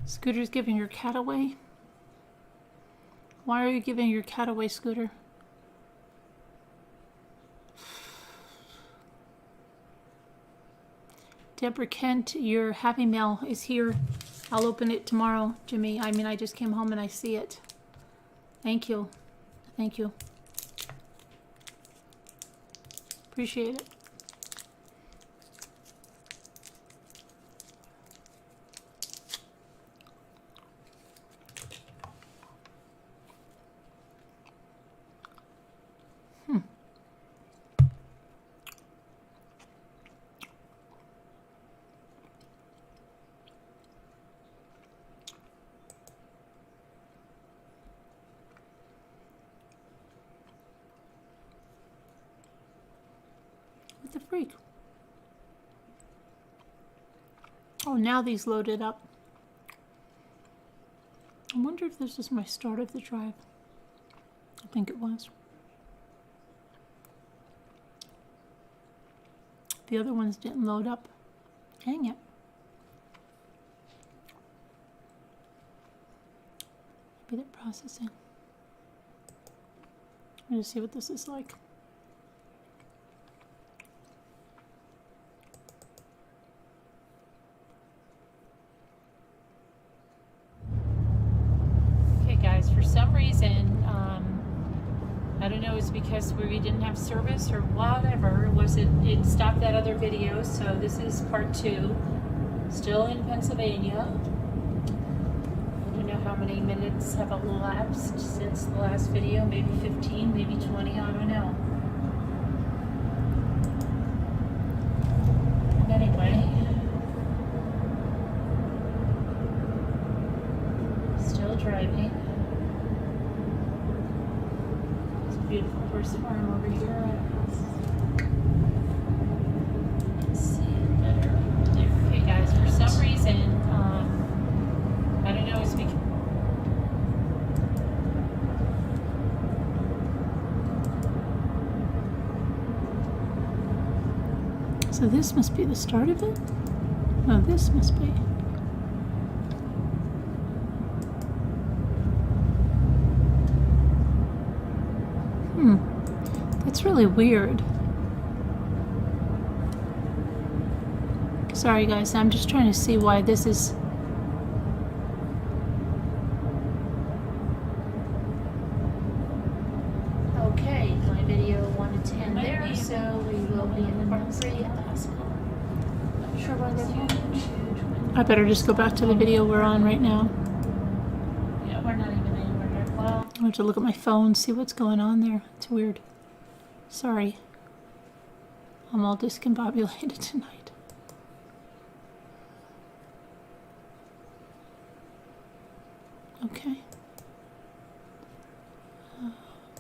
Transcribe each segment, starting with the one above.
Scooter's giving your cat away? Why are you giving your cat away, Scooter? Deborah Kent, your Happy Mail is here. I'll open it tomorrow, Jimmy. I mean, I just came home and I see it. Thank you. Thank you. Appreciate it. What the freak? Oh, now these loaded up. I wonder if this is my start of the drive. I think it was. The other ones didn't load up. Dang it. Maybe they're processing. Let me see what this is like. Okay guys, for some reason, I don't know, it's because we didn't have service or whatever. It stopped that other video, so this is part 2. Still in Pennsylvania. I don't know how many minutes have elapsed since the last video. Maybe 15, maybe 20, I don't know. Anyway. Still driving. Beautiful horse farm over here. Let's see better there. Okay, guys, for some reason, I don't know, it's because so this must be the start of it? No, this must be. It's really weird. Sorry guys, I'm just trying to see why this is. Okay, my video 1 to 10 there, so we will be in part 3 at the hospital. Not sure why they're here. I better just go back to the video we're on right now. Yeah, we're not even anywhere. Well, I have to look at my phone, see what's going on there. It's weird. Sorry. I'm all discombobulated tonight. Okay.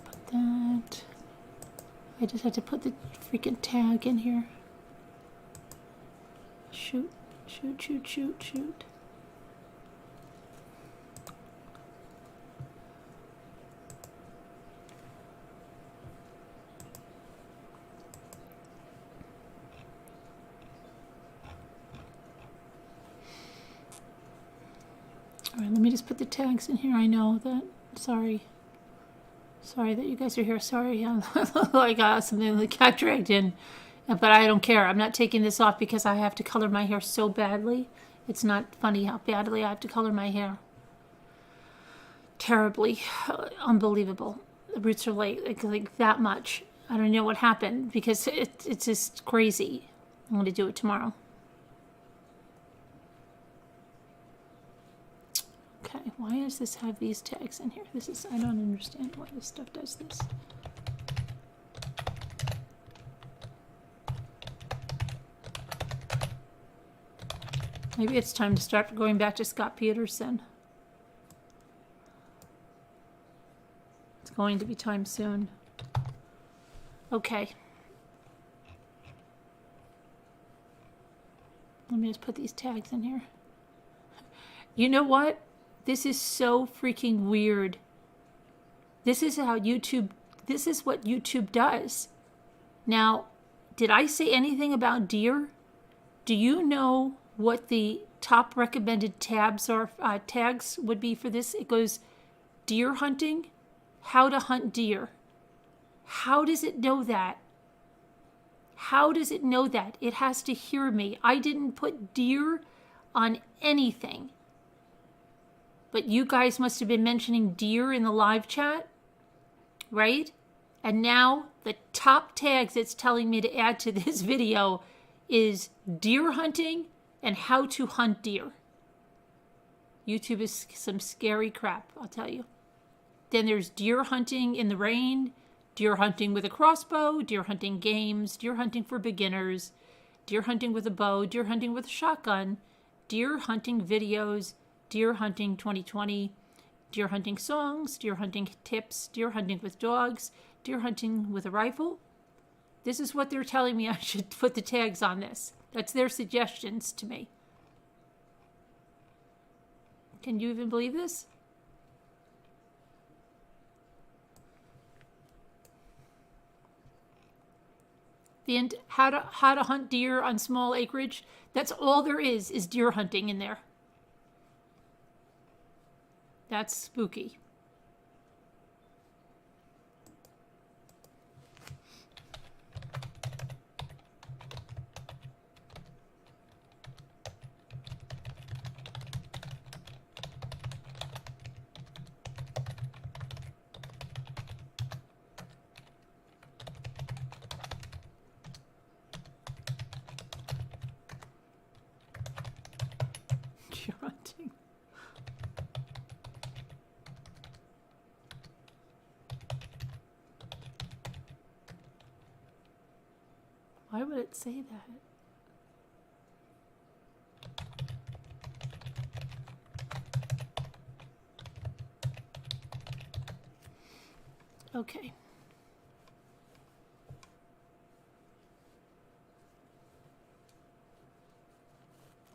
Put that. I just have to put the freaking tag in here. Shoot, shoot, shoot, shoot, shoot. All right, let me just put the tags in here. I know that. Sorry that you guys are here. Sorry, I look like something that got dragged in, but I don't care. I'm not taking this off because I have to color my hair so badly. It's not funny how badly I have to color my hair. Terribly, unbelievable. The roots are like that much. I don't know what happened because it's just crazy. I'm going to do it tomorrow. Okay, why does this have these tags in here? I don't understand why this stuff does this. Maybe it's time to start going back to Scott Peterson. It's going to be time soon. Okay. Let me just put these tags in here. You know what? This is so freaking weird. This is what YouTube does. Now, did I say anything about deer? Do you know what the top recommended tabs or tags would be for this. It goes deer hunting, how to hunt deer. How does it know that? How does it know that? It has to hear me. I didn't put deer on anything. But you guys must have been mentioning deer in the live chat, right? And now the top tags it's telling me to add to this video is deer hunting and how to hunt deer. YouTube is some scary crap, I'll tell you. Then there's deer hunting in the rain, deer hunting with a crossbow, deer hunting games, deer hunting for beginners, deer hunting with a bow, deer hunting with a shotgun, deer hunting videos, deer hunting 2020, deer hunting songs, deer hunting tips, deer hunting with dogs, deer hunting with a rifle. This is what they're telling me I should put the tags on this. That's their suggestions to me. Can you even believe this? How to hunt deer on small acreage. That's all there is deer hunting in there. That's spooky. Deer hunting. Why would it say that? Okay.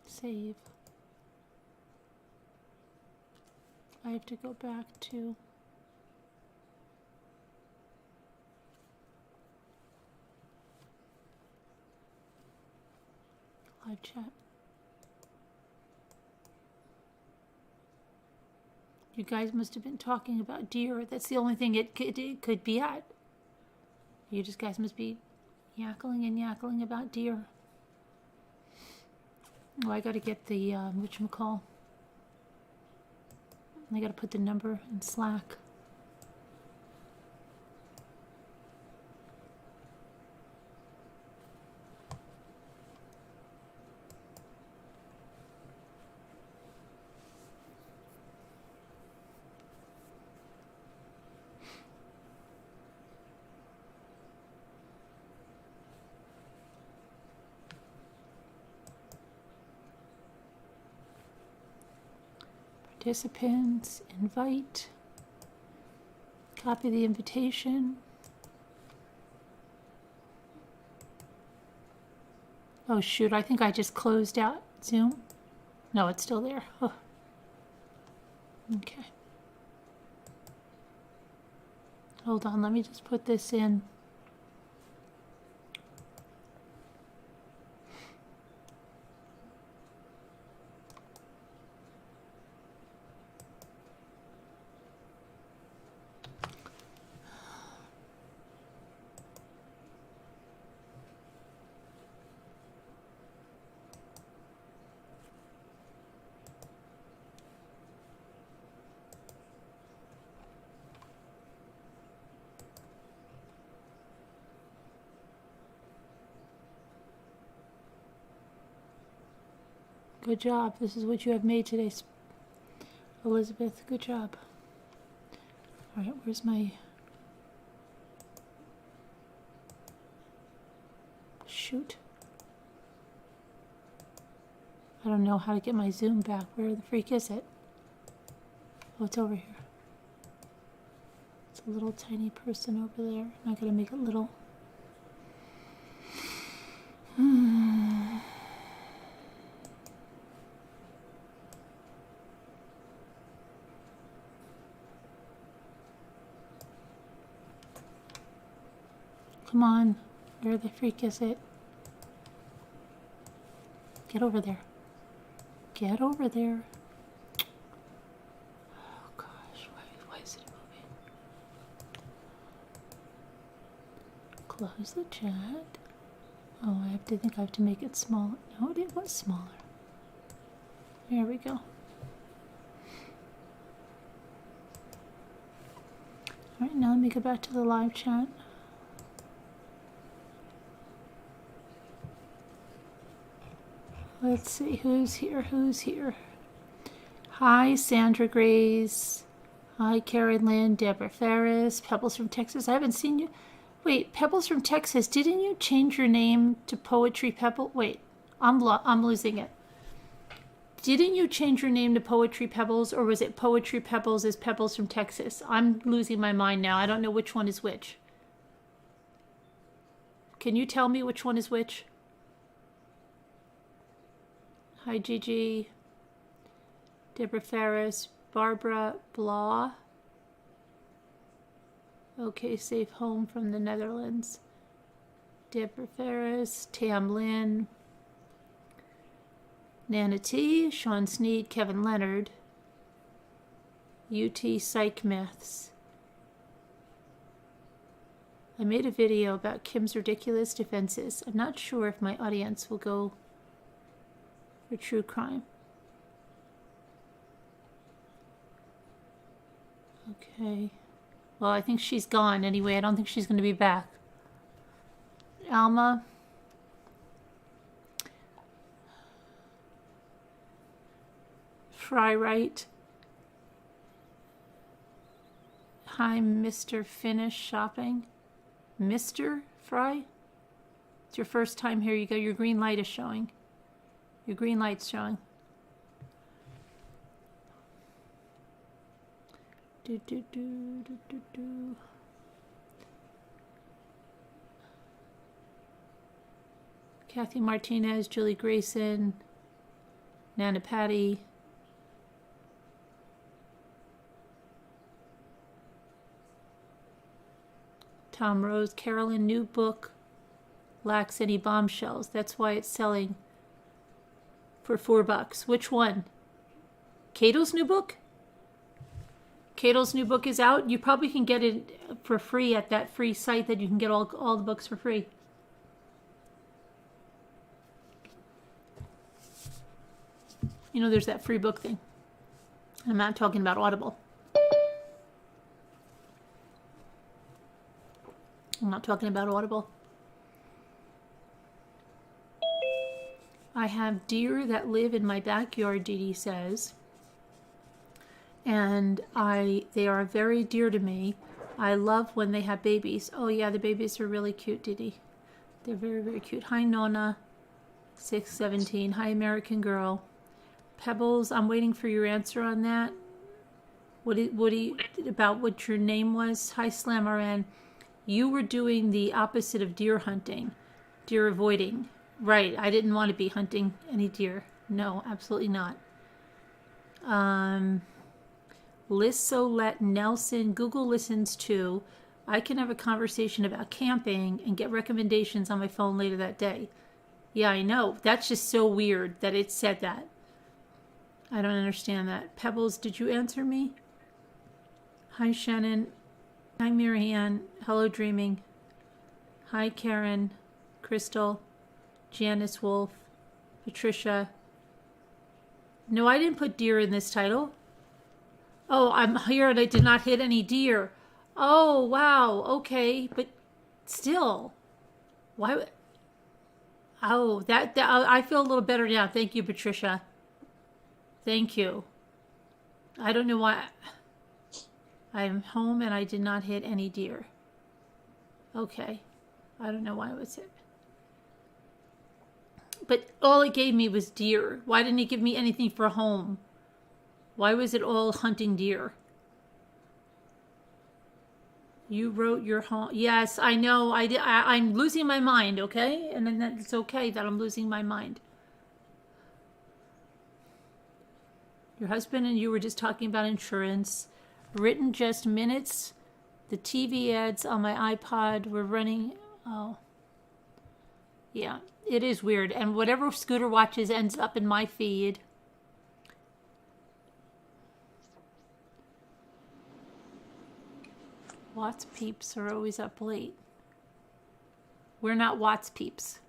Save. I have to go back to live chat. You guys must have been talking about deer. That's the only thing it could be at. You just guys must be yackling about deer. Oh, I gotta get the, whatchamacall. I gotta put the number in Slack. Participants, invite, copy the invitation. Oh shoot, I think I just closed out Zoom. No, it's still there. Oh. Okay. Hold on, let me just put this in. Good job. This is what you have made today, Elizabeth. Good job. All right, where's my... Shoot. I don't know how to get my Zoom back. Where the freak is it? Oh, it's over here. It's a little tiny person over there. I gotta make it little. Come on. Where the freak is it? Get over there. Get over there. Oh gosh, why is it moving? Close the chat. Oh, I have to make it smaller. No, it was smaller. There we go. All right, now let me go back to the live chat. Let's see, who's here? Hi, Sandra Grace. Hi, Karen Lynn, Deborah Ferris, Pebbles from Texas. I haven't seen you. Wait, Pebbles from Texas, didn't you change your name to Poetry Pebble? Wait, I'm losing it. Didn't you change your name to Poetry Pebbles, or was it Poetry Pebbles as Pebbles from Texas? I'm losing my mind now. I don't know which one is which. Can you tell me which one is which? Hi, Gigi. Deborah Ferris, Barbara Blah. Okay, safe home from the Netherlands. Deborah Ferris, Tam Lynn, Nana T, Sean Sneed, Kevin Leonard, UT Psych Myths. I made a video about Kim's ridiculous defenses. I'm not sure if my audience will go for true crime. Okay. Well, I think she's gone anyway. I don't think she's going to be back. Alma. Fry right. Hi, Mr. Finish Shopping. Mr. Fry? It's your first time here. You go. Your green light is showing. Your green light's showing. Kathy Martinez, Julie Grayson, Nana Patty, Tom Rose, Carolyn, new book lacks any bombshells. That's why it's selling for $4. Which one? Cato's new book? Cato's new book is out. You probably can get it for free at that free site that you can get all the books for free. You know, there's that free book thing. I'm not talking about Audible. I'm not talking about Audible. I have deer that live in my backyard, Dee Dee says. And they are very dear to me. I love when they have babies. Oh yeah, the babies are really cute, Dee Dee. They're very, very cute. Hi, Nona, 617. Hi, American Girl. Pebbles, I'm waiting for your answer on that. About what your name was? Hi, Slam RN. You were doing the opposite of deer hunting. Deer avoiding. Right, I didn't want to be hunting any deer. No, absolutely not. Lissolette Nelson, Google listens to. I can have a conversation about camping and get recommendations on my phone later that day. Yeah, I know. That's just so weird that it said that. I don't understand that. Pebbles, did you answer me? Hi, Shannon. Hi, Marianne. Hello, Dreaming. Hi, Karen. Crystal. Janice Wolf. Patricia. No, I didn't put deer in this title. Oh, I'm here and I did not hit any deer. Oh, wow. Okay, but still. Why? Oh, that I feel a little better now. Thank you, Patricia. Thank you. I don't know why. I'm home and I did not hit any deer. Okay. I don't know why it was hit. But all it gave me was deer. Why didn't it give me anything for home? Why was it all hunting deer? You wrote your home. Yes, I know. I'm losing my mind, okay? And then it's okay that I'm losing my mind. Your husband and you were just talking about insurance. Written just minutes. The TV ads on my iPod were running. Oh. Yeah, it is weird. And whatever Scooter watches ends up in my feed. Watts peeps are always up late. We're not Watts peeps.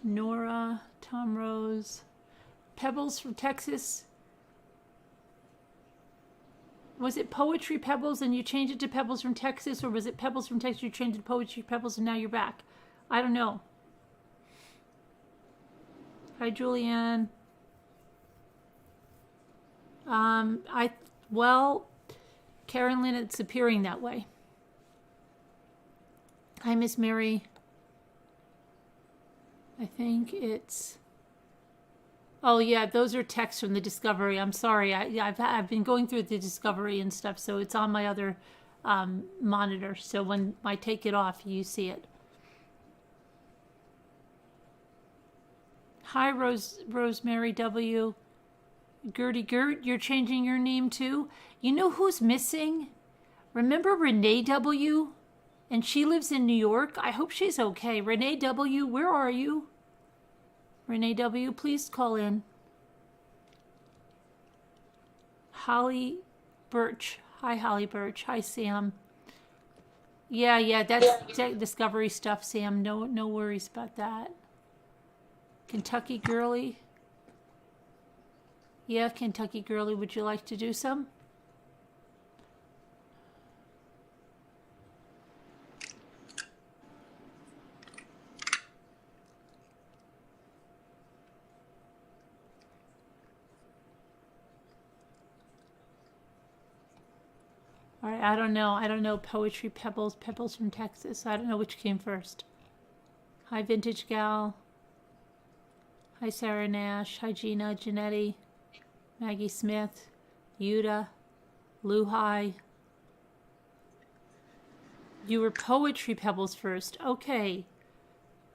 Nora, Tom Rose, Pebbles from Texas. Was it Poetry Pebbles and you changed it to Pebbles from Texas, or was it Pebbles from Texas, you changed it to Poetry Pebbles and now you're back? I don't know. Hi, Julianne. Well, Carolyn, it's appearing that way. Hi, Miss Mary. I think it's... Oh, yeah, those are texts from the Discovery. I'm sorry. I've been going through the Discovery and stuff, so it's on my other monitor. So when I take it off, you see it. Hi, Rosemary W. Gertie Gert, you're changing your name too? You know who's missing? Remember Renee W.? And she lives in New York. I hope she's okay. Renee W., where are you? Renee W., please call in. Holly Birch. Hi, Holly Birch. Hi, Sam. Yeah, that's Discovery stuff, Sam. No worries about that. Kentucky Girly. Yeah, Kentucky Girly, would you like to do some? All right, I don't know. Poetry Pebbles from Texas. I don't know which came first. Hi, Vintage Gal. Hi, Sarah Nash. Hi, Gina, Janetti, Maggie Smith, Yuda, Lou Hi. You were Poetry Pebbles first. Okay.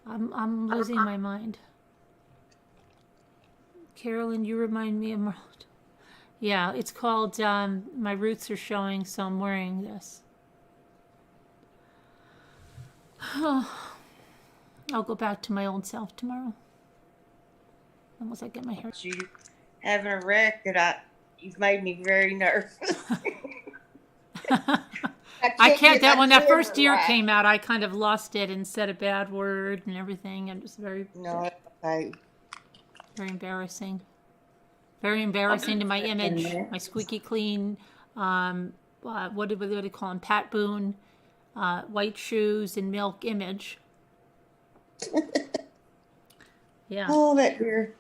I'm losing my mind. Carolyn, you remind me of Marlon. Yeah, it's called My Roots Are Showing, so I'm wearing this. I'll go back to my old self tomorrow. Once I get my hair. You having a wreck that you've made me very nervous. I can't. That when that first deer came out, I kind of lost it and said a bad word and everything, and it was very very embarrassing. Very embarrassing to my image, my squeaky clean. What do they call him? Pat Boone, white shoes and milk image. Yeah. Oh, that deer.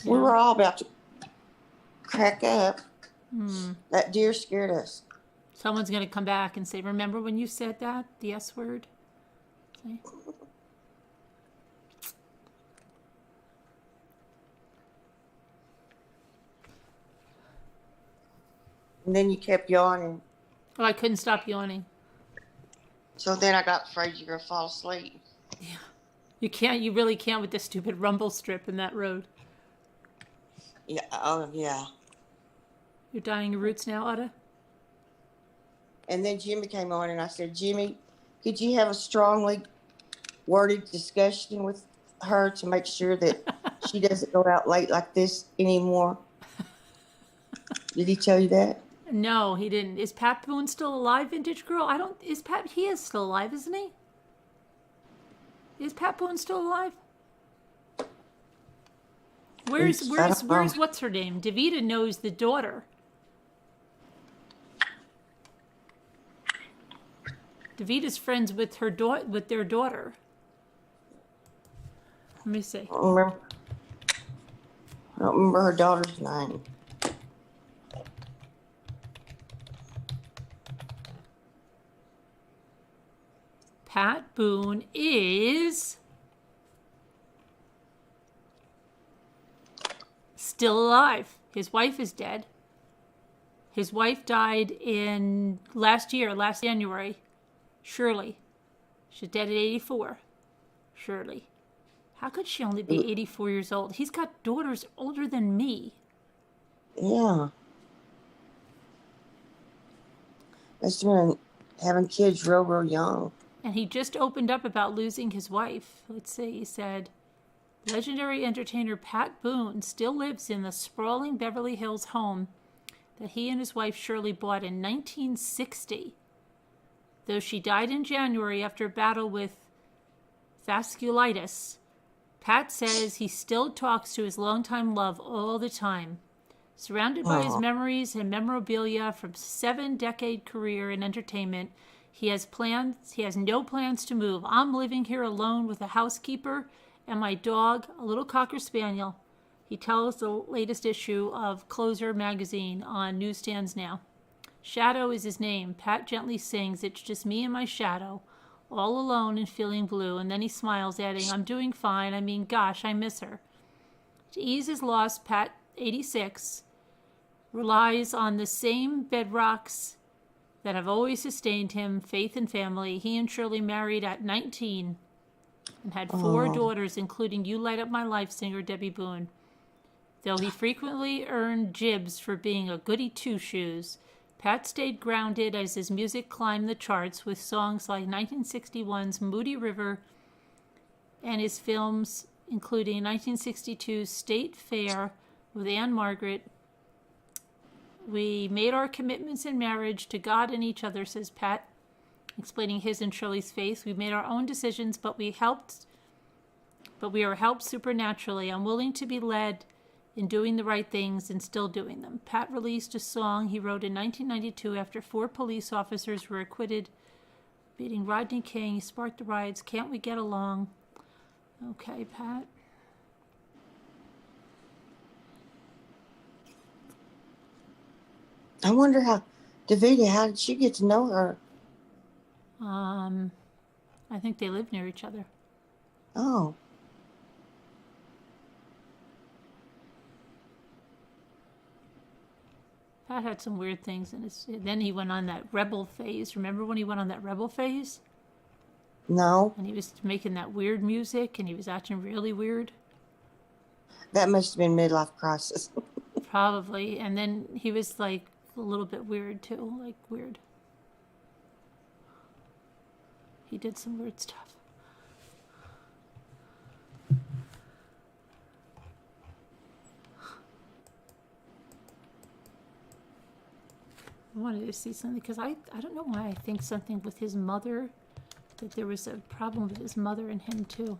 Yeah. We were all about to crack up. That deer scared us. Someone's going to come back and say, remember when you said that? The S word? See? And then you kept yawning. Oh, I couldn't stop yawning. So then I got afraid you were going to fall asleep. Yeah. You really can't with the stupid rumble strip in that road. Yeah, oh, yeah. You're dyeing your roots now, Otta? And then Jimmy came on and I said, Jimmy, could you have a strongly worded discussion with her to make sure that she doesn't go out late like this anymore? Did he tell you that? No, he didn't. Is Pat Boone still alive, Vintage Girl? He is still alive, isn't he? Is Pat Boone still alive? Where's what's her name? Davita knows the daughter. Davita's friends with their daughter. Let me see. I don't remember her daughter's name. Pat Boone is still alive. His wife is dead. His wife died last January. Shirley. She's dead at 84. Shirley. How could she only be 84 years old? He's got daughters older than me. Yeah. That's when having kids real young. And he just opened up about losing his wife. Let's see, he said, Legendary entertainer Pat Boone still lives in the sprawling Beverly Hills home that he and his wife Shirley bought in 1960. Though she died in January after a battle with vasculitis, Pat says he still talks to his longtime love all the time. Surrounded by his memories and memorabilia from a 7-decade career in entertainment, he has no plans to move. I'm living here alone with a housekeeper and my dog, a little Cocker Spaniel. He tells the latest issue of Closer magazine on newsstands now. Shadow is his name. Pat gently sings, "It's just me and my shadow, all alone and feeling blue." And then he smiles, adding, "I'm doing fine. I mean, gosh, I miss her." To ease his loss, Pat, 86, relies on the same bedrocks that have always sustained him, faith and family. He and Shirley married at 19 and had 4 daughters, including You Light Up My Life singer Debbie Boone. Though he frequently earned jibs for being a goody two-shoes, Pat stayed grounded as his music climbed the charts with songs like 1961's Moody River and his films, including 1962's State Fair with Anne Margaret. "We made our commitments in marriage to God and each other," says Pat, explaining his and Shirley's faith. "We made our own decisions, but we are helped supernaturally. I'm willing to be led in doing the right things and still doing them." Pat released a song he wrote in 1992 after 4 police officers were acquitted beating Rodney King. He sparked the riots. "Can't we get along?" Okay, Pat. I wonder how did she get to know her? I think they live near each other. Oh. Pat had some weird things in his. Then he went on that rebel phase. Remember when he went on that rebel phase? No. And he was making that weird music, and he was acting really weird. That must have been midlife crisis. Probably. And then he was like a little bit weird too, like weird. He did some weird stuff. I wanted to see something because I don't know why I think something with his mother, that there was a problem with his mother and him too.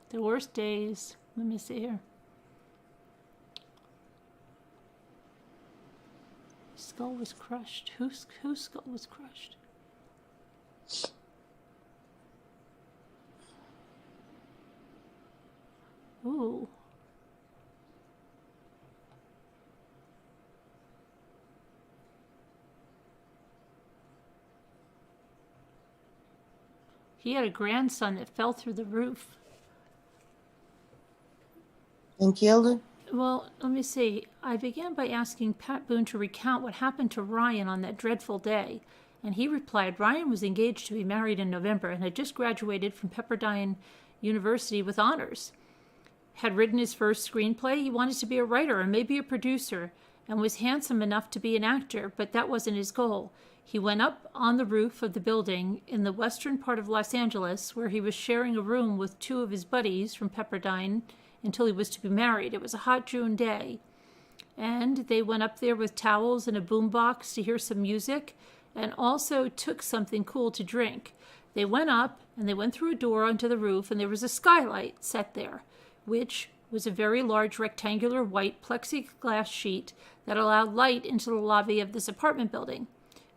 The worst days. Let me see here. His skull was crushed. Whose skull was crushed? Ooh. He had a grandson that fell through the roof. And killed him? Well, let me see. I began by asking Pat Boone to recount what happened to Ryan on that dreadful day, and he replied Ryan was engaged to be married in November and had just graduated from Pepperdine University with honors. Had written his first screenplay. He wanted to be a writer and maybe a producer, and was handsome enough to be an actor, but that wasn't his goal. He went up on the roof of the building in the western part of Los Angeles, where he was sharing a room with 2 of his buddies from Pepperdine, until he was to be married. It was a hot June day. And they went up there with towels and a boombox to hear some music, and also took something cool to drink. They went up, and they went through a door onto the roof, and there was a skylight set there, which was a very large rectangular white plexiglass sheet that allowed light into the lobby of this apartment building.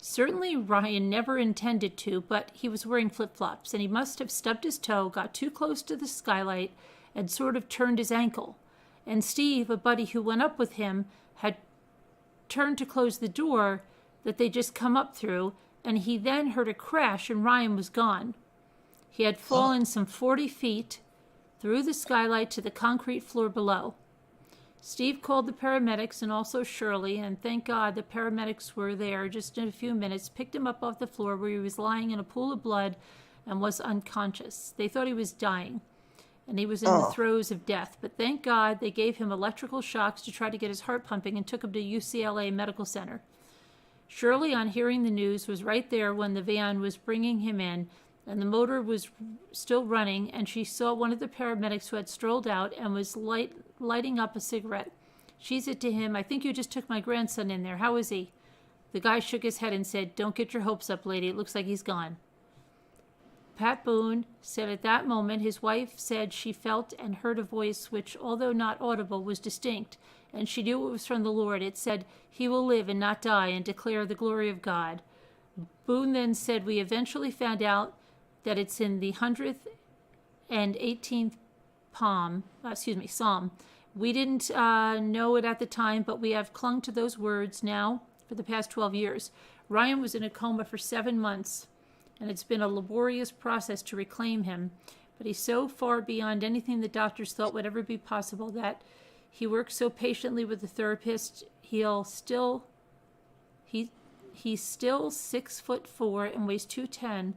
Certainly Ryan never intended to, but he was wearing flip-flops, and he must have stubbed his toe, got too close to the skylight, and sort of turned his ankle. And Steve, a buddy who went up with him, had turned to close the door that they just come up through, and he then heard a crash and Ryan was gone. He had fallen some 40 feet through the skylight to the concrete floor below. Steve called the paramedics and also Shirley, and thank God the paramedics were there just in a few minutes, picked him up off the floor where he was lying in a pool of blood and was unconscious. They thought he was dying, and he was in the throes of death. But thank God they gave him electrical shocks to try to get his heart pumping and took him to UCLA Medical Center. Shirley, on hearing the news, was right there when the van was bringing him in, and the motor was still running, and she saw one of the paramedics who had strolled out and was lighting up a cigarette. She said to him, "I think you just took my grandson in there. How is he?" The guy shook his head and said, "Don't get your hopes up, lady. It looks like he's gone." Pat Boone said at that moment his wife said she felt and heard a voice which, although not audible, was distinct, and she knew it was from the Lord. It said, "He will live and not die and declare the glory of God." Boone then said, "We eventually found out that it's in the 118th Psalm. We didn't know it at the time, but we have clung to those words now for the past 12 years. Ryan was in a coma for 7 months, and it's been a laborious process to reclaim him, but he's so far beyond anything the doctors thought would ever be possible that he works so patiently with the therapist. He's still 6'4" and weighs 210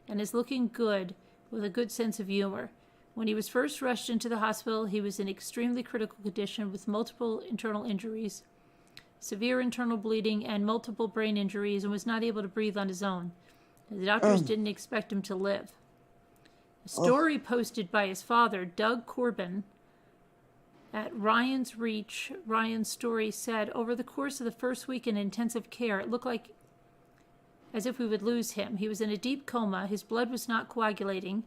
and is looking good with a good sense of humor. When he was first rushed into the hospital, he was in extremely critical condition with multiple internal injuries, severe internal bleeding, and multiple brain injuries, and was not able to breathe on his own. The doctors didn't expect him to live. A story posted by his father, Doug Corbin, at Ryan's Reach, Ryan's story said, "Over the course of the first week in intensive care, it looked like as if we would lose him. He was in a deep coma. His blood was not coagulating.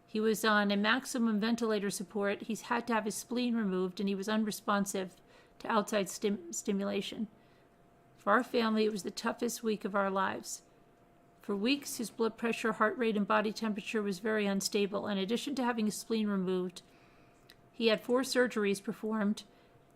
He was on a maximum ventilator support. He's had to have his spleen removed, and he was unresponsive to outside stimulation. For our family, it was the toughest week of our lives. For weeks, his blood pressure, heart rate, and body temperature was very unstable. In addition to having his spleen removed, he had 4 surgeries performed: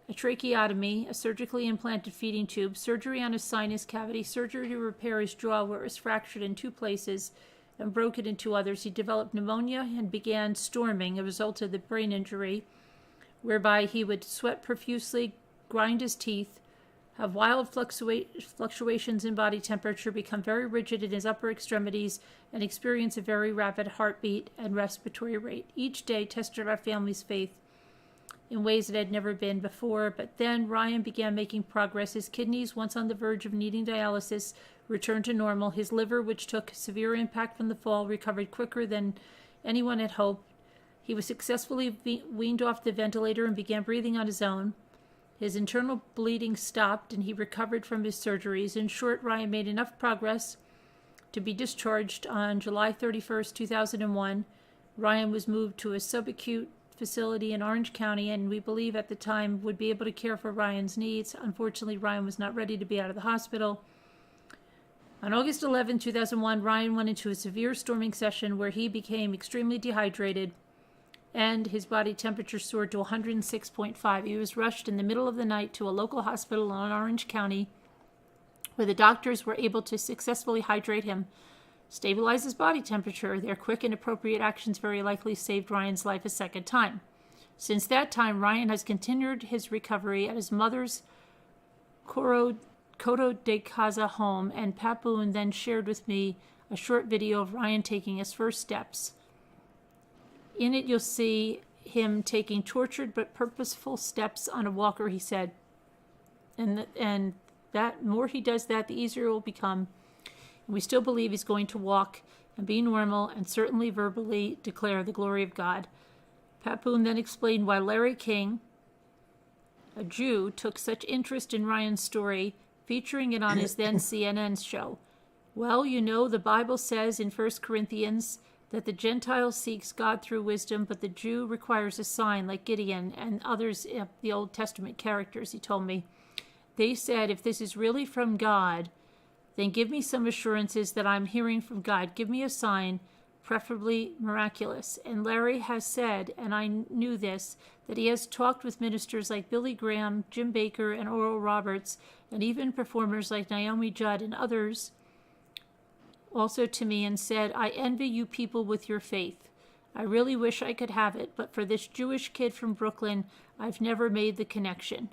a tracheotomy, a surgically implanted feeding tube, surgery on his sinus cavity, surgery to repair his jaw where it was fractured in 2 places and broken in 2 others. He developed pneumonia and began storming, a result of the brain injury, whereby he would sweat profusely, grind his teeth, have wild fluctuations in body temperature, become very rigid in his upper extremities, and experience a very rapid heartbeat and respiratory rate. Each day tested our family's faith in ways that had never been before, but then Ryan began making progress. His kidneys, once on the verge of needing dialysis, returned to normal. His liver, which took severe impact from the fall, recovered quicker than anyone had hoped. He was successfully weaned off the ventilator and began breathing on his own. His internal bleeding stopped, and he recovered from his surgeries. In short, Ryan made enough progress to be discharged on July 31st, 2001. Ryan was moved to a subacute facility in Orange County, and we believe at the time would be able to care for Ryan's needs. Unfortunately, Ryan was not ready to be out of the hospital. On August 11, 2001, Ryan went into a severe storming session where he became extremely dehydrated and his body temperature soared to 106.5. He was rushed in the middle of the night to a local hospital in Orange County where the doctors were able to successfully hydrate him, stabilize his body temperature. Their quick and appropriate actions very likely saved Ryan's life a second time. Since that time, Ryan has continued his recovery at his mother's Coto de Casa home, and Pat Boone then shared with me a short video of Ryan taking his first steps. In it, you'll see him taking tortured but purposeful steps on a walker, he said. And that more he does that, the easier it will become. And we still believe he's going to walk and be normal and certainly verbally declare the glory of God. Pat Boone then explained why Larry King, a Jew, took such interest in Ryan's story, featuring it on his then CNN show. Well, you know, the Bible says in 1 Corinthians that the Gentile seeks God through wisdom, but the Jew requires a sign, like Gideon and others of the Old Testament characters, he told me. They said, if this is really from God, then give me some assurances that I'm hearing from God. Give me a sign, preferably miraculous. And Larry has said, and I knew this, that he has talked with ministers like Billy Graham, Jim Baker, and Oral Roberts, and even performers like Naomi Judd and others also to me, and said, I envy you people with your faith. I really wish I could have it, but for this Jewish kid from Brooklyn, I've never made the connection.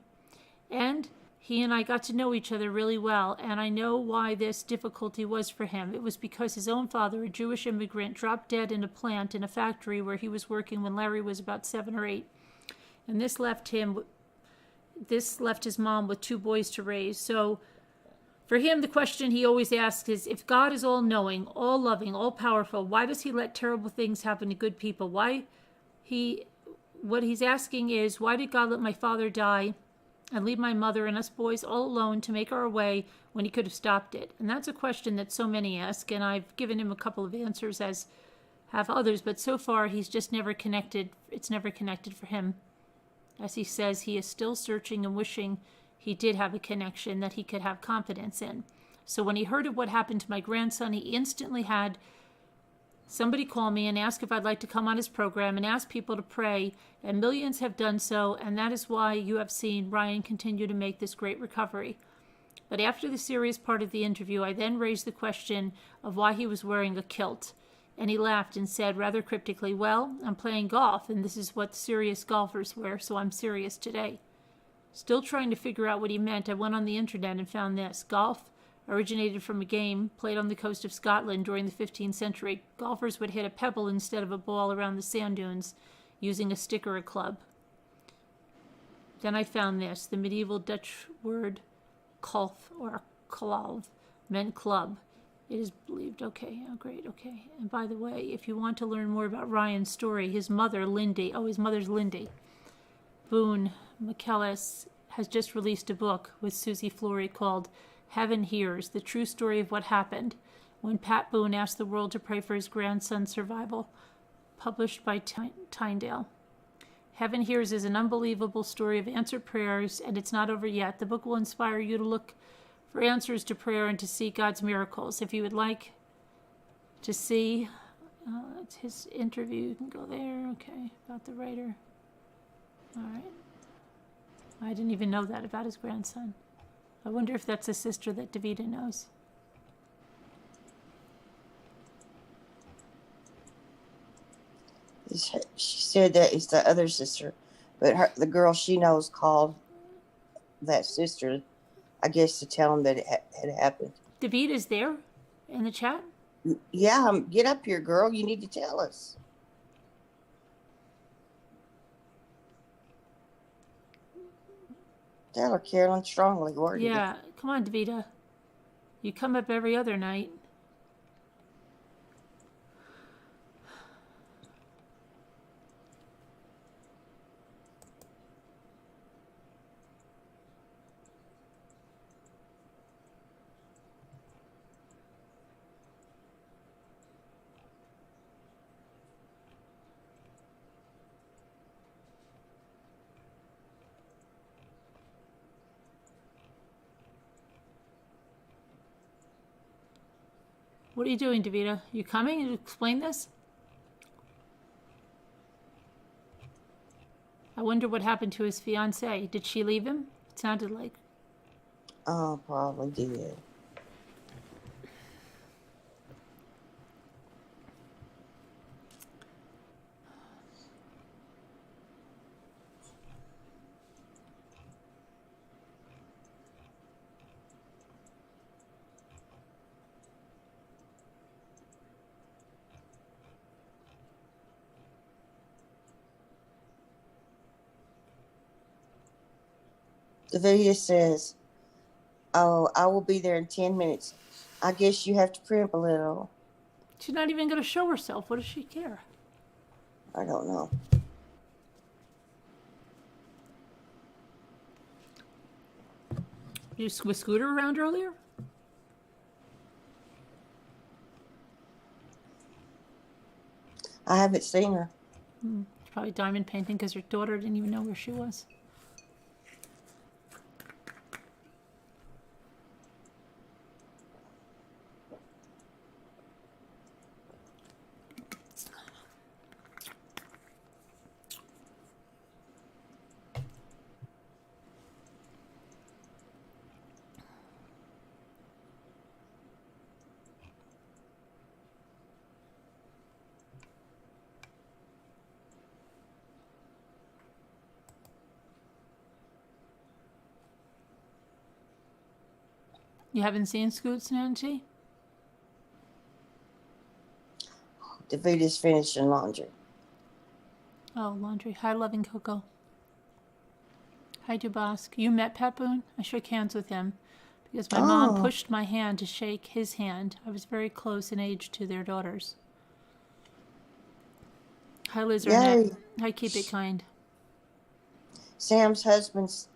And he and I got to know each other really well, and I know why this difficulty was for him. It was because his own father, a Jewish immigrant, dropped dead in a plant in a factory where he was working when Larry was about 7 or 8. And this left his mom with 2 boys to raise. So for him, the question he always asks is, if God is all-knowing, all-loving, all-powerful, why does he let terrible things happen to good people? What he's asking is, why did God let my father die and leave my mother and us boys all alone to make our way when he could have stopped it? And that's a question that so many ask, and I've given him a couple of answers, as have others, but so far he's just never connected. It's never connected for him. As he says, he is still searching and wishing he did have a connection that he could have confidence in. So when he heard of what happened to my grandson, he instantly had somebody call me and ask if I'd like to come on his program and ask people to pray, and millions have done so, and that is why you have seen Ryan continue to make this great recovery. But after the serious part of the interview, I then raised the question of why he was wearing a kilt, and he laughed and said rather cryptically, well, I'm playing golf, and this is what serious golfers wear, so I'm serious today. Still trying to figure out what he meant, I went on the internet and found this. Golf originated from a game played on the coast of Scotland during the 15th century. Golfers would hit a pebble instead of a ball around the sand dunes using a stick or a club. Then I found this. The medieval Dutch word kolf or kalv meant club. It is believed. Okay, oh great, okay. And by the way, if you want to learn more about Ryan's story, his mother's Lindy Boone McKellis has just released a book with Susie Flory called Heaven Hears, the true story of what happened when Pat Boone asked the world to pray for his grandson's survival, published by Tyndale. Heaven Hears is an unbelievable story of answered prayers, and it's not over yet. The book will inspire you to look for answers to prayer and to see God's miracles. If you would like to see, that's his interview, you can go there. Okay, about the writer. All right. I didn't even know that about his grandson. I wonder if that's a sister that Davida knows. She said that it's the other sister, but the girl she knows called that sister, I guess, to tell him that it had happened. Davida's there in the chat? Yeah, get up here, girl. You need to tell us. Tell her, Carolyn strongly worded. Yeah, come on, Davida. You come up every other night. What are you doing, Davida? You coming to explain this? I wonder what happened to his fiancée. Did she leave him? It sounded like. Oh, probably did. The video says, oh, I will be there in 10 minutes. I guess you have to primp a little. She's not even going to show herself. What does she care? I don't know. You with Scooter around earlier? I haven't seen her. She's probably diamond painting because her daughter didn't even know where she was. You haven't seen Scoots, Nancy? Davita's finishing laundry. Oh, laundry. Hi, Loving Coco. Hi, Dubosk. You met Pat Boone? I shook hands with him because my mom pushed my hand to shake his hand. I was very close in age to their daughters. Hi, Liz Arnett. Hi, Keep It Kind. Sam's husband's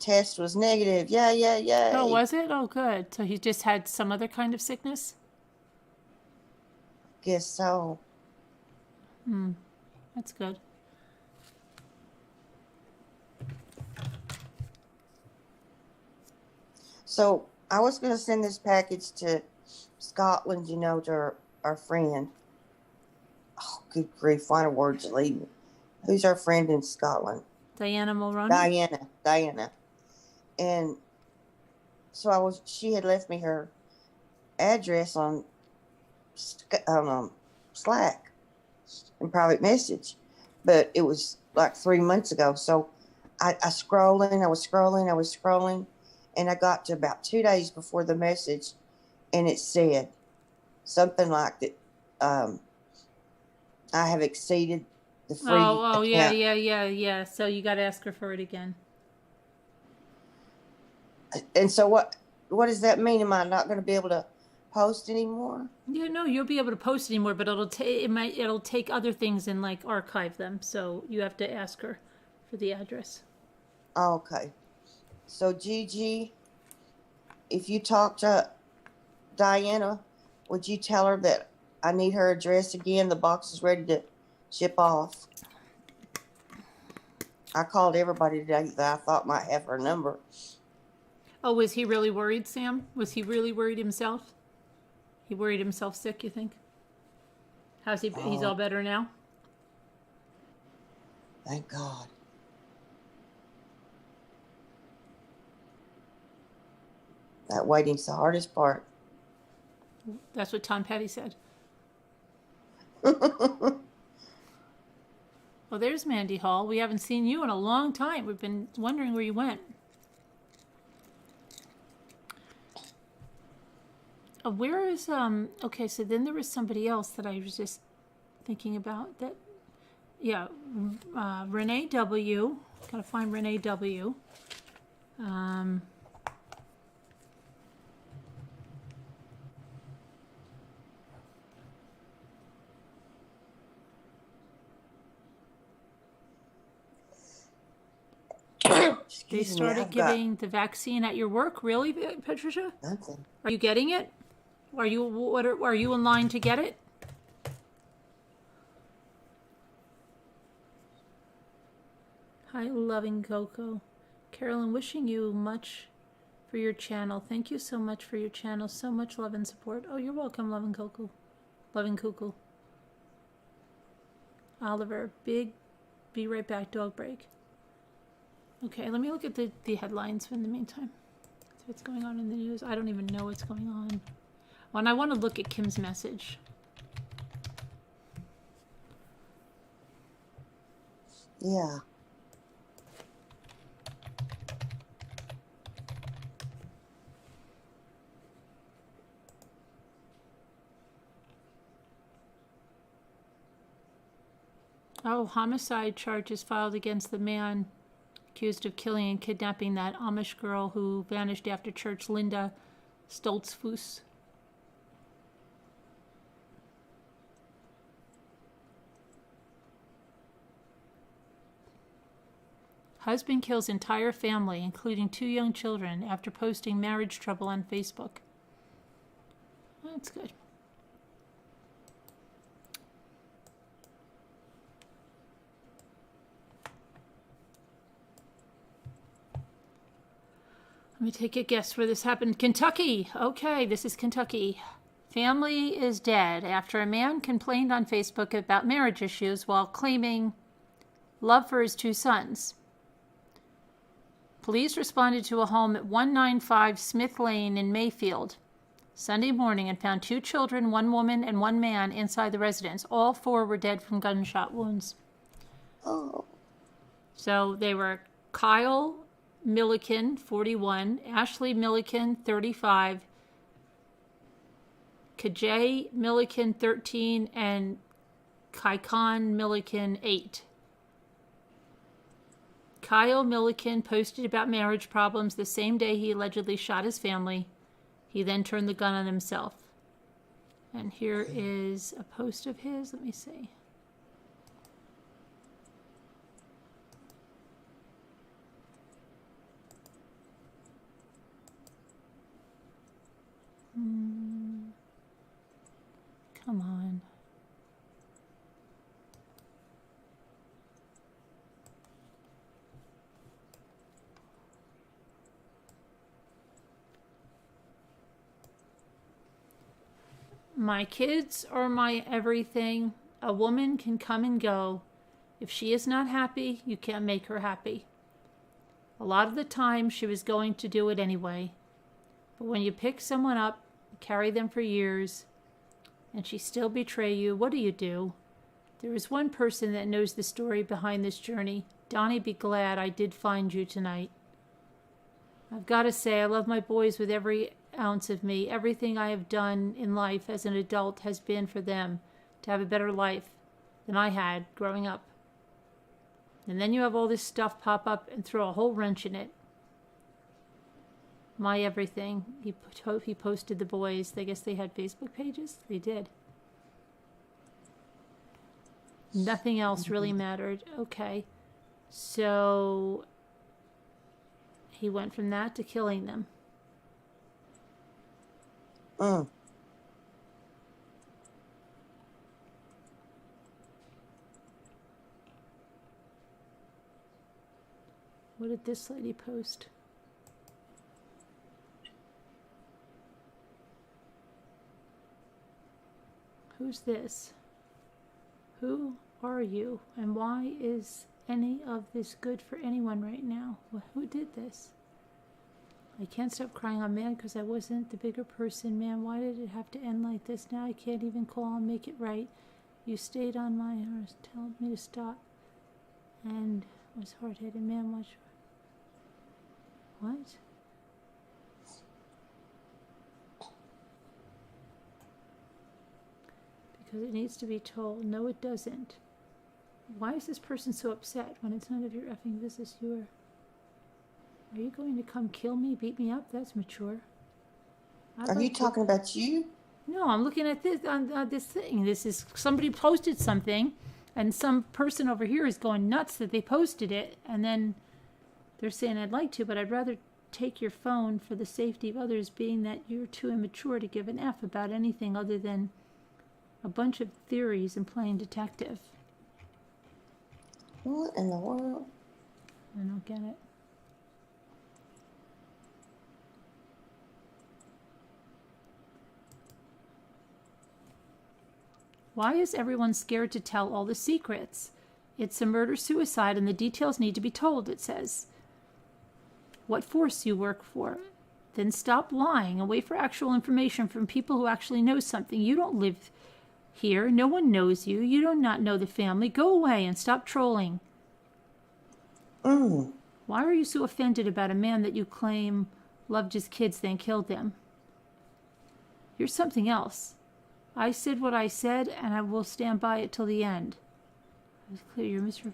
test was negative. Yay. Oh, was it? Oh, good. So he just had some other kind of sickness? Guess so. That's good. So I was going to send this package to Scotland, to our friend. Oh, good grief. Why are words leaving? Who's our friend in Scotland? Diana Mulroney? Diana. And so she had left me her address on Slack in private message, but it was like 3 months ago. So I was scrolling, and I got to about 2 days before the message, and it said something like that. I have exceeded the free account. Yeah. So you got to ask her for it again. And so what does that mean? Am I not going to be able to post anymore? Yeah, no, you'll be able to post anymore, but it'll take other things and like archive them. So you have to ask her for the address. Okay. So Gigi, if you talk to Diana, would you tell her that I need her address again? The box is ready to ship off. I called everybody today that I thought might have her number. Oh, was he really worried, Sam? Was he really worried himself? He worried himself sick, you think? How's he? He's all better now? Thank God. That waiting's the hardest part. That's what Tom Petty said. Oh, there's Mandy Hall. We haven't seen you in a long time. We've been wondering where you went. Where is okay, so then there was somebody else that I was just thinking about that. Yeah, Renee W. Gotta find Renee W. They started giving the vaccine at your work, really, Patricia? Nothing. Are you getting it? Are you in line to get it? Hi, Loving Coco. Carolyn, wishing you much for your channel. Thank you so much for your channel. So much love and support. Oh, you're welcome, Loving Coco. Loving Cuckoo. Oliver, big be right back dog break. Okay, let me look at the headlines in the meantime. See what's going on in the news. I don't even know what's going on. Oh, and I want to look at Kim's message. Yeah. Oh, homicide charges filed against the man accused of killing and kidnapping that Amish girl who vanished after church, Linda Stoltzfus. Husband kills entire family, including 2 young children, after posting marriage trouble on Facebook. That's good. Let me take a guess where this happened. Kentucky. Okay, this is Kentucky. Family is dead after a man complained on Facebook about marriage issues while claiming love for his 2 sons. Police responded to a home at 195 Smith Lane in Mayfield Sunday morning and found 2 children, 1 woman, and 1 man inside the residence. All 4 were dead from gunshot wounds. Oh. So they were Kyle, Milliken, 41, Ashley Milliken, 35, Kajay Milliken, 13, and Kaikon Milliken, 8. Kyle Milliken posted about marriage problems the same day he allegedly shot his family. He then turned the gun on himself. And here is a post of his. Let me see. Come on. My kids are my everything. A woman can come and go. If she is not happy, you can't make her happy. A lot of the time, she was going to do it anyway. But when you pick someone up, carry them for years, and she still betray you, what do? There is one person that knows the story behind this journey. Donnie, be glad I did find you tonight. I've got to say, I love my boys with every ounce of me. Everything I have done in life as an adult has been for them to have a better life than I had growing up. And then you have all this stuff pop up and throw a whole wrench in it. My everything. He posted the boys. I guess they had Facebook pages. They did. Nothing else really mattered. Okay. So he went from that to killing them. What did this lady post? Who's this? Who are you? And why is any of this good for anyone right now? Who did this? I can't stop crying. I'm mad because I wasn't the bigger person. Man, why did it have to end like this? Now I can't even call and make it right. You stayed on my horse, told me to stop, and was hard-headed. Man, what? Because it needs to be told. No, it doesn't. Why is this person so upset when it's none of your effing business? Are you going to come kill me, beat me up? That's mature. Are you talking about you? No, I'm looking at this on this thing. This is somebody posted something, and some person over here is going nuts that they posted it, and then they're saying I'd like to, but I'd rather take your phone for the safety of others, being that you're too immature to give an F about anything other than a bunch of theories and playing detective. What in the world? I don't get it. Why is everyone scared to tell all the secrets? It's a murder-suicide and the details need to be told, it says. What force you work for. Then stop lying and wait for actual information from people who actually know something. You don't live here. No one knows you. You do not know the family. Go away and stop trolling. Why are you so offended about a man that you claim loved his kids then killed them? You're something else. I said what I said, and I will stand by it till the end. It's clear you're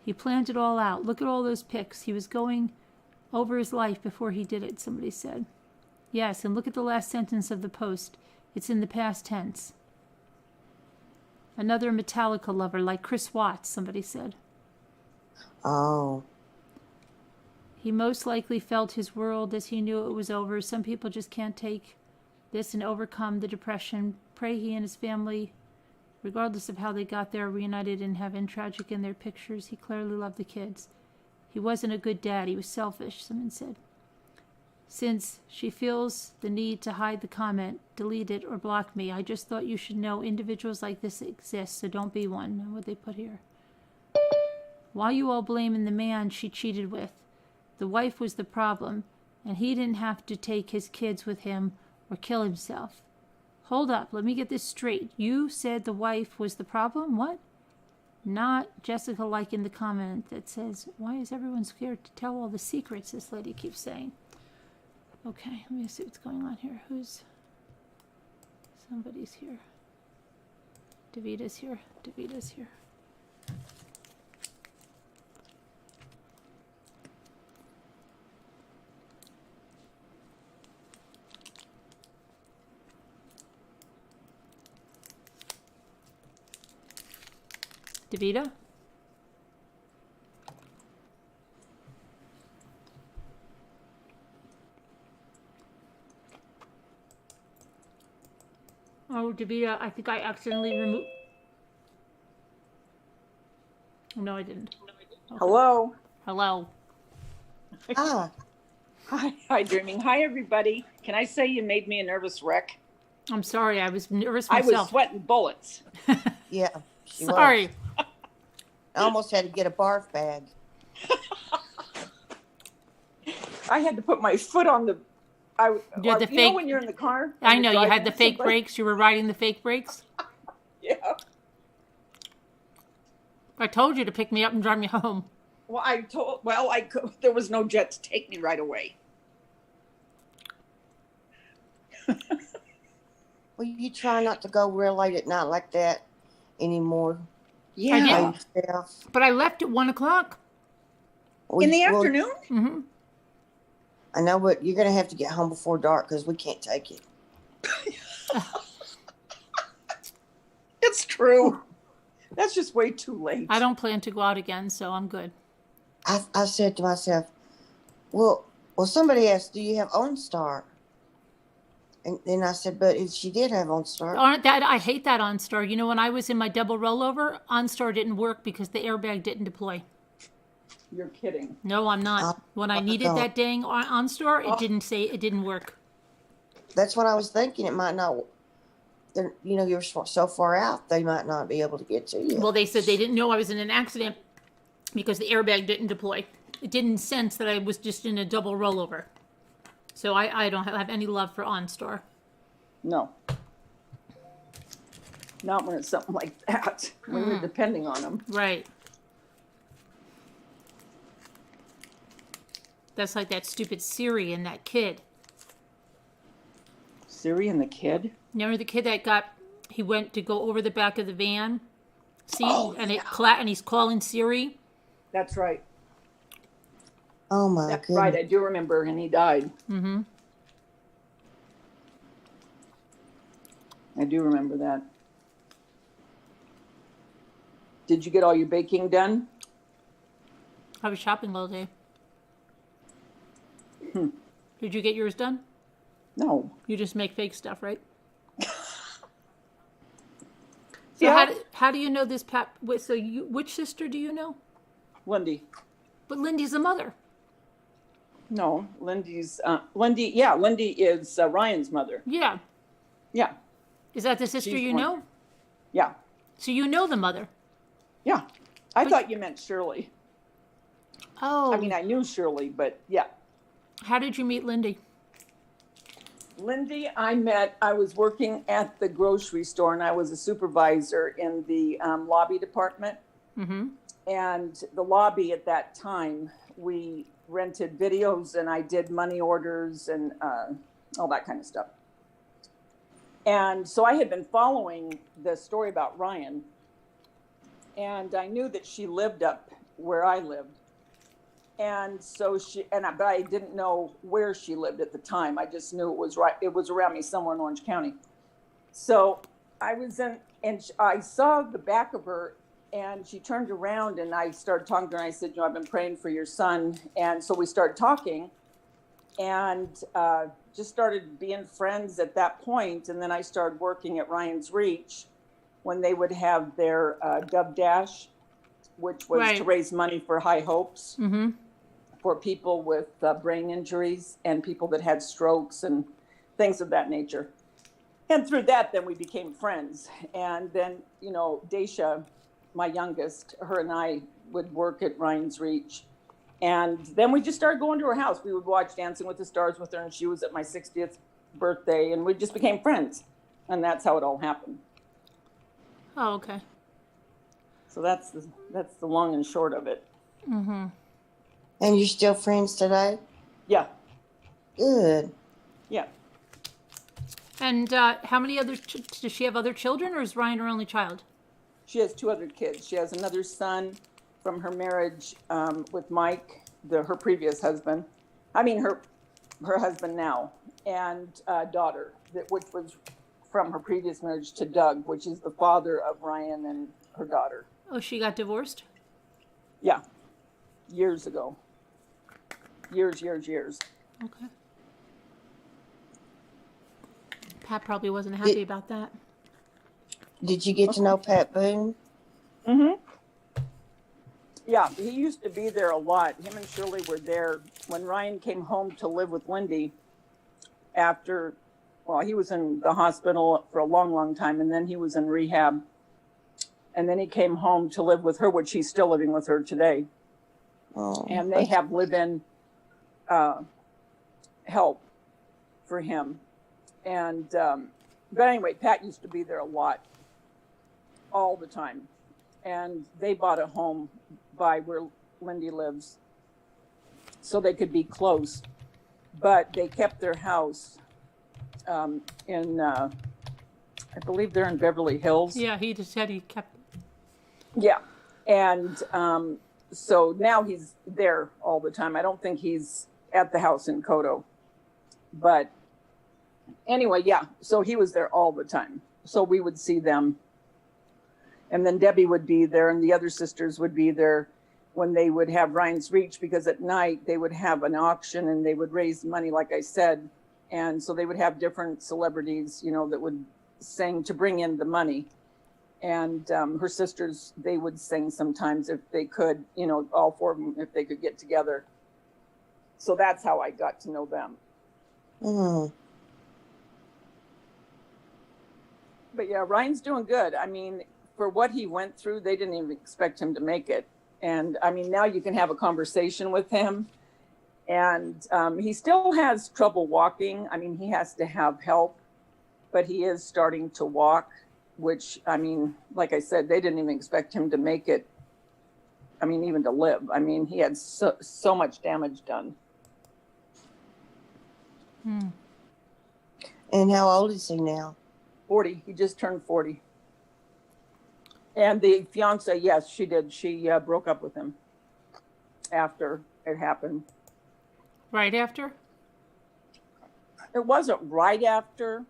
He planned it all out. Look at all those pics. He was going over his life before he did it, somebody said. Yes, and look at the last sentence of the post. It's in the past tense. Another Metallica lover like Chris Watts, somebody said. Oh. He most likely felt his world as he knew it was over. Some people just can't take this and overcome the depression. Pray he and his family, regardless of how they got there, are reunited in heaven. Tragic in their pictures. He clearly loved the kids. He wasn't a good dad. He was selfish, someone said. Since she feels the need to hide the comment, delete it, or block me, I just thought you should know individuals like this exist, so don't be one. Know what they put here. Why you all blaming the man she cheated with? The wife was the problem, and he didn't have to take his kids with him or kill himself. Hold up, let me get this straight. You said the wife was the problem? What? Not Jessica like in the comment that says, why is everyone scared to tell all the secrets this lady keeps saying? Okay, let me see what's going on here. Somebody's here. Davita's here. Davita's here. Davita? Oh, Davita, I think I accidentally removed... No, I didn't. Okay. Hello. Hello. Ah, Hi, Dreaming. Hi, everybody. Can I say you made me a nervous wreck? I'm sorry, I was nervous I was myself. sweating bullets. yeah. She Sorry. was. I almost had to get a barf bag. I had to put my foot on the. You had the know fake- when you're in the car? I and know, you're you had driving the with fake somebody? brakes. You were riding the fake brakes. Yeah. I told you to pick me up and drive me home. There was no jet to take me right away. Well, you try not to go real late at night like that anymore. Yeah. I did. By yourself. But I left at 1 o'clock. In the Well, afternoon? Mm-hmm. I know, but you're going to have to get home before dark because we can't take it. It's true. That's just way too late. I don't plan to go out again, so I'm good. I said to myself, well, somebody asked, do you have OnStar? And then I said, but if she did have OnStar. I hate that OnStar. You know, when I was in my double rollover, OnStar didn't work because the airbag didn't deploy. You're kidding. No, I'm not. When I needed that dang OnStar, it didn't work. That's what I was thinking. It might not. You're so far out, they might not be able to get to you. Well, they said they didn't know I was in an accident because the airbag didn't deploy. It didn't sense that I was just in a double rollover. So I don't have any love for OnStar. No. Not when it's something like that. When you're depending on them. Right. That's like that stupid Siri and that kid. Siri and the kid? Remember the kid that he went to go over the back of the van? See? And he's calling Siri? That's right. Oh my That's goodness. right. I do remember, and he died. Mm-hmm. I do remember that. Did you get all your baking done? I was shopping all day. Did you get yours done? No. You just make fake stuff, right? Yeah. How do you know this which sister do you know? Lindy. But Lindy's the mother. No, Lindy is Ryan's mother. Yeah. Yeah. Is that the sister She's you one. know? Yeah. So you know the mother? Yeah. I thought you meant Shirley. Oh. I mean, I knew Shirley, but yeah. How did you meet Lindy? Lindy, I was working at the grocery store and I was a supervisor in the lobby department. Mm-hmm. And the lobby at that time, we rented videos and I did money orders and all that kind of stuff. And so I had been following the story about Ryan. And I knew that she lived up where I lived. And so but I didn't know where she lived at the time. I just knew it was around me somewhere in Orange County. So I was and I saw the back of her and she turned around and I started talking to her and I said, I've been praying for your son. And so we started talking and just started being friends at that point. And then I started working at Ryan's Reach when they would have their Gov Dash, which was to raise money for High Hopes. Mm-hmm. For people with brain injuries and people that had strokes and things of that nature. And through that, then we became friends. And then, Daisha, my youngest, her and I would work at Ryan's Reach. And then we just started going to her house. We would watch Dancing with the Stars with her, and she was at my 60th birthday, and we just became friends. And that's how it all happened. Oh, okay. So that's the long and short of it. Mm-hmm. And you're still friends today? Yeah. Good. Yeah. And how many other, does she have other children, or is Ryan her only child? She has 2 other kids. She has another son from her marriage with Mike, her previous husband. I mean, her husband now, and a daughter, which was from her previous marriage to Doug, which is the father of Ryan and her daughter. Oh, she got divorced? Yeah. Years ago. Years. Okay. Pat probably wasn't happy about that. Did you get to know Pat Boone? Mm-hmm. Yeah, he used to be there a lot. Him and Shirley were there when Ryan came home to live with Wendy after, well, he was in the hospital for a long, long time, and then he was in rehab. And then he came home to live with her, which he's still living with her today. Oh, And they have live-in help for him. And, but anyway, Pat used to be there a lot, all the time. And they bought a home by where Lindy lives so they could be close. But they kept their house in, I believe they're in Beverly Hills. Yeah, he just said he kept. Yeah. And so now he's there all the time. I don't think he's at the house in Kodo. But anyway, yeah. So he was there all the time. So we would see them. And then Debbie would be there, and the other sisters would be there when they would have Ryan's Reach, because at night they would have an auction and they would raise money, like I said. And so they would have different celebrities, you know, that would sing to bring in the money. And her sisters, they would sing sometimes if they could, you know, all 4 of them, if they could get together. So that's how I got to know them. Mm. But yeah, Ryan's doing good. I mean, for what he went through, they didn't even expect him to make it. And I mean, now you can have a conversation with him. And he still has trouble walking. I mean, he has to have help, but he is starting to walk, which, I mean, like I said, they didn't even expect him to make it. I mean, even to live. I mean, he had so much damage done. Hmm. And how old is he now? 40. He just turned 40. And the fiance, yes, she did. She broke up with him after it happened. Right after? It wasn't right after.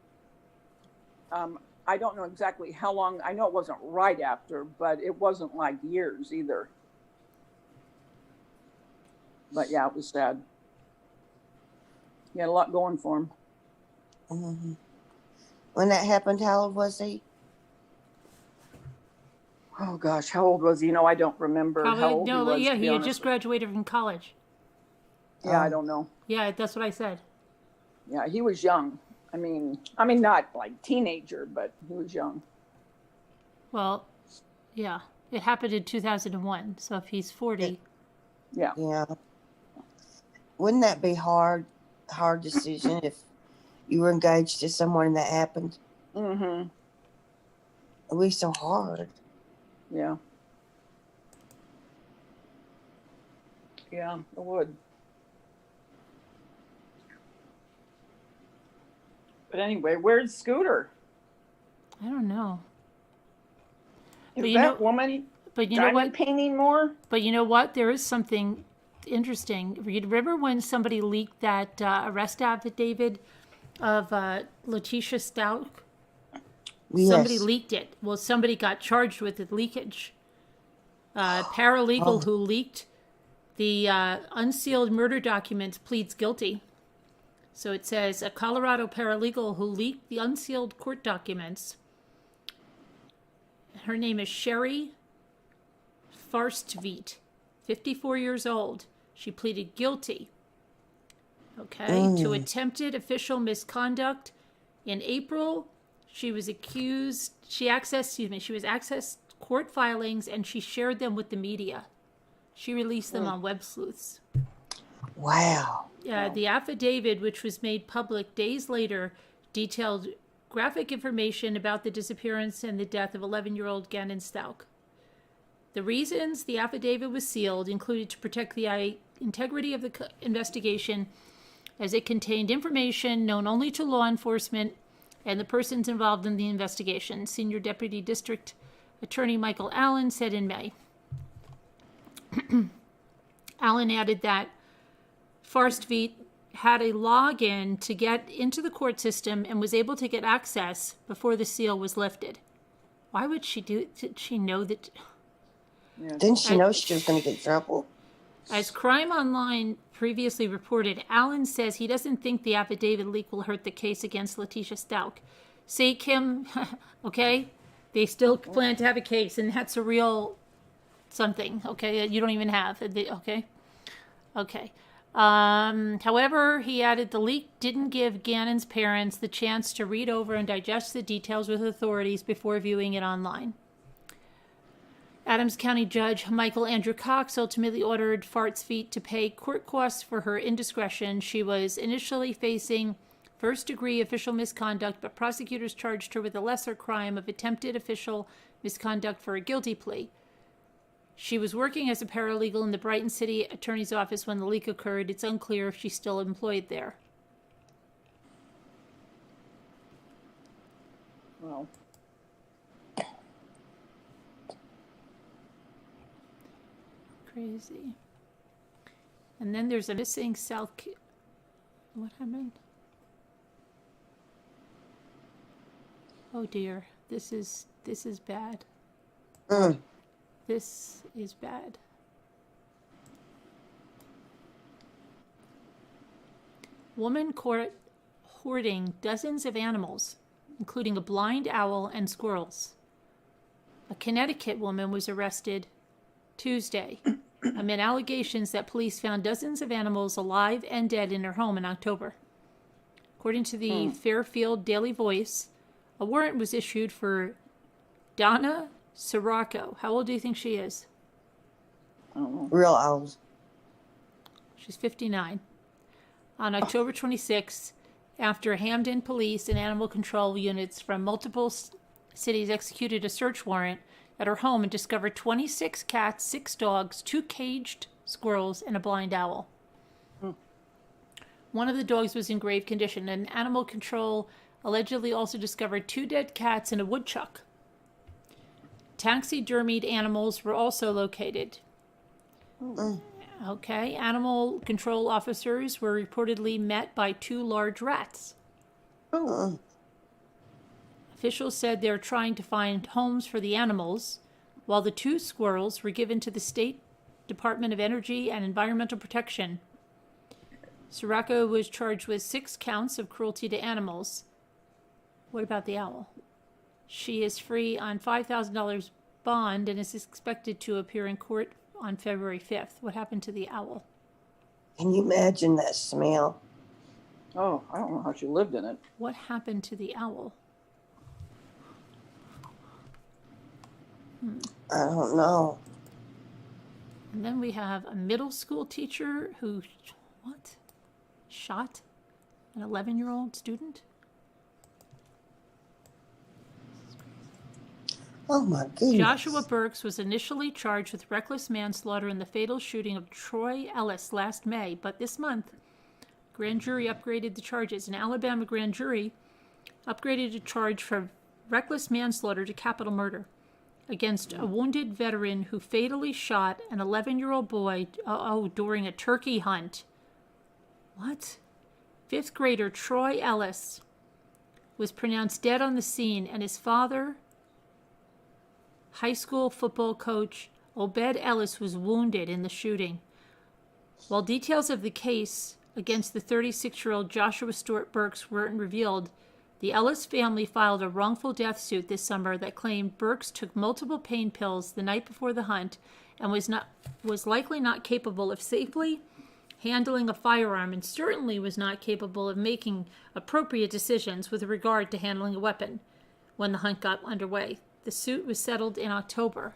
I don't know exactly how long. I know it wasn't right after, but it wasn't like years either. But yeah, it was sad. He had a lot going for him. Mm-hmm. When that happened, how old was he? Oh gosh, how old was he? You know, I don't remember Probably, how old no, he was. yeah, to be he had honest. just graduated from college. Yeah, I don't know. Yeah, that's what I said. Yeah, he was young. I mean, not like teenager, but he was young. Well, yeah, it happened in 2001. So if he's 40, Yeah. Yeah. Wouldn't that be hard decision if you were engaged to someone and that happened? Mm-hmm. It'd be so hard. Yeah. Yeah, it would. But anyway, where's Scooter? I don't know. Is But you that know- woman But you know diamond what? painting more? But you know what? There is something interesting. Remember when somebody leaked that arrest affidavit of Letitia Stout? Yes. Somebody leaked it. Well, somebody got charged with the leakage. Paralegal who leaked the unsealed murder documents pleads guilty. So it says a Colorado paralegal who leaked the unsealed court documents. Her name is Sherry Farstveit, 54 years old. She pleaded guilty, to attempted official misconduct. In April, she was accessed court filings and she shared them with the media. She released them on Web Sleuths. Wow. The affidavit, which was made public days later, detailed graphic information about the disappearance and the death of 11-year-old Gannon Stauk. The reasons the affidavit was sealed included to protect the integrity of the investigation, as it contained information known only to law enforcement and the persons involved in the investigation, Senior Deputy District Attorney Michael Allen said in May. Allen added that Farstveit had a login to get into the court system and was able to get access before the seal was lifted. Why would she do it? Did she know that? Yeah. Didn't she know she was going to get in trouble? As Crime Online previously reported, Allen says he doesn't think the affidavit leak will hurt the case against Letitia Stout. See, Kim, okay? They still plan to have a case, and that's a real something, okay? You don't even have, okay? Okay. However, he added the leak didn't give Gannon's parents the chance to read over and digest the details with authorities before viewing it online. Adams County Judge Michael Andrew Cox ultimately ordered Farstveit to pay court costs for her indiscretion. She was initially facing first-degree official misconduct, but prosecutors charged her with a lesser crime of attempted official misconduct for a guilty plea. She was working as a paralegal in the Brighton City Attorney's Office when the leak occurred. It's unclear if she's still employed there. Well, Crazy. And then there's a missing what happened? Oh dear. This is bad. This is bad. Woman caught hoarding dozens of animals, including a blind owl and squirrels. A Connecticut woman was arrested Tuesday amid allegations that police found dozens of animals alive and dead in her home in October. According to the Fairfield Daily Voice, a warrant was issued for Donna Sirocco. How old do you think she is? I don't know. Real owls. She's 59. On October 26th, after Hamden police and animal control units from multiple cities executed a search warrant at her home and discovered 26 cats, 6 dogs, 2 caged squirrels, and a blind owl. One of the dogs was in grave condition, and animal control allegedly also discovered 2 dead cats and a woodchuck. Taxidermied animals were also located. Okay, animal control officers were reportedly met by 2 large rats. Officials said they're trying to find homes for the animals, while the 2 squirrels were given to the State Department of Energy and Environmental Protection. Sirocco was charged with 6 counts of cruelty to animals. What about the owl? She is free on $5,000 bond and is expected to appear in court on February 5th. What happened to the owl? Can you imagine that smell? Oh, I don't know how she lived in it. What happened to the owl? I don't know. And then we have a middle school teacher who, shot an 11-year-old student? Oh my goodness. Joshua Burks was initially charged with reckless manslaughter in the fatal shooting of Troy Ellis last May, but this month, grand jury upgraded the charges. An Alabama grand jury upgraded a charge for reckless manslaughter to capital murder against a wounded veteran who fatally shot an 11-year-old boy during a turkey hunt. What? 5th grader Troy Ellis was pronounced dead on the scene, and his father, high school football coach Obed Ellis, was wounded in the shooting. While details of the case against the 36-year-old Joshua Stuart Burks weren't revealed, the Ellis family filed a wrongful death suit this summer that claimed Burks took multiple pain pills the night before the hunt and was likely not capable of safely handling a firearm, and certainly was not capable of making appropriate decisions with regard to handling a weapon when the hunt got underway. The suit was settled in October.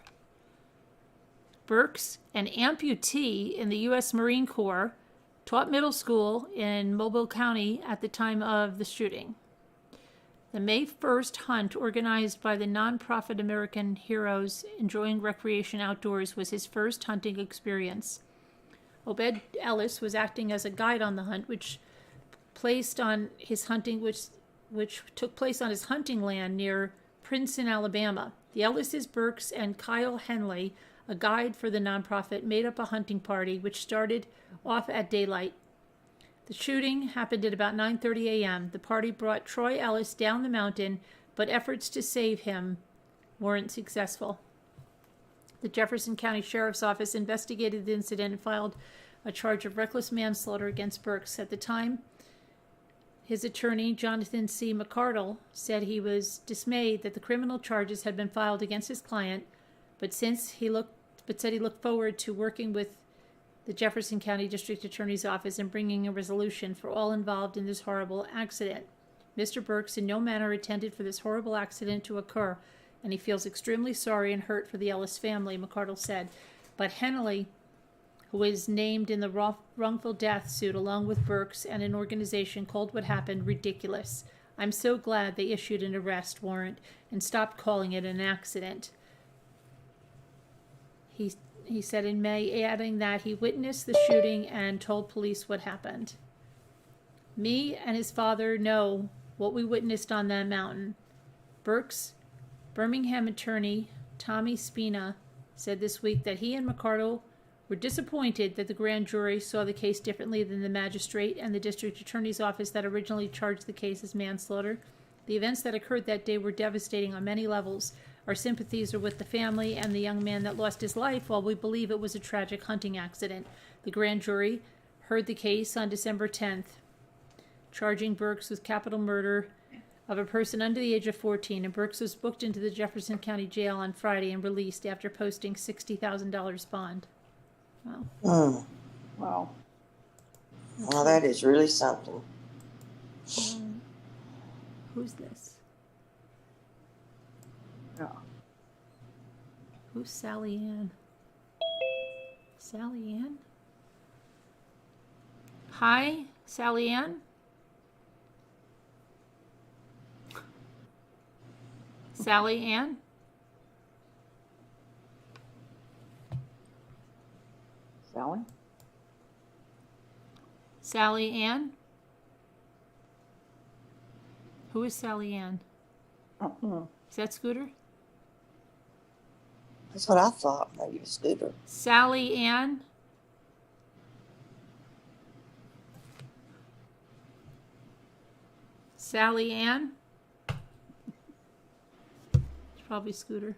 Burks, an amputee in the U.S. Marine Corps, taught middle school in Mobile County at the time of the shooting. The May 1st hunt, organized by the nonprofit American Heroes Enjoying Recreation Outdoors, was his first hunting experience. Obed Ellis was acting as a guide on the hunt, which took place on his hunting land near Princeton, Alabama. The Ellises, Burks, and Kyle Henley, a guide for the nonprofit, made up a hunting party, which started off at daylight. The shooting happened at about 9:30 a.m. The party brought Troy Ellis down the mountain, but efforts to save him weren't successful. The Jefferson County Sheriff's Office investigated the incident and filed a charge of reckless manslaughter against Burks. At the time, his attorney, Jonathan C. McCardle, said he was dismayed that the criminal charges had been filed against his client, but said he looked forward to working with the Jefferson County District Attorney's Office and bringing a resolution for all involved in this horrible accident. Mr. Burks in no manner intended for this horrible accident to occur, and he feels extremely sorry and hurt for the Ellis family, McCardle said. But Henley, who was named in the wrongful death suit along with Burks and an organization, called what happened ridiculous. I'm so glad they issued an arrest warrant and stopped calling it an accident. He said in May, adding that he witnessed the shooting and told police what happened. Me and his father know what we witnessed on that mountain. Burks' Birmingham attorney, Tommy Spina, said this week that he and McCardle were disappointed that the grand jury saw the case differently than the magistrate and the district attorney's office that originally charged the case as manslaughter. The events that occurred that day were devastating on many levels. Our sympathies are with the family and the young man that lost his life, while we believe it was a tragic hunting accident. The grand jury heard the case on December 10th, charging Burks with capital murder of a person under the age of 14, and Burks was booked into the Jefferson County Jail on Friday and released after posting $60,000 bond. Wow. Wow. Well, that is really something. Who's this? Yeah. Who's Sally Ann? Sally Ann? Hi, Sally Ann? Sally Ann? Sally? Sally Ann? Who is Sally Ann? Is that Scooter? That's what I thought. Maybe a Scooter. Sally Ann? Sally Ann? It's probably Scooter.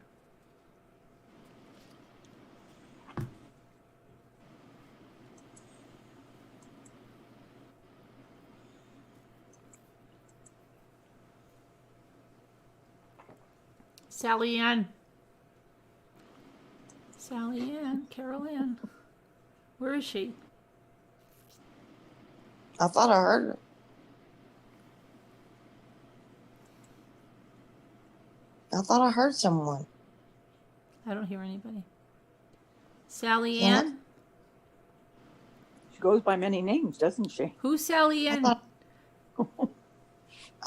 Sally Ann. Sally Ann. Carol Ann. Where is she? I thought I heard her. I thought I heard someone. I don't hear anybody. Sally Yeah. Ann? She goes by many names, doesn't she? Who's Sally Ann? I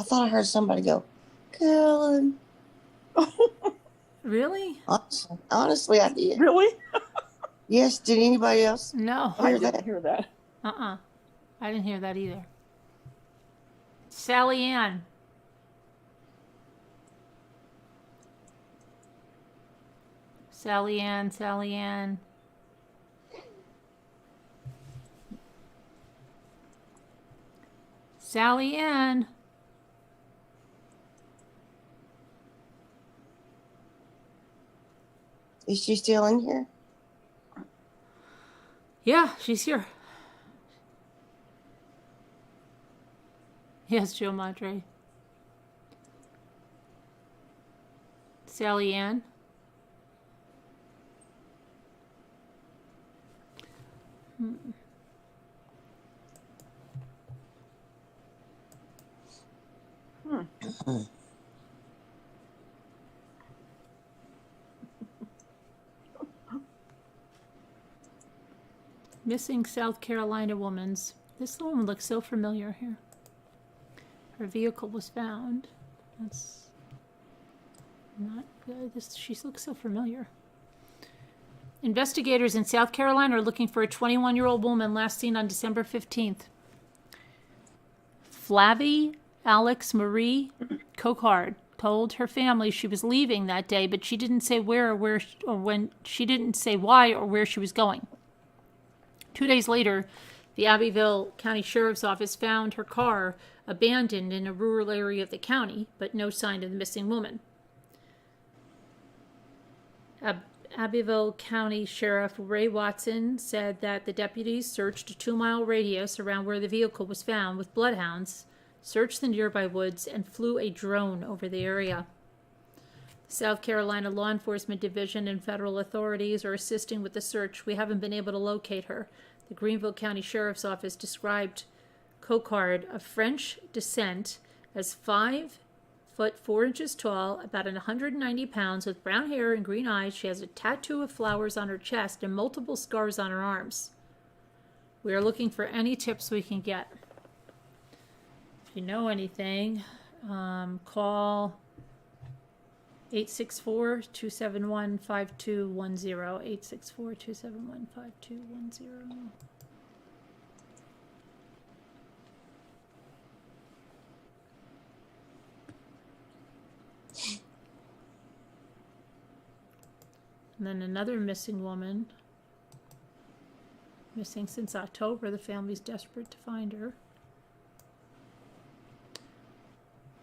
thought I heard somebody go, Carolyn. Really? Honestly, I did. Really? Yes, did anybody else? No. I Hear didn't that? hear that. I didn't hear that either. Sally Ann. Sally Ann, Sally Ann. Sally Ann. Is she still in here? Yeah, she's here. Yes, Joe Madre. Sally Ann. Missing South Carolina woman's. This woman looks so familiar here. Her vehicle was found. That's not good. She looks so familiar. Investigators in South Carolina are looking for a 21-year-old woman last seen on December 15th. Flavie Alex Marie Cocard told her family she was leaving that day, but she didn't say where or when. She didn't say why or where she was going. 2 days later, the Abbeville County Sheriff's Office found her car abandoned in a rural area of the county, but no sign of the missing woman. Abbeville County Sheriff Ray Watson said that the deputies searched a 2-mile radius around where the vehicle was found with bloodhounds, searched the nearby woods, and flew a drone over the area. The South Carolina Law Enforcement Division and federal authorities are assisting with the search. We haven't been able to locate her. The Greenville County Sheriff's Office described Cocard, of French descent, as 5 foot 4 inches tall, about 190 pounds, with brown hair and green eyes. She has a tattoo of flowers on her chest and multiple scars on her arms. We are looking for any tips we can get. If you know anything, call 864-271-5210. 864-271-5210. And then another missing woman. Missing since October. The family's desperate to find her.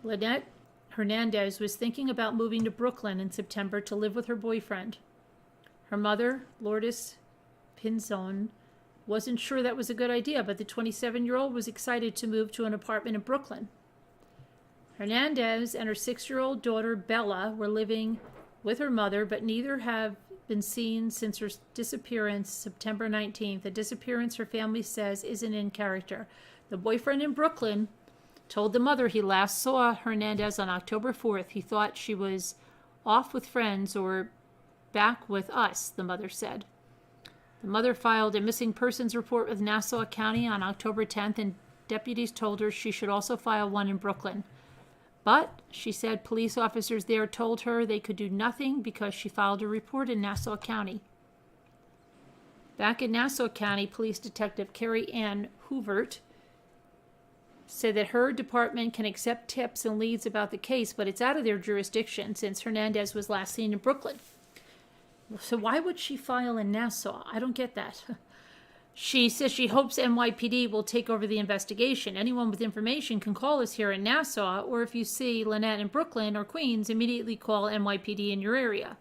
Lynette Hernandez was thinking about moving to Brooklyn in September to live with her boyfriend. Her mother, Lourdes Pinzon, wasn't sure that was a good idea, but the 27-year-old was excited to move to an apartment in Brooklyn. Hernandez and her 6-year-old daughter, Bella, were living with her mother, but neither have been seen since her disappearance September 19th, a disappearance her family says isn't in character. The boyfriend in Brooklyn told the mother he last saw Hernandez on October 4th. He thought she was off with friends or back with us, the mother said. The mother filed a missing persons report with Nassau County on October 10th, and deputies told her she should also file one in Brooklyn. But, she said, police officers there told her they could do nothing because she filed a report in Nassau County. Back in Nassau County, Police Detective Carrie Ann Hoovert said that her department can accept tips and leads about the case, but it's out of their jurisdiction since Hernandez was last seen in Brooklyn. So why would she file in Nassau? I don't get that. She says she hopes NYPD will take over the investigation. Anyone with information can call us here in Nassau, or if you see Lynette in Brooklyn or Queens, immediately call NYPD in your area.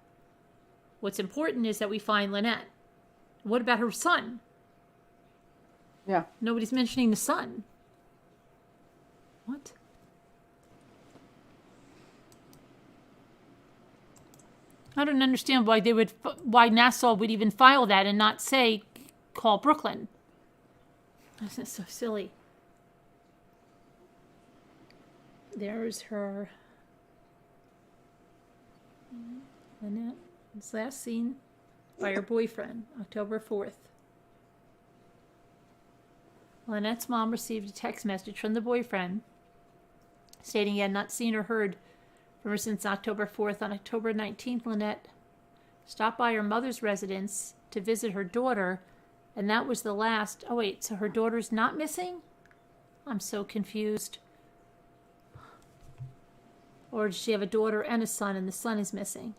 What's important is that we find Lynette. What about her son? Yeah. Nobody's mentioning the son. What? I don't understand why Nassau would even file that and not say, call Brooklyn. This is so silly. There's her. Lynette was last seen by her boyfriend, October 4th. Lynette's mom received a text message from the boyfriend stating he had not seen or heard from her since October 4th. On October 19th, Lynette stopped by her mother's residence to visit her daughter, and that was the last. Oh, wait, so her daughter's not missing? I'm so confused. Or does she have a daughter and a son, and the son is missing?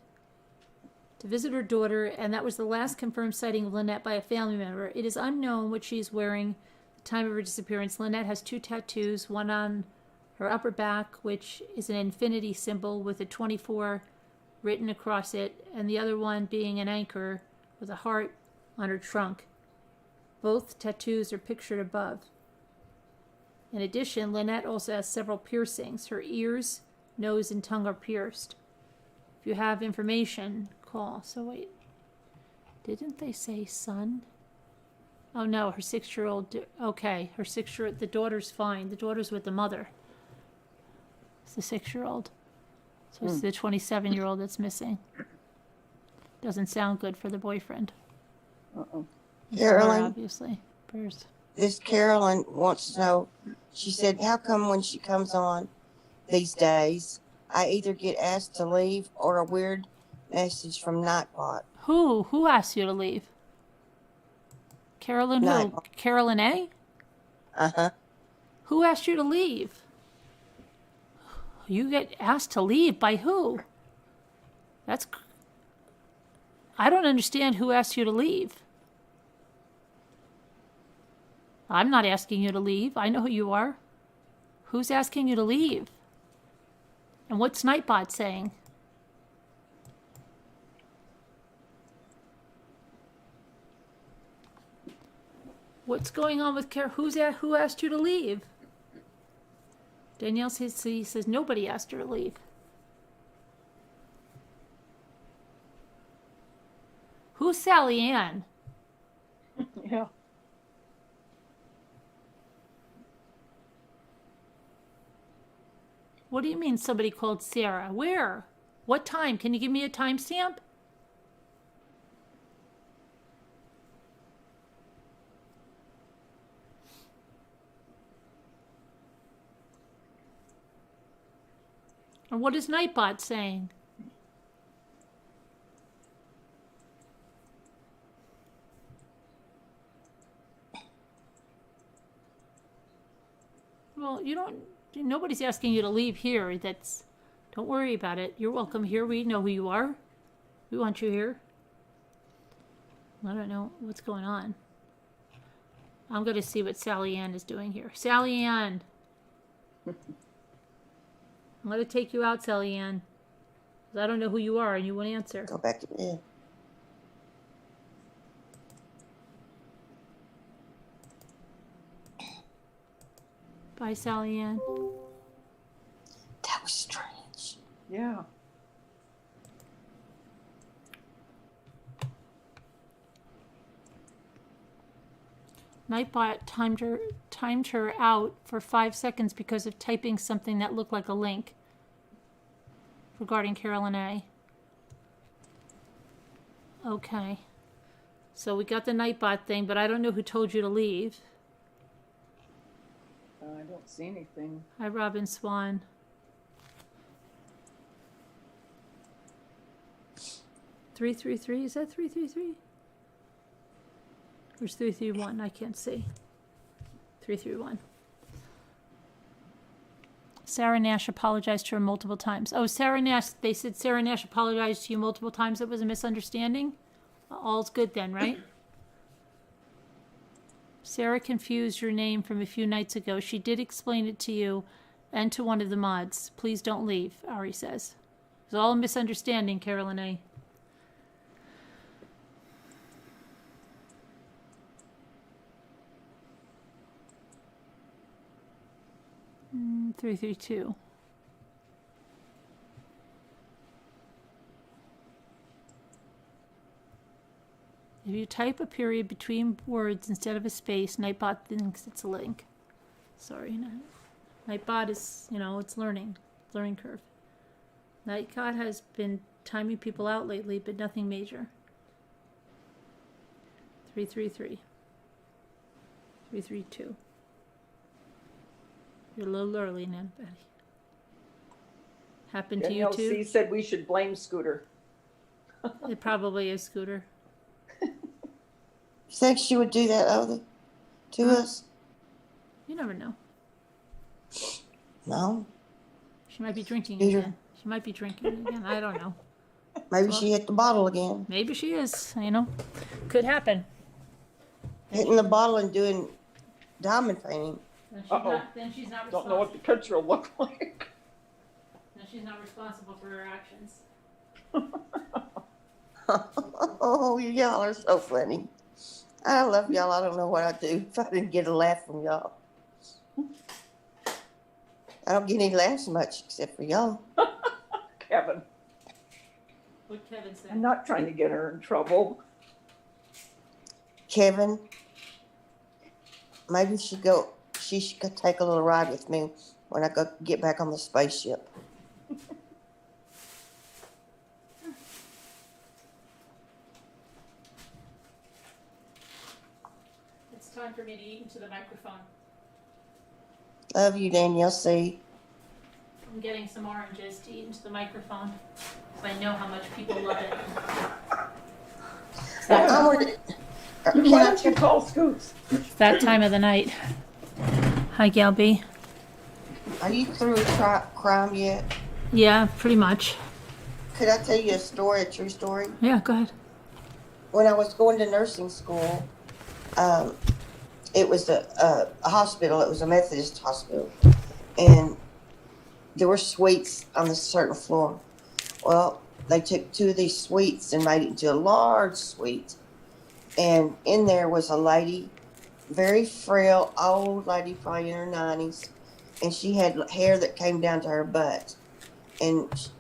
To visit her daughter, and that was the last confirmed sighting of Lynette by a family member. It is unknown what she is wearing at the time of her disappearance. Lynette has 2 tattoos, one on her upper back, which is an infinity symbol with a 24 written across it, and the other one being an anchor with a heart on her trunk. Both tattoos are pictured above. In addition, Lynette also has several piercings. Her ears, nose, and tongue are pierced. If you have information, call. So wait, didn't they say son? Oh no, her 6-year-old, okay, her 6-year-old, the daughter's fine. The daughter's with the mother. It's the 6-year-old. So it's the 27-year-old that's missing. Doesn't sound good for the boyfriend. Uh-oh. Carolyn, obviously. First. this Carolyn wants to know, she said, how come when she comes on these days, I either get asked to leave or a weird message from Nightbot. Who asked you to leave? Carolyn who? Nightbot. Carolyn A? Uh-huh. Who asked you to leave? You get asked to leave by who? I don't understand who asked you to leave. I'm not asking you to leave. I know who you are. Who's asking you to leave? And what's Nightbot saying? What's going on with who asked you to leave? Danielle says nobody asked her to leave. Who's Sally Ann? Yeah. What do you mean somebody called Sarah? Where? What time? Can you give me a timestamp? Or what is Nightbot saying? Well, nobody's asking you to leave here. Don't worry about it. You're welcome here. We know who you are. We want you here. I don't know what's going on. I'm going to see what Sally Ann is doing here. Sally Ann. I'm going to take you out, Sally Ann. 'Cause I don't know who you are and you won't answer. Go back to bed. Bye, Sally Ann. That was strange. Yeah. Nightbot timed her out for 5 seconds because of typing something that looked like a link regarding Carolyn A. Okay. So we got the Nightbot thing, but I don't know who told you to leave. I don't see anything. Hi, Robin Swan. Three, is that 333? Where's 331? I can't see. 331. Sarah Nash apologized to her multiple times. Oh, Sarah Nash, they said Sarah Nash apologized to you multiple times. It was a misunderstanding? All's good then, right? Sarah confused your name from a few nights ago. She did explain it to you and to one of the mods. Please don't leave, Ari says. It was all a misunderstanding, Carolyn A. 332. If you type a period between words instead of a space, Nightbot thinks it's a link. Sorry, Nightbot is, it's learning curve. Nightbot has been timing people out lately, but nothing major. 333. 332. You're a little early now, Betty. Happened to you too? NLC said we should blame Scooter. It probably is Scooter. You think she would do that to us? You never know. No. She might be drinking Scooter. again. She might be drinking again. I don't know. Maybe she hit the bottle again. Maybe she is, Could happen. Hitting the bottle and doing diamond painting. Then she's not responsible. Don't know what the picture will look like. Then she's not responsible for her actions. Oh, y'all are so funny. I love y'all. I don't know what I'd do if I didn't get a laugh from y'all. I don't get any laughs much except for y'all. Kevin. What Kevin said. I'm not trying to get her in trouble. Kevin, maybe she should take a little ride with me when I get back on the spaceship. It's time for me to eat into the microphone. Love you, Danielle C. I'm getting some oranges to eat into the microphone. Because I know how much people love it. I wanted, Why can I don't you call Scoots? It's that time of the night. Hi, Gal B. Are you through with crime yet? Yeah, pretty much. Could I tell you a story, a true story? Yeah, go ahead. When I was going to nursing school, it was a hospital. It was a Methodist hospital, and there were suites on this certain floor. Well, they took 2 of these suites and made it into a large suite, and in there was a lady, very frail, old lady, probably in her 90s, and she had hair that came down to her butt, and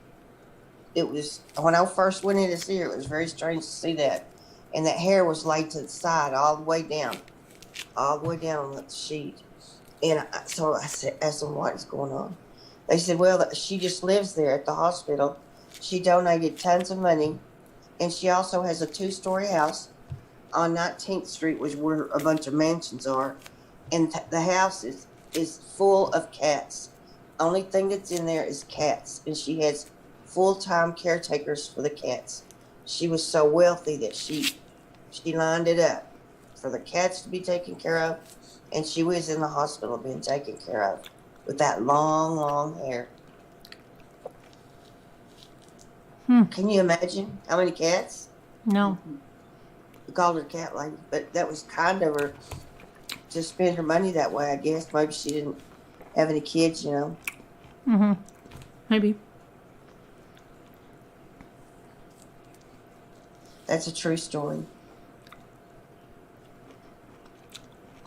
it was, when I first went in to see her, it was very strange to see that, and that hair was laid to the side all the way down on the sheet. And so I asked them what is going on. They said, well, she just lives there at the hospital. She donated tons of money, and she also has a 2-story house on 19th Street, which where a bunch of mansions are, and the house is full of cats. Only thing that's in there is cats, and she has full-time caretakers for the cats. She was so wealthy that she lined it up for the cats to be taken care of, and she was in the hospital being taken care of with that long, long hair. Can you imagine how many cats? No. We called her cat lady, but that was kind of her to spend her money that way, I guess. Maybe she didn't have any kids, you know. Mm-hmm. Maybe. That's a true story.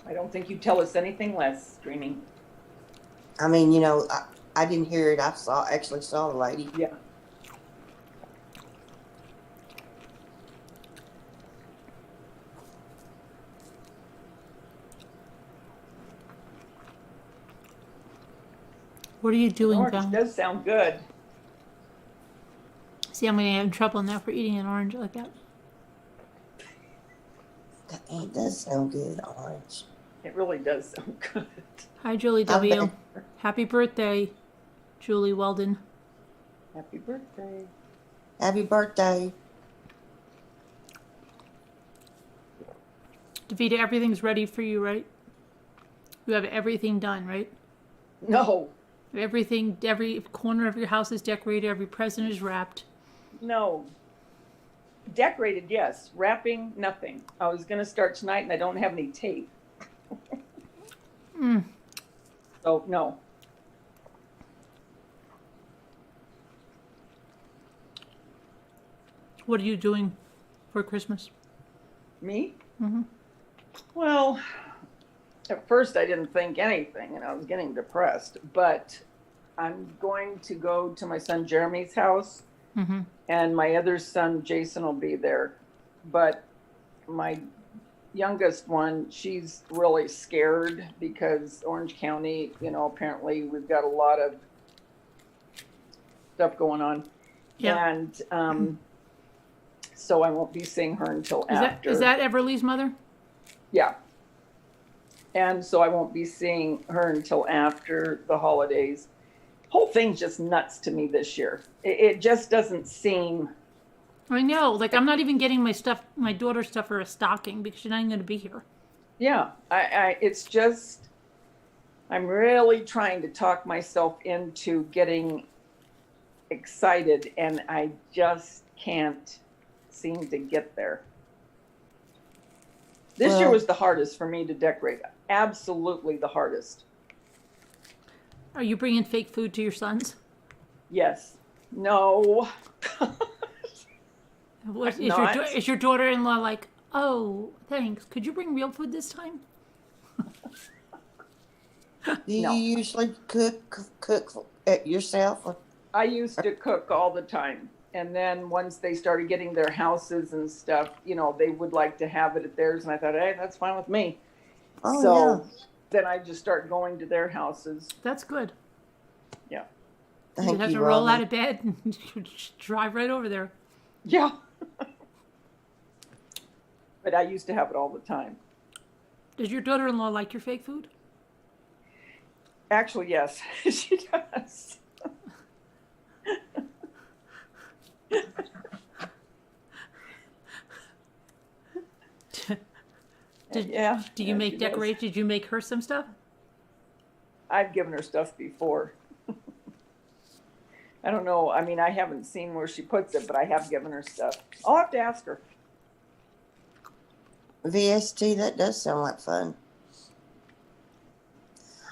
I don't think you tell us anything less, Dreaming. I mean, you know, I didn't hear it. I actually saw the lady. Yeah. What are you doing, Orange Val? does sound good. See, I'm going to have trouble now for eating an orange like that. It does sound good, orange. It really does sound good. Hi, Julie W. Happy birthday, Julie Weldon. Happy birthday. Happy birthday. Davita, everything's ready for you, right? You have everything done, right? No. Everything, every corner of your house is decorated, every present is wrapped. No. Decorated, yes. Wrapping, nothing. I was going to start tonight and I don't have any tape. So, no. What are you doing for Christmas? Me? Mm-hmm. Well, at first I didn't think anything and I was getting depressed, but I'm going to go to my son Jeremy's house, and my other son Jason will be there. But my youngest one, she's really scared because Orange County, you know, apparently we've got a lot of stuff going on. Yeah. And so I won't be seeing her until after. Is that Everly's mother? Yeah. And so I won't be seeing her until after the holidays. Whole thing's just nuts to me this year. It just doesn't seem. I know. Like, I'm not even getting my stuff, my daughter's stuff for a stocking because she's not even going to be here. Yeah. It's just, I'm really trying to talk myself into getting excited, and I just can't seem to get there. This year was the hardest for me to decorate. Absolutely the hardest. Are you bringing fake food to your sons? Yes. No. What, is your daughter-in-law like, oh, thanks. Could you bring real food this time? Do you usually cook at yourself? Or? I used to cook all the time. And then once they started getting their houses and stuff, you know, they would like to have it at theirs. And I thought, hey, that's fine with me. Oh, so then I just start going to their houses. That's good. Yeah. You have to roll out of bed and drive right over there. Yeah. But I used to have it all the time. Does your daughter-in-law like your fake food? Actually, yes, she does. Yeah. Do you yeah, make she does. decorations? Did you make her some stuff? I've given her stuff before. I don't know. I mean, I haven't seen where she puts it, but I have given her stuff. I'll have to ask her. VST, that does sound like fun.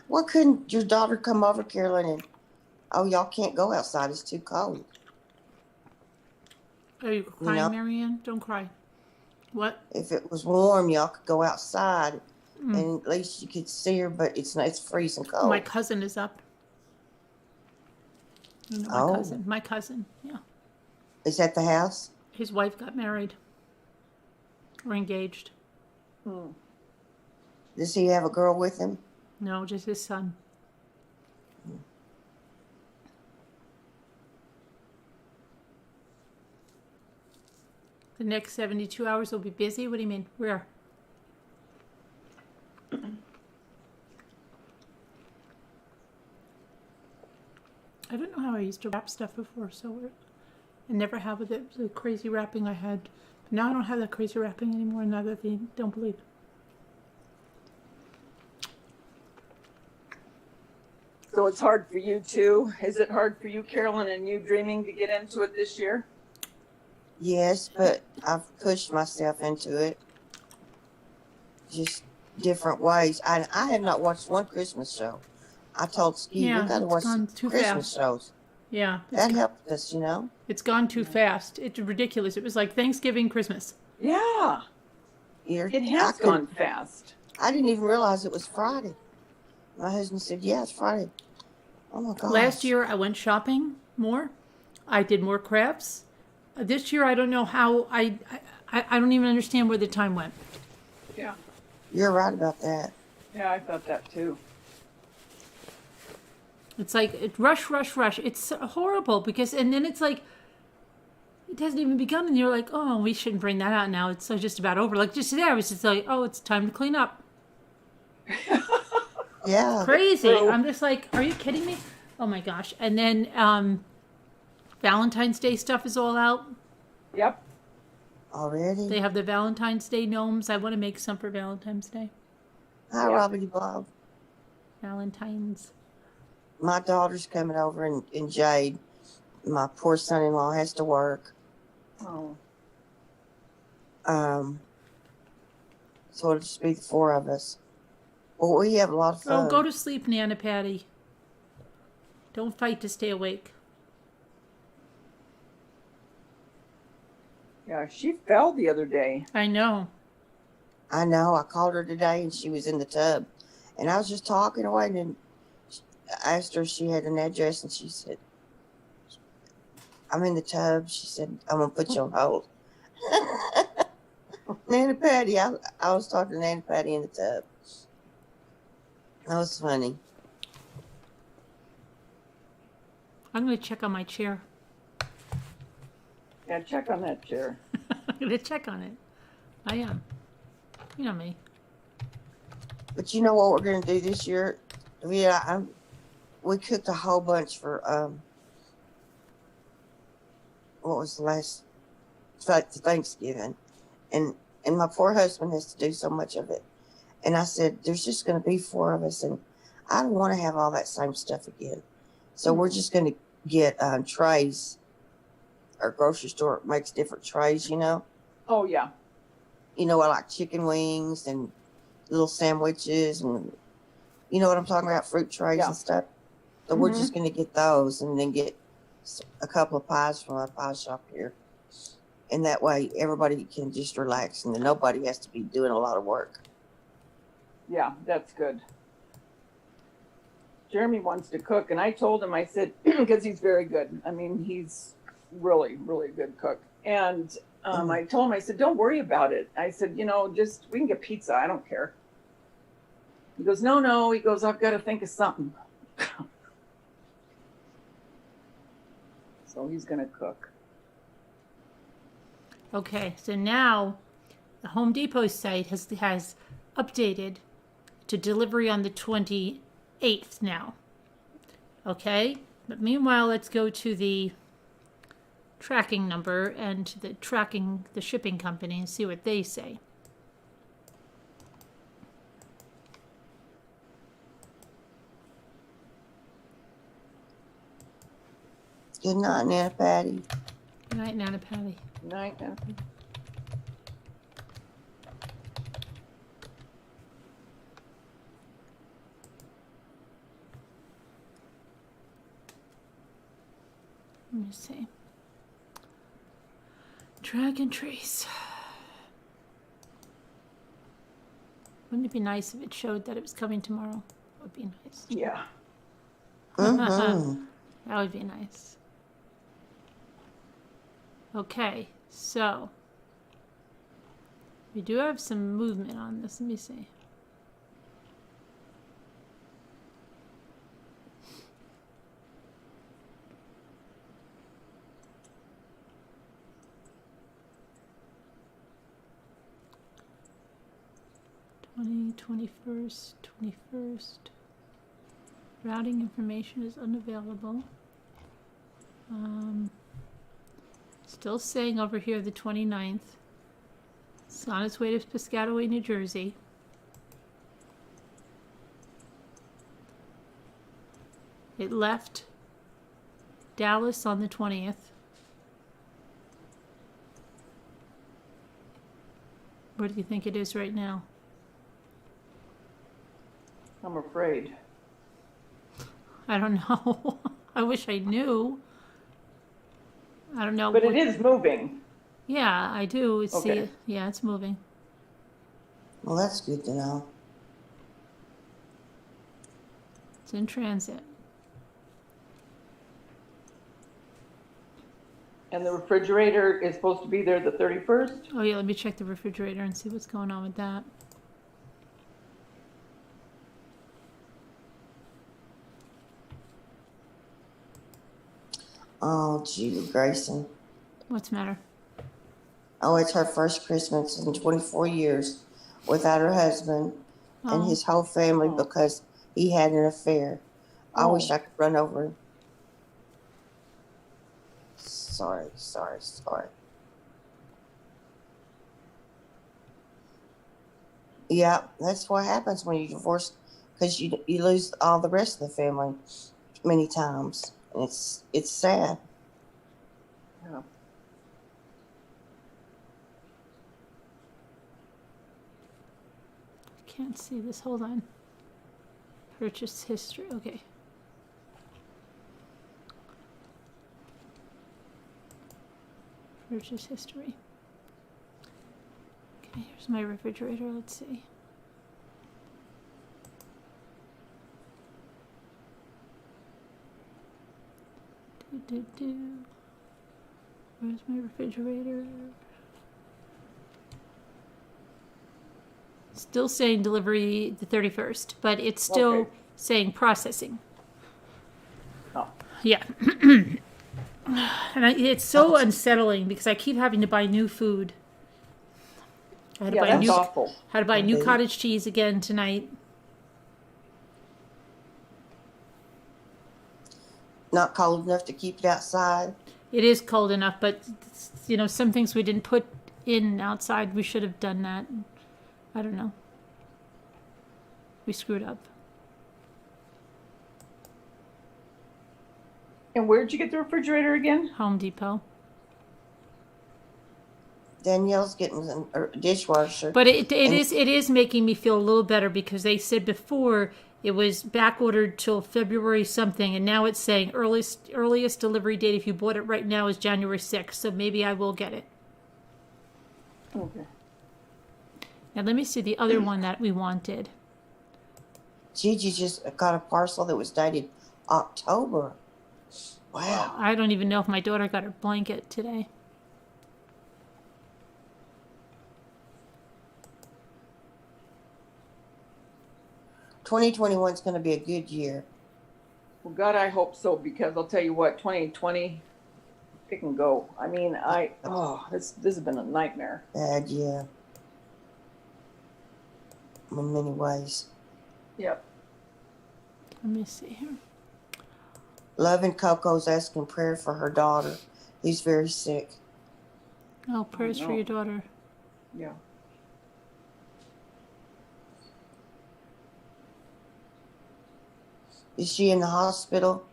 Well, couldn't your daughter come over, Carolyn, and oh, y'all can't go outside, it's too cold. Are you crying, know? Marianne? Don't cry. What? If it was warm, y'all could go outside and at least you could see her, but it's freezing cold. My cousin is up. You know, Oh. My cousin, yeah. Is that the house? His wife got married. Or engaged. Does he have a girl with him? No, just his son. The next 72 hours will be busy? What do you mean? Where? I don't know how I used to wrap stuff before, so I never have with it, the crazy wrapping I had. But now I don't have that crazy wrapping anymore, now that they don't believe. So it's hard for you too. Is it hard for you, Carolyn, and you dreaming to get into it this year? Yes, but I've pushed myself into it. Just different ways. I have not watched one Christmas show. I told Ski, Yeah, we got to it's watch gone some too Christmas fast. shows. Yeah. That helped us, you know. It's gone too fast. It's ridiculous. It was like Thanksgiving, Christmas. Yeah, it has gone fast. I didn't even realize it was Friday. My husband said, yeah, it's Friday. Oh, my gosh. Last year, I went shopping more. I did more crafts. This year, I don't know how. I don't even understand where the time went. Yeah. You're right about that. Yeah, I thought that too. It's like rush. It's horrible because, and then it's like, it hasn't even begun, and you're like, oh, we shouldn't bring that out now. It's so just about over. Like just today, I was just like, oh, it's time to clean up. Yeah. Crazy. True. I'm just like, are you kidding me? Oh my gosh. And then Valentine's Day stuff is all out. Yep. Already? They have the Valentine's Day gnomes. I want to make some for Valentine's Day. Hi, Yeah. Robbie Bob. Valentine's. My daughter's coming over and Jade. My poor son-in-law has to work. Oh. So it'll just be the four of us. Well, we have a lot of fun. Oh, go to sleep, Nana Patty. Don't fight to stay awake. Yeah, she fell the other day. I know. I know. I called her today and she was in the tub. And I was just talking away and then I asked her if she had an address and she said, I'm in the tub. She said, I'm going to put you on hold. Nana Patty. I was talking to Nana Patty in the tub. That was funny. I'm going to check on my chair. Yeah, check on that chair. I'm going to check on it. I am. You know me. But you know what we're going to do this year? We cooked a whole bunch for, what was the last, Thanksgiving. And my poor husband has to do so much of it. And I said, there's just going to be four of us. And I don't want to have all that same stuff again. So we're just going to get trays. Our grocery store makes different trays, you know. Oh, yeah. You know, I like chicken wings and little sandwiches and you know what I'm talking about, fruit trays Yeah. and stuff. So we're just going to get those and then get a couple of pies from our pie shop here. And that way everybody can just relax and then nobody has to be doing a lot of work. Yeah, that's good. Jeremy wants to cook, and I told him, I said, because he's very good. I mean, he's really, really good cook. And I told him, I said, don't worry about it. I said, you know, just, we can get pizza. I don't care. He goes, no. He goes, I've got to think of something. So he's going to cook. Okay, so now the Home Depot site has updated to delivery on the 28th now. Okay, but meanwhile, let's go to the tracking number and to the shipping company and see what they say. Good night, Nana Patty. Good night, Nana Patty. Night. Let me see. Drag and trace. Wouldn't it be nice if it showed that it was coming tomorrow? That would be nice. Yeah. Mm-hmm. That would be nice. Okay, so we do have some movement on this. Let me see. #20, 21st. Routing information is unavailable. Still saying over here the 29th. It's on its way to Piscataway, New Jersey. It left Dallas on the 20th. Where do you think it is right now? I'm afraid. I don't know. I wish I knew. I don't know. But it is moving. Yeah, I do see Okay. it. Yeah, it's moving. Well, that's good to know. It's in transit. And the refrigerator is supposed to be there the 31st. Oh yeah, let me check the refrigerator and see what's going on with that. Oh, Judy Grayson. What's the matter? Oh, it's her first Christmas in 24 years without her husband and Oh. his whole family Oh. because he had an affair. I Oh. wish I could run over him. Sorry. Yeah, that's what happens when you divorce, because you lose all the rest of the family many times. And it's sad. Yeah. I can't see this. Hold on. Purchase history. Okay. Purchase history. Okay, here's my refrigerator. Let's see. Where's my refrigerator? Still saying delivery the 31st, but it's still Okay. saying processing. Oh. Yeah. And it's so unsettling because I keep having to buy new food. I had to Yeah, buy that's new awful. had to buy new Okay. cottage cheese again tonight. Not cold enough to keep it outside. It is cold enough, but you know, some things we didn't put in outside. We should have done that. I don't know. We screwed up. And where'd you get the refrigerator again? Home Depot. Danielle's getting a dishwasher. But it is making me feel a little better because they said before it was back ordered till February something, and now it's saying earliest delivery date if you bought it right now is January 6th. So maybe I will get it. Okay. Now let me see the other one that we wanted. Gigi just got a parcel that was dated October. Wow. I don't even know if my daughter got her blanket today. "2021 is going to be a good year." Well, God, I hope so, because I'll tell you what, 2020, it can go. I mean, this has been a nightmare. Bad, yeah. In many ways. Yep. Let me see here. Love and Coco's asking prayer for her daughter, who's very sick. Oh, prayers for no. your daughter. Yeah. Is she in the hospital?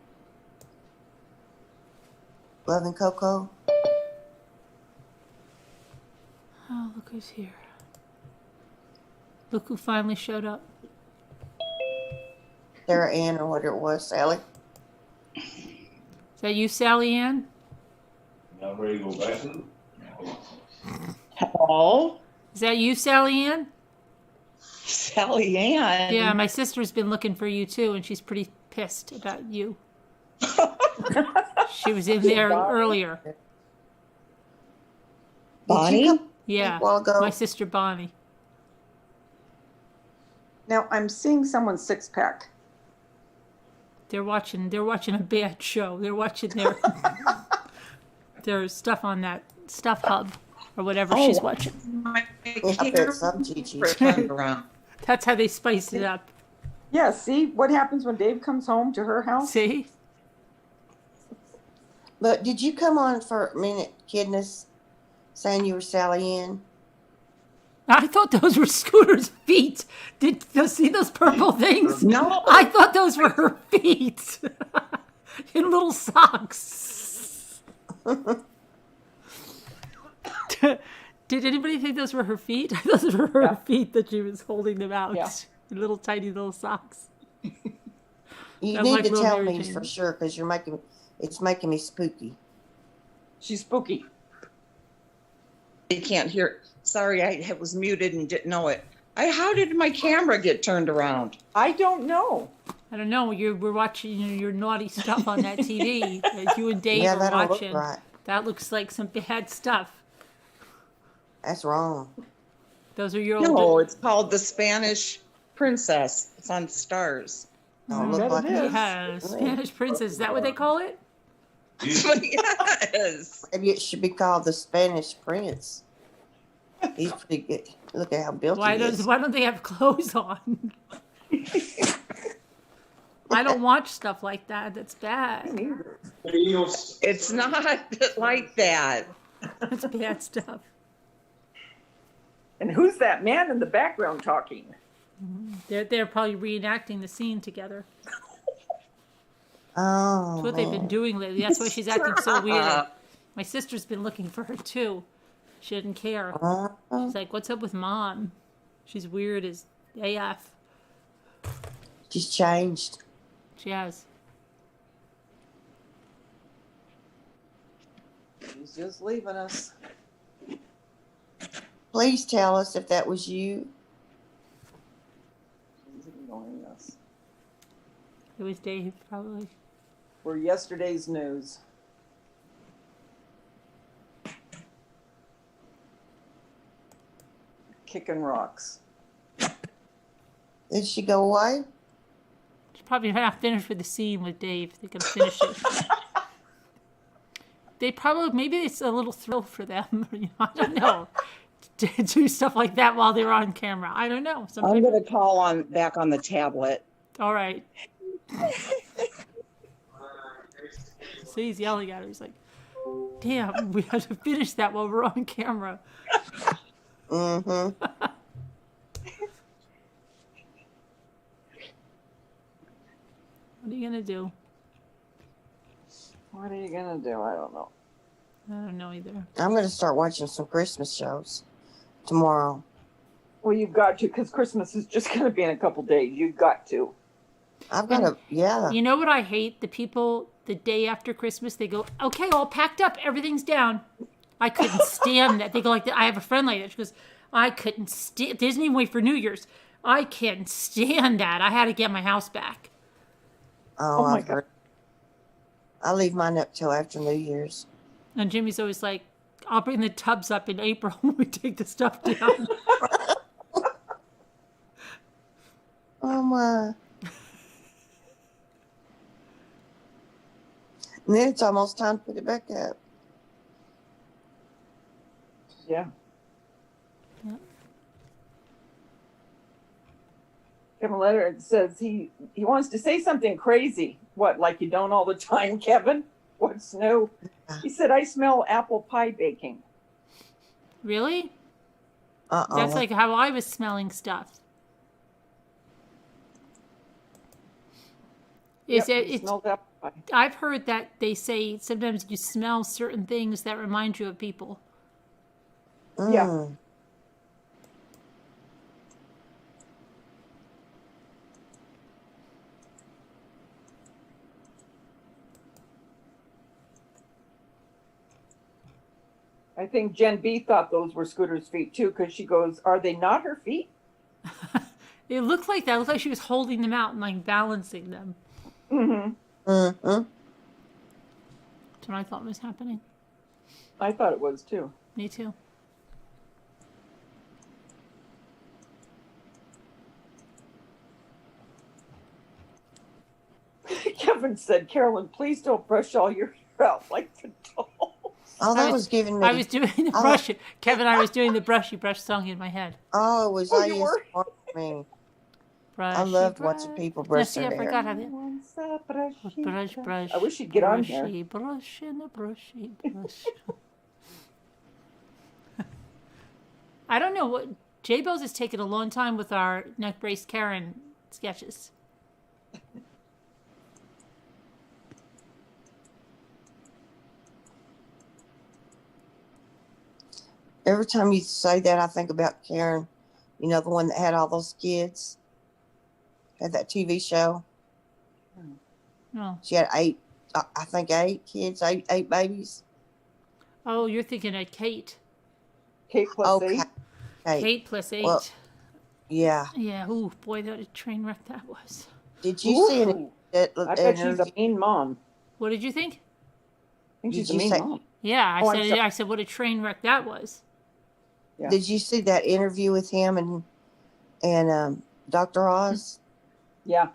Love and Coco. Oh, look who's here. Look who finally showed up. Sarah Ann or whatever it was, Sally. Is that you, Sally Ann? Now I'm ready to go back to Hello? Is that you, Sally Ann? Sally Ann. Yeah, my sister's been looking for you too, and she's pretty pissed about you. She was in there earlier. Bonnie? Did you come Yeah, a while ago? my sister Bonnie. Now I'm seeing someone's six pack. They're watching a bad show. They're watching their stuff on that Stuff Hub or whatever she's watching. My I bet some Gigi. turned around. That's how they spice it up. Yeah, see what happens when Dave comes home to her house? See? But did you come on for a minute, Kidness, saying you were Sally Ann? I thought those were Scooter's feet. Did you see those purple things? No. I thought those were her feet in little socks. Did anybody think those were her feet? I thought those were her feet that she was holding them out in little tiny little socks. You Sounds need like to little tell Mary me Jane. for sure because it's making me spooky. She's spooky. You can't hear. Sorry, I was muted and didn't know it. How did my camera get turned around? I don't know. I don't know. We're watching your naughty stuff on that TV that you and Dave Yeah, are that don't watching. look right. That looks like some bad stuff. That's wrong. Those are your No, old. it's called The Spanish Princess. It's on Stars. Don't bet look like it is. Yeah, Spanish Princess. Is that what they call it? Yes. Maybe it should be called the Spanish Prince. He's pretty good. Look at how built Why he is. don't they have clothes on? I don't watch stuff like that. That's bad. It's not like that. That's bad stuff. And who's that man in the background talking? They're probably reenacting the scene together. Oh, That's what they've been doing lately. That's why she's acting so weird. My sister's been looking for her too. She didn't care. She's like, "What's up with mom?" She's weird as AF. She's changed. She has. She's just leaving us. Please tell us if that was you. She's ignoring us. It was Dave, probably. We're yesterday's news. Kicking rocks. Did she go away? She's probably not finished with the scene with Dave. They're gonna finish it. They probably, maybe it's a little thrill for them. I don't know. To do stuff like that while they're on camera. I don't know. Some I'm people. going to call back on the tablet. All right. So he's yelling at her. He's like, "Damn, we have to finish that while we're on camera." Mm-hmm. What are you gonna do? What are you gonna do? I don't know. I don't know either. I'm going to start watching some Christmas shows tomorrow. Well, you've got to, because Christmas is just gonna be in a couple days. You've got to. I've got to, yeah. You know what I hate? The people the day after Christmas, they go, "Okay, all packed up, everything's down." I couldn't stand that. They go like that. I have a friend like that. She goes, "I couldn't stand. There's even wait for New Year's. I can't stand that. I had to get my house back." Oh, my I've God. heard. I leave mine up till after New Year's. And Jimmy's always like, "I'll bring the tubs up in April when we take the stuff down." Oh, my. And then it's almost time to put it back up. Yeah. Yeah. Kevin Leonard says he wants to say something crazy. What, like you don't all the time, Kevin? What's new? He said, "I smell apple pie baking." Really? Uh-oh. That's like how I was smelling stuff. Is Yep, it? you It's. smell that. I've heard that they say sometimes you smell certain things that remind you of people. Yeah. Mm. I think Jen B thought those were Scooter's feet too, because she goes, "Are they not her feet?" It looked like that. It looked like she was holding them out and like balancing them. Mm-hmm. Mm-hmm. That's what I thought was happening. I thought it was too. Me too. Kevin said, "Carolyn, please don't brush all your hair out like the dolls." Oh, that was giving me. I was doing the Oh. brush. Kevin, I was doing the brushy brush song in my head. Oh, it was Oh, you were? ASMR for me. Brushy, I loved brush. watching people Now, brush see, their I hair. forgot how to. Once a brushy Brush, brush. I wish she'd get on here. Brushy, brush, and a brushy brush. I don't know what. J-Bells has taken a long time with our neck brace Karen sketches. Every time you say that, I think about Karen. You know, the one that had all those kids. Had that TV show. Oh. She had eight, I think 8 kids, eight babies. Oh, you're thinking of Kate. Kate plus Okay. 8. Kate plus 8. Well, yeah. Yeah. Ooh, boy, that a train wreck that was. Did you see any? Ooh, I bet she's a mean mom. What did you think? I think Did she's a you mean say- mom. Yeah, Oh, I'm sorry. I said what a train wreck that was. Yeah. Did you see that interview with him and Dr. Oz? Yeah.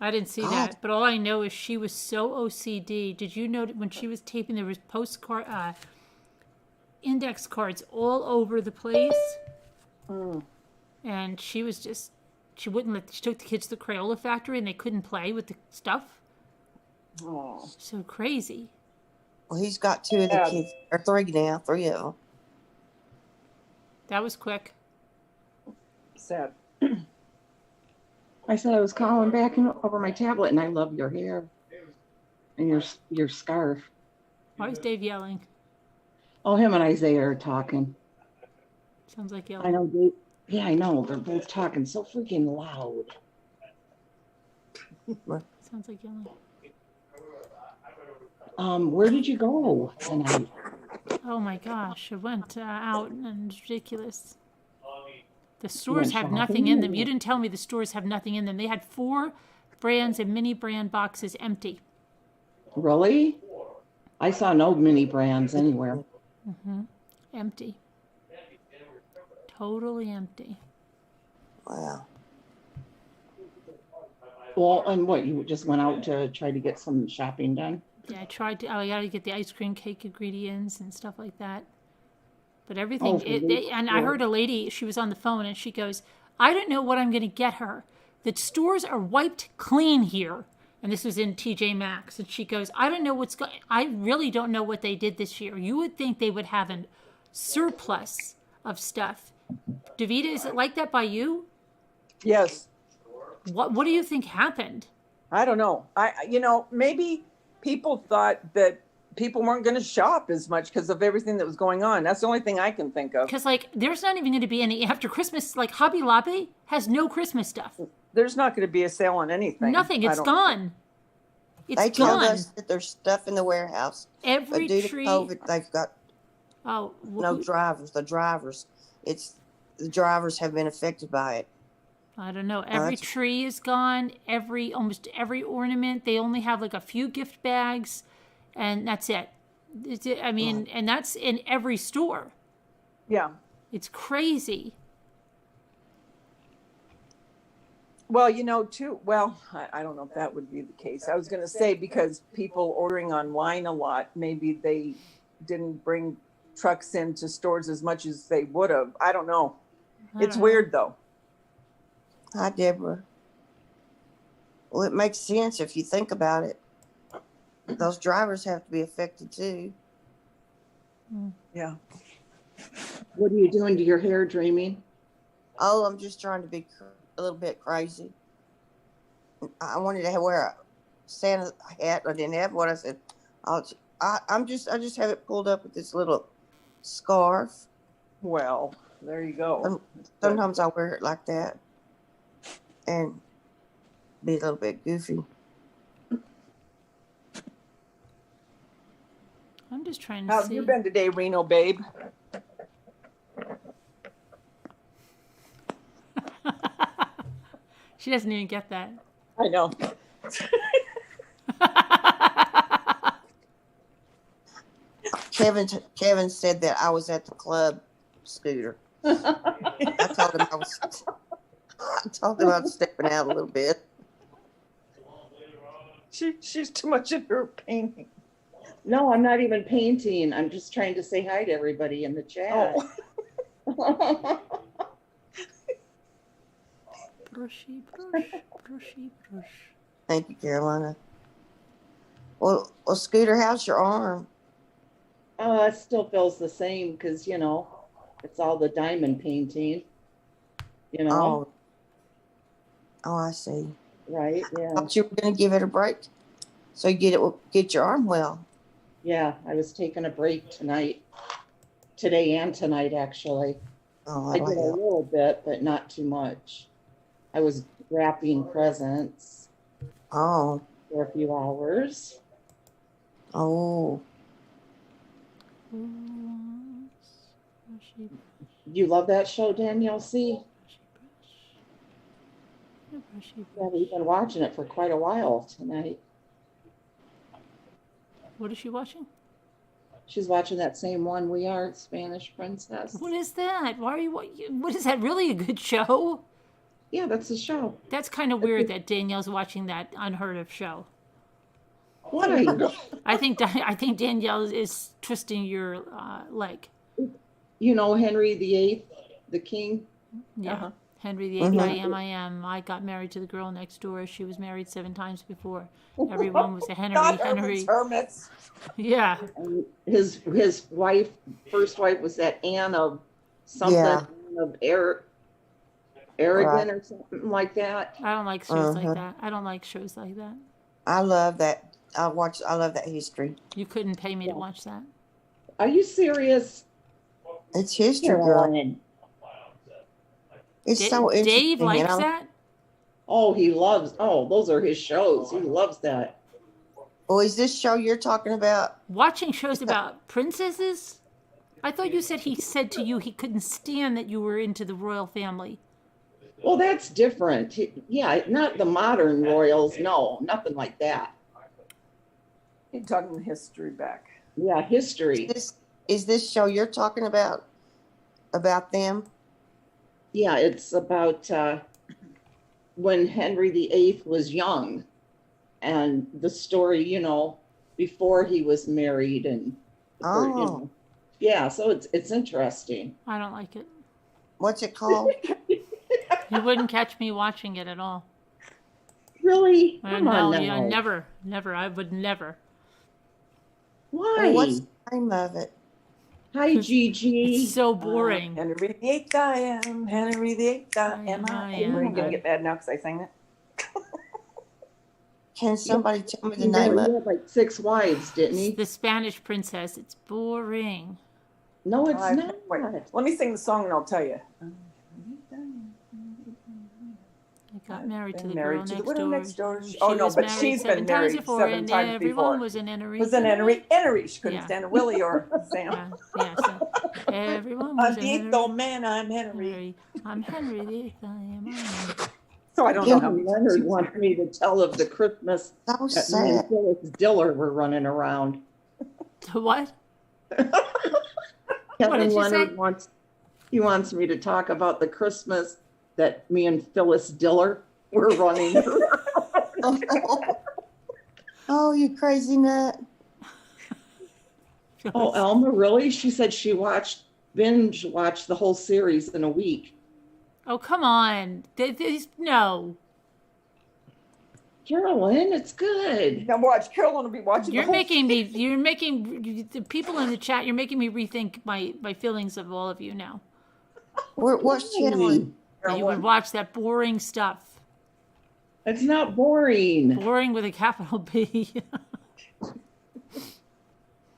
I didn't see God. that, but all I know is she was so OCD. Did you know that when she was taping, there was postcard, index cards all over the place, Mm. and she was just, she wouldn't let. She took the kids to the Crayola factory, and they couldn't play with the stuff. Oh. So crazy. Well, he's got 2 of the Yeah. kids, or 3 now, 3 of them. That was quick. Sad. I said I was calling back over my tablet, and I love your hair and your scarf. Why is Dave yelling? Oh, him and Isaiah are talking. Sounds like I yelling. know. Yeah, I know. They're both talking so freaking loud. Sounds like yelling. Where did you go tonight? Oh my gosh, I went out and it's ridiculous. The stores have shopping? nothing in them. You didn't tell me the stores have nothing in them. They had 4 brands and mini brand boxes empty. Really? I saw no mini brands anywhere. Empty. Totally empty. Wow. Well, and what, you just went out to try to get some shopping done? Yeah, I got to get the ice cream cake ingredients and stuff like that. But everything, I heard a lady, she was on the phone and she goes, I don't know what I'm going to get her. The stores are wiped clean here. And this was in TJ Maxx. And she goes, I don't know I really don't know what they did this year. You would think they would have a surplus of stuff. Davida, is it like that by you? Yes. What do you think happened? I don't know. Maybe people thought that people weren't going to shop as much because of everything that was going on. That's the only thing I can think of. Because, there's not even going to be any after Christmas. Hobby Lobby has no Christmas stuff. There's not going to be a sale on anything. Nothing. It's gone. It's They gone. told us that there's stuff in the warehouse. Every But due to tree. COVID, they've got Oh, no drivers. The drivers have been affected by it. I don't know. Every tree is gone. Almost every ornament. They only have a few gift bags, and that's it. And that's in every store. Yeah. It's crazy. Well, I don't know if that would be the case. I was going to say because people ordering online a lot, maybe they didn't bring trucks into stores as much as they would have. I don't know. It's weird though. Hi, Deborah. Well, it makes sense if you think about it. Those drivers have to be affected too. Yeah. What are you doing to your hair, Dreaming? Oh, I'm just trying to be a little bit crazy. I wanted to wear a Santa hat. I didn't have one. I said, I just have it pulled up with this little scarf. Well, there you go. Sometimes I wear it like that and be a little bit goofy. I'm just trying to How see. have you been today, Reno, babe? She doesn't even get that. I know. Kevin said that I was at the club, Scooter. I told him I was stepping out a little bit. She's too much in her painting. No, I'm not even painting. I'm just trying to say hi to everybody in the chat. Oh. Brushy brush, brushy brush. Thank you, Carolina. Well, Scooter, how's your arm? It still feels the same because, you know, it's all the diamond painting, you know, Oh, I see. right? Yeah. Thought you were going to give it a break so you get your arm well. Yeah, I was taking a break today and tonight, actually. Oh, I did a little bit, but not too much. I was wrapping presents Oh, for a few hours. oh. Brushy brush, You love that show, Danielle C? brushy brush. Brushy Yeah, brush. we've been watching it for quite a while tonight. What is she watching? She's watching that same one we are, Spanish Princess. What is that? Why are you? What is that? Really a good show? Yeah, that's the show. That's kind of weird that Danielle's watching that unheard of show. Why? I think Danielle is twisting your leg. You know Henry VIII, the king? Yeah. Uh-huh. Henry VIII, I am. I got married to the girl next door. She was married 7 times before. Everyone was a Henry. Hermits. Yeah. And his wife, first wife was that Anne of something, Yeah. of Aragon or something like that. I don't like shows like that. I don't like shows like that. I love that. I love that history. You couldn't pay me to watch that. Are you serious? It's history, girl. It's so interesting. Dave likes that? Oh, those are his shows. He loves that. Well, is this show you're talking about? Watching shows about princesses? I thought you said he said to you he couldn't stand that you were into the royal family. Well, that's different. Yeah, not the modern royals. No, nothing like that. You're talking history back. Yeah, history. Is this show you're talking about them? Yeah, it's about when Henry VIII was young and the story, you know, before he was married and before, you know. Yeah, so it's interesting. I don't like it. What's it called? You wouldn't catch me watching it at all. Really? Come No, on now. yeah, never. I would never. Why? Well, what's the name of it? Hi, Gigi. It's so boring. Henry VIII, I am. Henry VIII, I am. I Am. We're am. going to get mad now because I sang it. Can somebody tell me the He name of had it? like 6 wives, didn't It's he? the Spanish princess. It's boring. No, it's Wait, not. let me sing the song and I'll tell you. I got married to the Married girl to the next widow door. next door. She Oh, no, was but married she's 7 been times married before, 7 and times everyone before. was an Henry. Was an Henry. She couldn't Yeah. stand a Willie or Sam. Yeah, so everyone was I'm a Henry. the man, I'm Henry. Henry. I'm Henry VIII. I am. So I don't know how Kevin Leonard wants me to tell of the Christmas So that me and sad. Phyllis Diller were running around. What? Kevin did you Leonard say? wants me to talk about the Christmas that me and Phyllis Diller were running around. Oh, you crazy nut. Oh, Elma, really? She said she binge watched the whole series in a week. Oh, come on. No. Carolyn, it's good. Now watch, Carolyn will be watching You're the whole making the people in the chat, you're making me rethink my feelings of all of you now. What's channel? That you would watch that boring stuff. It's not boring. Boring with a capital B.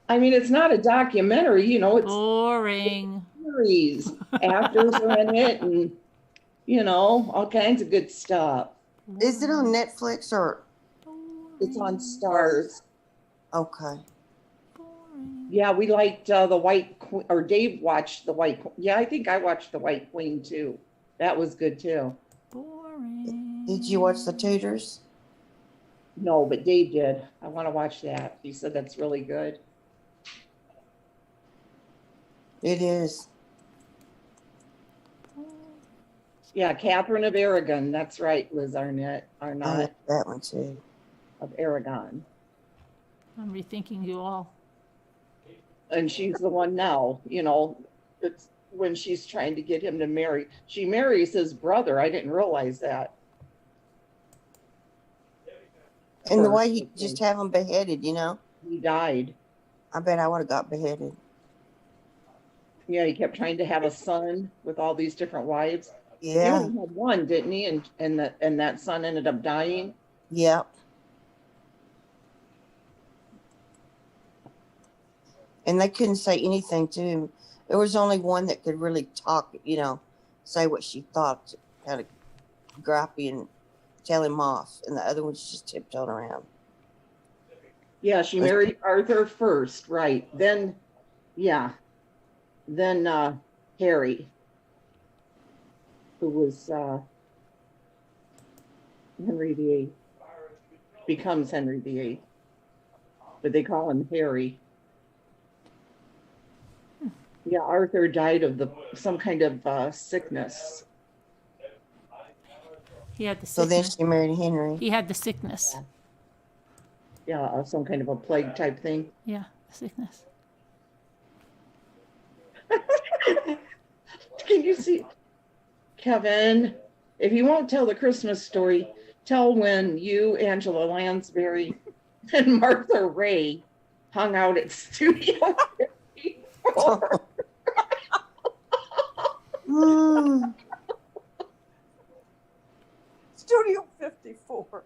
I mean, it's not a documentary, you know, it's Boring. a series. Actors are in it and, you know, all kinds of good stuff. Is it on Netflix or? It's on Stars. Okay. Boring. Yeah, we liked the White Queen, or Dave watched the White Queen. Yeah, I think I watched the White Queen too. That was good too. Boring. Did you watch The Tudors? No, but Dave did. I want to watch that. He said that's really good. It is. Yeah, Catherine of Aragon. That's right, Liz Arnett. I Arnott like that one too. of Aragon. I'm rethinking you all. And she's the one now, you know, it's when she's trying to get him to marry. She marries his brother. I didn't realize that. And the way he just have them beheaded, you know? He died. I bet I would have got beheaded. Yeah, he kept trying to have a son with all these different wives. He Yeah. only had one, didn't he? And that son ended up dying. Yep. And they couldn't say anything to him. There was only one that could really talk, you know, say what she thought, kind of gripey and tell him off. And the other one's just tiptoeing around. Yeah, she married Arthur first, right? Then, yeah. Then Harry, who was Henry VIII, becomes Henry VIII. But they call him Harry. Yeah, Arthur died of some kind of sickness. He had the So then sickness. she married Henry. He had the sickness. Yeah, some kind of a plague type thing. Yeah, the sickness. Can you see, Kevin? If you won't tell the Christmas story, tell when you, Angela Lansbury, and Martha Ray hung out at Studio 54. Mm. Studio 54.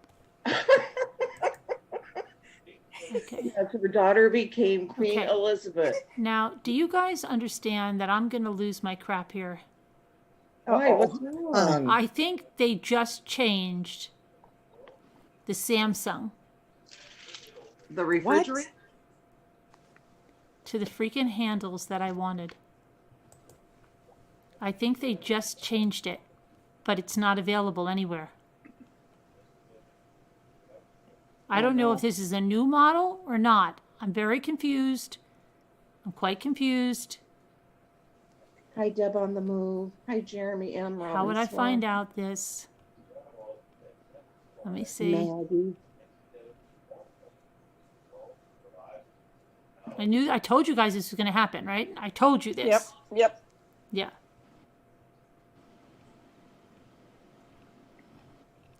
Okay. As her daughter became Queen Okay. Elizabeth. Now, do you guys understand that I'm going to lose my crap here? Why? What's wrong? I think they just changed the Samsung The refrigerator? to the freaking handles that I wanted. I think they just changed it, but it's not available anywhere. I don't know if this is a new model or not. I'm very confused. I'm quite confused. Hi, Deb on the Move. Hi, Jeremy M. How would I find out this? Let me see. Maggie. I told you guys this was going to happen, right? I told you this. Yep. Yeah.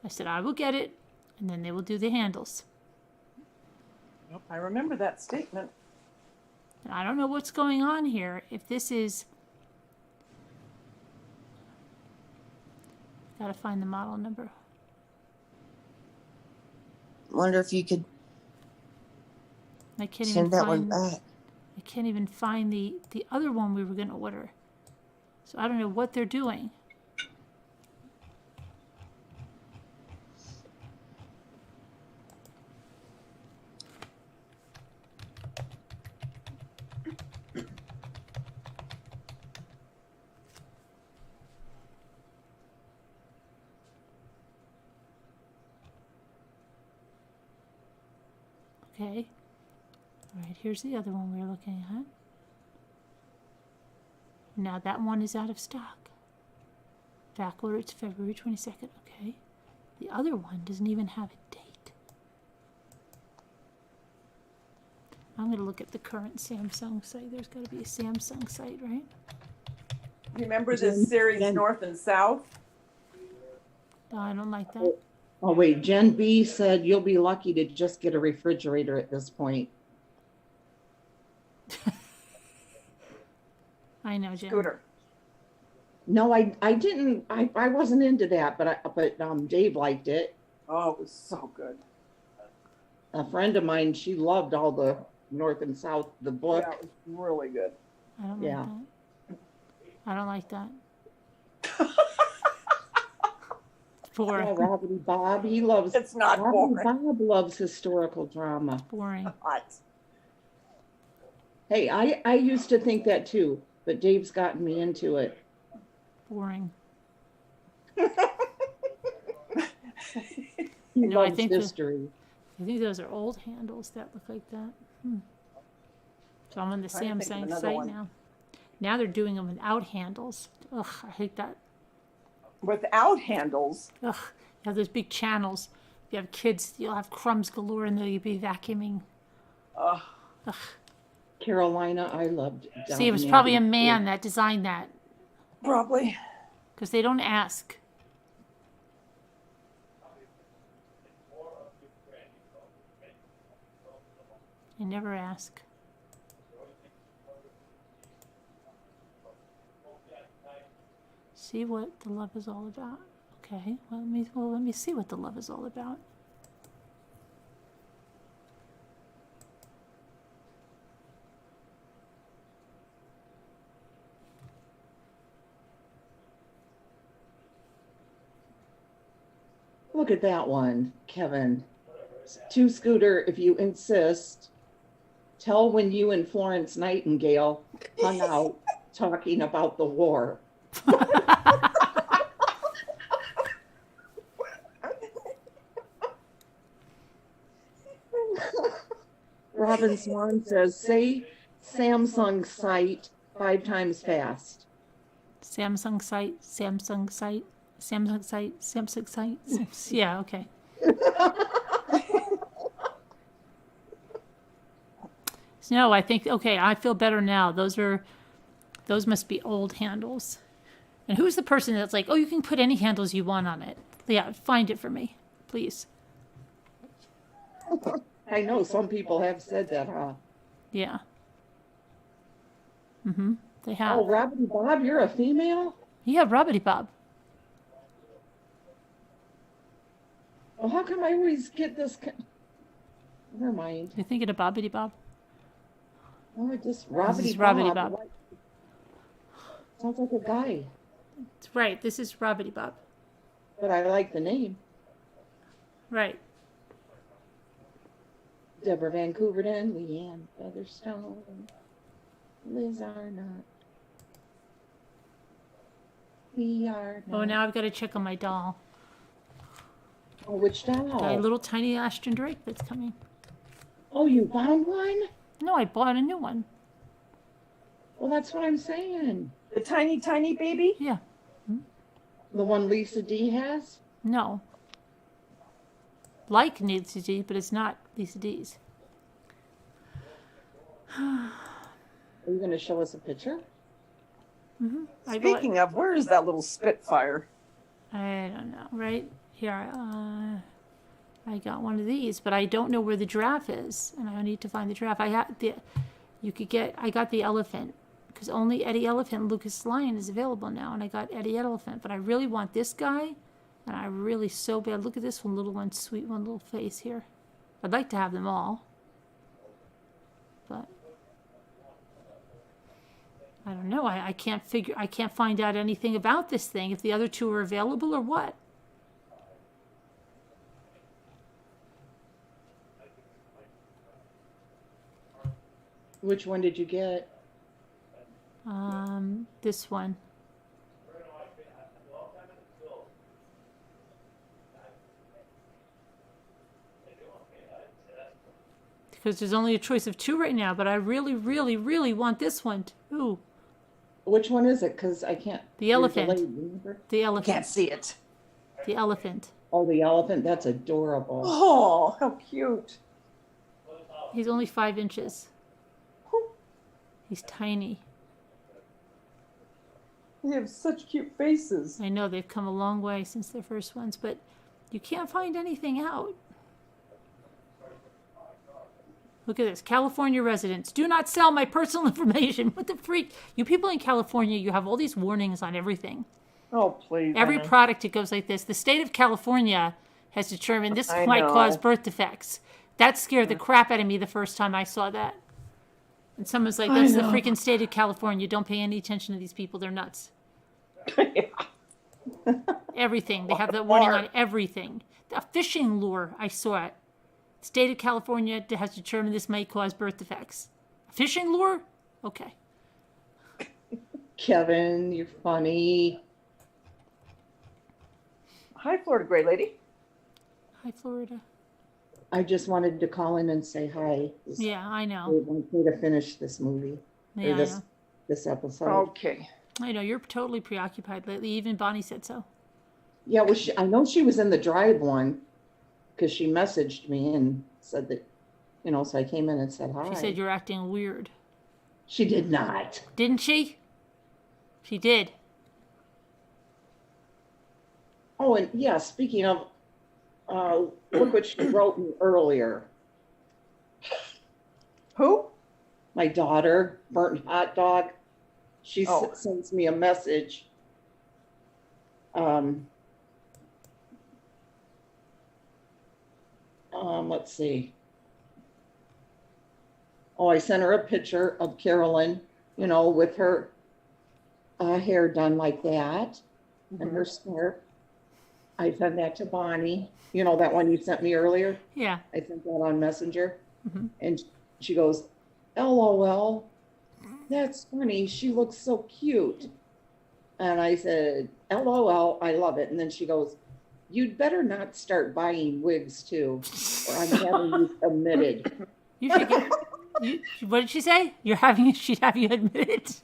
I said, I will get it, and then they will do the handles. Yep. I remember that statement. And I don't know what's going on here. If this is... Gotta find the model number. Wonder if you could I can't send even that one find... back. I can't even find the other one we were going to order. So I don't know what they're doing. Okay. All right, here's the other one we were looking at. Now that one is out of stock. Back order, it's February 22nd. Okay. The other one doesn't even have a date. I'm going to look at the current Samsung site. There's got to be a Samsung site, right? Remember this series, North and South? No, I don't like that. Oh, wait. Jen B said you'll be lucky to just get a refrigerator at this point. I know, Jen. Scooter. No, I didn't. I wasn't into that, but Dave liked it. Oh, it was so good. A friend of mine, she loved all the North and South, the book. Yeah, it was really good. I don't Yeah. like that. I don't like that. Boring. Yeah, Robert Bob, he loves. It's not Robert boring. Bob loves historical drama. Boring. Hot. Hey, I used to think that too, but Dave's gotten me into it. Boring. He No, I loves think history. I think those are old handles that look like that. So I'm on the Trying to think of Samsung another site one. now. Now they're doing them without handles. Ugh, I hate that. Without handles. Ugh, you have those big channels. If you have kids, you'll have crumbs galore and they'll be vacuuming. Ugh. Ugh. Carolina, I loved. See, it was Downton probably a Abbey, too. man that designed that Probably. because they don't ask. They never ask. See what the love is all about. Okay, well, let me see what the love is all about. Look at that one, Kevin. Two Scooter, if you insist. Tell when you and Florence Nightingale hung out talking about the war. Robin Swan says, say Samsung site 5 times fast. Samsung site, Samsung site, Samsung site, Samsung site. Yeah, okay. No, I think, okay, I feel better now. Those must be old handles. And who's the person that's like, oh, you can put any handles you want on it? Yeah, find it for me, please. I know some people have said that, huh? Yeah. They have. Oh, Robin Bob, you're a female? Yeah, Robbity Bob. Well, how come I always get this? Never mind. You're thinking of Bobbity Bob? Oh, I just This Robbity is Robbity Bob. What? Sounds like a guy, That's right, this is Robbity Bob. but I like the name. Right. Deborah Van Couverton, Leanne Featherstone, Liz Arnott. We are not. Oh, now I've got to check on my doll. Oh, which Got a doll? little tiny Ashton Drake that's coming. Oh, you found one? No, I bought a new one. Well, that's what I'm saying. The tiny, tiny baby? Yeah. The one Lisa D has? No. Like Lisa D, but it's not Lisa D's. Are you going to show us a picture? I bought, Speaking of, where is that little Spitfire? I don't know, right? Here, I got one of these, but I don't know where the giraffe is, and I need to find the giraffe. I got the elephant, because only Eddie Elephant Lucas Lion is available now, and I got Eddie Elephant, but I really want this guy, and I really so bad. Look at this one, little one, sweet one, little face here. I'd like to have them all, but I don't know. I can't find out anything about this thing, if the other two are available or what. Which one did you get? This one. Because there's only a choice of two right now, but I really, really, really want this one too. Which one is it? Because I can't. The you're elephant. delayed, remember? The elephant. Can't see it. The elephant. Oh, the elephant. That's adorable. Oh, how cute. He's only 5 inches. He's tiny. They have such cute faces. I know they've come a long way since their first ones, but you can't find anything out. Look at this. California residents, do not sell my personal information. What the freak? You people in California, you have all these warnings on everything. Oh, please. Every Emma. product, it goes like this. The state of California has determined this I might know. cause birth defects. That scared the crap out of me the first time I saw that. And someone's like, that's the freaking state of California. Don't pay any attention to these people. They're nuts. Everything. They have that warning on everything. A fishing lure, I saw it. State of California has determined this might cause birth defects. A fishing lure? Okay. Kevin, you're funny. Hi, Florida Gray Lady. Hi, Florida. I just wanted to call in and say hi. Yeah, I I know. want you to finish this movie Yeah, or I this know. this episode. Okay. I know. You're totally preoccupied lately. Even Bonnie said so. Yeah, well, I know she was in the drive one because she messaged me and said that, so I came in and said hi. She said you're acting weird. She did not. Didn't she? She did. Oh, and yeah, speaking of, look what she wrote me earlier. Who? My daughter, burnt hot dog. She Oh. sends me a message. Let's see. Oh, I sent her a picture of Carolyn, with her hair done like that and her scarf. I sent that to Bonnie, that one you sent me earlier. Yeah. I sent that on Messenger. Mhm. And she goes, LOL, that's funny. She looks so cute. And I said, LOL, I love it. And then she goes, you'd better not start buying wigs too, or I'm having you committed. You should get. What did she say? She'd have you admit it.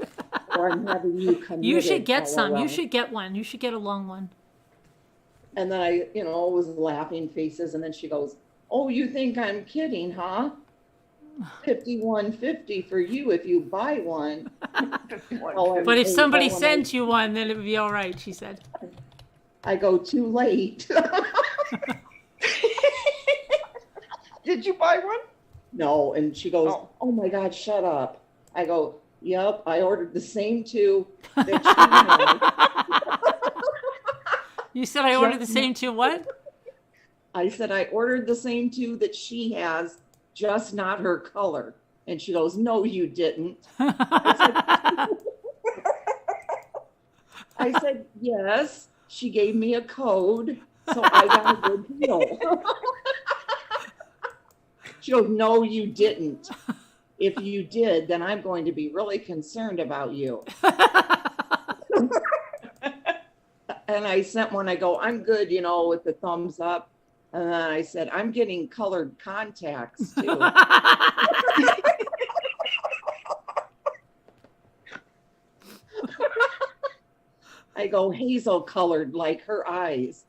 Or I'm having you committed. You should get some. LOL. You should get one. You should get a long one. And then I, was laughing faces. And then she goes, oh, you think I'm kidding, huh? $51.50 for you if you buy one. Oh, But if somebody oh, sent you one, then it would be all right, she said. I go, too late. Did you buy one? No, and she goes, Oh. oh my God, shut up. I go, yep, I ordered the same two that she had. You said I ordered the same two what? I said, I ordered the same two that she has, just not her color. And she goes, no, you didn't. I said, yes. She gave me a code, so I got a good deal. She goes, no, you didn't. If you did, then I'm going to be really concerned about you. And I sent one, I go, I'm good, with the thumbs up. And then I said, I'm getting colored contacts too. I go, hazel colored like her eyes.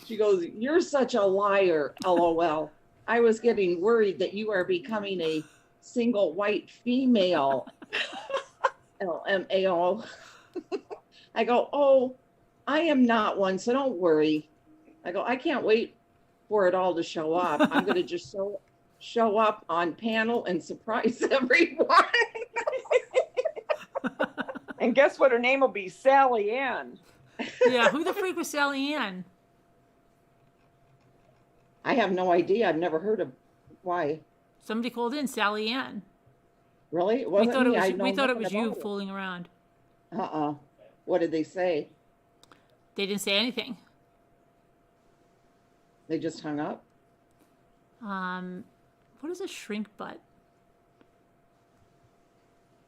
She goes, you're such a liar, LOL. I was getting worried that you are becoming a single white female, LMAO. I go, oh, I am not one, so don't worry. I go, I can't wait for it all to show up. I'm going to just show up on panel and surprise everyone. And guess what? Her name will be Sally Ann. Yeah, who the freak was Sally Ann? I have no idea. I've never heard of why. Somebody called in Sally Ann. Really? It We wasn't thought it me. I was, know we thought it nothing was you about it. fooling around. What did they say? They didn't say anything. They just hung up? What is a shrink butt?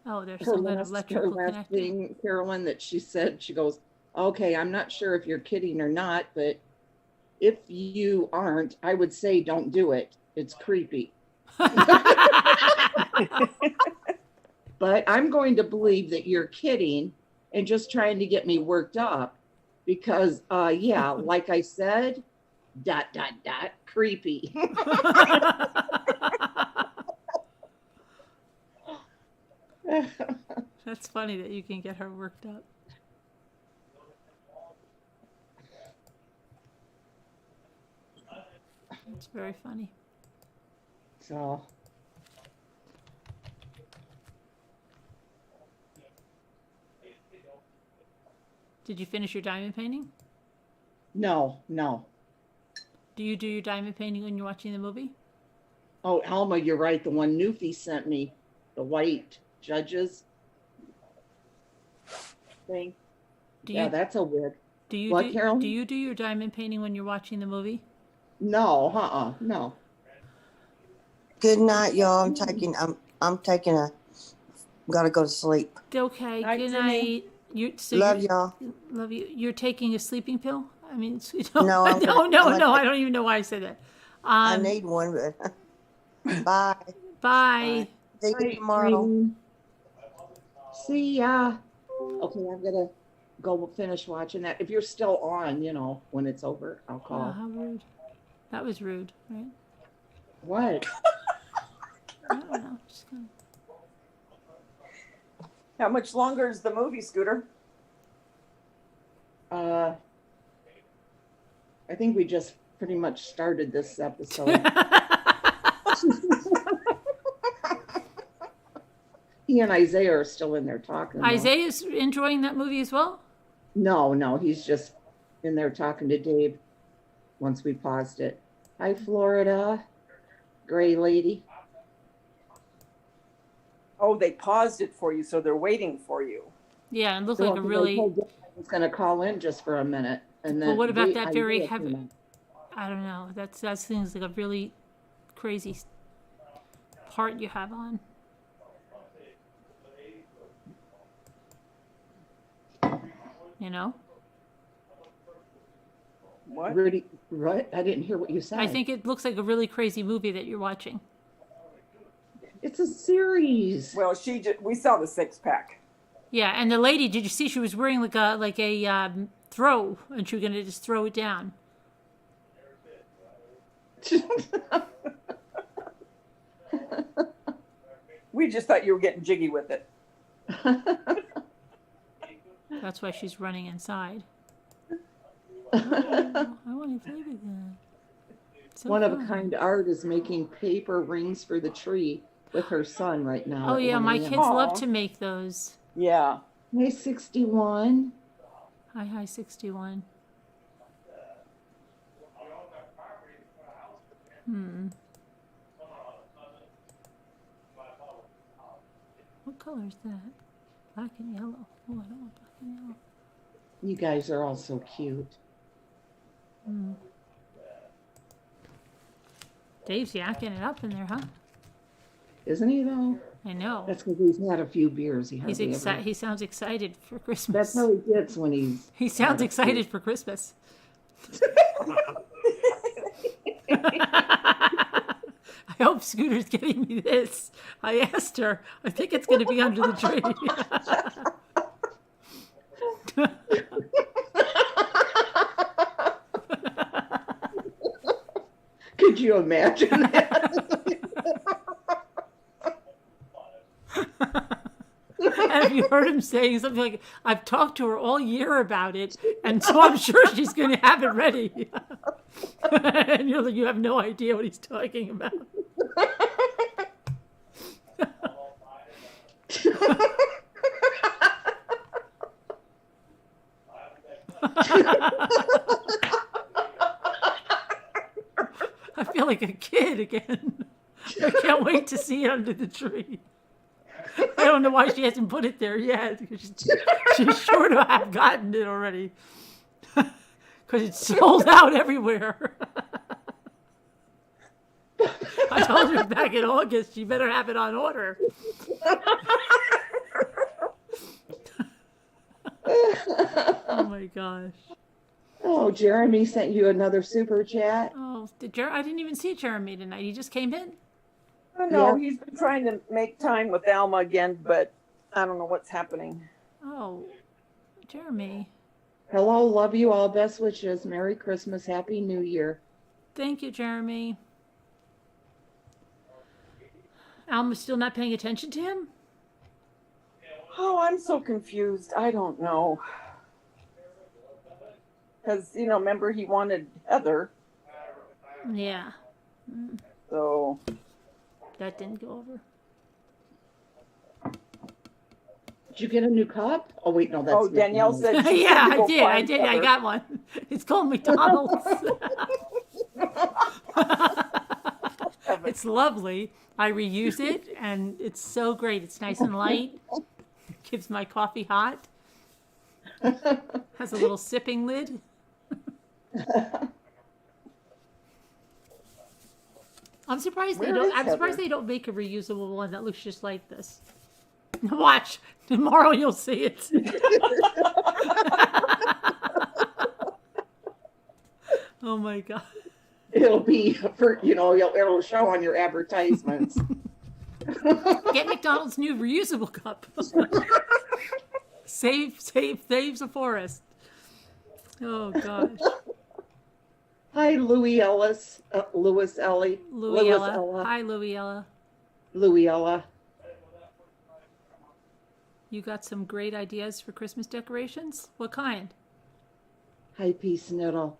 Oh, there's Her some kind of last electrical connector. thing, Carolyn, that she said, she goes, okay, I'm not sure if you're kidding or not, but if you aren't, I would say don't do it. It's creepy. But I'm going to believe that you're kidding and just trying to get me worked up because, yeah, like I said, ... creepy. That's funny that you can get her worked up. It's very funny. So, Did you finish your diamond painting? No, no. Do you do your diamond painting when you're watching the movie? Oh, Alma, you're right. The one Newfie sent me, the white judges thing. Do Yeah, you that's a weird. do you What, do, Carol? do you do your diamond painting when you're watching the movie? No, no. Good night, y'all. I'm taking a, gotta go to sleep. Okay. Night, Good Jimmy. night. Love y'all. Love you. You're taking a sleeping pill? I mean, No, I'm no, gonna I don't even know why I said that. I need one, but bye. Bye. See you Night, tomorrow. dream. See ya. Okay, I'm gonna go finish watching that. If you're still on, when it's over, I'll Oh, call. how rude. That was rude, right? What? I don't know. Just gonna... How much longer is the movie, Scooter? I think we just pretty much started this episode. He and Isaiah are still in there talking. though. Isaiah's enjoying that movie as well? No, he's just in there talking to Dave once we paused it. Hi, Florida. Gray lady. Oh, they paused it for you, so they're waiting for you. Yeah, it looked like a really... He's going to call in just for a minute. And then But what about Dave- that very Isaiah heavy... came in. I don't know. That seems like a really crazy part you have on. You know? What? Rudy, what? I didn't hear what you said. I think it looks like a really crazy movie that you're watching. It's a series. Well, we saw the 6-pack. Yeah, and the lady, did you see she was wearing like a throw, and she was gonna just throw it down. We just thought you were getting jiggy with it. That's why she's running inside. I want to play with that. So One of a fun. kind art is making paper rings for the tree with her son right now. Oh at yeah, 1 my a.m. kids love Aw. to make those. Yeah. Hey, 61. Hi 61. What color is that? Black and yellow. Oh, I don't want black and yellow. You guys are all so cute. Dave's yakking it up in there, huh? Isn't he, though? I know. That's because he's had a few beers. He's excited. He sounds excited for Christmas. That's how he gets when he's... He sounds excited for Christmas. I hope Scooter's getting me this. I asked her. I think it's going to be under the tree. Could you imagine that? Have you heard him saying something like, I've talked to her all year about it, and so I'm sure she's going to have it ready. And you're like, you have no idea what he's talking about. I feel like a kid again. I can't wait to see it under the tree. I don't know why she hasn't put it there yet. She's sure to have gotten it already. Because it's sold out everywhere. I told her back in August, she better have it on order. Oh my gosh. Oh, Jeremy sent you another super chat. Oh, I didn't even see Jeremy tonight. He just came in. I know. Yeah. He's been trying to make time with Alma again, but I don't know what's happening. Oh, Jeremy. Hello, love you all. Best wishes. Merry Christmas. Happy New Year. Thank you, Jeremy. Alma's still not paying attention to him? Oh, I'm so confused. I don't know. Because, remember he wanted Heather, Yeah, so... that didn't go over. Did you get a new cup? Oh, wait, no, that's Oh, Danielle McDonald's. said she Yeah, said to I go did. I find did. I Pepper. got one. It's called McDonald's. It's lovely. I reuse it, and it's so great. It's nice and light. Keeps my coffee hot. Has a little sipping lid. I'm surprised they Where don't. is I'm surprised Heather? they don't make a reusable one that looks just like this. Watch tomorrow, you'll see it. Oh my god! It'll be for, it'll show on your advertisements. Get McDonald's new reusable cup. Saves the forest. Oh gosh. Hi, Louie Ellis. Louis Ellie. Louiella. Hi, Louiella. Louiella. You got some great ideas for Christmas decorations? What kind? Hi, Peace Niddle.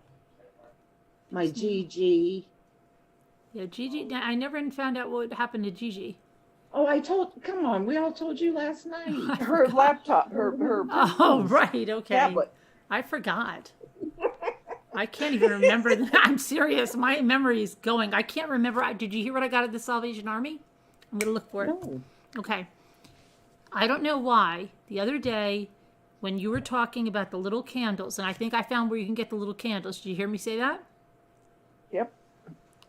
My Gigi. Yeah, Gigi. I never found out what happened to Gigi. Oh, come on, we all told you last night. Her laptop, her Oh, right. Okay. tablet. I forgot. I can't even remember. I'm serious. My memory is going. I can't remember. Did you hear what I got at the Salvation Army? I'm going to look for it. No. Okay. I don't know why. The other day, when you were talking about the little candles, and I think I found where you can get the little candles. Did you hear me say that? Yep.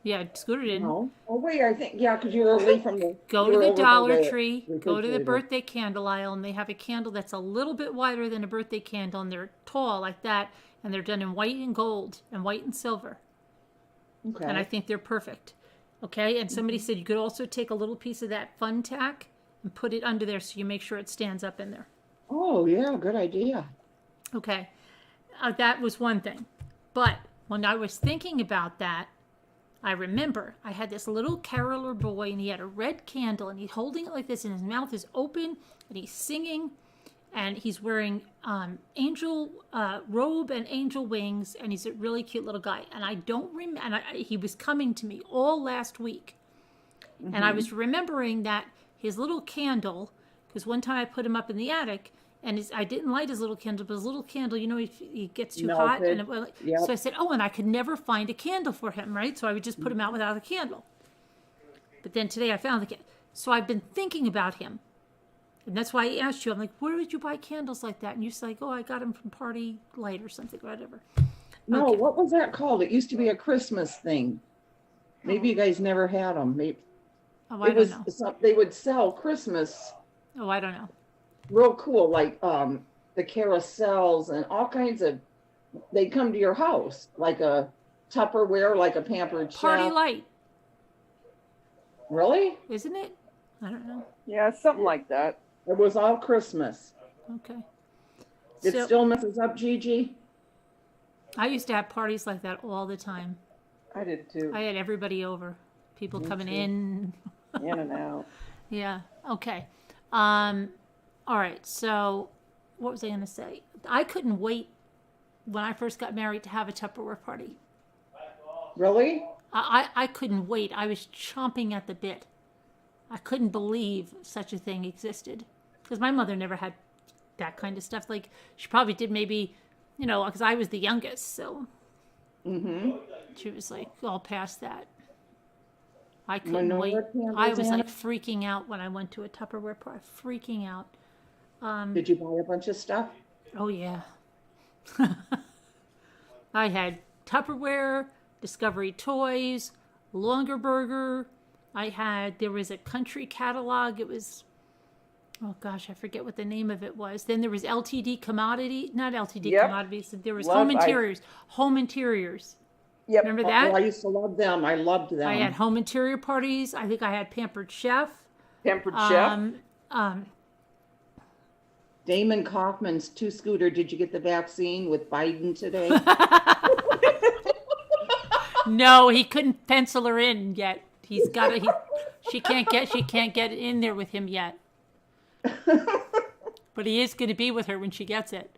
Yeah, Scooter didn't. No. Oh, wait, I think, yeah, because you were away from the. Go you to were the over by Dollar the Tree, go to the refrigerator. birthday candle aisle, and they have a candle that's a little bit wider than a birthday candle, and they're tall like that, and they're done in white and gold and white and silver. Okay. And I think they're perfect. Okay, and somebody said you could also take a little piece of that fun tack and put it under there so you make sure it stands up in there. Oh, yeah, good idea. Okay, that was one thing. But when I was thinking about that, I remember I had this little caroler boy, and he had a red candle, and he's holding it like this, and his mouth is open, and he's singing, and he's wearing angel robe and angel wings, and he's a really cute little guy. And I don't remember, and he was coming to me all last week, and I was remembering that his little candle, because one time I put him up in the attic, and I didn't light his little candle, but his little candle, he gets too hot. Melted. And Yep. So I said, and I could never find a candle for him, right? So I would just put him out without a candle. But then today I found the candle. So I've been thinking about him. And that's why I asked you, I'm like, where did you buy candles like that? And you're like, I got them from Party Light or something, whatever. No, Okay. what was that called? It used to be a Christmas thing. Maybe you guys never had them. Maybe Oh, I don't know. they would sell Christmas Oh, I don't know. real cool, like the carousels and all kinds of. They come to your house like a Tupperware, like a Pampered Party Chef. Light, Really? isn't it? I don't know. Yeah, something like that. It was all Christmas. Okay. It So still messes up, Gigi. I used to have parties like that all the time. I did too. I had everybody over, people Me coming too. in. In and out. Yeah. Okay. All right. So, what was I going to say? I couldn't wait when I first got married to have a Tupperware party. Really? I couldn't wait. I was chomping at the bit. I couldn't believe such a thing existed because my mother never had that kind of stuff. Like she probably did maybe, because I was the youngest, so she was like all past that. I couldn't Menorah wait. candles, I was Anna? like freaking out when I went to a Tupperware party. Freaking out. Did you buy a bunch of stuff? Oh yeah. I had Tupperware, Discovery Toys, Longer Burger. There was a country catalog. It was, oh gosh, I forget what the name of it was. Then there was LTD Commodity, not LTD Yep. Commodities. There was Love- Home Interiors. Home Interiors. Yep. Remember Oh, that? I used to love them. I loved them. I had home interior parties. I think I had Pampered Chef. Pampered Chef. Damon Kaufman's two-scooter. Did you get the vaccine with Biden today? No, he couldn't pencil her in yet. He's got to. She can't get in there with him yet. But he is going to be with her when she gets it.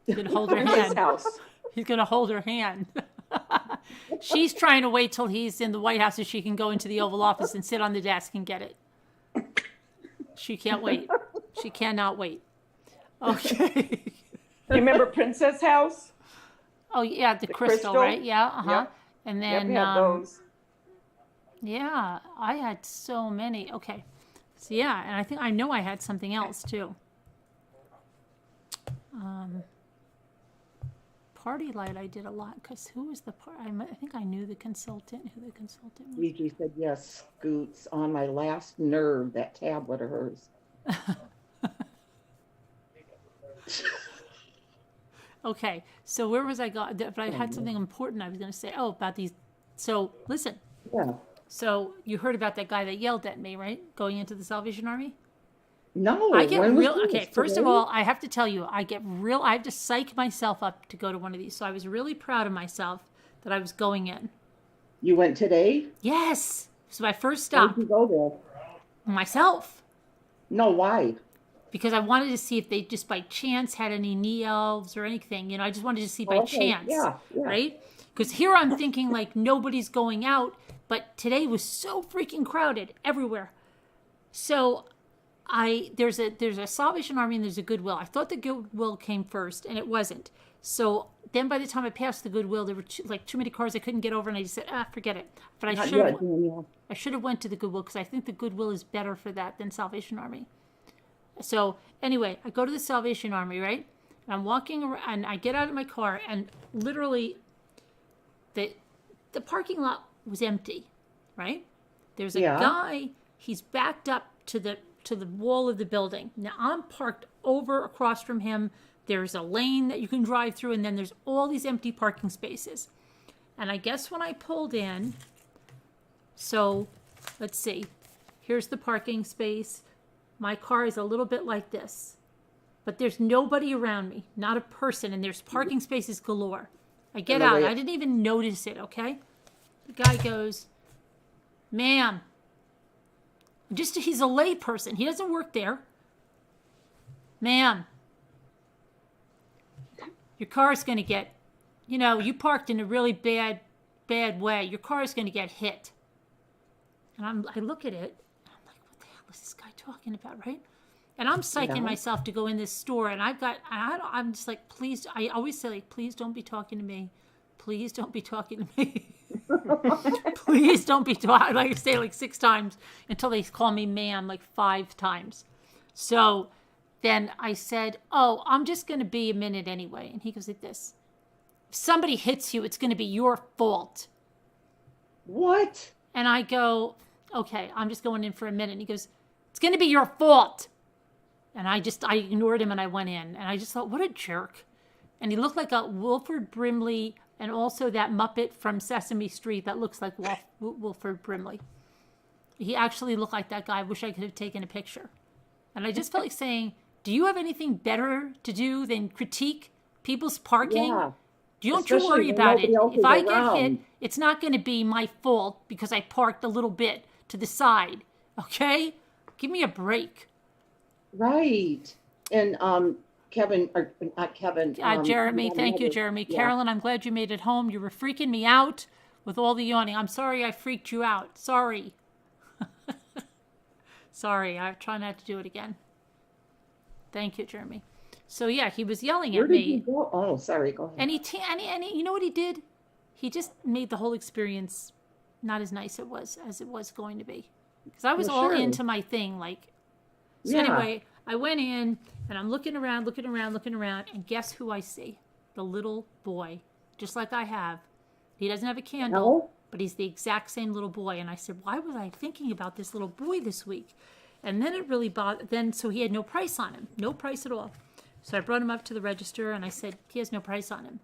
He's going to hold her In his hand. house. He's going to hold her hand. She's trying to wait till he's in the White House so she can go into the Oval Office and sit on the desk and get it. She can't wait. She cannot wait. Okay. You remember Princess House? Oh yeah, the crystal, crystal? right? Yeah, uh-huh. Yep. And Yep, then we had those. yeah, I had so many. Okay. So yeah, and I know I had something else too. Party light I did a lot because who was the I think I knew the consultant, who the consultant was. Gigi said, yes, Scoots, on my last nerve, that tablet of hers. Okay, so where was I going? But I had something important I was going to say. Oh, about these. So listen. Yeah. So you heard about that guy that yelled at me, right? Going into the Salvation Army? No. I get when was real. this? Okay, first of Today? all, I have to tell you, I have to psych myself up to go to one of these. So I was really proud of myself that I was going in. You went today? Yes. So my first Why stop, did you go there? myself, No, why? because I wanted to see if they just by chance had any knee elves or anything. You know, I just wanted to see by Okay, chance, yeah. right? Because here I'm thinking like nobody's going out, but today was so freaking crowded everywhere. So there's a Salvation Army and there's a Goodwill. I thought the Goodwill came first, and it wasn't. So then by the time I passed the Goodwill, there were too many cars I couldn't get over, and I just said, forget it. But Not yet, Danielle. I should have went to the Goodwill because I think the Goodwill is better for that than Salvation Army. So anyway, I go to the Salvation Army, right? And I'm walking around, and I get out of my car, and literally the parking lot was empty, right? There's a guy, he's backed up to the wall of the building. Now I'm parked over across from him. There's a lane that you can drive through, and then there's all these empty parking spaces. And I guess when I pulled in, so let's see, here's the parking space. My car is a little bit like this, but there's nobody around me, not a person, and there's parking spaces galore. I get out. I didn't even notice it, okay? The guy goes, ma'am, he's a lay person. He doesn't work there. Ma'am, your car's going to get, you parked in a really bad way. Your car is going to get hit. And I look at it, and I'm like, what the hell is this guy talking about, right? And I'm psyching myself to go in this store, and I'm just like, please, I always say, like, please don't be talking to me. Please don't be talking to me. Please don't be talking. Like I say like 6 times until they call me ma'am like 5 times. So then I said, oh, I'm just going to be a minute anyway. And he goes like this. If somebody hits you, it's going to be your fault. What? And I go, okay, I'm just going in for a minute. And he goes, it's going to be your fault. And I ignored him and I went in. And I just thought, what a jerk. And he looked like a Wilford Brimley and also that Muppet from Sesame Street that looks like Wilford Brimley. He actually looked like that guy. I wish I could have taken a picture. And I just felt like saying, do you have anything better to do than critique people's parking? Yeah. Don't you worry about it. If I get hit, it's not going to be my fault because I parked a little bit to the side. Okay? Give me a break. Right. And Kevin, or not Kevin. Jeremy, thank you, Jeremy. Yeah. Carolyn, I'm glad you made it home. You were freaking me out with all the yawning. I'm sorry I freaked you out. Sorry. Sorry, I try not to do it again. Thank you, Jeremy. So yeah, he was yelling at me. Where did you go? Oh, sorry, go ahead. And he, you know what he did? He just made the whole experience not as nice as it was going to be. Because I was all into my thing, like. So anyway, I went in and I'm looking around, and guess who I see? The little boy, just like I have. He doesn't have a candle, but he's the exact same little boy. And I said, why was I thinking about this little boy this week? And then it really bothered. So he had no price on him, no price at all. So I brought him up to the register and I said, he has no price on him.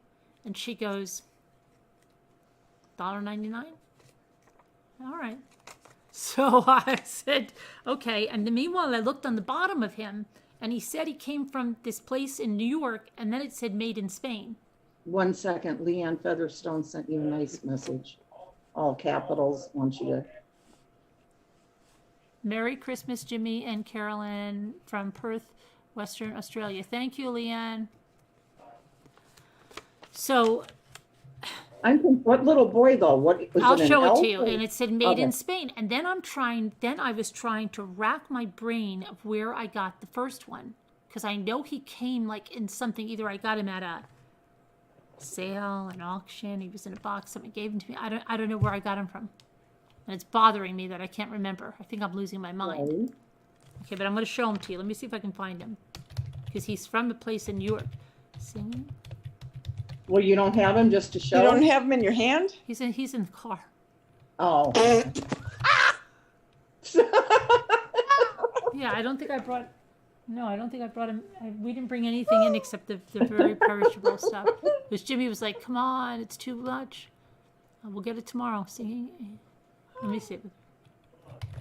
And she goes, $1.99? All right. So I said, okay. And then meanwhile, I looked on the bottom of him, and he said he came from this place in New York, and then it said made in Spain. 1 second. Leanne Featherstone sent you a nice message. All capitals. Want you to. Merry Christmas, Jimmy and Carolyn from Perth, Western Australia. Thank you, Leanne. So... What little boy though? What was I'll it? show it to you. And it said made in Spain. And then I was trying to rack my brain of where I got the first one. because I know he came like in something. Either I got him at a sale, an auction. He was in a box. Someone gave him to me. I don't know where I got him from, and it's bothering me that I can't remember. I think I'm losing my mind. Right. Okay, but I'm going to show him to you. Let me see if I can find him, because he's from a place in New York. Singing. Well, you don't have him just to show? You don't have them in your hand? He's in the car. Oh. Yeah, I don't think I brought. No, I don't think I brought him. We didn't bring anything in except the very perishable stuff. Because Jimmy was like, "Come on, it's too much. We'll get it tomorrow." Singing. Let me see.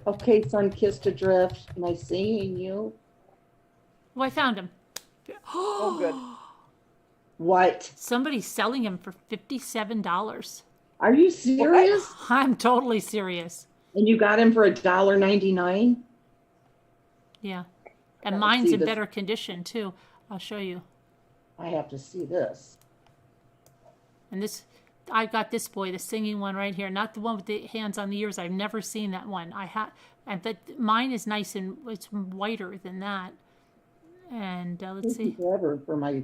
Okay, sun kissed adrift. Am I seeing you? Oh, I found him. Oh, good. What? Somebody's selling him for $57. Are you serious? I'm totally serious. And you got him for $1.99? Yeah. And Let's mine's see in this. better condition, too. I'll show you. I have to see this. And this, I got this boy, the singing one right here, not the one with the hands on the ears. I've never seen that one. But mine is nice and it's whiter than that. And let's see. It took forever for my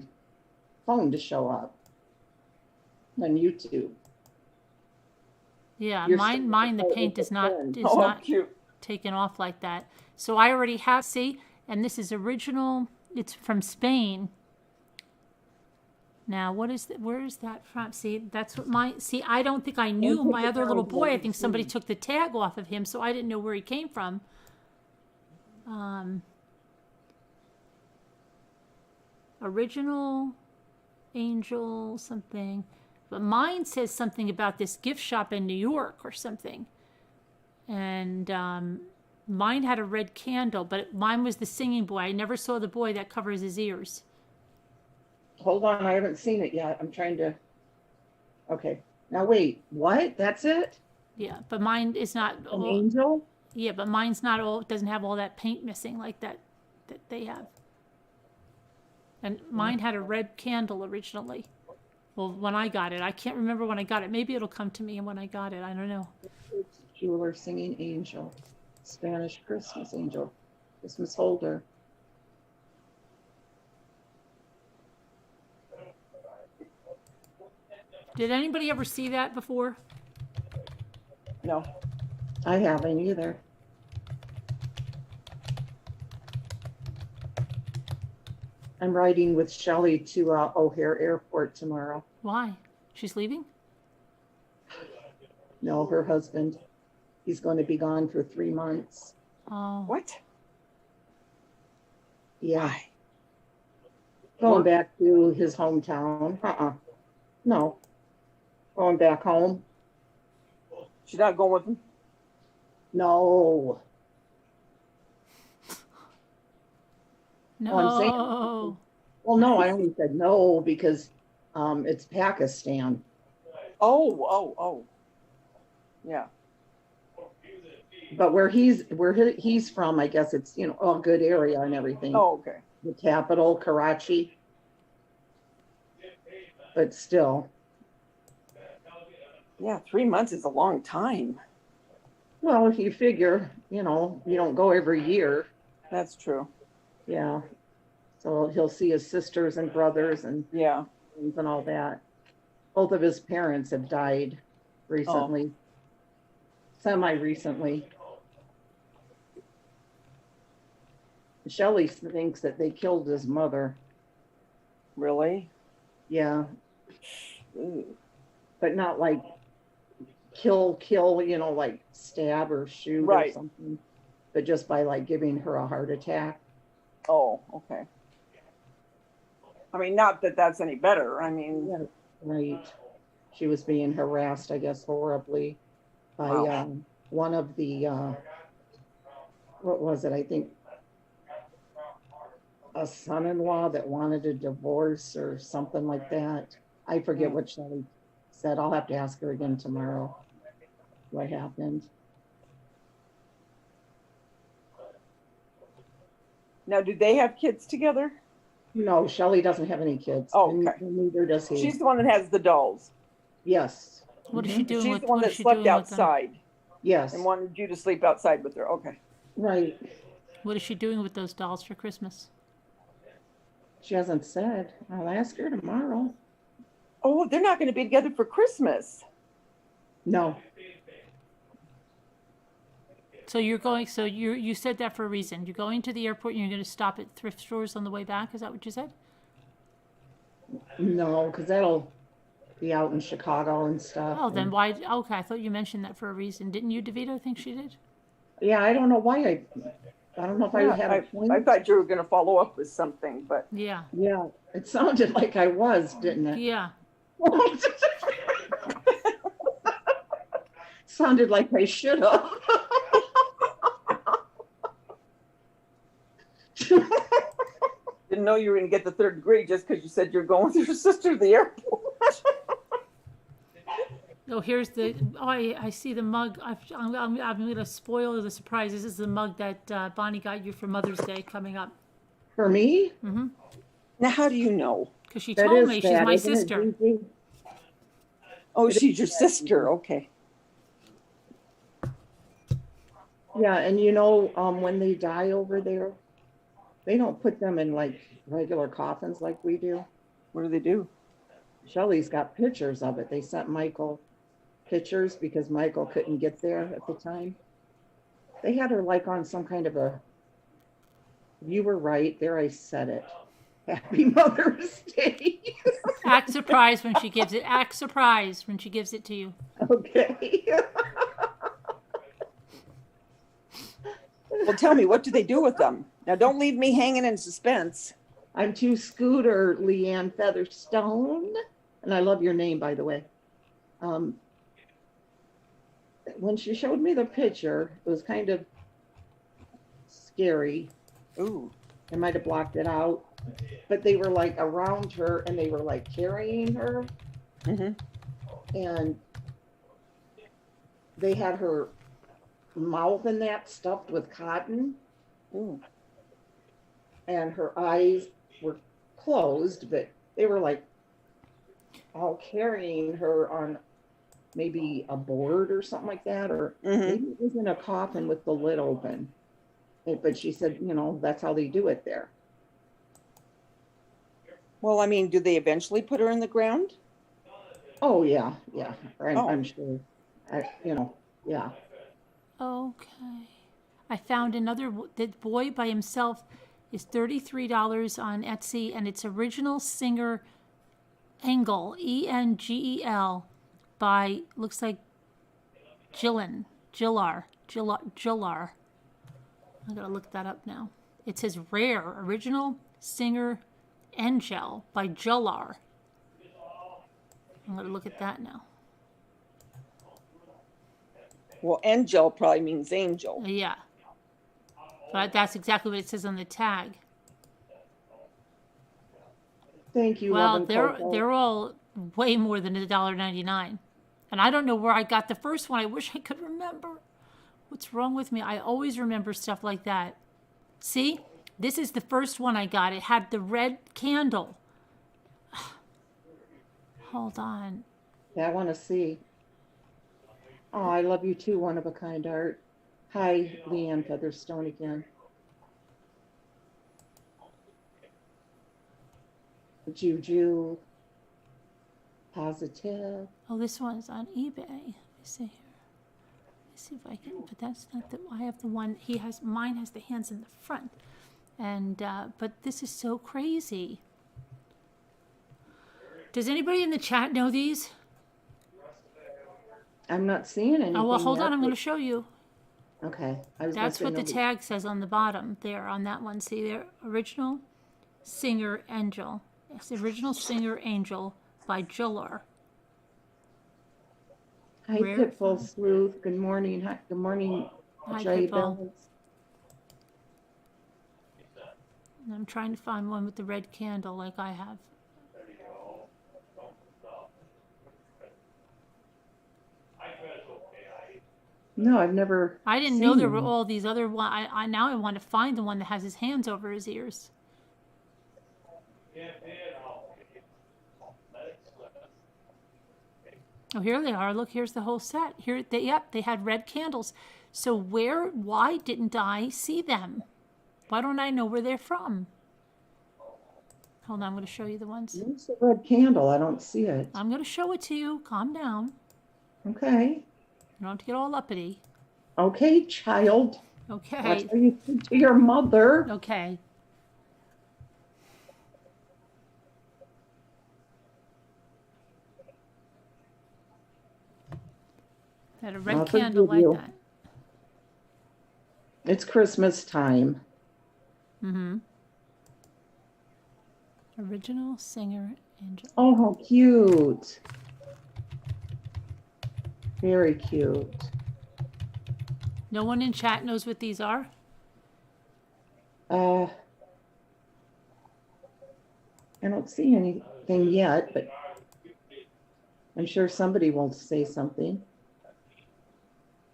phone to show up on YouTube. Yeah, You're mine, saying the it's paint is not pen. Oh, not cute. taken off like that. So I already have, see, and this is original. It's from Spain. Now, where is that from? See, that's what I don't think I knew my other little boy. I think somebody took the tag off of him, so I didn't know where he came from. Original angel something. But mine says something about this gift shop in New York or something. And mine had a red candle, but mine was the singing boy. I never saw the boy that covers his ears. Hold on, I haven't seen it yet. I'm trying to. Okay. Now wait, what? That's it? Yeah, but mine is not. An angel? Yeah, but mine's not all. It doesn't have all that paint missing like that they have. And mine had a red candle originally. Well, when I got it, I can't remember when I got it. Maybe it'll come to me when I got it. I don't know. Jeweler singing angel. Spanish Christmas angel. Christmas holder. Did anybody ever see that before? No. I haven't either. I'm riding with Shelley to O'Hare Airport tomorrow. Why? She's leaving? No, her husband. He's going to be gone for 3 months. Oh. What? Yeah. Why? Going back to his hometown. No. Going back home. She's not going with him? No. No. I'm saying- Well, no, I only said no because it's Pakistan. Oh. Yeah. But where he's from, I guess it's, a good area and everything. Oh, okay. The capital, Karachi. But still. Yeah, 3 months is a long time. Well, if you figure, you don't go every year. That's true. Yeah. So he'll see his sisters and brothers and Yeah. and all that. Both of his parents have died recently. Semi-recently. Shelley thinks that they killed his mother. Really? Yeah. Ooh. But not like kill, like stab or shoot or Right. something. But just by like giving her a heart attack. Oh, okay. I mean, not that that's any better. I mean, Yeah, right. She was being harassed, I guess, horribly by Wow. one of the, what was it? I think a son-in-law that wanted a divorce or something like that. I forget what Shelley said. I'll have to ask her again tomorrow what happened. now, do they have kids together? No, Shelley doesn't have any kids. Oh, and okay. neither does he. She's the one that has the dolls. Yes. What is she doing She's with the one what that is she slept doing with them? outside Yes. and wanted you to sleep outside with her. Okay. Right. What is she doing with those dolls for Christmas? She hasn't said. I'll ask her tomorrow. Oh, they're not going to be together for Christmas. No. So you're going. So you said that for a reason. You're going to the airport and you're going to stop at thrift stores on the way back. Is that what you said? No, because that'll be out in Chicago and stuff. Oh, then and- why? Okay, I thought you mentioned that for a reason. Didn't you, DeVito, think she did? Yeah, I don't know why I don't know if I had a point. I thought you were going to follow up with something, but Yeah. Yeah, it sounded like I was, didn't it? Yeah. Sounded like I should have. didn't know you were going to get the third degree just because you said you're going with your sister to the airport. Oh, here's the. Oh, I see the mug. I'm going to spoil the surprise. This is the mug that Bonnie got you for Mother's Day coming up. For me? Mm-hmm. Now, how do you know? Because she That told is me she's bad, my isn't it, sister. Gigi? Oh, she's your sister. Okay. Yeah, and when they die over there, they don't put them in like regular coffins like we do. What do they do? Shelley's got pictures of it. They sent Michael pictures because Michael couldn't get there at the time. They had her like on some kind of a, you were right, there I said it. Happy Mother's Day. Act surprised when she gives it. Act surprised when she gives it to you. Okay. Well, tell me, what do they do with them? Now, don't leave me hanging in suspense. I'm to Scooter Leanne Featherstone, and I love your name, by the way. When she showed me the picture, it was kind of scary. Ooh. I might have blocked it out, but they were like around her and they were like carrying her, Mm-hmm. and they had her mouth and that stuffed with cotton, Ooh. and her eyes were closed, but they were like all carrying her on maybe a board or something like that, or Mm-hmm. maybe it was in a coffin with the lid open. But she said, that's how they do it there. Well, I mean, do they eventually put her in the ground? Oh, yeah. Oh. I'm sure. Yeah. Okay. I found another. The boy by himself is $33 on Etsy, and it's original singer Engel, Engel, by looks like Gillar. I gotta look that up now. It says rare original singer Engel by Gillar. I'm gonna look at that now. Well, angel probably means angel. Yeah. But that's exactly what it says on the tag. Thank you. Well, Love and Coco. they're all way more than $1.99. And I don't know where I got the first one. I wish I could remember. What's wrong with me? I always remember stuff like that. See? This is the first one I got. It had the red candle. Hold on. Yeah, I want to see. Oh, I love you too, one of a kind art. Hi, Leanne Featherstone again. Juju. Positive. Oh, this one's on eBay. Let me see here. Let's see if I can, but that's not the, I have the one, mine has the hands in the front. And, but this is so crazy. Does anybody in the chat know these? I'm not seeing anything. Oh, well, hold yet, on. I'm going to but- show you. Okay. I was gonna That's say what the nobody- tag says on the bottom there on that one. See there? Original singer Angel. It's the original singer Angel by Gillar. Hi, Rare Pitbull fun. Sleuth. Good morning. Hi, good morning, Hi, Jay Pitbull. Bells. And I'm trying to find one with the red candle like I have. No, I've never. I didn't know there seen were them. all these other one. I now I want to find the one that has his hands over his ears. Oh, here they are. Look, here's the whole set. Here, they had red candles. So why didn't I see them? Why don't I know where they're from? Hold on, I'm going to show you the ones. Where's the red candle? I don't see it. I'm going to show it to you. Calm down. Okay. You don't have to get all uppity. Okay, child. Okay. That's what you said to your mother. Okay. Had a red I'll candle forgive like you. that. It's Christmas time. Mm-hmm. Original singer Angel. Oh, how cute. Very cute. No one in chat knows what these are? I don't see anything yet, but I'm sure somebody will say something.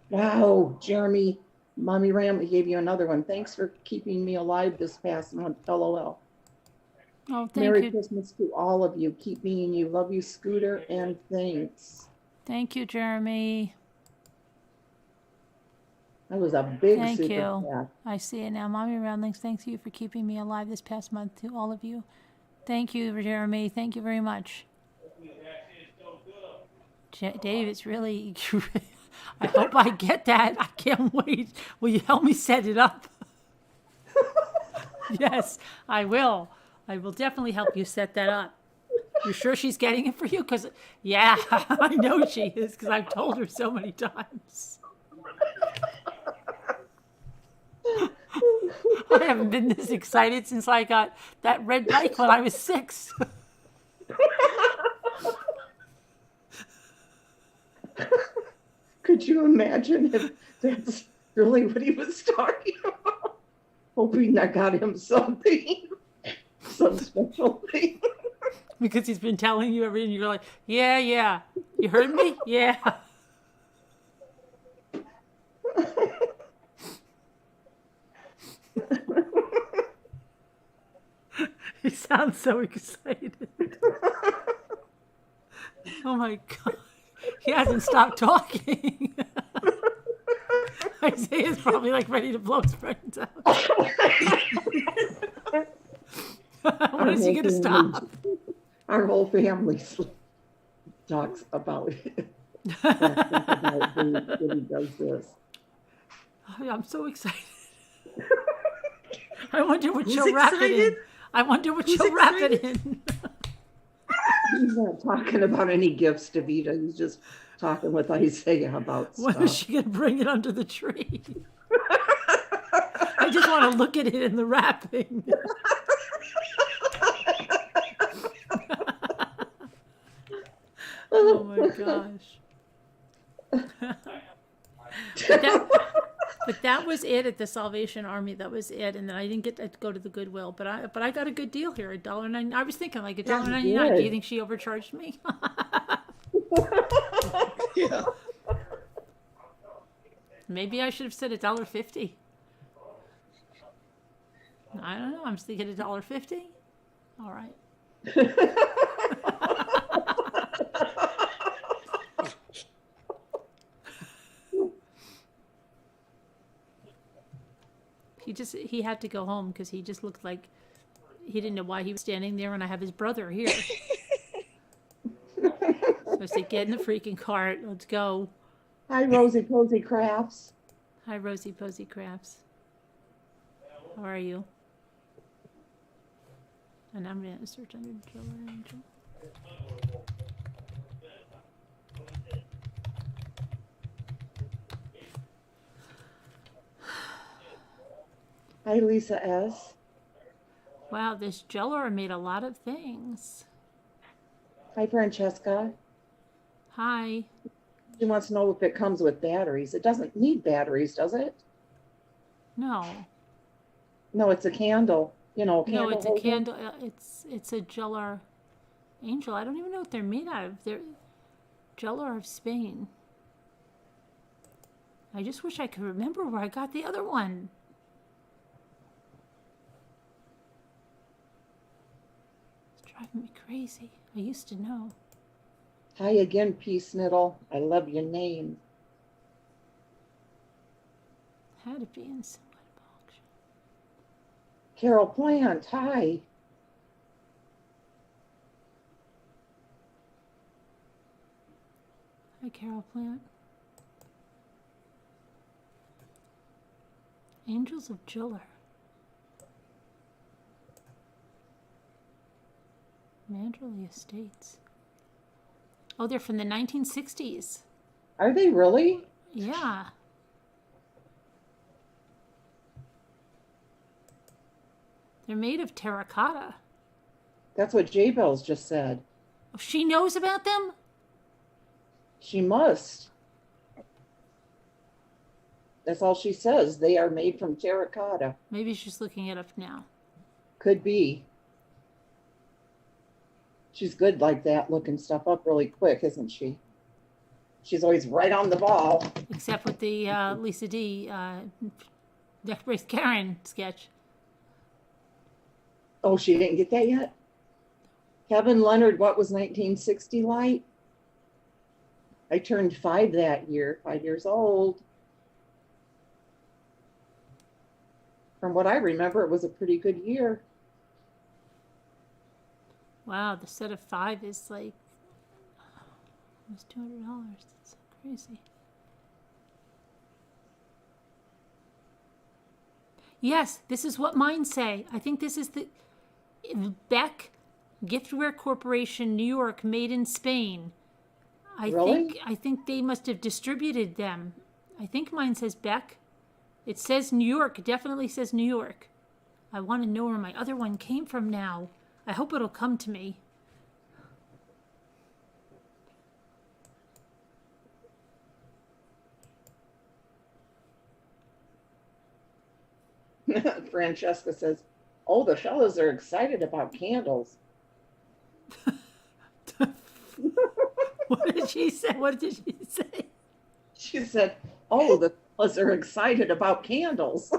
Wow, Jeremy, Mommy Ram gave you another one. Thanks for keeping me alive this past month, LOL. Oh, thank Merry you. Christmas to all of you. Keep being you. Love you, Scooter, and thanks. Thank you, Jeremy. That was a big Thank super you. chat. I see it now. Mommy Roundlings, thanks you for keeping me alive this past month to all of you. Thank you, Jeremy. Thank you very much. Dave, it's really... I hope I get that. I can't wait. Will you help me set it up? Yes, I will. I will definitely help you set that up. You're sure she's getting it for you? Because, yeah, I know she is because I've told her so many times. I haven't been this excited since I got that red bike when I was 6. Could you imagine if that's really what he was talking about? Hoping I got him something, some special thing. Because he's been telling you everything. You're like, yeah, yeah. You heard me? Yeah. He sounds so excited. Oh my God. He hasn't stopped talking. Isaiah's probably like ready to blow his brains out. When is he going to stop? Our whole family talks about it. When he does this. I'm so excited. I wonder what she'll wrap it in. I wonder what she'll wrap it in. He's not talking about any gifts to Vita. He's just talking with Isaiah about When stuff. is she going to bring it under the tree? I just want to look at it in the wrapping. Oh my gosh. But that was it at the Salvation Army. That was it, and then I didn't get to go to the Goodwill. But I got a good deal here, $1.99. I was thinking like $1.99. Do you think she overcharged me? Yeah. Maybe I should have said $1.50. I don't know. I'm thinking $1.50. All right. He had to go home because he just looked like he didn't know why he was standing there, and I have his brother here. So I said, get in the freaking cart. Let's go. Hi, Rosie Posey Crafts. Hi, Rosie Posey Crafts. How are you? And I'm going to search under Joe or Angel. Hi, Lisa S. Wow, this jeweler made a lot of things. Hi, Francesca. Hi. She wants to know if it comes with batteries. It doesn't need batteries, does it? No. No, it's a candle. You know, No, it's a holder. candle. It's a jeweler angel. I don't even know what they're made out of. They're jeweler of Spain. I just wish I could remember where I got the other one. It's driving me crazy. I used to know. Hi again, Peace Niddle. I love your name. Had to be in somewhat of auction. Carol Plant, hi. Hi, Carol Plant. Angels of Jiller. Manderley Estates. Oh, they're from the 1960s. Are they really? Yeah. They're made of terracotta. That's what J Bells just said. Oh, she knows about them? She must. That's all she says. They are made from terracotta. Maybe she's looking it up now. Could be. She's good like that, looking stuff up really quick, isn't she? She's always right on the ball. Except with the Lisa D. Death Karen sketch. Oh, she didn't get that yet? Kevin Leonard, what was 1960 like? I turned 5 that year, 5 years old. From what I remember, it was a pretty good year. Wow, the set of 5 is like almost $200. That's so crazy. Yes, this is what mine say. I think this is the Beck Giftware Corporation, New York, made in Spain. Really? I think they must have distributed them. I think mine says Beck. It says New York. It definitely says New York. I want to know where my other one came from now. I hope it'll come to me. Francesca says, oh, the fellas are excited about candles. What did she say? What did she say? She said, oh, the fellas are excited about candles.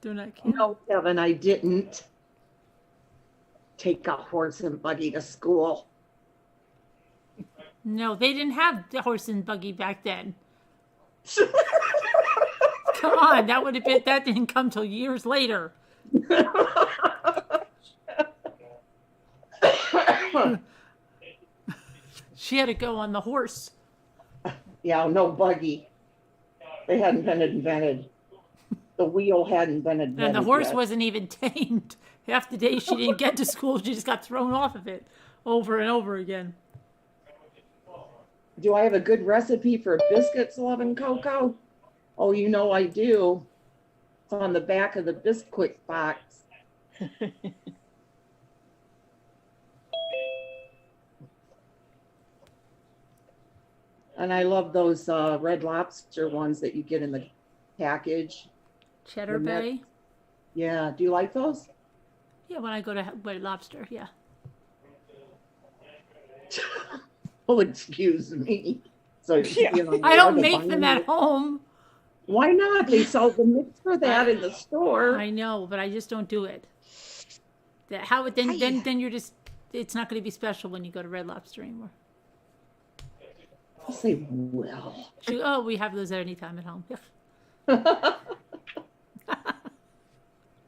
Do not care. No, Kevin, I didn't take a horse and buggy to school. No, they didn't have the horse and buggy back then. Come on, that didn't come till years later. She had to go on the horse. Yeah, no buggy. They hadn't been invented. The wheel hadn't been invented. And the horse yet. wasn't even tamed. Half the day she didn't get to school, she just got thrown off of it over and over again. Do I have a good recipe for biscuits, Love and Cocoa? Oh, you know I do. It's on the back of the Bisquick box. And I love those Red Lobster ones that you get in the package. Cheddar Bay? Yeah, do you like those? Yeah, when I go to Red Lobster, yeah. Oh, excuse me. So you know, I don't make them at home. Why not? They sell the mix for that in the store. I know, but I just don't do it. Then you're just, it's not going to be special when you go to Red Lobster anymore. I say, well. Oh, we have those at any time at home.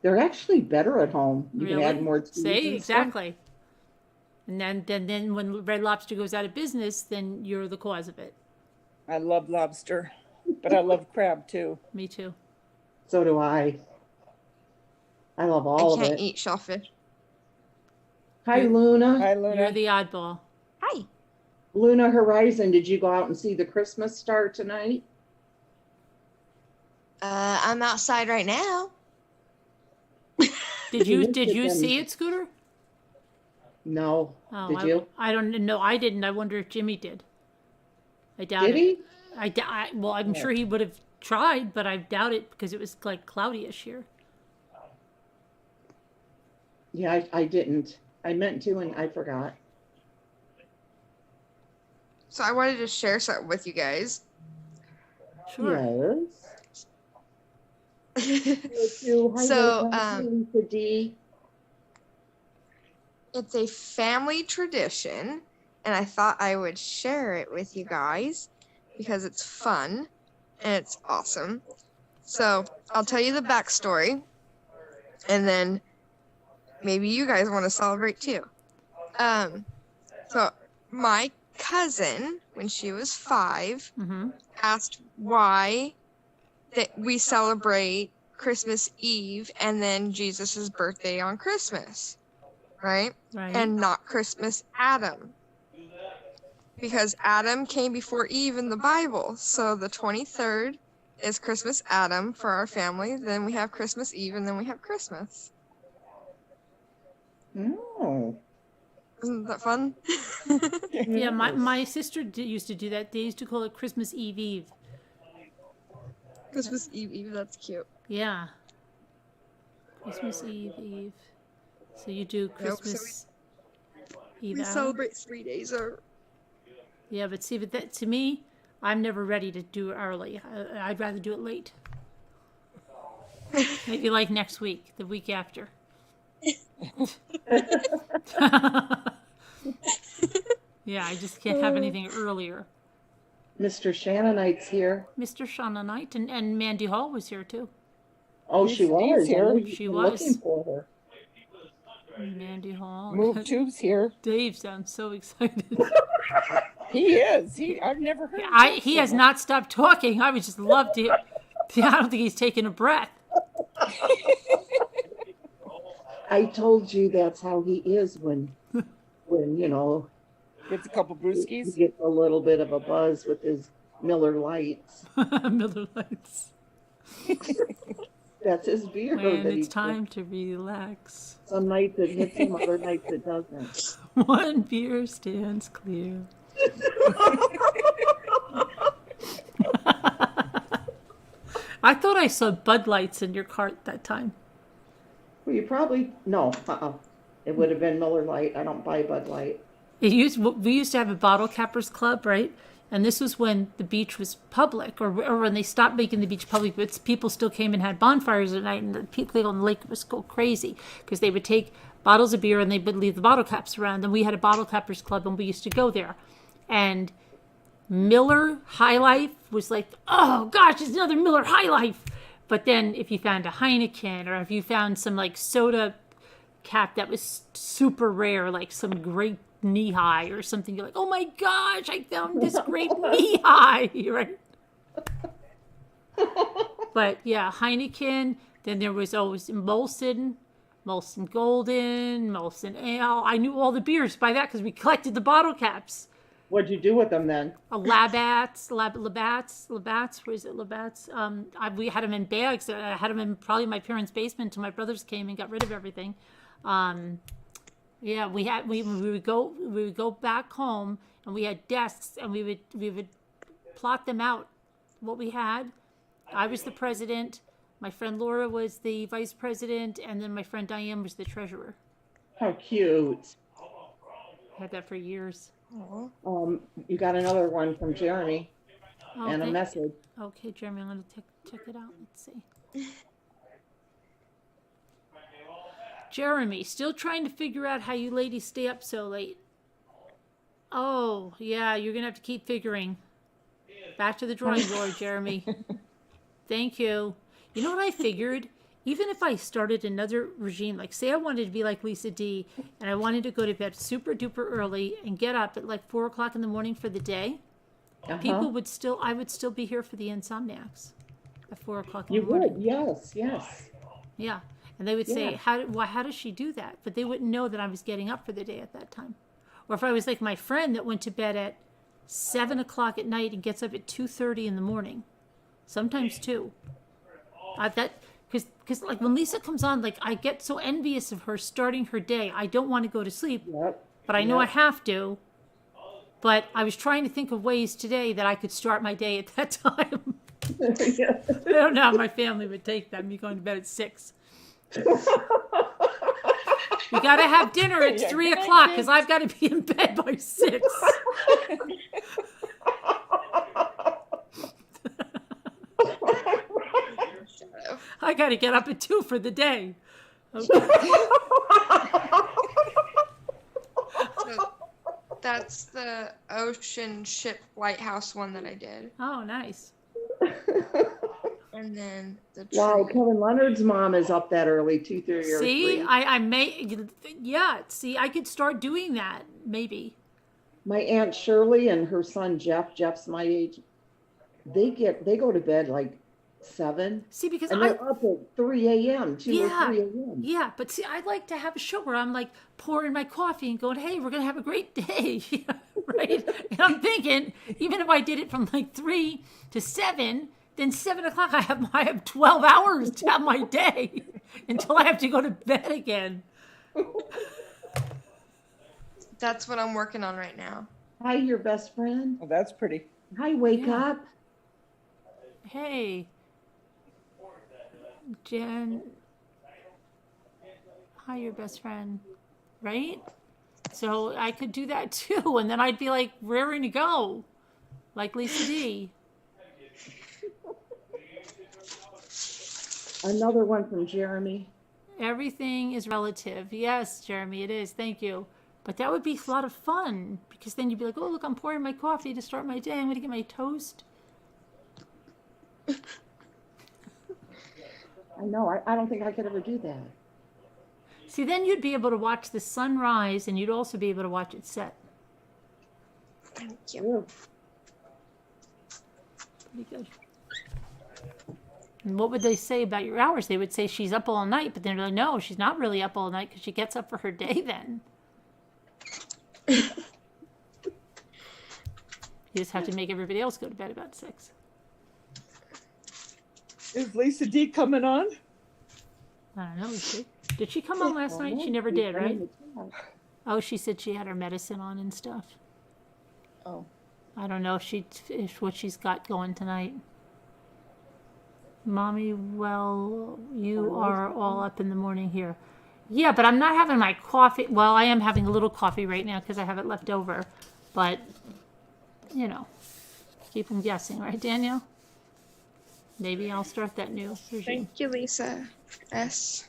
They're actually better at home. You Really? can add more cheese. See, and stuff. exactly. And then when Red Lobster goes out of business, then you're the cause of it. I love lobster, but I love crab too. Me too. So do I. I love all I of can't it. eat shellfish. Hi, Luna. Hi, Luna. You're the oddball. Hi. Luna Horizon, did you go out and see the Christmas star tonight? I'm outside right now. Did you see it, Scooter? No. Oh, Did you? I don't know. I didn't. I wonder if Jimmy did. I doubt Did it. he? Well, I'm sure he would have tried, but I doubt it because it was like cloudy-ish here. Yeah, I didn't. I meant to and I forgot. So I wanted to share something with you guys. Sure. Yes. So, Lisa D. it's a family tradition, and I thought I would share it with you guys because it's fun and it's awesome. So I'll tell you the backstory, and then maybe you guys want to celebrate too. So my cousin, when she was 5, Mm-hmm. asked why that we celebrate Christmas Eve and then Jesus' birthday on Christmas, right? Right. And not Christmas Adam. Because Adam came before Eve in the Bible. So the 23rd is Christmas Adam for our family. Then we have Christmas Eve, and then we have Christmas. Oh. Isn't that fun? Yeah, my sister used to do that. They used to call it Christmas Eve Eve. Christmas Eve, that's cute. Yeah. Christmas Eve Eve. So you do Christmas Eve We Adam? celebrate 3 days. Yeah, but see, but that to me, I'm never ready to do it early. I'd rather do it late. Maybe like next week, the week after. Yeah, I just can't have anything earlier. Mr. Shannonite's here. Mr. Shannonite and Mandy Hall was here too. Oh, she was. He's here. She I'm was. looking for her. Mandy Hall. Move Tube's here. Dave sounds so excited. He is. I've never heard. He has not stopped talking. I would just love to. I don't think he's taking a breath. I told you that's how he is when Gets a couple he brewskis. gets a little bit of a buzz with his Miller Lights. Miller Lights. That's his beer. When that he it's time to relax. Some nights it hits him, other nights it doesn't. One beer stands clear. I thought I saw Bud Lights in your cart that time. Well, you probably no. It would have been Miller Lite. I don't buy Bud Light. We used to have a bottle cappers club, right? And this was when the beach was public, or when they stopped making the beach public, but people still came and had bonfires at night, and the people on the lake was go crazy because they would take bottles of beer and they would leave the bottle caps around. And we had a bottle cappers club, and we used to go there. And Miller High Life was like, oh gosh, it's another Miller High Life. But then if you found a Heineken, or if you found some like soda cap that was super rare, like some grape knee high or something, you're like, oh my gosh, I found this grape knee high, right? But yeah, Heineken. Then there was always Molson Golden, Molson Ale. I knew all the beers by that because we collected the bottle caps. What'd you do with them then? Labatt's. Where is it? Labatt's. We had them in bags. I had them in probably my parents' basement until my brothers came and got rid of everything. Yeah, we would go back home and we had desks and we would plot them out what we had. I was the president. My friend Laura was the vice president, and then my friend Diane was the treasurer. How cute. Had that for years. You got another one from Jeremy and a Okay. message. Okay, Jeremy, I'm going to check it out. Let's see. Jeremy, still trying to figure out how you ladies stay up so late. Oh, yeah, you're going to have to keep figuring. Back to the drawing board, Jeremy. Thank you. You know what I figured? Even if I started another regime, like say I wanted to be like Lisa D, and I wanted to go to bed super duper early and get up at like 4 o'clock in the morning for the day, I would still be here for the Insomniacs at 4 o'clock in the morning. You would, yes. Yeah. And they would say, Yeah. how does she do that? But they wouldn't know that I was getting up for the day at that time. Or if I was like my friend that went to bed at 7 o'clock at night and gets up at 2:30 in the morning. Sometimes 2. Because like when Lisa comes on, like I get so envious of her starting her day. I don't want to go to sleep, Yep. but I know I have to. But I was trying to think of ways today that I could start my day at that time. Yeah. I don't know how my family would take that, me going to bed at 6. We got to have dinner at 3 o'clock because I've got to be in bed by 6. I got to get up at 2 for the day. Okay. So that's the ocean ship lighthouse one that I did. Oh, nice. And then the tree. Wow, Kevin Leonard's mom is up that early, 2:30 or See, 3. I may, yeah. See, I could start doing that maybe. My Aunt Shirley and her son Jeff's my age, they go to bed like 7. See, because And they're up at 3 a.m., 2 or 3 a.m. Yeah, but see, I like to have a show where I'm like pouring my coffee and going, "Hey, we're gonna have a great day," right? And I'm thinking, even if I did it from like 3 to 7, then 7 o'clock I have 12 hours to have my day until I have to go to bed again. That's what I'm working on right now. Hi, your best friend. Well, that's pretty. Hi, wake Yeah. up. Hey, Jen. Hi, your best friend, right? So I could do that too, and then I'd be like raring to go, like Lisa D. Another one from Jeremy. Everything is relative. Yes, Jeremy, it is. Thank you. But that would be a lot of fun because then you'd be like, oh, look, I'm pouring my coffee to start my day. I'm going to get my toast. I know. I don't think I could ever do that. See, then you'd be able to watch the sun rise and you'd also be able to watch it set. Thank you. Pretty good. And what would they say about your hours? They would say she's up all night, but then they're like, no, she's not really up all night because she gets up for her day then. You just have to make everybody else go to bed about 6. Is Lisa D coming on? I don't know. Did she come on last night? She never did, right? Oh, she said she had her medicine on and stuff. Oh. I don't know if what she's got going tonight. Mommy, well, you are all up in the morning here. Yeah, but I'm not having my coffee. Well, I am having a little coffee right now because I have it left over. But, you know, keep them guessing, right, Danielle? Maybe I'll start that new regime. Thank you, Lisa S.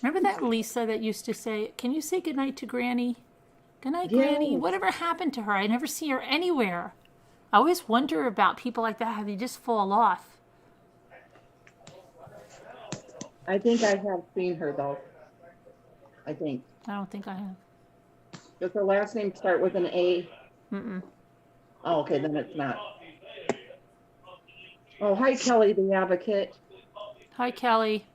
Remember that Lisa that used to say, can you say goodnight to Granny? Good night, Yes. Granny. Whatever happened to her? I never see her anywhere. I always wonder about people like that, how they just fall off. I think I have seen her, though. I think. I don't think I have. Does her last name start with an A? Mm-mm. Oh, okay, then it's not. Oh, hi, Kelly, the advocate. Hi, Kelly.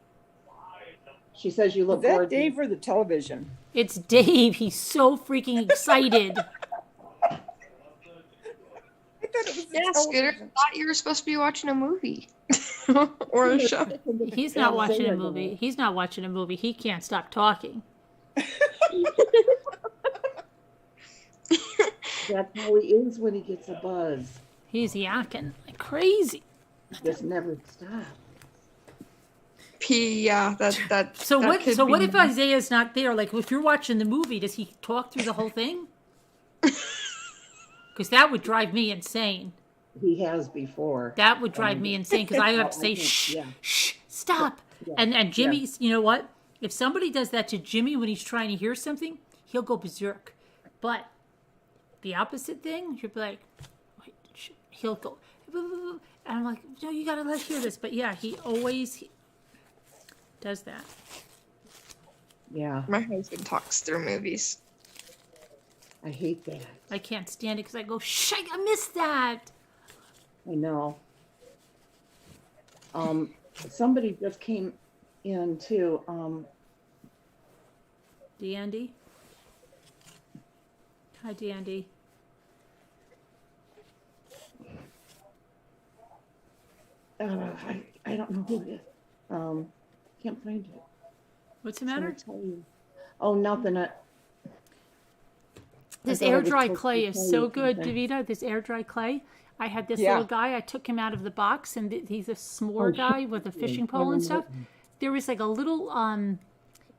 She says you Is look that gorgeous. Dave or the television? It's Dave. He's so freaking excited. I thought it was the Yeah, Scooter. television. Thought you were supposed to be watching a movie or a show. He's not watching a movie. He's not watching a movie. He can't stop talking. That's how he is when he gets a buzz. He's yakking like crazy. Just never stop. Yeah, that. So that what? could So what be- if Isaiah's not there? Like, if you're watching the movie, does he talk through the whole thing? Because that would drive me insane. He has before. That would drive me insane because I have to I say, think, shh, yeah. shh, stop. Yeah. And Jimmy's, you know what? If somebody does that to Jimmy when he's trying to hear something, he'll go berserk. But the opposite thing, you'll be like, wait, he'll go, and I'm like, no, you got to let hear this. But yeah, he always does that. Yeah, My husband talks through movies. I hate that. I can't stand it because I go, shh, I missed that. I know. Somebody just came in too. D'Andy. Hi, D'Andy. I don't know who it is. Can't find it. What's the Can I matter? tell you? Oh, nothing. This I thought I air was dry supposed to clay is tell so you good, something. Davida. This air dry clay. I had this Yeah. little guy. I took him out of the box, and he's a s'more guy with a fishing pole and stuff. There was like a little,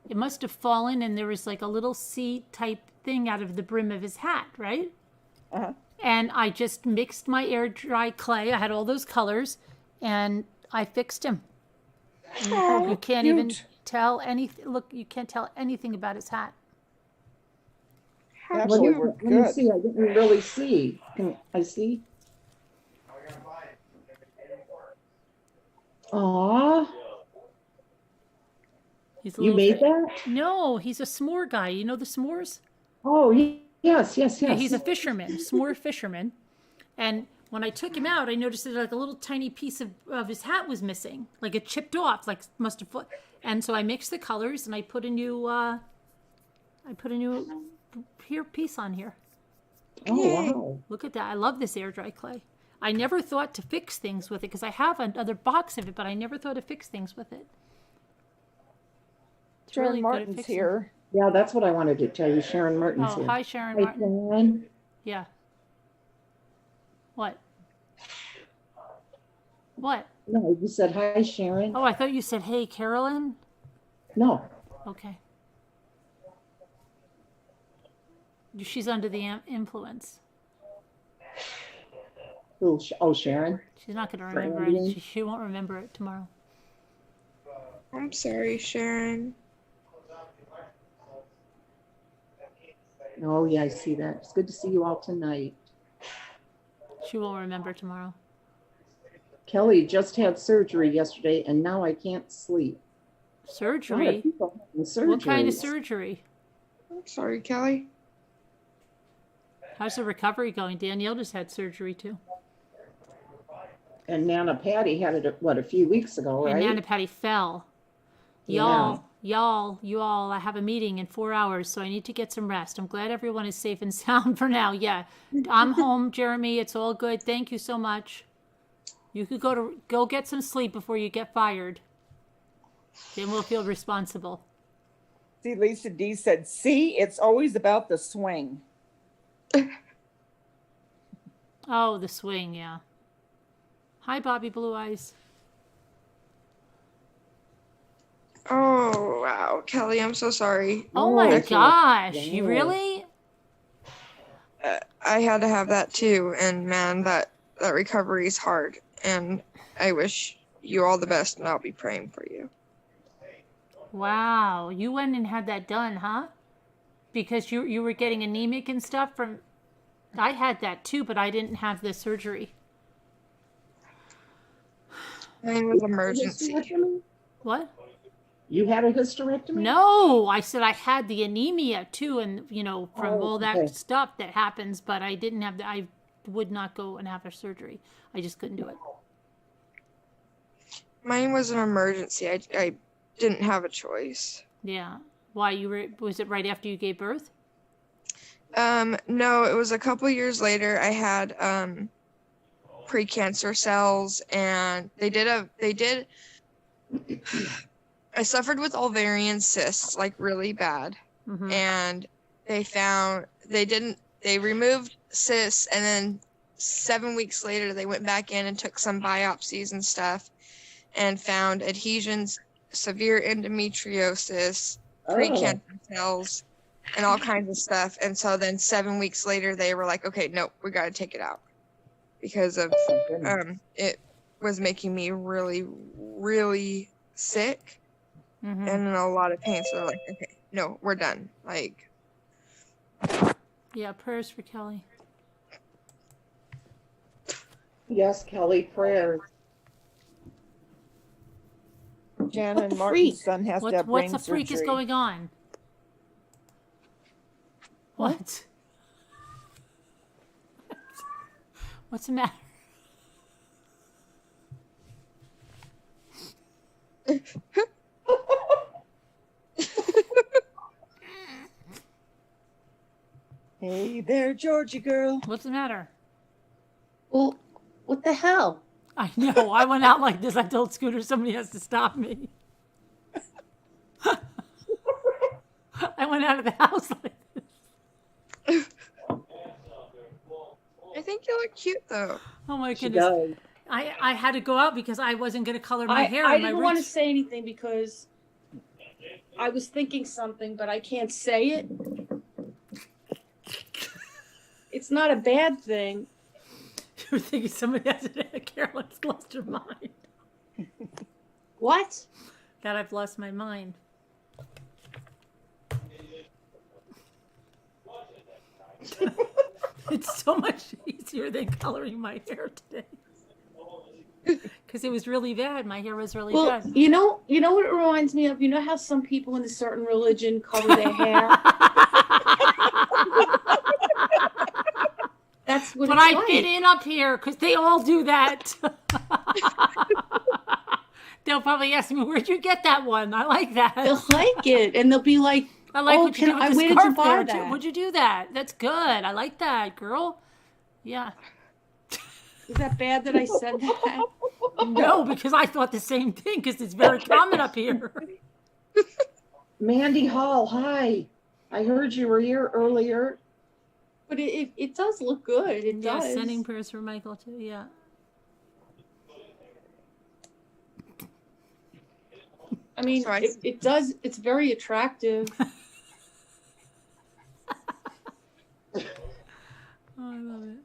it must have fallen, and there was like a little C type thing out of the brim of his hat, right? Uh-huh. And I just mixed my air dry clay. I had all those colors, and I fixed him. And you can't even cute. tell anything. Look, you can't tell anything about his hat. How Actually, cute. we're Let me good. see. I didn't really see. Can I see? Aw, He's a you little. made that? No, he's a s'more guy. You know the s'mores? Oh, yes, yes, Yeah, he's a yes. fisherman, s'more fisherman. And when I took him out, I noticed that like a little tiny piece of his hat was missing, like it chipped off, like must have. And so I mixed the colors and I put a new here piece on here. Oh, Yay. wow. Look at that! I love this air dry clay. I never thought to fix things with it because I have another box of it, but I never thought to fix things with it. It's Sharon really good at Martin's fixing. here. Yeah, that's what I wanted to tell you. Sharon Martin's Oh, here. hi Sharon Hi, Martin. Sharon. Yeah. What? What? No, you said hi, Sharon. Oh, I thought you said, hey, Carolyn. No. Okay. She's under the influence. Who? Oh, Sharon. She's not going to For remember Andy? it. She won't remember it tomorrow. I'm sorry, Sharon. Oh, yeah, I see that. It's good to see you all tonight. She won't remember tomorrow. Kelly just had surgery yesterday, and now I can't sleep. A lot of Surgery? people having What kind of surgeries. surgery? I'm sorry, Kelly. How's the recovery going? Danielle just had surgery too. And Nana Patty had it, what, a few weeks ago, right? And Nana Patty fell. Yeah. Y'all, I have a meeting in 4 hours, so I need to get some rest. I'm glad everyone is safe and sound for now. Yeah, I'm home, Jeremy. It's all good. Thank you so much. You could go get some sleep before you get fired. Then we'll feel responsible. See, Lisa D said, see, it's always about the swing. Oh, the swing, yeah. Hi, Bobby Blue Eyes. Oh, wow. Kelly, I'm so sorry. Oh my that's gosh, you wow. really? I had to have that too. And man, that recovery is hard. And I wish you all the best, and I'll be praying for you. Wow, you went and had that done, huh? Because you were getting anemic and stuff from. I had that too, but I didn't have the surgery. Mine was emergency. Hysterectomy? What? You had a hysterectomy? No, I said I had the anemia too, and from Oh, all that okay. stuff that happens, but I didn't have the. I would not go and have a surgery. I just couldn't do it. Mine was an emergency. I didn't have a choice. Yeah. Why was it right after you gave birth? No, it was a couple years later. I had precancer cells, and I suffered with ovarian cysts, like really bad. Mm-hmm. And they removed cysts, and then 7 weeks later they went back in and took some biopsies and stuff and found adhesions, severe endometriosis, precancer cells, and all kinds of stuff. And so then 7 weeks later they were like, okay, no, we got to take it out because of it was making me really, really sick Mm-hmm. and in a lot of pain. So they're like, okay, no, we're done. Like, Yeah, prayers for Kelly. Yes, Kelly, prayers. Jana and freak. Martin's son has to have brain What's the freak surgery. is going on? What? What's the matter? Hey there, Georgie girl. What's the matter? Well, what the hell? I know. I went out like this. I told Scooter somebody has to stop me. I went out of the house like this. I think you look cute though. Oh my She goodness. does. I had to go out because I wasn't going to color my hair. I and my didn't want to roots. say anything because I was thinking something, but I can't say it. It's not a bad thing. You were thinking somebody has to. Carolyn's lost her mind. What? God, I've lost my mind. so much easier than coloring my hair today. Because it was really bad. My hair was really Well, bad. you know what it reminds me of? You know how some people in a certain religion cover their hair? That's what But it's I like. fit in up here because they all do that. They'll probably ask me, "Where'd you get that one?" I like that. They'll like it, and they'll be like, I like "Oh, what you did with the where did you scarf buy there, too. that?" What'd you do that? That's good. I like that, girl. Yeah. Is that bad that I said that? No, because I thought the same thing because it's very common up here. Mandy Hall, hi. I heard you were here earlier. But it does look good. It Yeah, does. sending prayers for Michael too. Yeah. I mean, Sorry. it does. It's very attractive. Oh, I love it.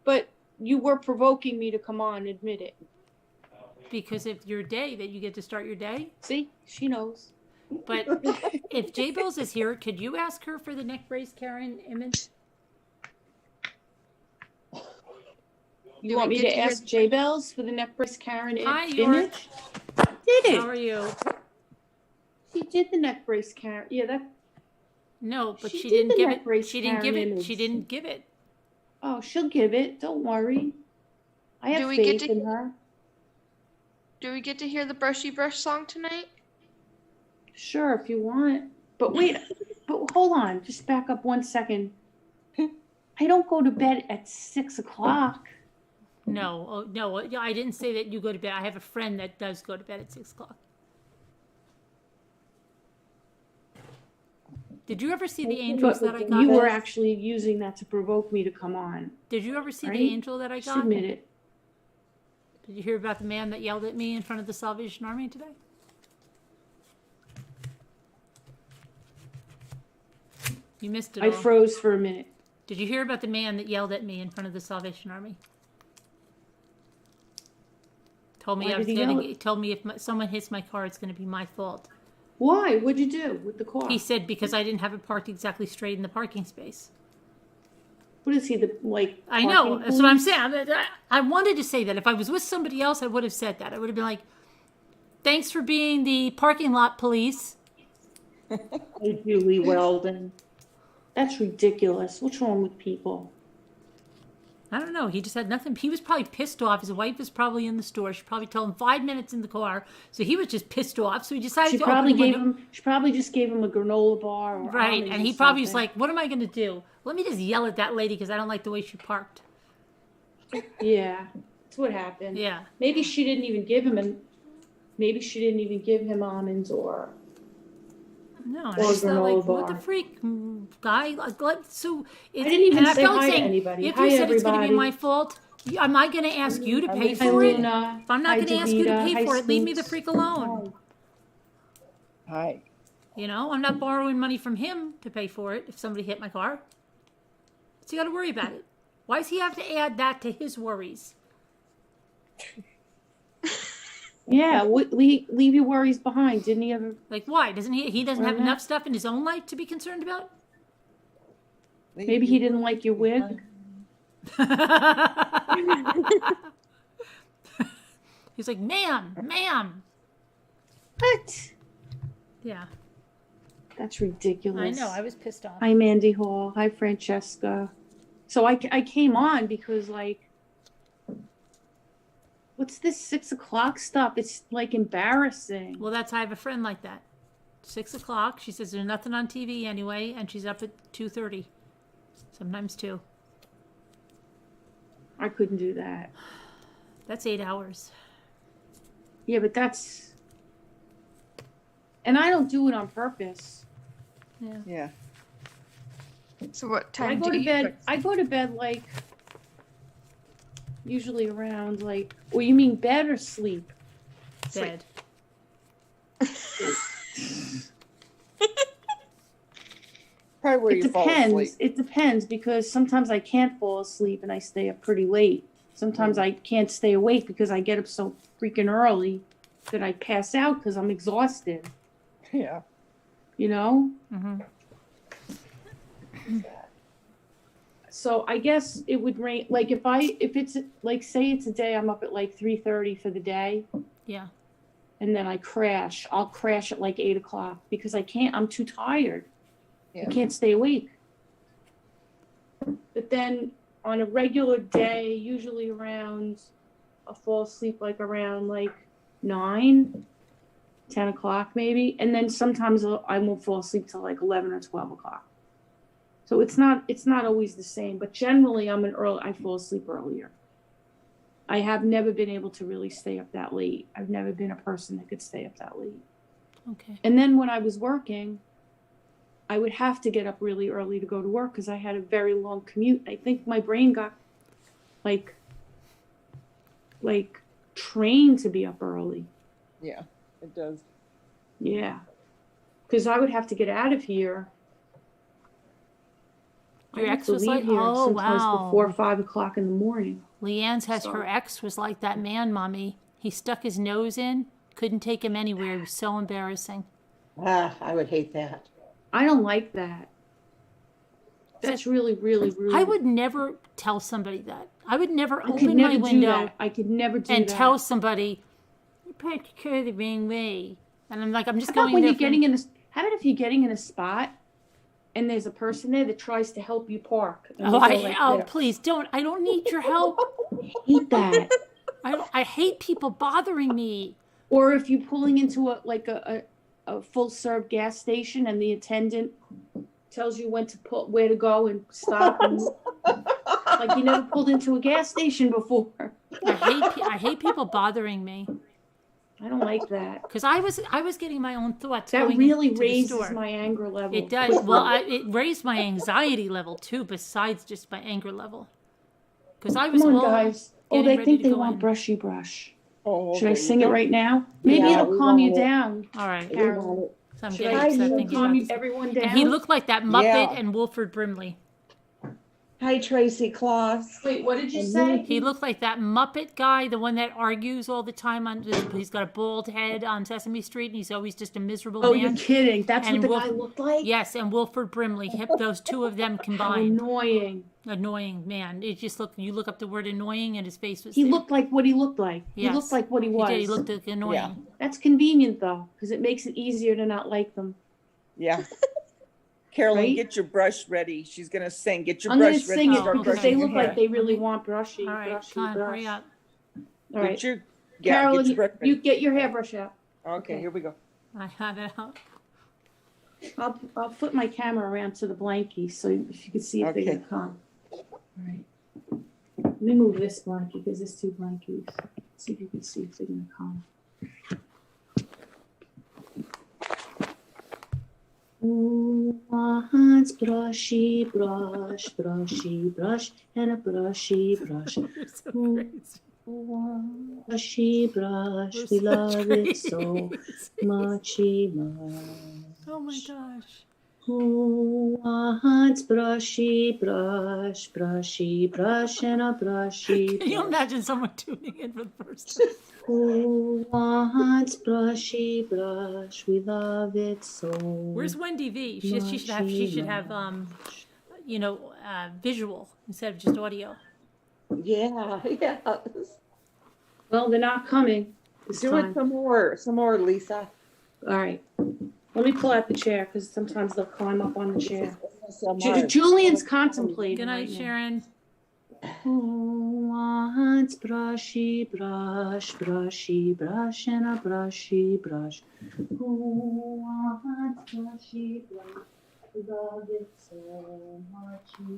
But you were provoking me to come on. Admit it. Because if your day that you get to start your day. See, she knows. But if J Bills is here, could you ask her for the neck brace Karen image? You want me to ask J Bells for the neck brace Karen Hi, York. image? Did it? How are you? She did the neck brace Karen. Yeah, that. No, but She she did didn't the give neck it. brace She didn't give Karen it. image. She didn't give it. Oh, she'll give it. Don't worry. I have Do we get faith to- in her. Do we get to hear the Brushy Brush song tonight? Sure, if you want. But wait, but hold on. Just back up 1 second. I don't go to bed at 6 o'clock. No, no. I didn't say that you go to bed. I have a friend that does go to bed at 6 o'clock. Did you ever see the angels that I got? You were actually using that to provoke me to come on. Did you ever see Right? the angel that I Just got? admit it. Did you hear about the man that yelled at me in front of the Salvation Army today? You missed it I all. froze for a minute. Did you hear about the man that yelled at me in front of the Salvation Army? Told me Why I was did he gonna. yell? Told me if someone hits my car, it's going to be my fault. Why? What'd you do with the car? He said because I didn't have it parked exactly straight in the parking space. What is he, the, like, I know. parking That's what I'm police? saying. I wanted to say that. If I was with somebody else, I would have said that. I would have been like, thanks for being the parking lot police. Hey, Julie Weldon. That's ridiculous. What's wrong with people? I don't know. He just had nothing. He was probably pissed off. His wife was probably in the store. She probably told him 5 minutes in the car. So he was just pissed off. So he decided She to probably open the gave window. him. She probably just gave him a granola bar. Or Right. almonds And or he probably was something. like, what am I going to do? Let me just yell at that lady because I don't like the way she parked. Yeah, that's what happened. Yeah. Maybe she didn't even give him maybe she didn't even give him almonds or. No, and Or I just thought, like, granola what the bar. freak, guy? So it's, I didn't even and I say felt hi to saying, anybody. if Hi, you said it's going to be everybody. my fault, am I going to ask you to pay Hi, for it? Luna. If I'm not Hi, going to ask you to Davida. pay Hi, for it, leave me the Scoots. freak alone. Hi. You know, I'm not borrowing money from him to pay for it if somebody hit my car. So you got to worry about it. Why does he have to add that to his worries? Yeah, leave your worries behind. Didn't he ever? Like, why? Doesn't he doesn't have Why not? enough stuff in his own life to be concerned about? Maybe he didn't like your wig. He's like, ma'am. What? Yeah, That's ridiculous. I know. I was pissed off. Hi, Mandy Hall. Hi, Francesca. So I came on because, like, what's this 6 o'clock stuff? It's, like, embarrassing. Well, I have a friend like that. 6 o'clock. She says there's nothing on TV anyway, and she's up at 2:30. Sometimes 2. I couldn't do that. That's 8 hours. Yeah, but that's... And I don't do it on purpose. Yeah. Yeah. So what I time go do to you bed, like, usually around, like... Well, you mean bed or sleep? Bed. Probably where It you fall asleep. depends. It depends because sometimes I can't fall asleep and I stay up pretty late. Sometimes I can't stay awake because I get up so freaking early that I pass out because I'm exhausted. Yeah. You know? Mm-hmm. So I guess it would rain, like if it's like, say it's a day I'm up at like 3:30 for the day Yeah. and then I'll crash at like 8 o'clock because I'm too tired. I Yeah. can't stay awake. But then on a regular day, usually I'll fall asleep like around like 9, 10 o'clock maybe. And then sometimes I won't fall asleep till like 11 or 12 o'clock. So it's not always the same, but generally I fall asleep earlier. I have never been able to really stay up that late. I've never been a person that could stay up that late. Okay. And then when I was working, I would have to get up really early to go to work because I had a very long commute. I think my brain got like trained to be up early. Yeah, it does. Yeah. Because I would have to get out of here. Your I have ex to was leave like, here oh, sometimes wow. before 5 o'clock in the morning. Leanne's her So- ex was like that man, Mommy. He stuck his nose in, couldn't take him anywhere. It was so embarrassing. I would hate that. I don't like that. That's really, really rude. I would never tell somebody that. I would never I could open never my do window that. I could never do and that. tell somebody, you parked your car the wrong way. And I'm like, I'm just How about going when there. you're getting in a, how about if you're getting in a spot and there's a person there that tries to help you park? And you go like this? Please don't. I don't need your help. I hate that. I hate people bothering me. Or if you're pulling into a full serve gas station and the attendant tells you where to go and stop, and like you never pulled into a gas station before. I hate people bothering me. I don't like that. Because I was getting my own thoughts. That going really into the raises store. my anger level. It does. Well, it raised my anxiety level too, besides just my anger level. Because I was Come on, all guys. Oh, getting they ready think to they go want in. brushy brush. Oh, Should I okay. sing it right now? Maybe Yeah, it'll we calm you want it. down. All right. Carol. So I'm Should getting I upset thinking calm about this. everyone down? And he looked like that Muppet Yeah. and Wilford Brimley. Hi, Tracy Claus. Wait, what did you say? He looked like that Muppet guy, the one that argues all the time. He's got a bald head on Sesame Street, and he's always just a miserable Oh, man. you're kidding. That's And what the guy looked like? Yes, and Wilford Brimley. Those two of them How combined. annoying. Annoying, man. It just looked. You look up the word annoying, and his face was. He there. looked like what he looked like. Yes. He looked like what he was. He did. He looked like annoying. Yeah. That's convenient, though, because it makes it easier to not like them. Yeah. Carolyn, Right? get your brush ready. She's gonna sing. Get your I'm going to brush ready. sing it Start because brushing they your look hair. like they really want brushy. All right, brushy come on, brush. hurry up. All right. Get your, Carolyn, get your brush ready. you get your hairbrush out. Okay, okay. here we go. I have it out. I'll flip my camera around to the blankie so if you can see if they're Okay. going to come. All right. Let me move this blankie because there's two blankies. See if you can see if they're going to come. Who wants brushy brush, brushy brush, and a brushy brush? You're so Who crazy. wants brushy brush? You're We so love it so crazy. muchy much. Oh my gosh. Who wants brushy brush, brushy brush, and a brushy Can you brush? imagine someone tuning in for the first time? Who wants brushy brush? We love it so. Where's Wendy V? She should have visual instead of just audio. Yeah, yes. Well, they're not coming this Do time. it some more, Lisa. All right. Let me pull out the chair because sometimes they'll climb up on the chair. So much. Julian's contemplating. Good night, right now. Sharon. Who wants brushy brush, brushy brush, and a brushy brush? Who wants brushy brush? We love it so much.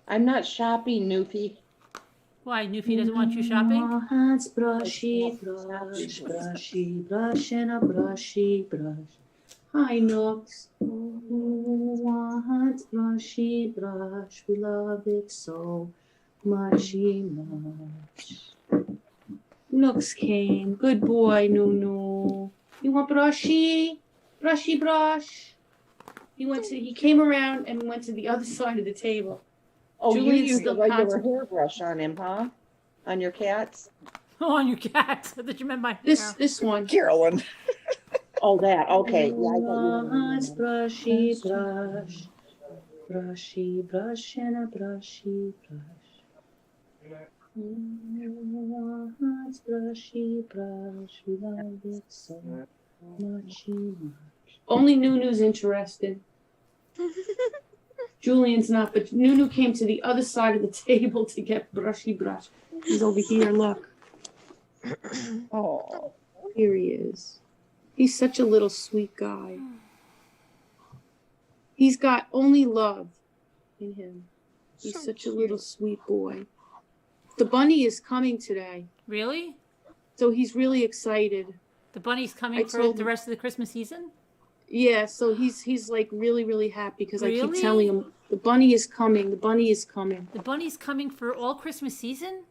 I'm not shopping, Newfie. Why, Newfie doesn't want you shopping? Who wants brushy brush, brushy brush, and a brushy brush? Hi, Nooks. Who wants brushy brush? We love it so mushy much. Nooks came. Good boy, Nunu. You want brushy? Brushy brush? He came around and went to the other side of the table. Oh, you Julian's use a still regular hairbrush on him, huh? On your cats? Oh, on your cat. I thought you meant my This one. Carolyn. Oh, that. Okay. Yeah, I Who thought you wants were. brushy brush, brushy brush and a brushy brush. Oh, what's brushy brush? We love it so muchy much. Only Nunu's interested. Julian's not, but Nunu came to the other side of the table to get brushy brush. He's over here, look. Oh, Here he is. He's such a little sweet guy. He's got only love in him. He's So such a cute. little sweet boy. The bunny is coming today, Really? so he's really excited. The bunny's I coming for told the him. rest of the Christmas season? Yeah, so he's like really happy because I keep Really? telling him the bunny is coming. The bunny is coming. The bunny's coming for all Christmas season?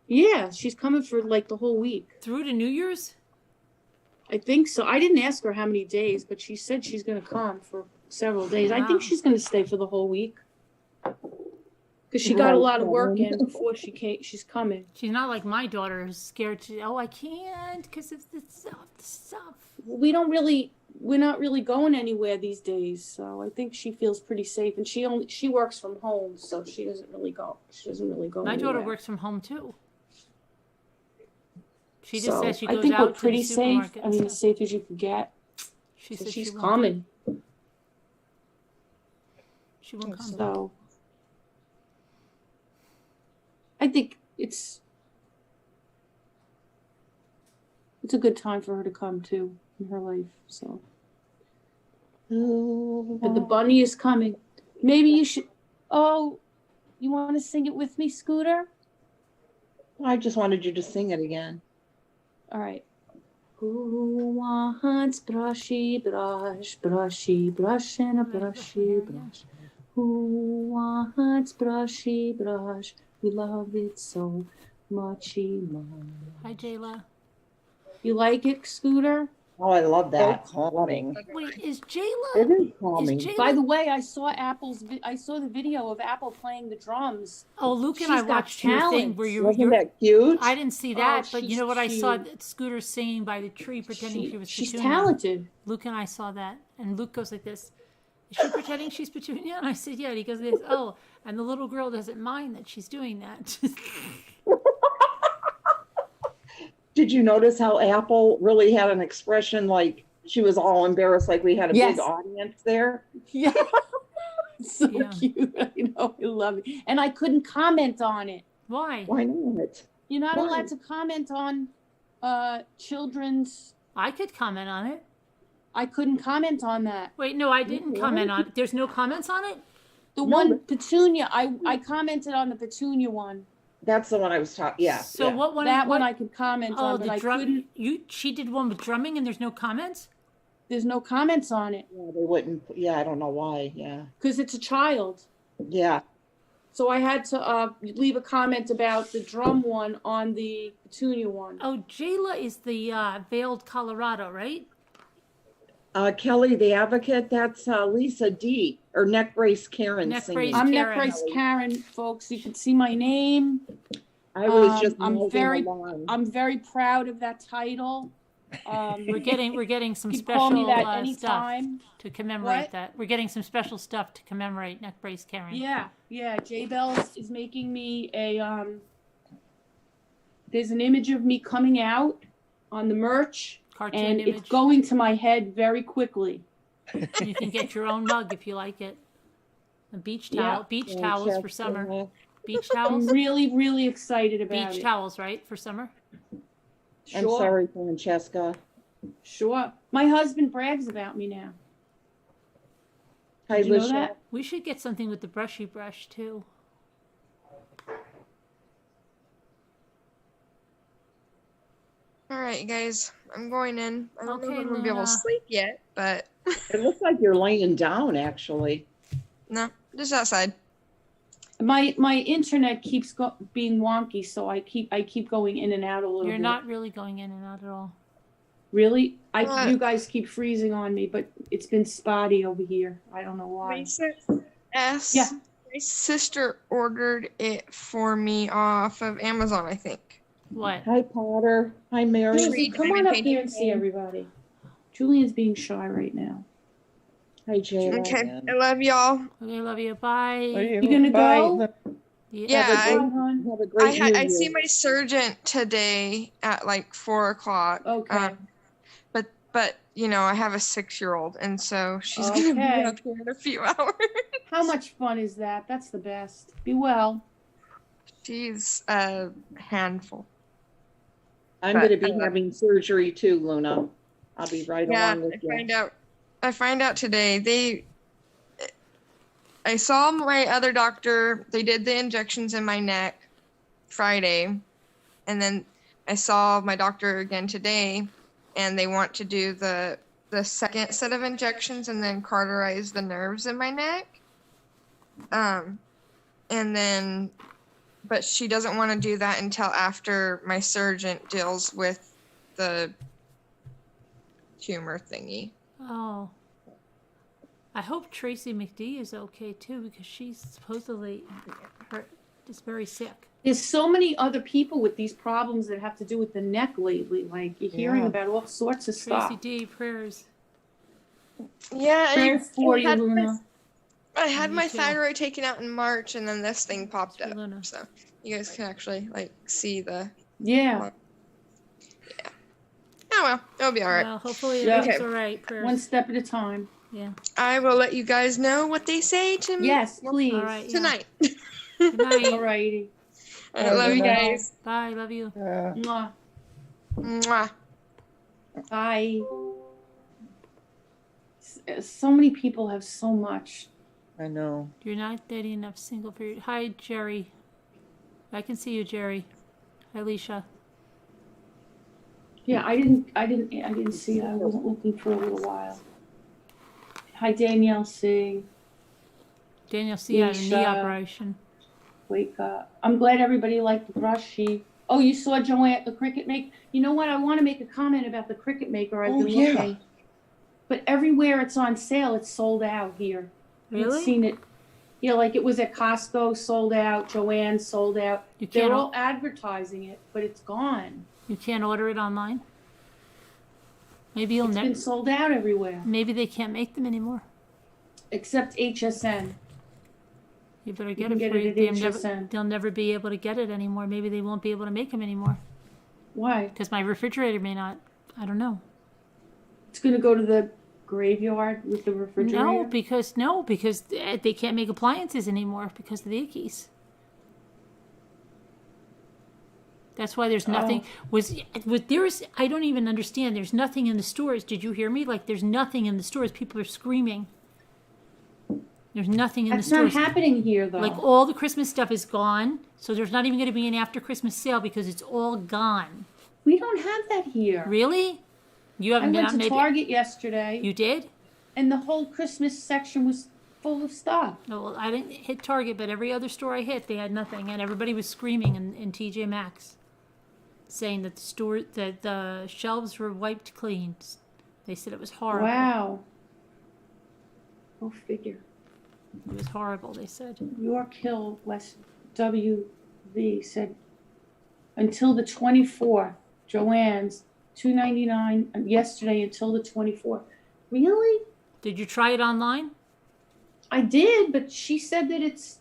Yeah, she's coming for like the whole week. Through to New Year's? I think so. I didn't ask her how many days, but she said she's going to come for several days. I Wow. think she's going to stay for the whole week because she got a lot of work in before she came. She's coming. She's not like my daughter who's scared to, oh, I can't because of the stuff. We're not really going anywhere these days, so I think she feels pretty safe. And she works from home, so she doesn't really go. My daughter anywhere. works from home too. She just So says she I goes think we're out to pretty the safe. supermarket. I mean, as safe as you could get. she So says she's she won't. coming. She won't come. So I think it's a good time for her to come too in her life. So, but the bunny is coming. Maybe you should. Oh, you want to sing it with me, Scooter? I just wanted you to sing it again. All right. Who wants brushy brush, brushy brush and a brushy brush? Who wants brushy brush? We love it so muchy much. Hi, Jayla. You like it, Scooter? Oh, I love so that. calming. Wait, is Jayla? It is Is calming. Jayla? By the way, I saw the video of Apple playing the drums. Oh, Luke and She's I got watched your thing talent. where you're. Wasn't that cute? I didn't see that, but you she's know what I saw? cute. Scooter singing by the tree, pretending she was She's Petunia. talented. Luke and I saw that, and Luke goes like this. Is she pretending she's Petunia? And I said, yeah. And he goes, this. Oh, and the little girl doesn't mind that she's doing that. Did you notice how Apple really had an expression like she was all embarrassed, like we had a Yes. big audience there? Yeah. So Yeah. cute. I know. I love it. And I couldn't comment on it. Why? Why not? You're not Why? allowed to comment on children's. I could comment on it. I couldn't comment on that. Wait, no, I didn't What? comment on it. There's no comments on it? The No, one but- Petunia, I commented on the Petunia one. That's the one I was talking. Yeah. So yeah. what one? That one what- I could comment Oh, on, but the I drum. couldn't. She did one with drumming, and there's no comments. There's no comments on it Yeah, they wouldn't. Yeah, I don't know why. Yeah. because it's a child. Yeah. So I had to leave a comment about the drum one on the Petunia one. Oh, Jayla is the Veiled Colorado, right? Kelly, the advocate, that's Lisa D. or Neck Brace Karen Neck singing. Brace- I'm Karen. Neckbrace Karen, folks. You can see my name. I was just I'm moving very- along. I'm very proud of that title. We're getting some you can call me special that stuff anytime. to commemorate What? that. We're getting some special stuff to commemorate Neck Brace Karen. Yeah. J Bells is making me a there's an image of me coming out on the merch, Cartoon and image. it's going to my head very quickly. You can get your own mug if you like it. A beach towel, Yeah. beach Yeah, towels for Chester, summer. Beach I'm towels, really excited about beach it. towels, right, for summer. I'm Sure. sorry, Francesca. Sure. My husband brags about me now. Hi, Did you know Lisha. that? We should get something with the brushy brush too. All right, guys, I'm going in. I don't know Okay, if I'm gonna be able Luna. to sleep yet, but It looks like you're laying down, actually. no, just outside. My internet keeps being wonky, so I keep going in and out a little You're bit. not really going in and out at all. Really? What? You guys keep freezing on me, but it's been spotty over here. I don't know why. Yeah. My sister ordered it for me off of Amazon, I think. What? Hi, Potter. Hi, Mary. Read Come my on up page. here and see everybody. Julian's being shy right now. Hi, Jayla. Okay. I love y'all. Okay, love you. Bye. You gonna Bye. go? Yeah, Have a Bye, great, hon. have a great New I see Year. my surgeon today at like 4:00. Okay. But you know, I have a 6-year-old, and so she's gonna be Okay. up here in a few hours. How much fun is that? That's the best. Be well. She's a handful. I'm But, going to be having surgery too, Luna. I'll be right Yeah, along with you. I find out today. I saw my other doctor. They did the injections in my neck Friday, and then I saw my doctor again today, and they want to do the second set of injections and then cauterize the nerves in my neck. And then, but she doesn't want to do that until after my surgeon deals with the tumor thingy. Oh. I hope Tracy McD is okay too, because she's supposedly is very sick. There's so many other people with these problems that have to do with the neck lately. Like you're hearing Yeah. about all sorts of stuff. Tracy D, prayers. Yeah, Prayers for you, Luna. I had Me my too. thyroid taken out in March, and then this thing popped For up. Luna. So you guys can actually like see the. Yeah. Oh well, it'll be all right. Well, hopefully Yeah. everything's Okay. all right. Prayers. One step at a time. Yeah. I will let you guys know what they say to me Yes, please. All right. Yeah. tonight. Good night. Alrighty. I love you Good night. guys. Bye. Love you. Mwah. Mwah. Bye. So many people have so much. I know. You're not dating enough single for your... Hi, Jerry. I can see you, Jerry. Hi, Alicia. Yeah, I didn't see it. I wasn't looking for a little while. Hi, Danielle C. Daniel C had a knee Alicia. operation. Wake up. I'm glad everybody liked the brushy. Oh, you saw Joanne, the cricket maker? You know what? I want to make a comment about the cricket maker. I've Oh, been yeah. looking. But everywhere it's on sale, it's sold out here. I haven't Really? seen it. Yeah, like it was at Costco, sold out. Joanne sold out. You They're can't. all advertising it, but it's gone. You can't order it online. Maybe you'll It's never. been sold out everywhere, Maybe they can't make them anymore. except HSN. You better You get can it get for it you. at HSN. They'll never be able to get it anymore. Maybe they won't be able to make them anymore Why? because my refrigerator may not. I don't know. It's going to go to the graveyard with the refrigerator? No, because they can't make appliances anymore because of the ickies. That's why there's nothing. Was there's? I don't even understand. There's nothing in the stores. Did you hear me? Like there's nothing in the stores. People are screaming. There's nothing in That's the not stores. happening here, though. Like all the Christmas stuff is gone. So there's not even going to be an after Christmas sale because it's all gone. We don't have that here. Really? You I haven't been went out to maybe. Target yesterday, You did? and the whole Christmas section was full of stuff. No, well, I didn't hit Target, but every other store I hit, they had nothing, and everybody was screaming in TJ Maxx, saying that the shelves were wiped clean. They said it was horrible. Wow. Go figure. It was horrible. They said. York Hill West WV said until the 24th. Joanne's $2.99 yesterday until the 24th. Really? Did you try it online? I did, but she said that it's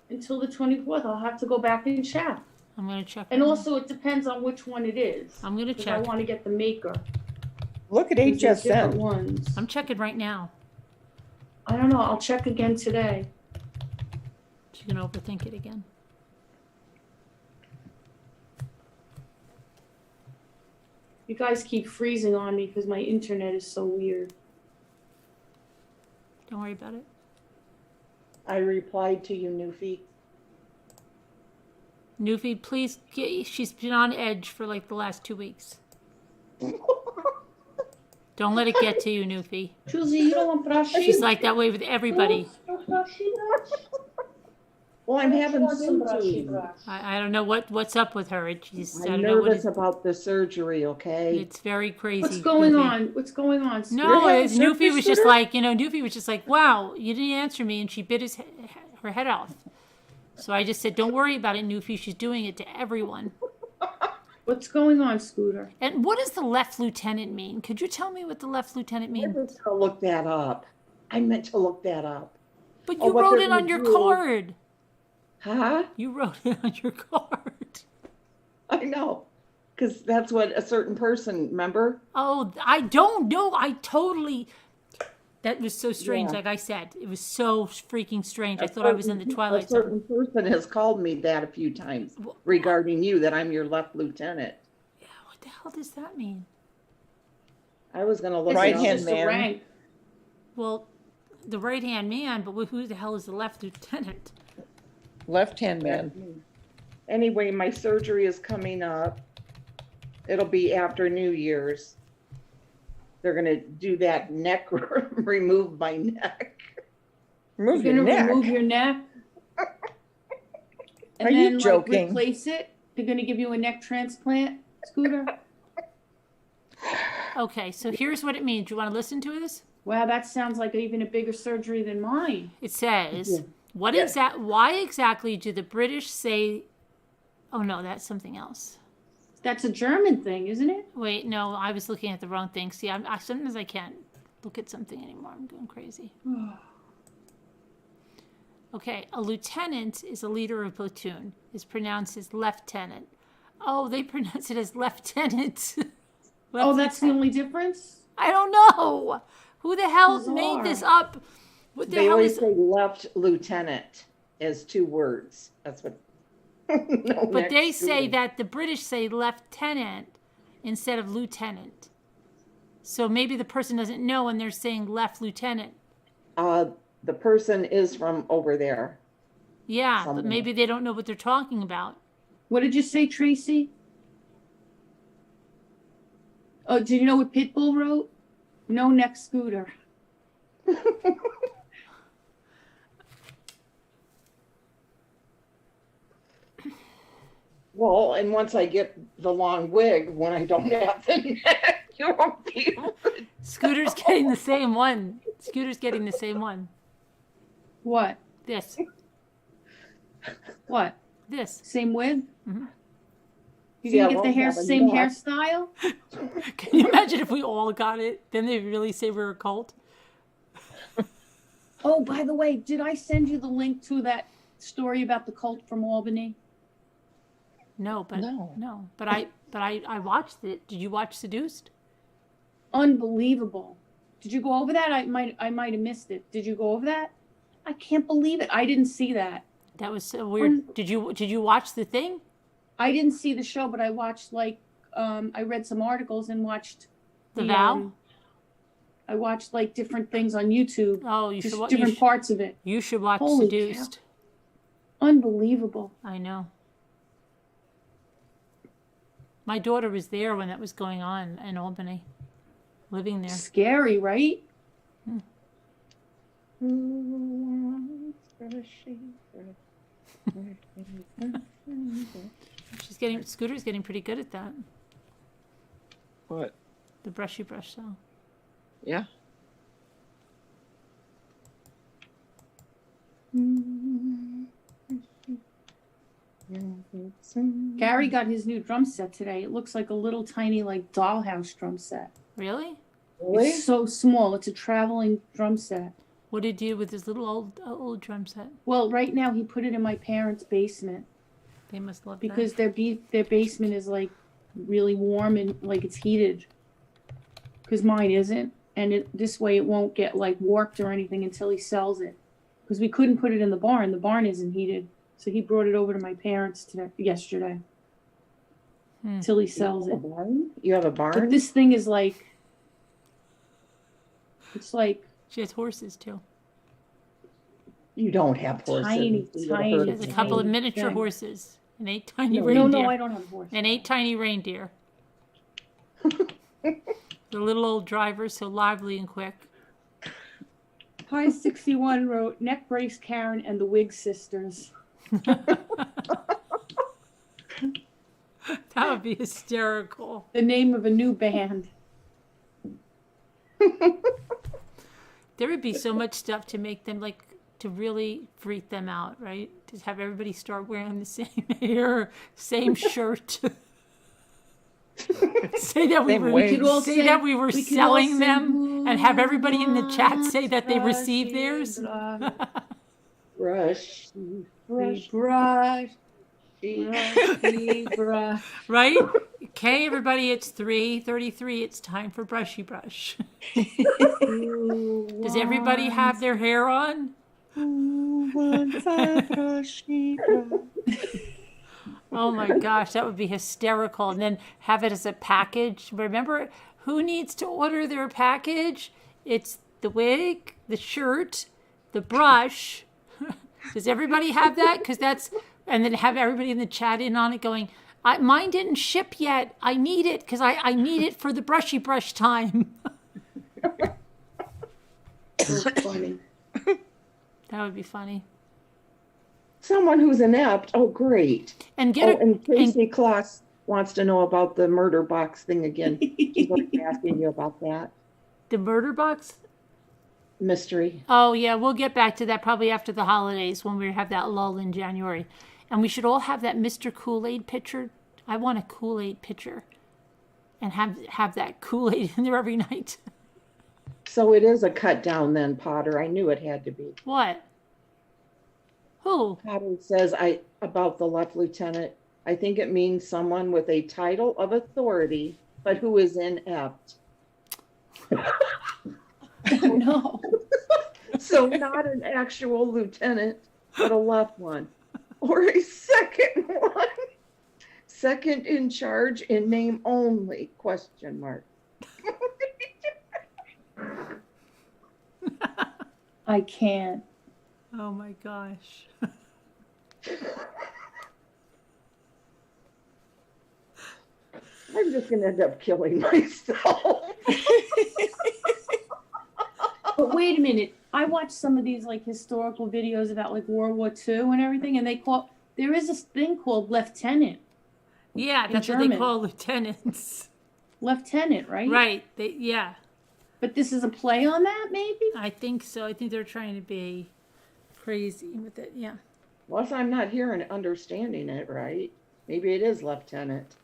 until the 24th. I'll have to go back and check. I'm gonna check. And also, it depends on which one it is. I'm gonna 'Cause I check. want to get the maker. Look at 'Cause there's different HSN. ones. I'm checking right now. I don't know. I'll check again today. She's gonna overthink it again. You guys keep freezing on me because my internet is so weird. Don't worry about it. I replied to you, Newfie. Newfie, please. She's been on edge for like the last 2 weeks. Don't let it get to you, Newfie. Josie, you don't want brushy? She's like that way with everybody. Well, I'm having Some brushy surgery. brush. I don't know what's up with her. She's, I I'm don't know what nervous it, about the surgery, okay? it's very crazy. What's going Newfie. on? What's going on? No, having it's, Newfie surgery, was just Scooter? like, Newfie was just like, wow, you didn't answer me, and she bit her head off. So I just said, don't worry about it, Newfie. She's doing it to everyone. What's going on, Scooter? And what does the left lieutenant mean? Could you tell me what the left lieutenant I means? was gonna look that up. I meant to look that up. But Oh, you what wrote they're it on gonna your do- card. Huh? You wrote it on your card. I know. Because that's what a certain person, remember? Oh, I don't know. That was so strange. Yeah. Like I said, it was so freaking strange. I thought I was in the Twilight A Zone. certain person has called me that a few times regarding you, that I'm your left lieutenant. Yeah, what the hell does that mean? I was going to look It's Right it up. hand just a man. rank. Well, the right-hand man, but who the hell is the left lieutenant? Left-hand man. Anyway, my surgery is coming up. It'll be after New Year's. They're going to do that neck, remove my neck. Remove You're your gonna neck. remove your neck. And Are you then, joking? Like, replace it. They're gonna give you a neck transplant, Scooter. Okay, so here's what it means. Do you want to listen to this? Wow, that sounds like even a bigger surgery than mine. It says, Yeah. why exactly do the British say, oh no, that's something else. That's a German thing, isn't it? Wait, no, I was looking at the wrong thing. See, sometimes I can't look at something anymore. I'm going crazy. Okay, a lieutenant is a leader of a platoon. Is pronounced as lieutenant. Oh, they pronounce it as lieutenant. Oh, that's the only difference? I don't know. Who the hell Bizarre. made this up? What the They hell always is? say left lieutenant as two words. That's what. No, But they next say to that the British say lieutenant instead of lieutenant. So maybe the person doesn't know and they're saying left lieutenant. the person is from over there. Yeah, Somewhere. but maybe they don't know what they're talking about. What did you say, Tracy? Oh, did you know what Pitbull wrote? No neck Scooter. Well, and once I get the long wig, when I don't have the neck, you won't be able to. Scooter's getting the same one. Scooter's getting the same one. What? This. What? This. Same wig? Mhm. You See, I didn't get the won't hair, have a same neck. hairstyle? Can you imagine if we all got it? Then they'd really say we're a cult. Oh, by the way, did I send you the link to that story about the cult from Albany? No, but No. But I watched it. Did you watch Seduced? Unbelievable. Did you go over that? I might have missed it. Did you go over that? I can't believe it. I didn't see that. That was so weird. Did you watch the thing? I didn't see the show, but I watched I read some articles and watched The Vow? I watched like different things on YouTube, Oh, you just should watch. different parts of it. You should watch Holy Seduced. Unbelievable. I know. My daughter was there when that was going on in Albany, living there. Scary, right? Scooter's getting pretty good at that. What? The brushy brush song. Yeah. Gary got his new drum set today. It looks like a little tiny like dollhouse drum set. Really? Really? It's so small. It's a traveling drum set. What did he do with his little old drum set? Well, right now he put it in my parents' basement They must love because that. their basement is like really warm and like it's heated. Because mine isn't, and this way it won't get like warped or anything until he sells it. Because we couldn't put it in the barn. The barn isn't heated, so he brought it over to my parents yesterday. Till he sells You it. have a barn? You have a barn? But this thing is like, it's like She has horses too. You don't have horses. Tiny, You tiny. have She has a couple of miniature thing. horses and 8 tiny No, reindeer. no, I don't have a horse. And 8 tiny reindeer. The little old driver, so lively and quick. Pi 61 wrote Neck Brace Karen and the Wig Sisters. That would be hysterical. The name of a new band. There would be so much stuff to make them to really freak them out, right? To have everybody start wearing the same hair, same shirt. Say that we Same were, way. We could all say say- that we were we could all selling say, them and have everybody in the chat say that they brushy, received theirs. Brush, Brush, brush. brushy, brush. Right? Okay, everybody, it's 3:33. It's time for brushy brush. Does everybody have their hair on? Oh my gosh, that would be hysterical. And then have it as a package. Remember, who needs to order their package? It's the wig, the shirt, the brush. Does everybody have that? Because that's, and then have everybody in the chat in on it going, mine didn't ship yet. I need it because I need it for the brushy brush time. That's funny. That would be funny. Someone who's inept. Oh, great. And get and Casey Kloss wants to know about the murder box thing again. She's asking you about that the murder box. mystery. Oh yeah, we'll get back to that probably after the holidays when we have that lull in January. And we should all have that Mr. Kool-Aid pitcher. I want a Kool-Aid pitcher. And have that Kool-Aid in there every night. So it is a cut down then, Potter. I knew it had to be. What? Who? Potter says about the left lieutenant. I think it means someone with a title of authority, but who is inept. Oh no. So not an actual lieutenant, but a left one. Or a second one. Second in charge in name only, question mark. I can't. Oh my gosh. I'm just going to end up killing myself. But wait a minute. I watched some of these like historical videos about like World War II and everything, and there is this thing called lieutenant. Yeah, In that's what they German. call lieutenants. Lieutenant, right? Right. Yeah. But this is a play on that, maybe? I think so. I think they're trying to be crazy with it. Yeah. Unless I'm not hearing understanding it right. Maybe it is lieutenant.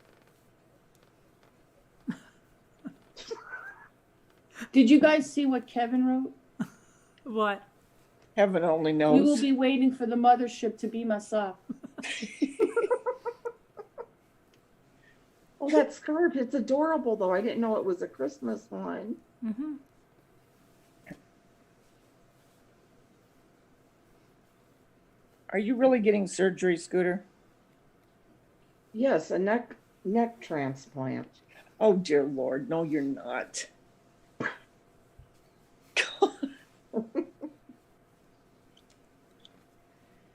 Did you guys see what Kevin wrote? What? Heaven only We will knows. be waiting for the mothership to beam us up. Oh, that scarf. It's adorable, though. I didn't know it was a Christmas one. Mm-hmm. Are you really getting surgery, Scooter? Yes, a neck transplant. Oh, dear Lord. No, you're not.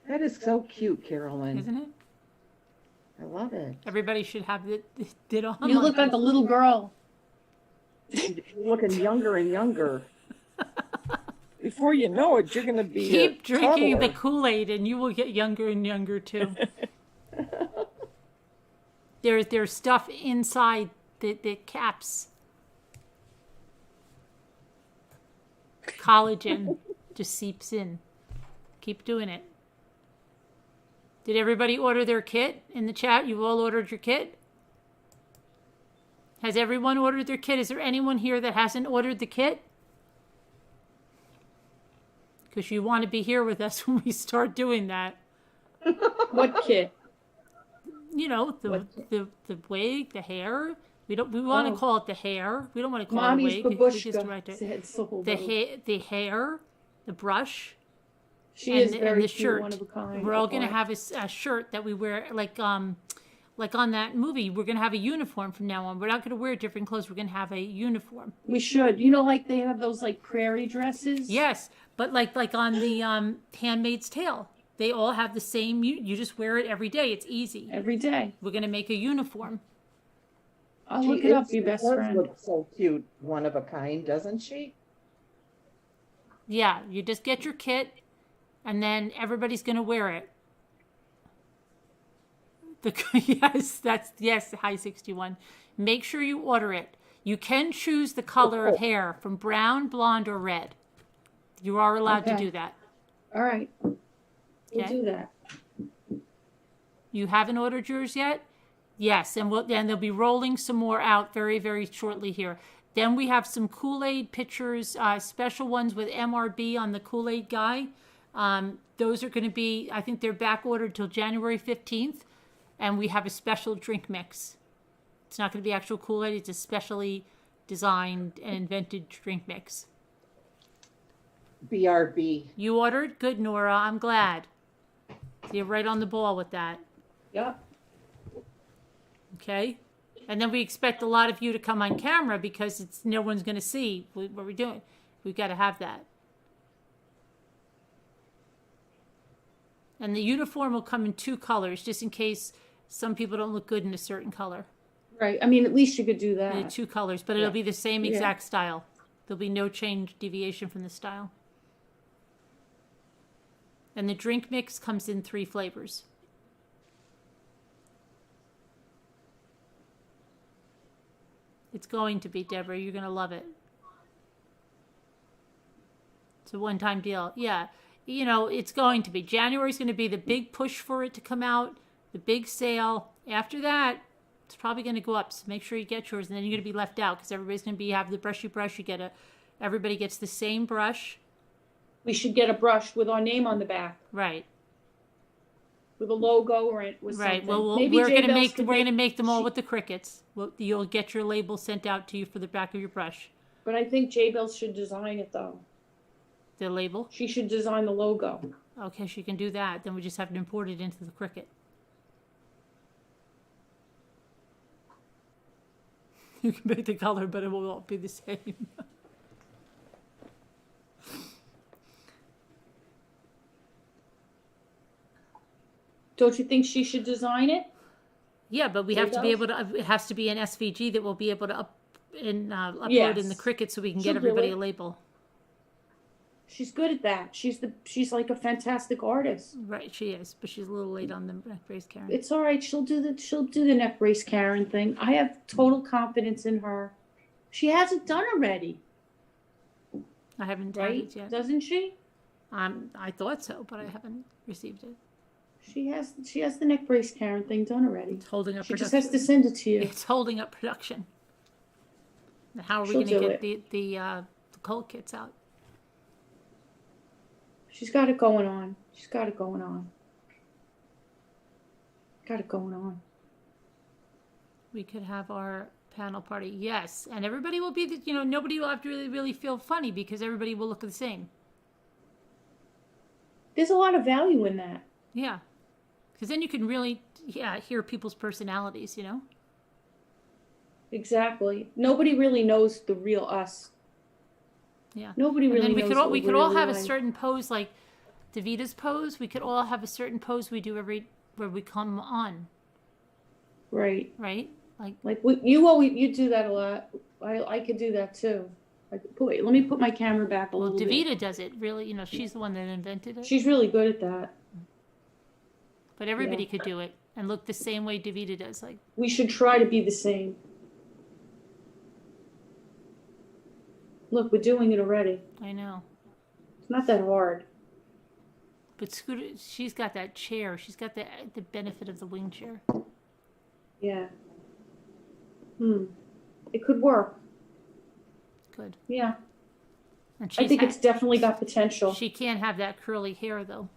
That is so cute, Carolyn. Isn't it? I love it. Everybody should have it on. You look like a little girl. You're looking younger and younger. Before you know it, you're going to be Keep a drinking the toddler. Kool-Aid and you will get younger and younger too. There's stuff inside the caps. Collagen just seeps in. Keep doing it. Did everybody order their kit in the chat? You all ordered your kit? Has everyone ordered their kit? Is there anyone here that hasn't ordered the kit? Because you want to be here with us when we start doing that. What kid? You know, the wig, the hair. We want to call it the hair. We don't want to call Mommy's it a wig. We just babushka write it. said so. The hair, the brush, She is and very the cute, shirt. one of a kind. We're all going to have a shirt that we wear, like on that movie. We're going to have a uniform from now on. We're not going to wear different clothes. We're going to have a uniform. We should. You know, like they have those like prairie dresses. Yes, but like on the Handmaid's Tale, they all have the same. You just wear it every day. It's easy. Every day. We're going to make a uniform. I'll look it up, your best does friend. look so cute, one of a kind, doesn't she? Yeah, you just get your kit, and then everybody's going to wear it. Yes, High 61. Make sure you order it. You can choose the color of hair from brown, blonde, or red. You are allowed to Okay. do that. All right. We'll Okay. do that. You haven't ordered yours yet? Yes, and they'll be rolling some more out very, very shortly here. Then we have some Kool-Aid pictures, special ones with MRB on the Kool-Aid guy. Those are going to be, I think they're back ordered till January 15th. And we have a special drink mix. It's not going to be actual Kool-Aid. It's a specially designed and invented drink mix. BRB. You ordered? Good, Nora. I'm glad. So you're right on the ball with that. Yep. Okay? And then we expect a lot of you to come on camera because no one's going to see what we're doing. We've got to have that. And the uniform will come in 2 colors, just in case some people don't look good in a certain color. Right. I mean, at least you could do that. In 2 colors, but it'll be the same exact style. There'll be no deviation from the style. And the drink mix comes in 3 flavors. It's going to be, Deborah. You're going to love it. It's a one-time deal. Yeah. You know, it's going to be. January's going to be the big push for it to come out, the big sale. After that, it's probably going to go up. So make sure you get yours, and then you're going to be left out because everybody's going to have the brushy brush. Everybody gets the same brush. We should get a brush with our name on the back, Right. with a logo or with Right. something. Well, Maybe we're going to J-Bells make them all with the crickets. You'll get your label sent out to you for the back of your brush. But I think J-Bells should design it though. The label. She should design the logo. Okay, she can do that. Then we just have to import it into the cricket. You can pick the color, but it will all be the same. Don't you think she should design it? Yeah, but we have to be able to. It has to be an SVG that we'll be able to upload Yes. in the cricket, so we can She'll get do everybody it. a label. She's good at that. She's like a fantastic artist. Right, she is, but she's a little late on the race, Karen. It's all right. She'll do the neck brace Karen thing. I have total confidence in her. She has it done already, I haven't done right? it yet. Doesn't she? I thought so, but I haven't received it. She has the neck brace Karen thing done already. It's holding up She production. just has to send it to you. It's holding up production. How are we She'll going to do get the cold kits out? She's got it going on. She's got it going on. Got it going on. We could have our panel party. Yes, and everybody will be, nobody will have to really feel funny because everybody will look the same. There's a lot of value in that. Yeah, because then you can really, hear people's personalities, Exactly. Nobody really knows the real us. Yeah. Nobody really And then knows. we could all have a like. certain pose, like Davita's pose. We could all have a certain pose we do where we come on. Right. Right? You do that a lot. I could do that too. Let me put my camera back a Well, little Davita bit. does it really. She's the one that invented it. She's really good at that. But everybody could do it and look the same way Davita does. Like, We should try to be the same. Look, we're doing it already. I know. It's not that hard. But Scooter, she's got that chair. She's got the benefit of the wing chair. Yeah. It could work. Good. Yeah. And I think it's definitely got potential. She can't have that curly hair though.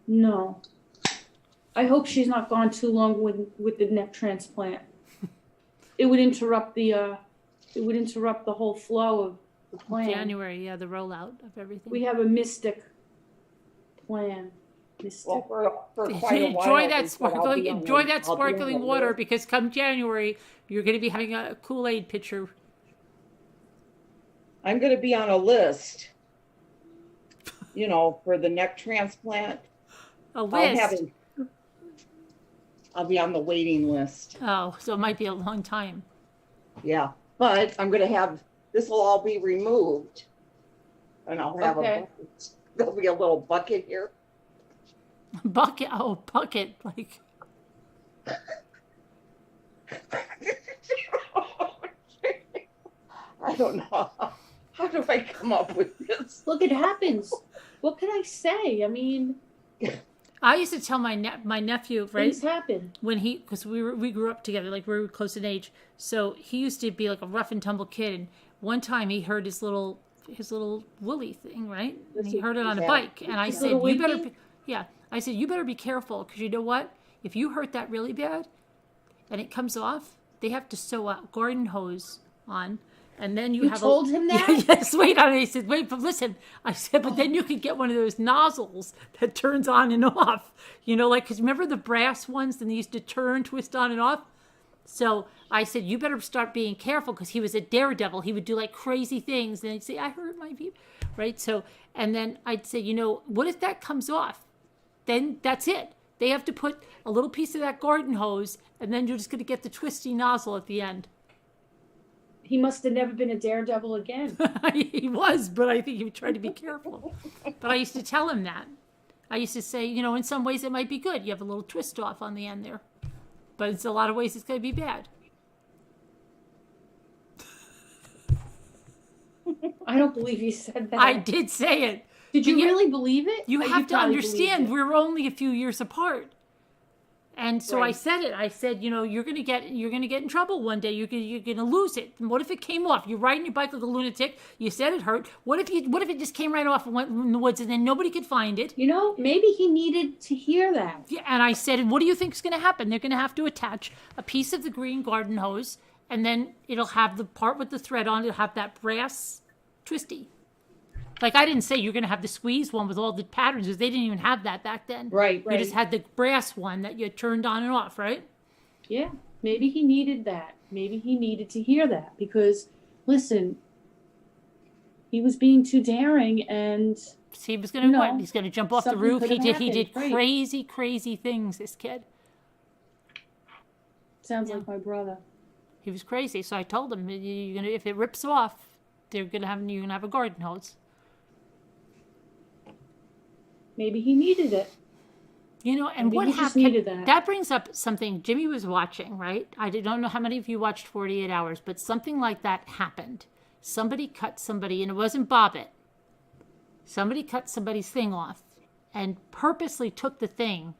No. I hope she's not gone too long with the neck transplant. It would interrupt the whole flow of the plan. January, the rollout of everything. We have a mystic plan. Mystic. Well, for quite a while. Enjoy that sparkling water because come January you're going to be having a Kool-Aid pitcher. I'm going to be on a list, for the neck transplant. A list. I'll be on the waiting list. Oh, so it might be a long time. Yeah, but I'm going to this will all be removed. And I'll have a bucket. There'll be a little bucket here. Bucket, like. I don't know. How do I come up with this? Look, it happens. What can I say? I mean, I used to tell my nephew, right? Things happen. When because we grew up together, like we were close in age. So he used to be like a rough and tumble kid. And one time he heard his little woolly thing, right? And he heard it on a bike. And I said, you better, I said, you better be careful, because you know what? If you hurt that really bad and it comes off, they have to sew a garden hose on. And then you have told him that? Yes, wait on it. He said, wait, but listen. I said, but then you could get one of those nozzles that turns on and off. You know, like, because remember the brass ones that they used to turn, twist on and off? So I said, you better start being careful, because he was a daredevil. He would do like crazy things. And he'd say, I hurt my feet. Right? So, and then I'd say, you know, what if that comes off? Then that's it. They have to put a little piece of that garden hose, and then you're just going to get the twisty nozzle at the end. He must have never been a daredevil again. He was, but I think he would try to be careful. But I used to tell him that. I used to say, you know, in some ways it might be good. You have a little twist off on the end there. But in a lot of ways it's going to be bad. I don't believe you said that. I did say it. Did you really believe it? You have to understand, we're only a few years apart. And so I said it. I said, you know, you're gonna get in trouble one day. You're gonna lose it. And what if it came off? You're riding your bike like a lunatic. You said it hurt. What if it just came right off and went in the woods, and then nobody could find it? You know, maybe he needed to hear that. Yeah. And I said, what do you think is gonna happen? They're gonna have to attach a piece of the green garden hose, and then it'll have the part with the thread on it. It'll have that brass twisty. Like, I didn't say you're going to have the squeeze one with all the patterns, because they didn't even have that back then. Right. You just had the brass one that you turned on and off, right? Yeah. Maybe he needed that. Maybe he needed to hear that, because, listen, he was being too daring, and he was going to He's going to jump off the roof. He did right. crazy things, this kid. Sounds like my brother. He was crazy. So I told him, if it rips off, you're going to have a garden hose. Maybe he needed it. You know, and what happened? That brings up something Jimmy was watching, right? I don't know how many of you watched 48 Hours, but something like that happened. Somebody cut somebody, and it wasn't Bobbitt. Somebody cut somebody's thing off and purposely took the thing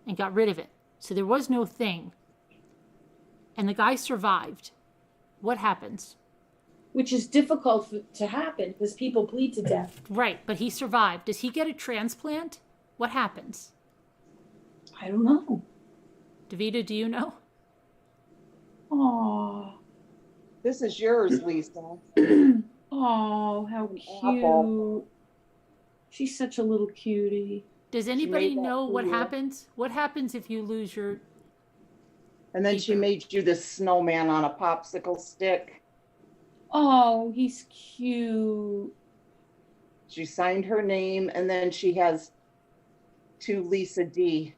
and got rid of it. So there was no thing. And the guy survived. What happens? Which is difficult to happen, because people bleed to death. Right, but he survived. Does he get a transplant? What happens? I don't know. Davida, do you know? Oh. This is yours, Lisa. Oh, how cute. She's such a little cutie. Does anybody know what happens? What happens if you lose your... And then she made you this snowman on a popsicle stick. Oh, he's cute. She signed her name, and then she has to Lisa D.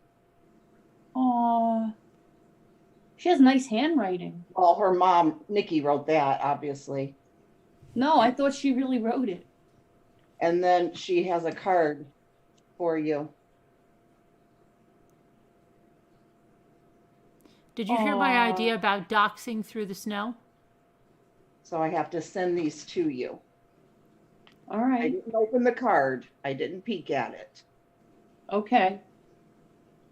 Oh, she has nice handwriting. Well, her mom, Nikki, wrote that, obviously. No, I thought she really wrote it. And then she has a card for you. Did you hear my idea about doxing through the snow? So I have to send these to you. All right. I didn't open the card. I didn't peek at it. Okay.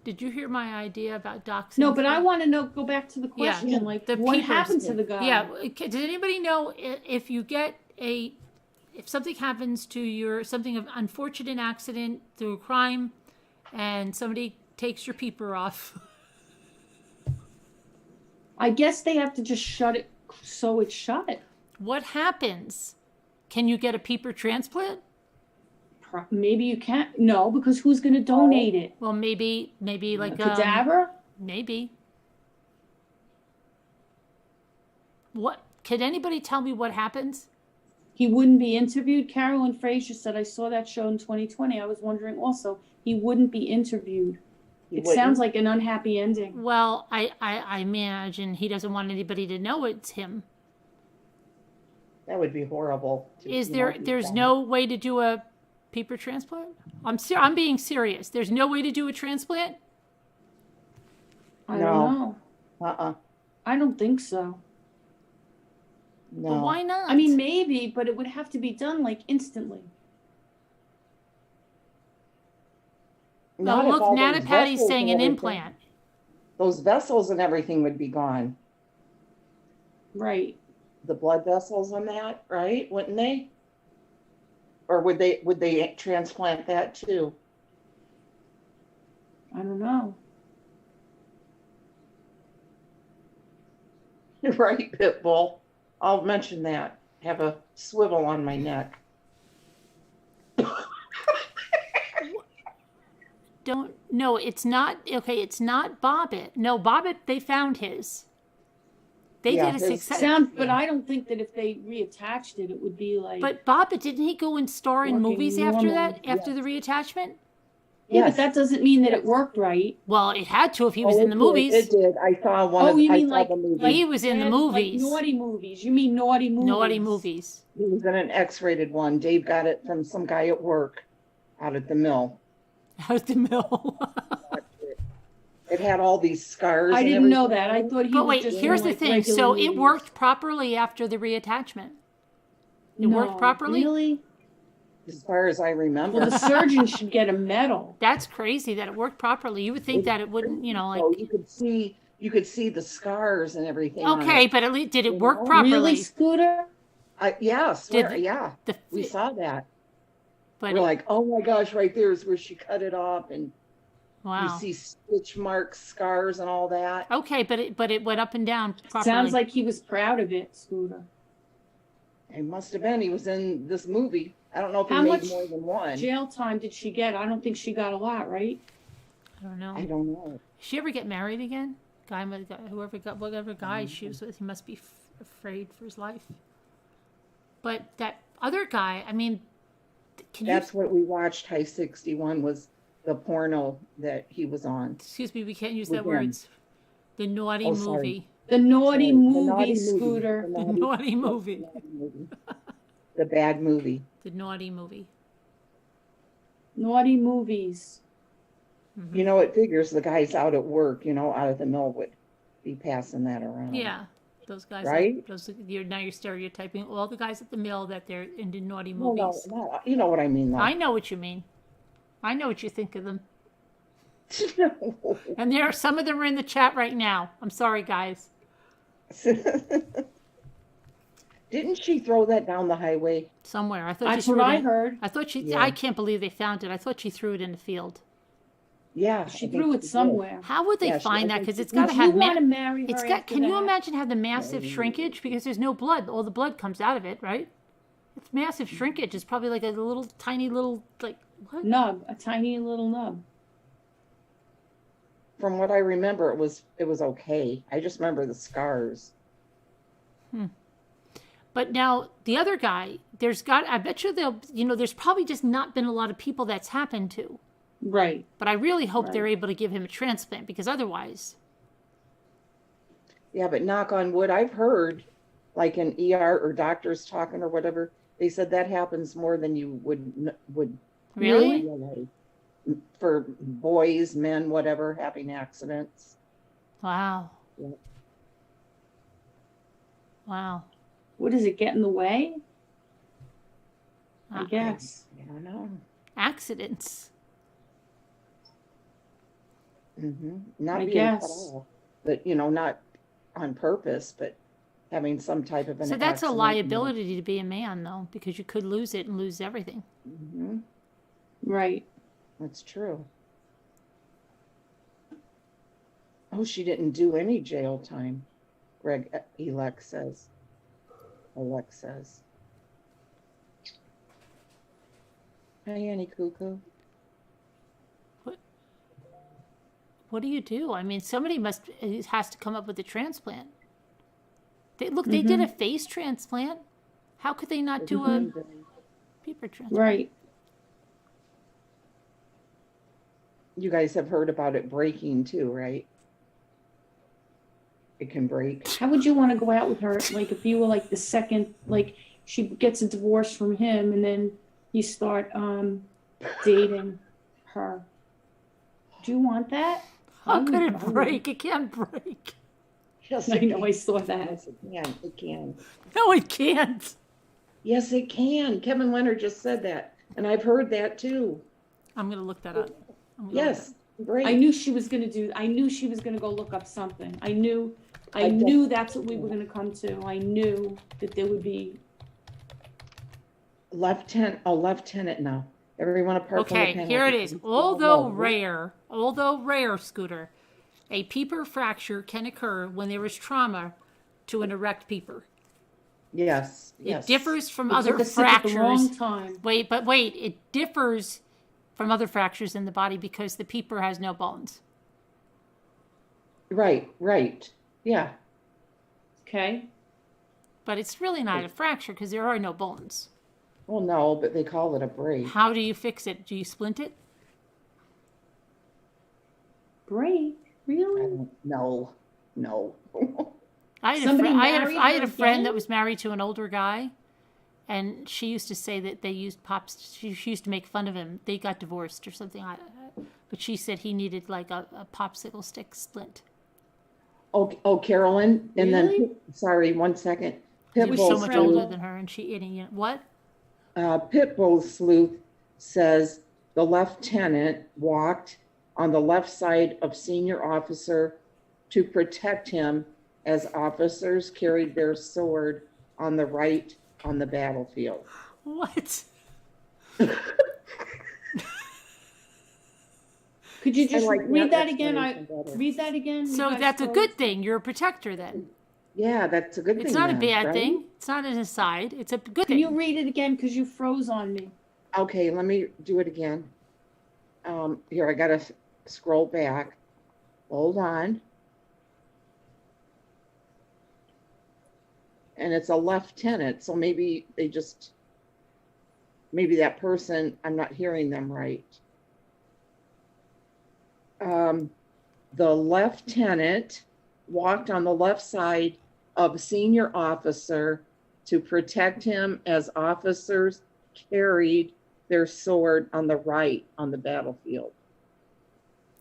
Did you hear my idea about doxing? No, but I want to go back to the question, what happened to the guy? Yeah. Does anybody know if you get if something happens to something of unfortunate accident through a crime, and somebody takes your peeper off? I guess they have to just shut it so it's shut. What happens? Can you get a peeper transplant? Maybe you can't. No, because who's going to donate it? Well, maybe like a cadaver? Maybe. What? Can anybody tell me what happens? He wouldn't be interviewed. Carolyn Fraser said, I saw that show in 2020. I was wondering also, he wouldn't be interviewed. It sounds like an unhappy ending. Well, I imagine he doesn't want anybody to know it's him. That would be horrible. There's no way to do a peeper transplant? I'm being serious. There's no way to do a transplant? I don't know. I don't think so. No. But why not? I mean, maybe, but it would have to be done like instantly. Not Oh, if look, all Nana those Patty's vessels saying and an everything- implant. Those vessels and everything would be gone. Right. The blood vessels on that, right? Wouldn't they? Or would they transplant that too? I don't know. Right, Pitbull. I'll mention that. Have a swivel on my neck. No, it's not. Okay, it's not Bobbit. No, Bobbit, they found his. They Yeah, did a his- success. But I don't think that if they reattached it, it would be like. But Bobbit, didn't he go and star in Working movies after normal. that? After the reattachment? yeah, Yes. but that doesn't mean that it worked right. Well, it had to if he was Oh, in it the did, movies. It did. I saw one Oh, of you I mean saw like- the movie. He was in the Bad, movies. Like naughty movies. You mean naughty movies? Naughty movies. He was in an X-rated one. Dave got it from some guy at work out at the mill. Out the mill. It had all these scars. I and didn't know everything. that. I thought he But was wait, just in, here's the like, thing. regular So it movies. worked properly after the reattachment. It worked No, properly? Really? As far as I remember. Well, the surgeon should get a medal. That's crazy that it worked properly. You would think that it wouldn't, like. So you could see the scars and everything. on Okay, it. but at least did it You work know? properly? Really, Scooter? Yes, Did yeah. The, We saw that. but We're like, oh my gosh, right there is where she cut it off, and wow. you see stitch marks, scars, and all that. Okay, but it went up and down properly. Sounds like he was proud of it, Scooter. It must have been. He was in this movie. I don't know if he How made much more than one. Jail time did she get? I don't think she got a lot, right? I don't know. I don't know. Did she ever get married again? Whatever guy she was with, he must be afraid for his life. But that other guy, I mean, That's what we watched. High 61 was the porno that he was on. Excuse me, we can't use With that him. words. The naughty Oh, sorry. movie. The naughty Sorry, the movie, naughty movie. Scooter. The The naughty- naughty movie. the naughty movie. The bad movie. The naughty movie. Naughty movies. You know, it figures the guys out at work, out of the mill would be passing that around. Yeah, those guys. Right? Now you're stereotyping all the guys at the mill that they're into naughty No, movies. no, you know what I mean, though. I know what you mean. I know what you think of them. No. And some of them are in the chat right now. I'm sorry, guys. Didn't she throw that down the highway? Somewhere. I thought That's she threw what it I in- heard. I thought she. Yeah. I can't believe they found it. I thought she threw it in the field. Yeah. She I think threw it did. somewhere. How would they Yeah, find I that? think Because it's she- got Would to you have. want to marry her It's got. after Can you that? imagine how the massive shrinkage? Because there's no blood. All the blood comes out of it, right? It's massive shrinkage. It's probably like a little tiny little like what? Nub, a tiny little nub. From what I remember, it was okay. I just remember the scars. But now the other guy, I bet you there's probably just not been a lot of people that's happened to. Right. But I really hope Right. they're able to give him a transplant because otherwise, Yeah, but knock on wood, I've heard, like in ER or doctors talking or whatever, they said that happens more than you would really? realize. For boys, men, whatever, having accidents. Wow. Yeah. Wow. What does it get in the way? I Uh, guess. I don't know. Accidents. Not I being guess. cut off, but not on purpose, but having some type of an So that's a accident. liability to be a man, though, because you could lose it and lose everything. Mhm. Right. That's true. Oh, she didn't do any jail time, Alex says. Hi, Annie Cuckoo. What do you do? I mean, somebody has to come up with a transplant. They did Mm-hmm. a face transplant. How could they not do a paper transplant? Right. You guys have heard about it breaking too, right? It can break. How would you want to go out with her? Like if you were like the second, like she gets a divorce from him and then you start dating her. Do you want that? How could it I would. break? It can't break. Yes, I it know, can. I saw that. Yes, it can. It can. No, it can't. Yes, it can. Kevin Leonard just said that, and I've heard that too. I'm going to look that up. I'm gonna Yes, great. I knew she was gonna do, I knew she was gonna go look up something. I knew I that's what we were gonna come to. I knew that there would be, lieutenant now. Everyone apart from the Okay, panel. here it is. Although rare, Scooter, a peeper fracture can occur when there is trauma to an erect peeper. Yes, It yes. differs from it other took us at the wrong fractures. time. Wait, it differs from other fractures in the body because the peeper has no bones. Right. Yeah. Okay, But it's really not a fracture because there are no bones. Well, no, but they call it a break. How do you fix it? Do you splint it? break, really? No. I had Somebody married I had her a friend again? that was married to an older guy, and she used to say that they used pops. She used to make fun of him. They got divorced or something. But she said he needed like a popsicle stick splint. Oh, Carolyn, and Really? then sorry, 1 second. He was so much Incredible. older than her, and she eating it. What? Pitbull Sleuth says the lieutenant walked on the left side of senior officer to protect him as officers carried their sword on the right on the battlefield. What? Could you just like read that that again? explanation better. Read that again. You So guys that's a froze. good thing. You're a protector then. Yeah, that's a good thing. It's not a then, bad right? thing. It's not an aside. It's a good Can thing. you read it again? Because you froze on me. Okay, let me do it again. Here, I gotta scroll back. Hold on. And it's a lieutenant, so maybe that person, I'm not hearing them right. The lieutenant walked on the left side of a senior officer to protect him as officers carried their sword on the right on the battlefield.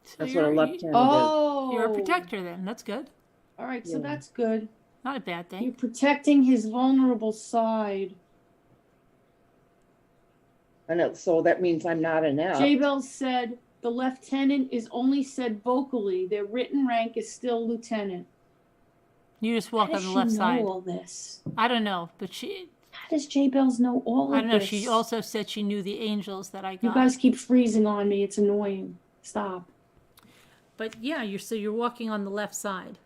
So That's what a lieutenant is. Oh, You're a protector then. That's good. All right, so Yeah. that's good. Not a bad You're thing. protecting his vulnerable side. So that means I'm not an F. J. Bell said the lieutenant is only said vocally. Their written rank is still lieutenant. You just walk How on does the she left know side. all this? I don't know, but she. How does J. Bells know all I of don't know. this? She also said she knew the angels that I got. You guys keep freezing on me. It's annoying. Stop. But yeah, you're walking on the left side.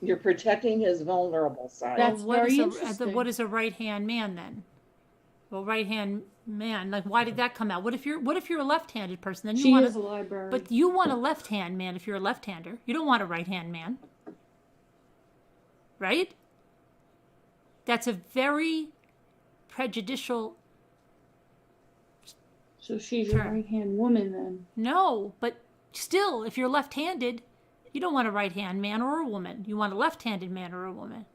You're protecting his vulnerable side. That's Well, very is interesting. what is a right hand man then? Well, right hand man. Like, why did that come out? What if you're a left-handed person? Then you She want is a library. but you want a left hand man if you're a left-hander. You don't want a right hand man, right? That's a very prejudicial. So she's Sure. a right-hand woman then. No, but still, if you're left-handed, you don't want a right-hand man or a woman. You want a left-handed man or a woman.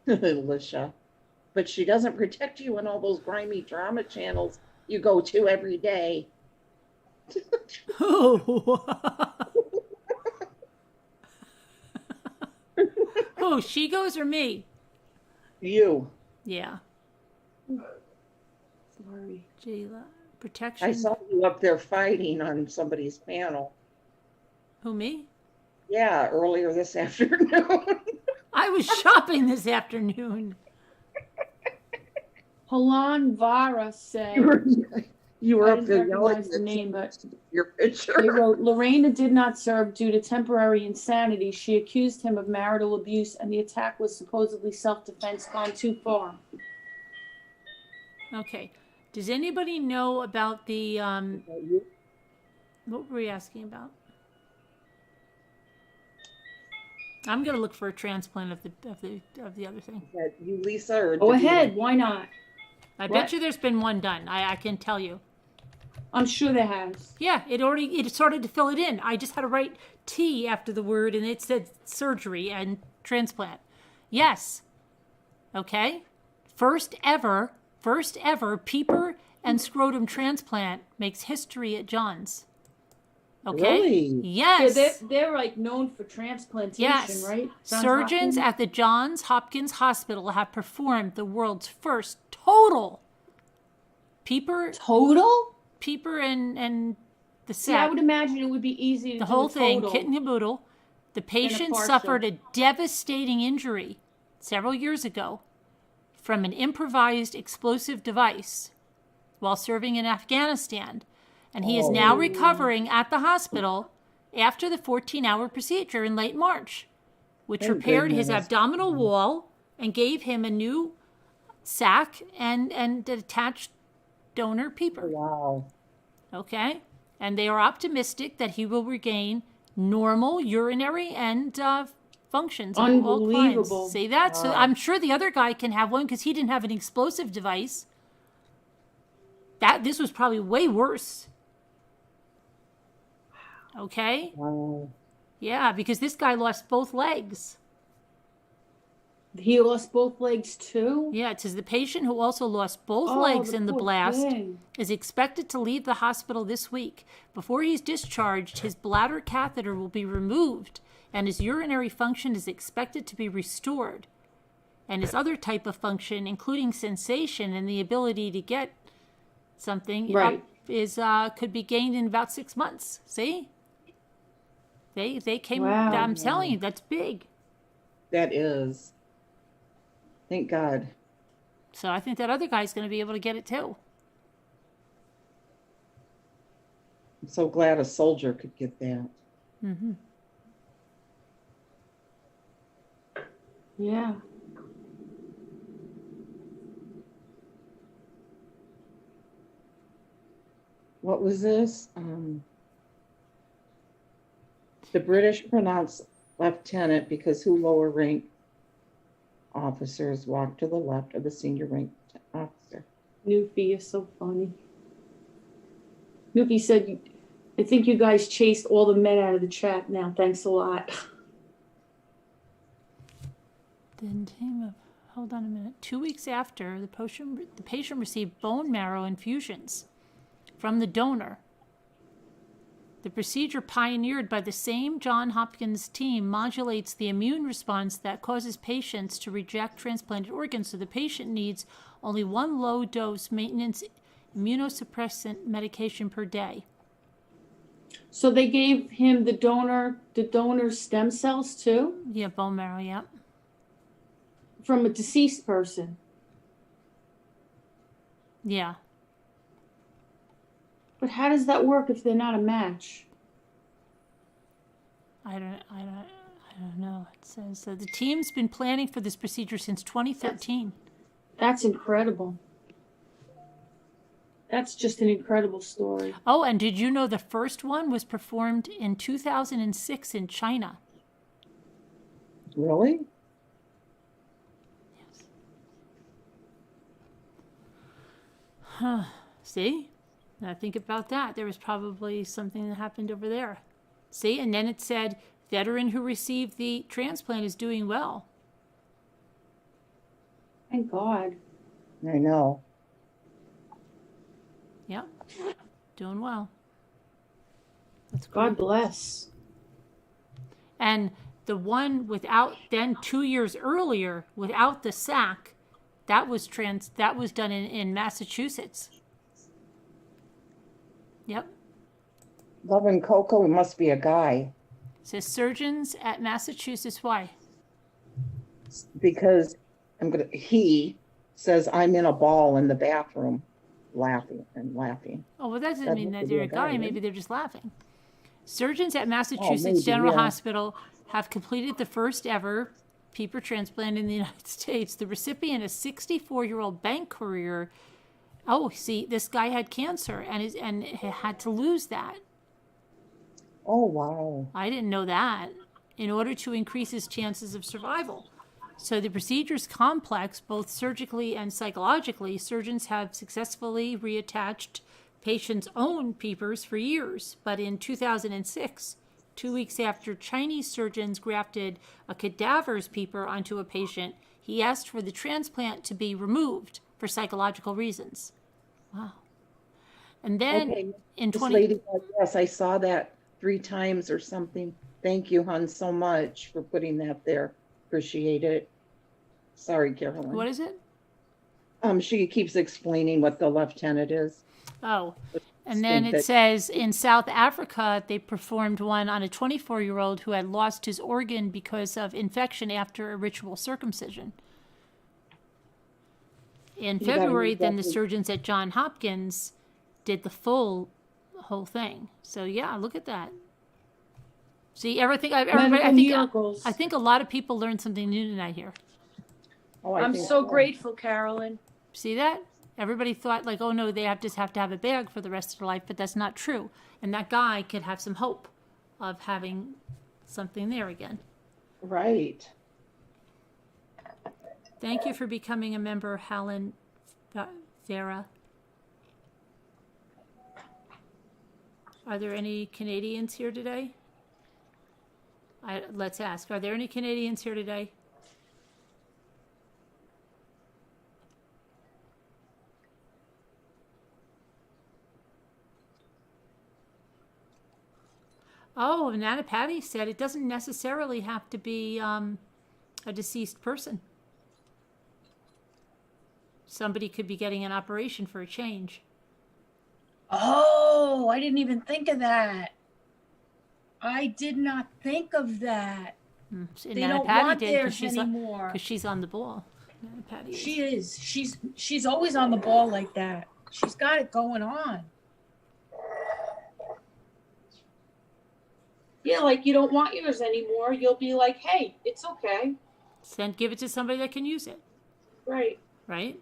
Alicia. But she doesn't protect you in all those grimy drama channels you go to every day. Oh, she goes or me? You. Yeah. Sorry. Jayla. Protection. I saw you up there fighting on somebody's panel. Who, me? Yeah, earlier this afternoon. I was shopping this afternoon. Halan Vara said, you were I up didn't there yelling recognize the name, but your they picture. wrote, Lorena did not serve due to temporary insanity. She accused him of marital abuse, and the attack was supposedly self-defense gone too far. Okay. Does anybody know about the what were we asking about? I'm gonna look for a transplant of the other thing. You, Lisa, or Go did you- ahead, why not? I What? bet you there's been one done. I can tell you. I'm sure there has. Yeah, it started to fill it in. I just had to write T after the word, and it said surgery and transplant. Yes. Okay. First ever peeper and scrotum transplant makes history at John's. Okay. Really? Yes. Yeah, they're like known for transplantation, Yes. right? Johns Surgeons Hopkins? at the Johns Hopkins Hospital have performed the world's first total peeper Total? peeper and the See, I set, would imagine it would be easy to the do whole a thing, total. kit and caboodle. The patient partial. suffered a devastating injury several years ago from an improvised explosive device while serving in Afghanistan. And he is now recovering at the hospital after the 14-hour procedure in late March, which Thank repaired his goodness. abdominal wall and gave him a new sac and an attached donor peeper. Wow. Okay? And they are optimistic that he will regain normal urinary and functions of all Unbelievable. kinds. See that? So I'm sure the other guy can have one because he didn't have an explosive device. This was probably way worse. Okay? Wow. Yeah, because this guy lost both legs. He lost both legs too? Yeah, it says the patient who also lost both Oh, legs in the poor blast thing. is expected to leave the hospital this week. Before he's discharged, his bladder catheter will be removed and his urinary function is expected to be restored. And his other type of function, including sensation and the ability to get something, Right. could be gained in about 6 months. See? They came. Wow. I'm telling you, that's big. That is. Thank God. So I think that other guy's going to be able to get it too. I'm so glad a soldier could get that. Mm-hmm. Yeah. What was this? The British pronounced lieutenant because who lower rank officers walk to the left of the senior rank officer. Newfie is so funny. Newfie said, I think you guys chased all the men out of the chat now. Thanks a lot. Hold on a minute. 2 weeks after, the patient received bone marrow infusions from the donor. The procedure pioneered by the same Johns Hopkins team modulates the immune response that causes patients to reject transplanted organs, so the patient needs only one low-dose maintenance immunosuppressant medication per day. So they gave him the donor stem cells too? Yeah, bone marrow, yeah. From a deceased person. Yeah. But how does that work if they're not a match? I don't know. It says the team's been planning for this procedure since 2013. That's incredible. That's just an incredible story. Oh, and did you know the first one was performed in 2006 in China? Really? Yes. Huh. See? Now think about that. There was probably something that happened over there. See? And then it said, veteran who received the transplant is doing well. Thank God. I know. Yep. Doing well. That's great. God bless. And the one without, then 2 years earlier, without the sac, that was done in Massachusetts. Yep. Love and Coco must be a guy. It says surgeons at Massachusetts. Why? Because he says I'm in a ball in the bathroom laughing. Oh, well, that doesn't That mean must that be they're a a guy. guy, Maybe then. they're just laughing. Surgeons at Massachusetts maybe, General yeah. Hospital have completed the first ever peeper transplant in the United States. The recipient, a 64-year-old bank career. Oh, see, this guy had cancer and had to lose that. Oh, wow. I didn't know that. In order to increase his chances of survival. So the procedure is complex, both surgically and psychologically. Surgeons have successfully reattached patients' own peepers for years. But in 2006, 2 weeks after Chinese surgeons grafted a cadaver's peeper onto a patient, he asked for the transplant to be removed for psychological reasons. Wow. And then Okay, in this 20... lady, yes, I saw that 3 times or something. Thank you, hon, so much for putting that there. Appreciate it. Sorry, Carolyn. What is it? She keeps explaining what the lieutenant is. Oh, And then think it that- says in South Africa, they performed one on a 24-year-old who had lost his organ because of infection after a ritual circumcision. In You gotta February, read then that the book. surgeons at Johns Hopkins did the whole thing. So yeah, look at that. See, everybody, miracles. I think a lot of people learned something new tonight here. Oh, I I'm think so grateful, Carolyn. See that? Everybody thought like, oh no, they just have to have a bag for the rest of their life, but that's not true. And that guy could have some hope of having something there again. Right. Thank you for becoming a member, Helen Vera. Are there any Canadians here today? Let's ask. Are there any Canadians here today? Oh, Nana Patty said it doesn't necessarily have to be a deceased person. Somebody could be getting an operation for a change. Oh, I didn't even think of that. I did not think of that. And They Nana don't Patty want did theirs anymore. because she's on the ball. Nana Patty is. She is. She's always on the ball like that. She's got it going on. Yeah, like you don't want yours anymore. You'll be like, hey, it's okay. Give it to somebody that can use it, Right. right?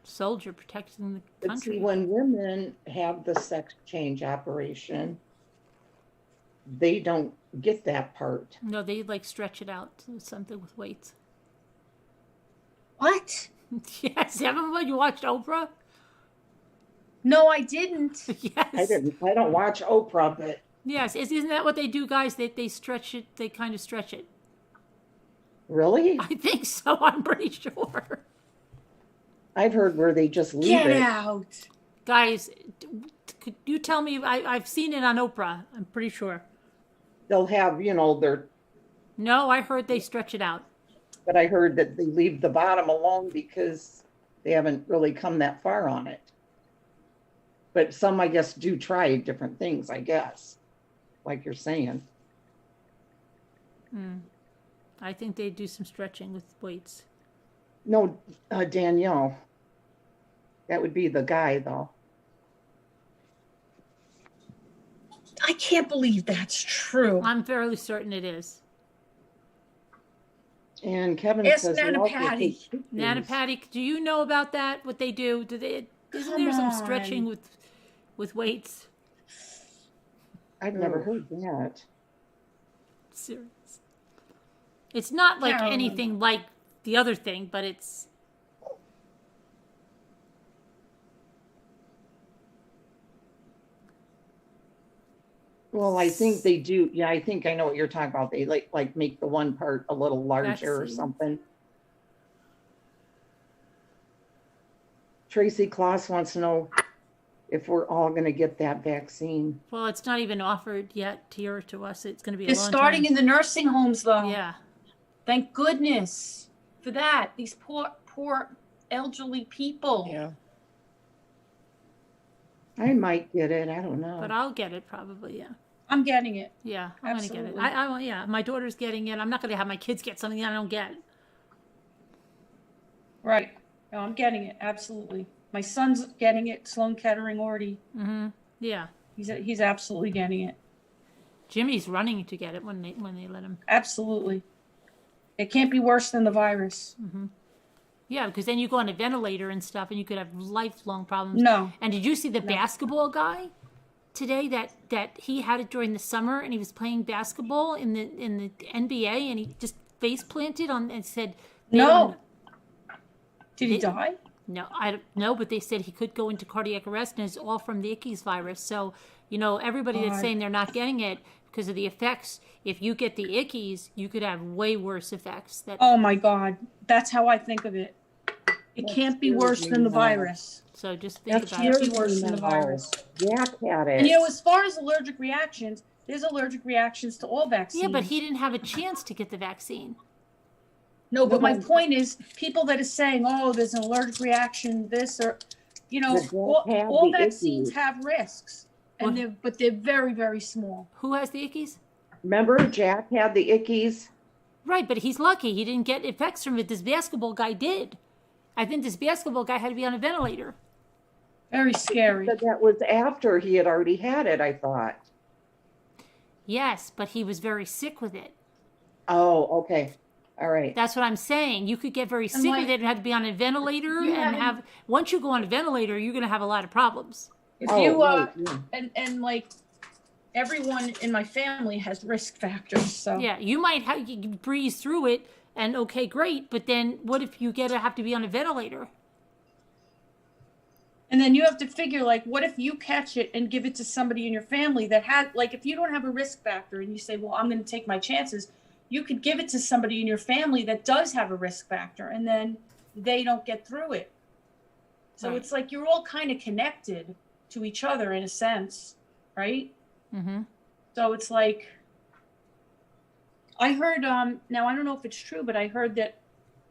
Soldier protecting the But country. see, when women have the sex change operation, they don't get that part. No, they like stretch it out to something with weights. What? Yes, haven't you watched Oprah? No, I didn't. Yes. I don't watch Oprah, but Yes, isn't that what they do, guys? They stretch it. They kind of stretch it. really? I think so. I'm pretty sure. I've heard where they just leave Get it. out. Guys, could you tell me? I've seen it on Oprah. I'm pretty sure. They'll have, their, No, I heard they stretch it out. but I heard that they leave the bottom alone because they haven't really come that far on it. But some, I guess, do try different things, I guess, like you're saying. I think they do some stretching with weights. No, Danielle. That would be the guy, though. I can't believe that's true. I'm fairly certain it is. And Kevin Ask says, Nana well, Patty. Nana Patty, do you know about that? What they do? Isn't there some stretching with weights? I've never heard that. Serious. It's not like Carolyn. anything like the other thing, but it's. Well, I think they do. Yeah, I think I know what you're talking about. They like make the one part a little larger or Vaccine. something. Tracy Kloss wants to know if we're all going to get that vaccine. Well, it's not even offered yet here to us. It's going to be a They're long starting time. in the nursing homes, though. Yeah. Thank goodness for that. These poor elderly people. Yeah. I might get it. I don't know. But I'll get it probably, yeah. I'm getting it. Yeah, I'm going to get it. Absolutely. Yeah, my daughter's getting it. I'm not going to have my kids get something I don't get. Right. No, I'm getting it. Absolutely. My son's getting it. Sloan Kettering already. Yeah. He's absolutely getting it. Jimmy's running to get it when they let him. Absolutely. It can't be worse than the virus. Yeah, because then you go on a ventilator and stuff, and you could have lifelong problems. No. And did you see the basketball guy today that he had it during the summer, and he was playing basketball in the NBA, and he just face planted on and said, No. Did he They- die? No, I don't know, but they said he could go into cardiac arrest, and it's all from the Ickes virus. So, everybody that's God. saying they're not getting it because of the effects, if you get the Ickes, you could have way worse effects. Oh my God. That's how I think of it. It can't be worse than the virus. So just think That about can't it. be worse than the virus. Jack had it. And as far as allergic reactions, there's allergic reactions to all vaccines. Yeah, but he didn't have a chance to get the vaccine. No, but my point is, people that are saying, "Oh, there's an allergic reaction," this or you know, The dog had all the vaccines ickies. have risks, What? and they're very, very small. Who has the ickies? Remember Jack had the ickies? Right, but he's lucky. He didn't get effects from it. This basketball guy did. I think this basketball guy had to be on a ventilator. Very scary. But that was after he had already had it, I thought. Yes, but he was very sick with it. Oh, okay. All right. That's what I'm saying. You could get very sick like, with it and have to be on a ventilator you and haven't- once you go on a ventilator, you're going to have a lot of problems. If Oh, you right, yeah. and like everyone in my family has risk factors, so Yeah, you might you breeze through it and okay, great, but then what if you have to be on a ventilator? and then you have to figure like, what if you catch it and give it to somebody in your family that had like, if you don't have a risk factor and you say, well, I'm going to take my chances, you could give it to somebody in your family that does have a risk factor, and then they don't get through it. So Right. it's like you're all kind of connected to each other in a sense, right? Mm-hmm. So it's like, I heard, now I don't know if it's true, but I heard that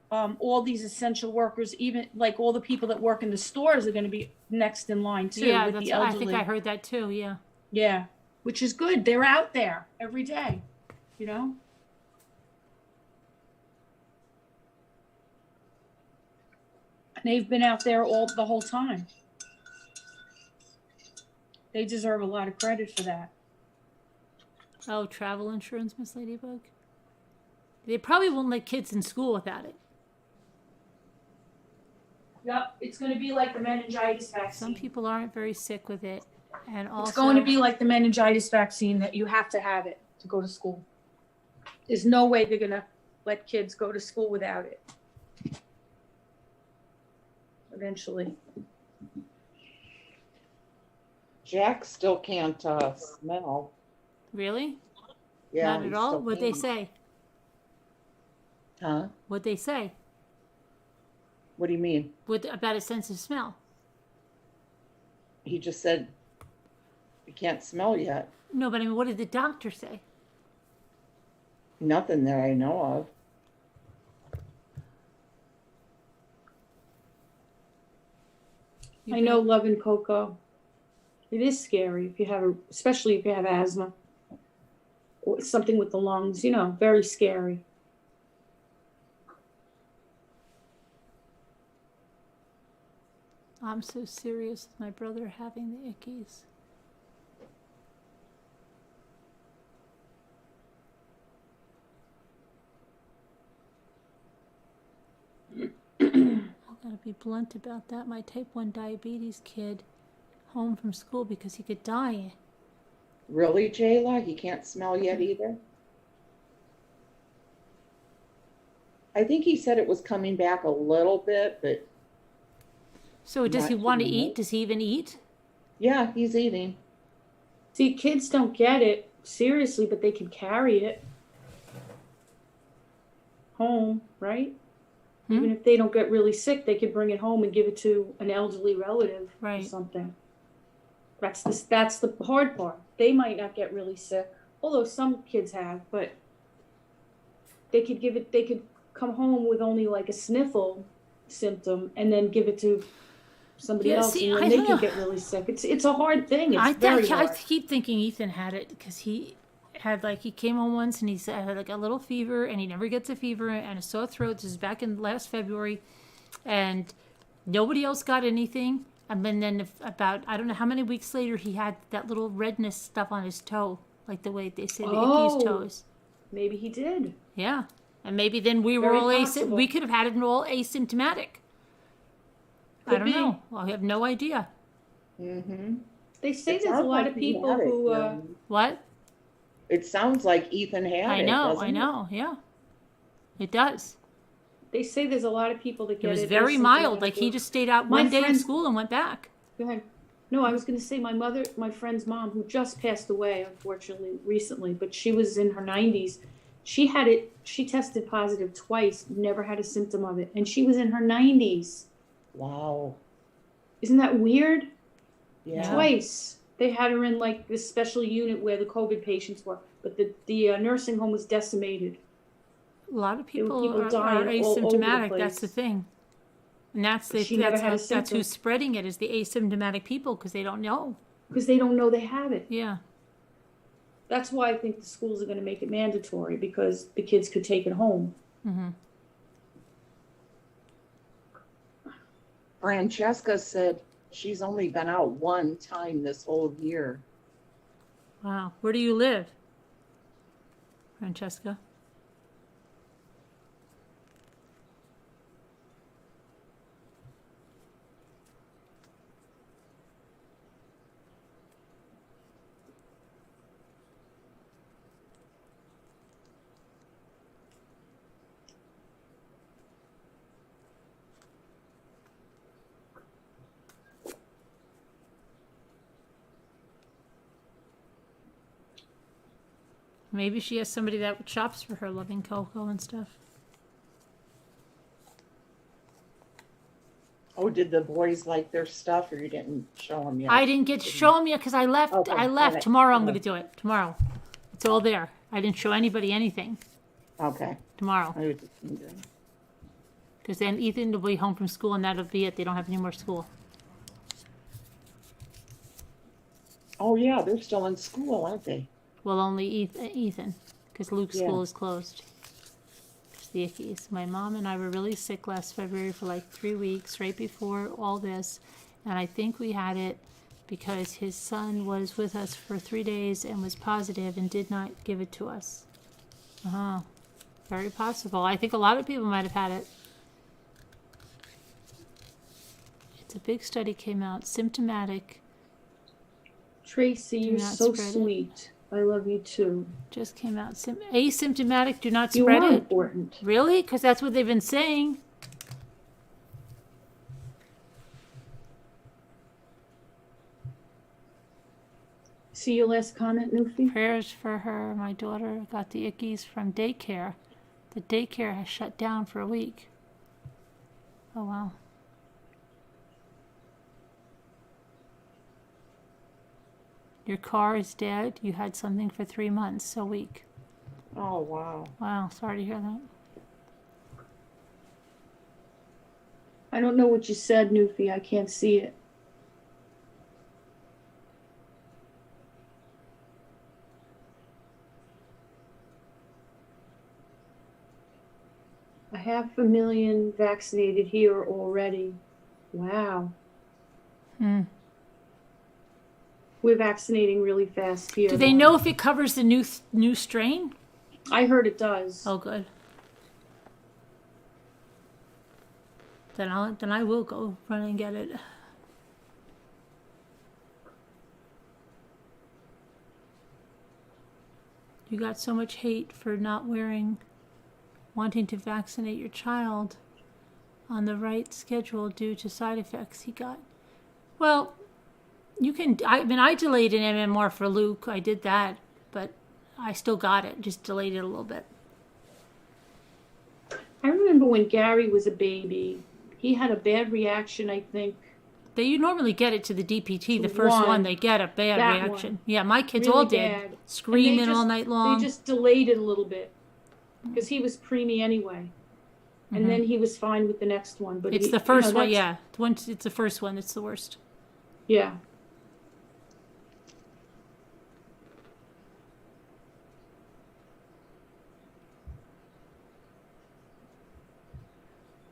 all these essential workers, even like all the people that work in the stores, are going to be next in line too. Yeah, with that's the I elderly. think I heard that too, yeah. Yeah, which is good. They're out there every day, you know? And they've been out there the whole time. They deserve a lot of credit for that. Oh, travel insurance, Miss Ladybug? They probably won't let kids in school without it. Yep, it's going to be like the meningitis vaccine. Some people aren't very sick with it. And also, It's going to be like the meningitis vaccine that you have to have it to go to school. There's no way they're going to let kids go to school without it. Eventually. Jack still can't smell. Really? Yeah, Not he at all? still What'd they can't. say? Huh? What'd they say? What do you mean? About his sense of smell? He just said he can't smell yet. No, but I mean, what did the doctor say? Nothing that I know of. I know, Love and Coco. It is scary if you have especially if you have asthma or something with the lungs, you know, very scary. I'm so serious with my brother having the ickies. I gotta be blunt about that. My type 1 diabetes kid home from school because he could die. Really, Jayla? He can't smell yet either? I think he said it was coming back a little bit, but So does Not he want to too eat? much. Does he even eat? yeah, he's eating. See, kids don't get it seriously, but they can carry it home, right? Hmm? Even if they don't get really sick, they could bring it home and give it to an elderly relative or Right. something. That's the hard part. They might not get really sick, although some kids have, but they could come home with only like a sniffle symptom and then give it to somebody Yeah, else, see, and I then they don't can know. get really sick. It's a hard thing. It's I very hard. keep thinking Ethan had it because he came home once and he said had like a little fever and he never gets a fever and a sore throat. This is back in last February, and nobody else got anything. And then about I don't know how many weeks later he had that little redness stuff on his toe, like the way they say the icky's toes. Maybe he did. Yeah, and maybe then we were Very all possible. we could have had it all asymptomatic. I Could don't be. know. I have no idea. Mm-hmm. They say there's a lot of people who. What? It sounds like Ethan had I it. know. doesn't I it? know. Yeah, it does. They say there's a lot of people that It get was it. very mild. Like he just stayed out My one day in friend- school and went back. Go ahead. No, I was going to say my friend's mom, who just passed away, unfortunately, recently, but she was in her 90s. She had it. She tested positive twice, never had a symptom of it, and she was in her 90s. Wow. Isn't that weird? Yeah. Twice. They had her in like this special unit where the COVID patients were, but the nursing home was decimated. A lot of people, people are dying all over the asymptomatic. That's the place. thing. And that's But she never had a that's symptom. who's spreading it is the asymptomatic people because they don't know. Because they don't know they have it. Yeah. That's why I think the schools are going to make it mandatory, because the kids could take it home. Mm-hmm. Francesca said she's only been out one time this whole year. Wow. Where do you live, Francesca? Maybe she has somebody that shops for her, loving Coco and stuff. Oh, did the boys like their stuff, or you didn't show them yet? I didn't get to show them yet because I left. Okay, I left. alright. Tomorrow I'm going to do it. Tomorrow. It's all there. I didn't show anybody anything. Okay. Tomorrow. I was just wondering. Because then Ethan will be home from school and that'll be it. They don't have any more school. Oh yeah, they're still in school, aren't they? Well, only Ethan. Because Luke's Yeah. school is closed. It's the ickies. My mom and I were really sick last February for like 3 weeks, right before all this. And I think we had it because his son was with us for 3 days and was positive and did not give it to us. Uh-huh. Very possible. I think a lot of people might have had it. It's a big study came out. Symptomatic. Tracy, Do you're not so spread it. sweet. I love you too. Just came out. Asymptomatic, do not You spread are it. important. Really? Because that's what they've been saying. See your last comment, Newfie? Prayers for her. My daughter got the ickies from daycare. The daycare has shut down for a week. Oh, wow. Your car is dead. You had something for 3 months, a week. Oh wow. Wow, sorry to hear that. I don't know what you said, Newfie. I can't see it. A 500,000 vaccinated here already. Wow. Hmm. We're vaccinating really fast here. Do they know if it covers the new strain? I heard it does. Oh, good. Then I will go run and get it. You got so much hate for not wanting to vaccinate your child on the right schedule due to side effects he got. Well, I delayed an MMR for Luke. I did that, but I still got it. Just delayed it a little bit. I remember when Gary was a baby, he had a bad reaction, I think. You normally get it to the DPT. The To first one. one, they get a bad That reaction. one. Yeah, my kids Really all did. bad. And Screaming they all just- night long. They just delayed it a little bit because he was preemie anyway. And then he was fine with the next one. But It's the first one, yeah. Once it's the first one, it's the worst. Yeah.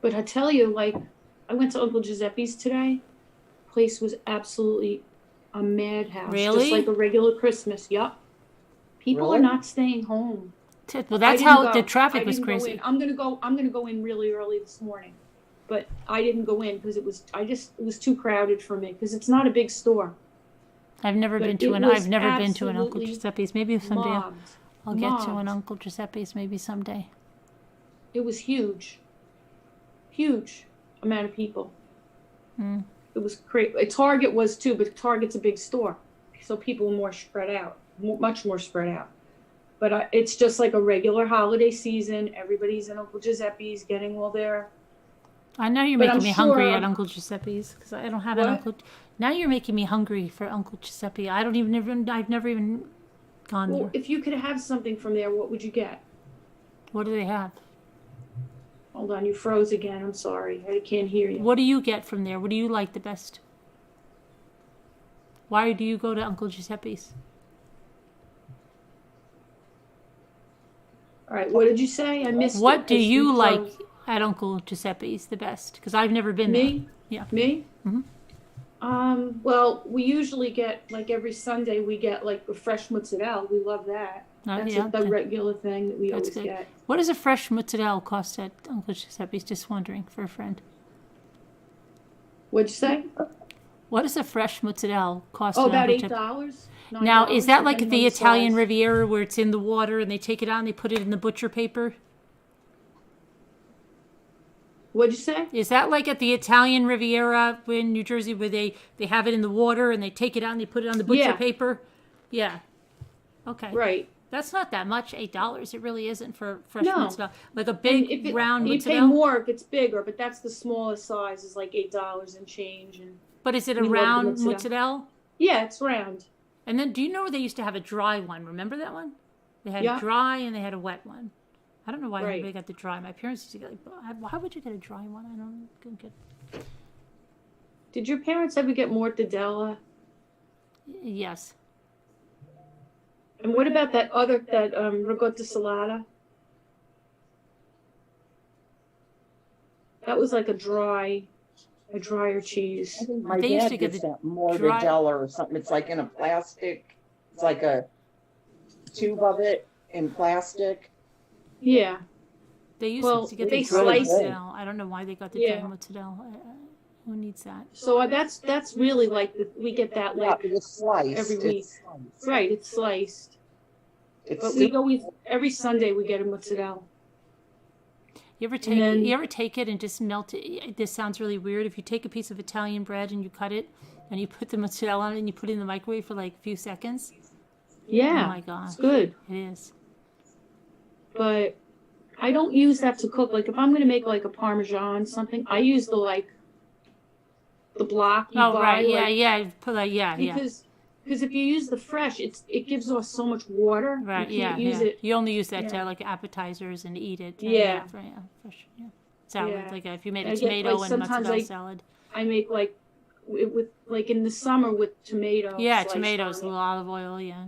But I tell you, like, I went to Uncle Giuseppe's today. Place was absolutely a madhouse. Really? Just like a regular Christmas. Yup. People Really? are not staying home. Well, that's I didn't how go. the traffic I was didn't go crazy. in. I'm gonna go in really early this morning, but I didn't go in because it was too crowded for me because it's not a big store. I've never But been to it an was I've never been to an Uncle absolutely Giuseppe's. Maybe someday Mobbed. I'll get to an Mobbed. Uncle Giuseppe's. Maybe someday. It was huge amount of people. Hmm. It was crazy. Target was too, but Target's a big store, so people were more spread out, much more spread out. But it's just like a regular holiday season. Everybody's in Uncle Giuseppe's getting all their. I know you're But making I'm me hungry sure- at Uncle Giuseppe's because I don't have What? an Uncle. Now you're making me hungry for Uncle Giuseppe. I've never even gone Well, there. if you could have something from there, what would you get? What do they have? Hold on, you froze again. I'm sorry. I can't hear you. What do you get from there? What do you like the best? Why do you go to Uncle Giuseppe's? All right, what did you say? I missed it. What do you like froze. at Uncle Giuseppe's the best? Because I've never been there. Me? Yeah. Me? Mhm. Well, we usually get, like every Sunday, we get like a fresh mozzarella. We love that. That's Yeah, the regular thing that we that's always good. get. What does a fresh mozzarella cost at Uncle Giuseppe's? Just wondering for a friend. What'd you say? What does a fresh mozzarella cost? Oh, at about Uncle $8. Now, is that like depending the on the Italian size. Riviera where it's in the water and they take it out and they put it in the butcher paper? What'd you say? Is that like at the Italian Riviera in New Jersey where they have it in the water and they take it out and they put it on the butcher Yeah. paper? Yeah. Okay. Right. That's not that much, $8. It really isn't for fresh No. mozzarella. Like a And big round you mozzarella. pay more if it's bigger, but that's the smallest size is like $8 and change. And But is it a we love the round mozzarella. mozzarella? yeah, it's round. And then do you know they used to have a dry one? Remember that one? They had Yeah. a dry and they had a wet one. I don't know why Right. everybody got the dry. My parents used to get like, why would you get a dry one? I don't get. Did your parents ever get mortadella? Yes. And what about that ricotta salata? That was like a drier cheese. I think my They used dad to get gets the that mortadella or something. It's like in a plastic. It's like a tube of it in plastic. Yeah. They used Well, to get they the dry slice it. mozzarella. I don't know why they got the Yeah. dry mozzarella. Who needs that? So that's really like we get that Yeah, like it's sliced. every week. It's sliced. right. It's sliced, It's but we always every Sunday we get a mozzarella. You ever take it and just melt it? This sounds really weird. If you take a piece of Italian bread and you cut it and you put the mozzarella on it and you put it in the microwave for like a few seconds. Yeah. Oh my gosh. It's good. It is. But I don't use that to cook. Like if I'm gonna make like a Parmesan something, I use the block you Oh buy. right, like, yeah. Put that, yeah. Because if you use the fresh, it gives off so much water. Right, You can't yeah. use it. You only use that Yeah. to like appetizers and eat it. Yeah. Fresh, yeah. Salad, Yeah. like if you made I a get, tomato like, and sometimes mozzarella I- salad. I make like with like in the summer with tomato. Yeah, sliced tomatoes, a on it. little olive oil, yeah.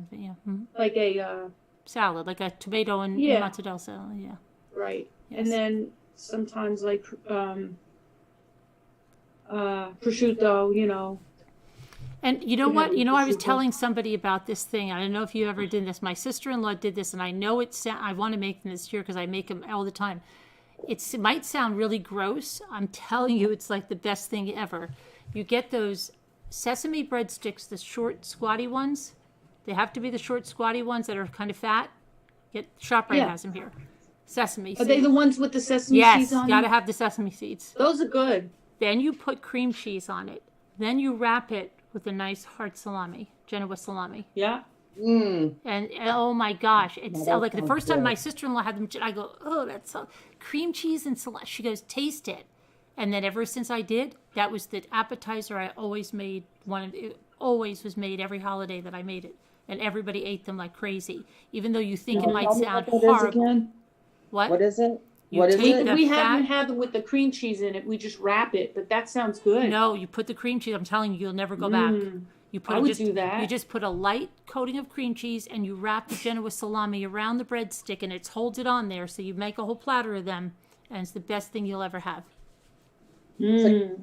Mhm. Like a Salad, like a tomato and Yeah. mozzarella salad, yeah. right. Yes. And then sometimes like prosciutto, you know. And you know You what? know, You know, I was prosciutto. telling somebody about this thing. I don't know if you ever did this. My sister-in-law did this, and I know I want to make them this year because I make them all the time. It might sound really gross. I'm telling you, it's like the best thing ever. You get those sesame breadsticks, the short, squatty ones. They have to be the short, squatty ones that are kind of fat. ShopRite Yeah. has them here. Sesame seeds. Are they the ones with the sesame Yes, seeds on got to them? have the sesame seeds. Those are good. Then you put cream cheese on it. Then you wrap it with a nice hard salami, Genoa salami. Yeah. Mm. And oh my gosh, it's that like the sounds first time good. my sister-in-law had them, I go, oh, that's so cream cheese and salami. She goes, taste it. And then ever since I did, that was the appetizer I always made. It always was made every holiday that I made it. And everybody ate them like crazy. Even though you think it might Tell me sound what that is horrible. again? What is it? You What is take it? the We fat- haven't had them with the cream cheese in it. We just wrap it, but that sounds good. No, you put the cream cheese. I'm telling you, you'll never go back. You put I would do that. You just put a light coating of cream cheese and you wrap the Genoa salami around the breadstick and it holds it on there. So you make a whole platter of them, and it's the best thing you'll ever have. Mm.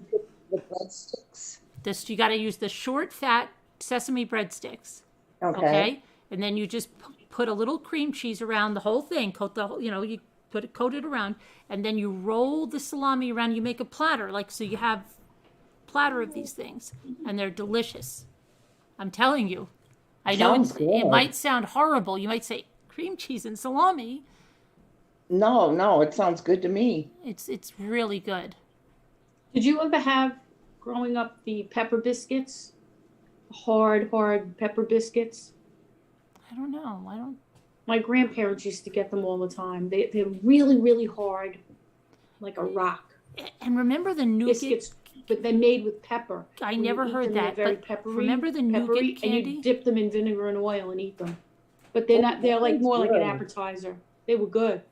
The breadsticks. You got to use the short, fat sesame breadsticks. Okay. And then you just put a little cream cheese around the whole thing. Coat it around, and then you roll the salami around. You make a platter, so you have a platter of these things, and they're delicious. I'm telling you. I know Sounds it good. might sound horrible. You might say cream cheese and salami. No, it sounds good to me. It's really good. Did you ever have, growing up, the pepper biscuits? Hard pepper biscuits? I don't know. My grandparents used to get them all the time. They're really, really hard, like a rock. And remember the nougat? Biscuits, but they're made with pepper. I When you never eat heard them, they're that, Very but peppery, remember the nougat peppery, candy? And you dip them in vinegar and oil and eat them. But they're not. They're like more like an appetizer. They were good.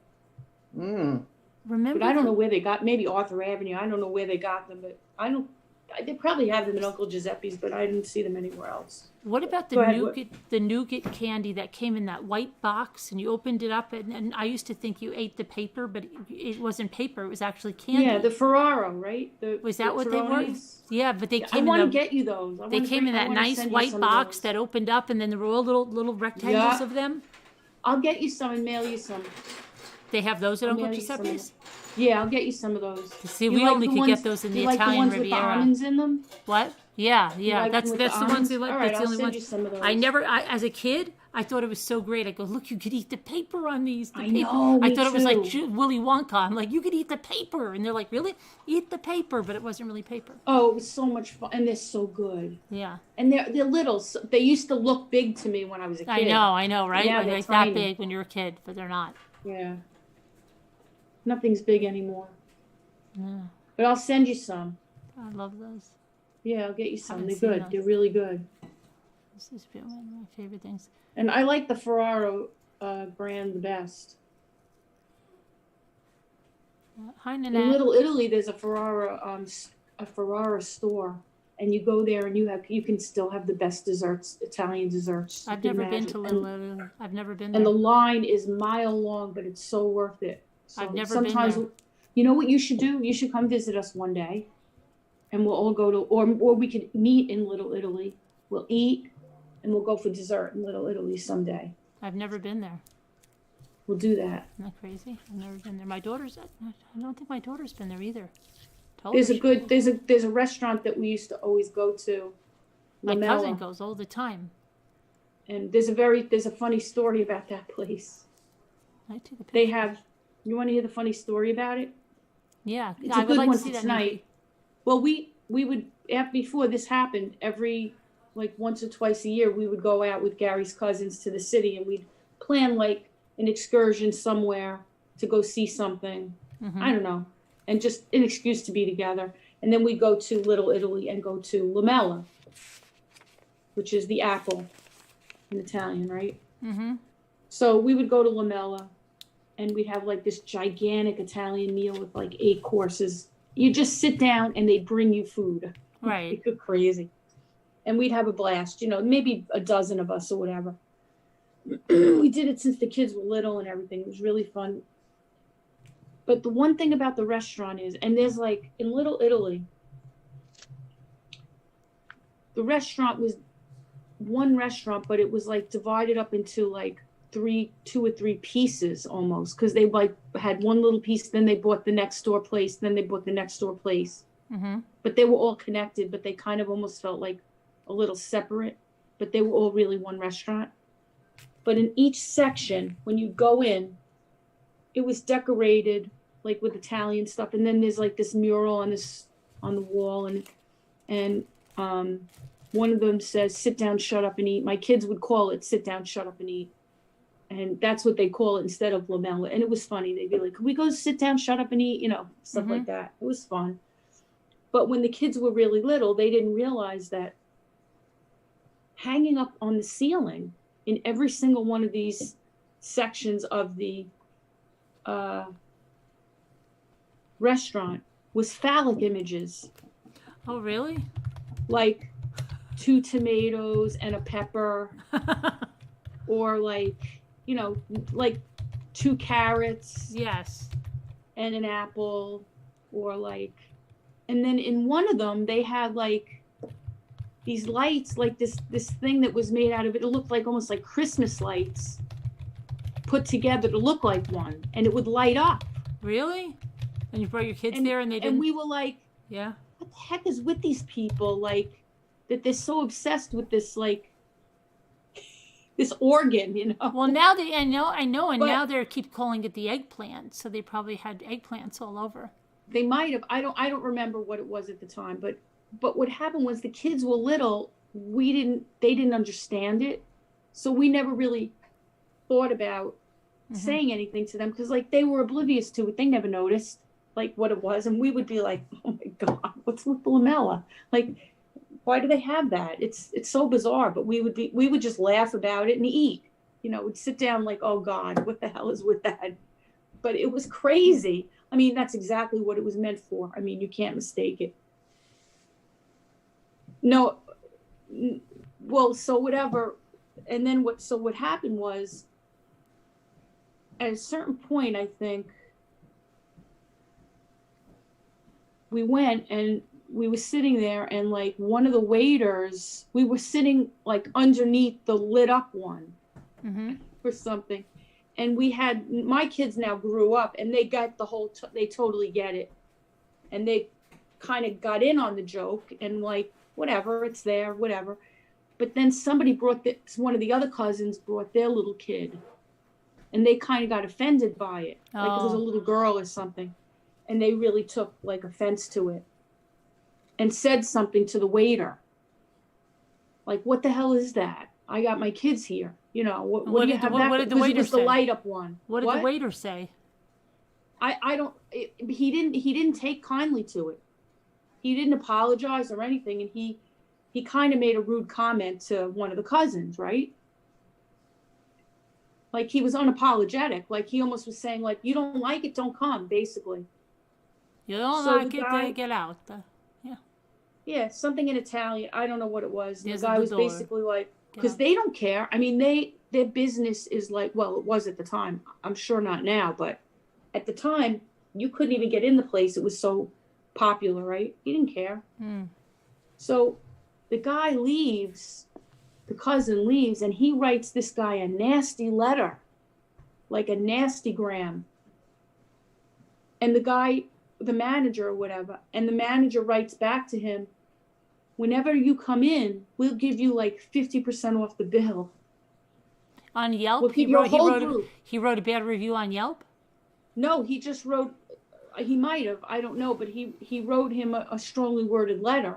Mm. remember. But I don't know where they got, maybe Arthur Avenue. I don't know where they got them, but they probably have them in Uncle Giuseppe's, but I didn't see them anywhere else. What about Go ahead, what- the nougat candy that came in that white box and you opened it up and I used to think you ate the paper, but it wasn't paper. It was actually candy. Yeah, the Ferraro, right? Was that what they were? Ferronis? Yeah, but they Yeah, I came want in to get you those. they came in that nice white box that opened up and then there were all little rectangles Yeah. of them. I'll get you some and mail you some. They have those at I'll Uncle mail you some of Giuseppe's? Yeah, I'll get you some of those. See, You we like only the could ones- get those in the you like Italian the ones Riviera. with the almonds in them? What? Yeah, You like that's them with that's the ones almonds? they like. All right, That's the I'll only send ones. you some of those. As a kid, I thought it was so great. I go, look, you could eat the paper on these. The I paper. know, I me thought it was like too. Willy Wonka. I'm like, you could eat the paper, and they're like, really? Eat the paper, but it wasn't really paper. Oh, it was so much fun, and they're so good. Yeah, And they're little. So they used to look big to me when I was a kid. I know, right? Yeah, Like, they're like tiny. that big when you're a kid, but they're not. Yeah. Nothing's big anymore. Yeah, But I'll send you some. I love those. Yeah, I'll get you some. Haven't They're seen good. those. They're really good. This has been one of my favorite things. And I like the Ferraro brand the best. Hi, In Nanette. Little Italy, there's a Ferrara store, and you go there and you can still have the best desserts, Italian desserts. you I've can never been to imagine. Little Italy. I've never been And there. the line is mile long, but it's so worth it. So I've never been sometimes, there. you know what you should do? You should come visit us one day, and we'll all go to, or we could meet in Little Italy. We'll eat, and we'll go for dessert in Little Italy someday. I've never been there. We'll do that. Isn't that crazy? I've never been there. My daughter's. I don't think my daughter's been there either. Told There's her a she good, would. there's a restaurant that we used to always go to. My Lamella. cousin goes all the time. And there's a funny story about that place. I took a picture. They have, you want to hear the funny story about it? Yeah, It's I a would good like one to see for that tonight. Well, we would, before this happened, every, like once or twice a year, we would go out with Gary's cousins to the city and we'd plan like an excursion somewhere to go see something. Mm-hmm. I don't know. And just an excuse to be together. And then we go to Little Italy and go to Lamella, which is the apple in Italian, right? Mm-hmm. So we would go to Lamella and we'd have like this gigantic Italian meal with like 8 courses. You just sit down and they bring you food. Right. You go crazy. And we'd have a blast, maybe a dozen of us or whatever. We did it since the kids were little and everything. It was really fun. But the one thing about the restaurant is, and there's like in Little Italy, the restaurant was one restaurant, but it was like divided up into like 2 or 3 pieces almost, because they like had one little piece, then they bought the next door place, then they bought the next door place. Mm-hmm. But they were all connected, but they kind of almost felt like a little separate, but they were all really one restaurant. But in each section, when you go in, it was decorated like with Italian stuff, and then there's like this mural on the wall, and one of them says, "Sit down, shut up, and eat." My kids would call it "Sit down, shut up, and eat," and that's what they call it instead of Lamella. And it was funny. They'd be like, "Can we go sit down, shut up, and eat?" Stuff like that. It was fun. But when the kids were really little, they didn't realize that hanging up on the ceiling in every single one of these sections of the restaurant was phallic images, Oh, really? like 2 tomatoes and a pepper, or like 2 carrots Yes. and an apple, or like, and then in one of them they had like these lights, like this thing that was made out of it. It looked like almost like Christmas lights put together to look like one, and it would light up. Really? And you brought your kids And, there and they didn't? and we were like, Yeah. what the heck is with these people? Like, that they're so obsessed with this, like, this organ, Well, now I know, and But- now they keep calling it the eggplant, so they probably had eggplants all over. They might have. I don't remember what it was at the time, but what happened was the kids were little. They didn't understand it, so we never really thought about saying anything to them, because like they were oblivious to it. They never noticed like what it was, and we would be like, "Oh my God, what's with the lamella? Like, why do they have that? It's so bizarre." But we would just laugh about it and eat. We'd sit down like, "Oh God, what the hell is with that?" But it was crazy. I mean, that's exactly what it was meant for. I mean, you can't mistake it. No, well, so whatever. And then what happened was, at a certain point, I think, we went and we were sitting there, and like one of the waiters, we were sitting like underneath the lit up one or something. And we had, my kids now grew up and they got the whole, they totally get it. And they kind of got in on the joke and like, whatever, it's there, whatever. But then somebody brought one of the other cousins brought their little kid. And they kind of got offended by it. Like it was a little girl or something. And they really took like offense to it. And said something to the waiter. Like, what the hell is that? I got my kids here. You know, what do you have that? What did the waiter say? The light up one. What did the waiter say? I don't, he didn't take kindly to it. He didn't apologize or anything. And he kind of made a rude comment to one of the cousins, right? Like he was unapologetic. Like he almost was saying like, you don't like it, don't come, basically. You don't like it, then get out. Yeah, something in Italian. I don't know what it was. The There's guy the was door. basically like, because they don't care. I mean, their business is like, well, it was at the time. I'm sure not now, but at the time, you couldn't even get in the place. It was so popular, right? He didn't care. So the guy leaves, the cousin leaves, and he writes this guy a nasty letter, like a nasty gram. And the guy, the manager or whatever, and the manager writes back to him, whenever you come in, we'll give you like 50% off the bill. On Yelp? We'll He wrote a bad review on Yelp? No, he just wrote, he might have, I don't know, but he wrote him a strongly worded letter.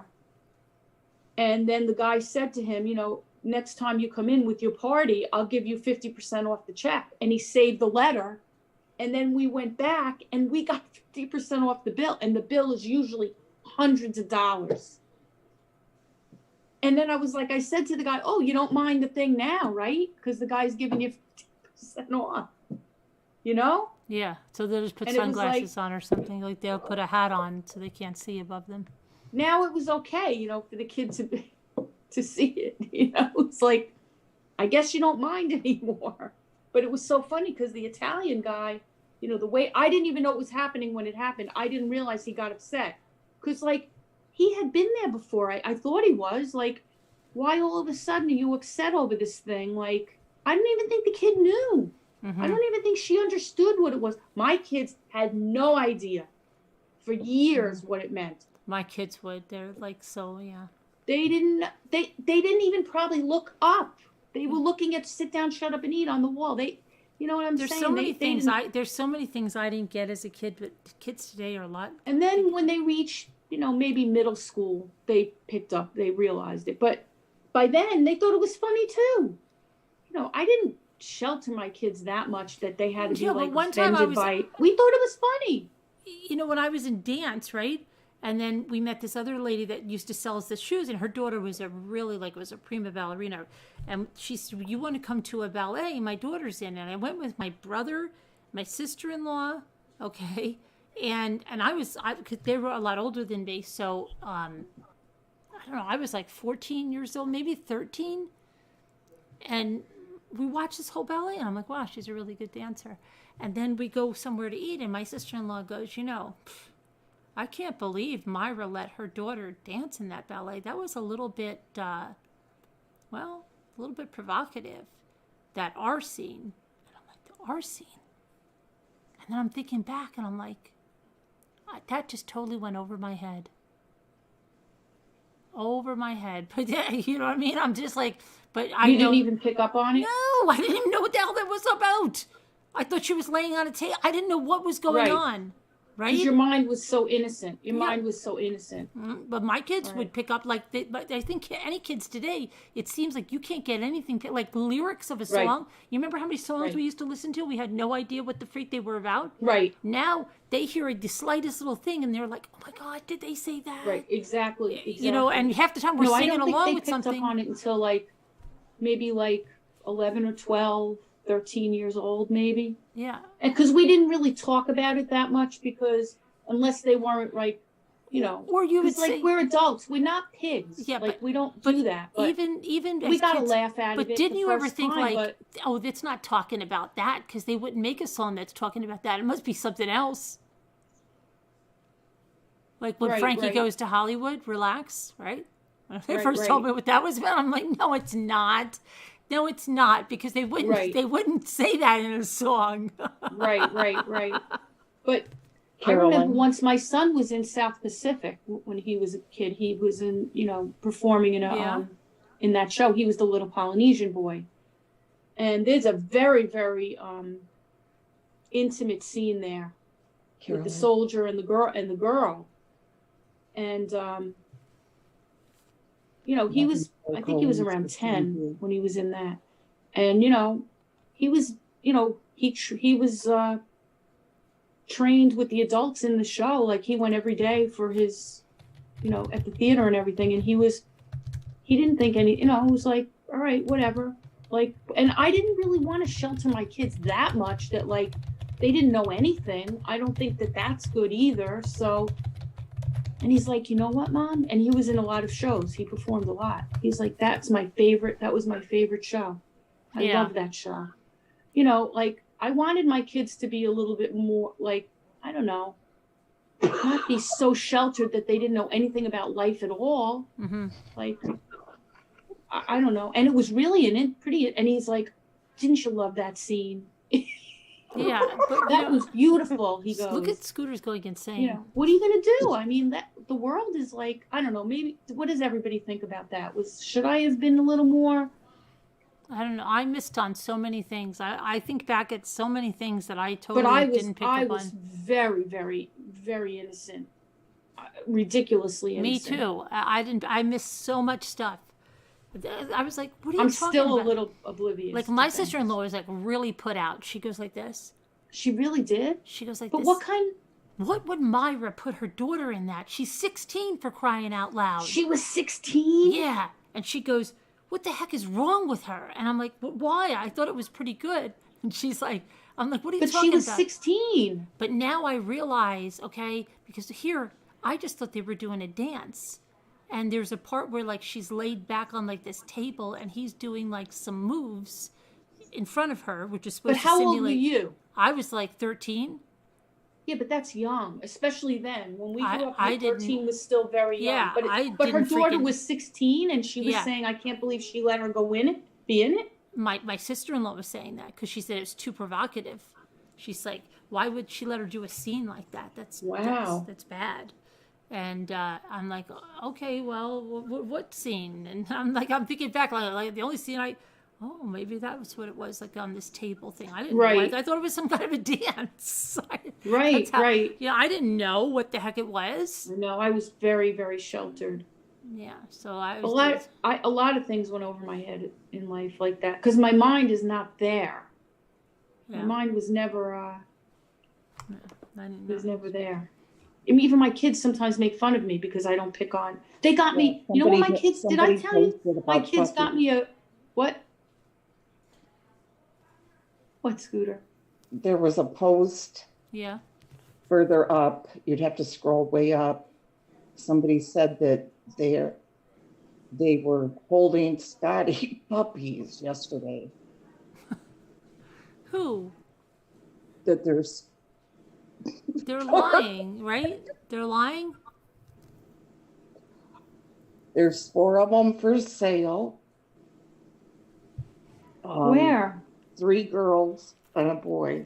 And then the guy said to him, you know, next time you come in with your party, I'll give you 50% off the check. And he saved the letter. And then we went back and we got 50% off the bill. And the bill is usually hundreds of dollars. And then I was like, I said to the guy, oh, you don't mind the thing now, right? Because the guy's giving you 50% off, you know? Yeah, so they'll just put sunglasses on or something. Like they'll put a hat on so they can't see above them. Now it was okay, you know, for the kid to see it, you know? It's like, I guess you don't mind anymore. But it was so funny because the Italian guy, you know, the way, I didn't even know it was happening when it happened. I didn't realize he got upset. Because, like, he had been there before. I thought he was. Like, why all of a sudden are you upset over this thing? Like, I didn't even think the kid knew. I don't even think she understood what it was. My kids had no idea for years what it meant. My kids would. They're like, so, yeah. They didn't even probably look up. They were looking at sit down, shut up and eat on the wall. You know what I'm saying? There's so many things I didn't get as a kid, but kids today are a lot. And then when they reach, you know, maybe middle school, they realized it. But by then they thought it was funny too. You know, I didn't shelter my kids that much that they had to be like offended by it. We thought it was funny. You know, when I was in dance, right? And then we met this other lady that used to sell us the shoes, and her daughter was a prima ballerina. And she said, you want to come to a ballet? My daughter's in. And I went with my brother, my sister-in-law, okay? And because they were a lot older than me, so, I don't know, I was like 14 years old, maybe 13. And we watched this whole ballet, and I'm like, wow, she's a really good dancer. And then we go somewhere to eat, and my sister-in-law goes, you know, I can't believe Myra let her daughter dance in that ballet. That was a little bit, a little bit provocative, that R scene. And I'm like, the R scene? And then I'm thinking back, and I'm like, that just totally went over my head. Over my head. But you know what I mean? I'm just like, but I You didn't even pick up on it? No, I didn't even know what the hell that was about. I thought she was laying on a table. I didn't know what was going on. Right? Because your mind was so innocent. Your mind was so innocent. But my kids would pick up but I think any kids today, it seems like you can't get anything like lyrics of a song. You remember how many songs we used to listen to? We had no idea what the freak they were about. Right. Now they hear the slightest little thing and they're like, oh my God, did they say that? Right. Exactly. You know, and half the time we're singing along with something. I don't think they picked up on it until maybe 11 or 12. 13 years old, maybe. Yeah. And because we didn't really talk about it that much, because unless they weren't like, you know, Or you would because like say, we're adults, we're not pigs. Yeah, like but- we don't but do that. But even we as gotta kids, laugh at but it. didn't the you ever first think time, like, but oh, it's not talking about that, because they wouldn't make a song that's talking about that. It must be something else. Like when Right, Frankie right. goes to Hollywood, relax, right? When they Right, first told right. me what that was about, I'm like, no, it's not. No, it's not, because they wouldn't Right. they wouldn't say that in a song. right. But I Carolyn. remember once my son was in South Pacific when he was a kid. He was in, you know, performing in a Yeah. in that show. He was the little Polynesian boy, and there's a very very intimate scene there with Carolyn. the soldier and the girl, and you know, he was, I think he was around 10 when he was in that, and you know, he was, you know, he was trained with the adults in the show. Like he went every day for his, you know, at the theater and everything, and he didn't think any, you know, it was like, all right, whatever. Like, and I didn't really want to shelter my kids that much that like they didn't know anything. I don't think that that's good either. So, and he's like, you know what, Mom? And he was in a lot of shows. He performed a lot. He's like, that's my favorite. That was my favorite show. I Yeah. love that show. You know, like I wanted my kids to be a little bit more like, I don't know, not be so sheltered that they didn't know anything about life at all. Mm-hmm. Like, I don't know. And it was really pretty, and he's like, didn't you love that scene? Yeah, but That was beautiful. He goes, look at Scooters going insane. you know, what are you going to do? I mean, that the world is like, I don't know, maybe, what does everybody think about that? Should I have been a little more? I don't know. I missed on so many things. I think back at so many things that I totally But didn't pick I up was on. very, very, very innocent. Ridiculously Me innocent. too. I missed so much stuff. I was like, what are you I'm talking still about? a little oblivious. Like to my things. sister-in-law was like really put out. She goes like this. She really did? She goes like But this. what kind? What would Myra put her daughter in that? She's 16 for crying out loud. She was 16? Yeah. And she goes, what the heck is wrong with her? And I'm like, why? I thought it was pretty good. And she's like, I'm like, what are you But talking she was about? 16. But now I realize, okay, because here, I just thought they were doing a dance. And there's a part where like she's laid back on like this table and he's doing like some moves in front of her, which is supposed But to how simulate. old were you? I was like 13. Yeah, but that's young, especially then. When we grew up, I didn't- 13 was still very young. Yeah, but her didn't daughter freaking- was 16, and she was Yeah. saying, "I can't believe she let her go in it, be in it." My sister-in-law was saying that because she said it was too provocative. She's like, why would she let her do a scene like that? Wow. That's bad. And I'm like, okay, well, what scene? And I'm thinking back, like the only scene maybe that was what it was, like on this table thing. I didn't Right. realize. I thought it was some kind of a dance. Right, right. Yeah, I didn't know what the heck it was. No, I was very, very sheltered. Yeah, so I A was. lot of things went over my head in life like that because my mind is not there. Yeah, My mind was never. I didn't It was know. never there. I mean, even my kids sometimes make fun of me because I don't pick on. They got me. You know what my kids did? I tell you, my kids got me a what? What, Scooter? There was a post Yeah. further up. You'd have to scroll way up. Somebody said that they were holding Scotty puppies yesterday. Who? That there's They're lying, right? They're lying. There's 4 of them for sale. Where? 3 girls and a boy.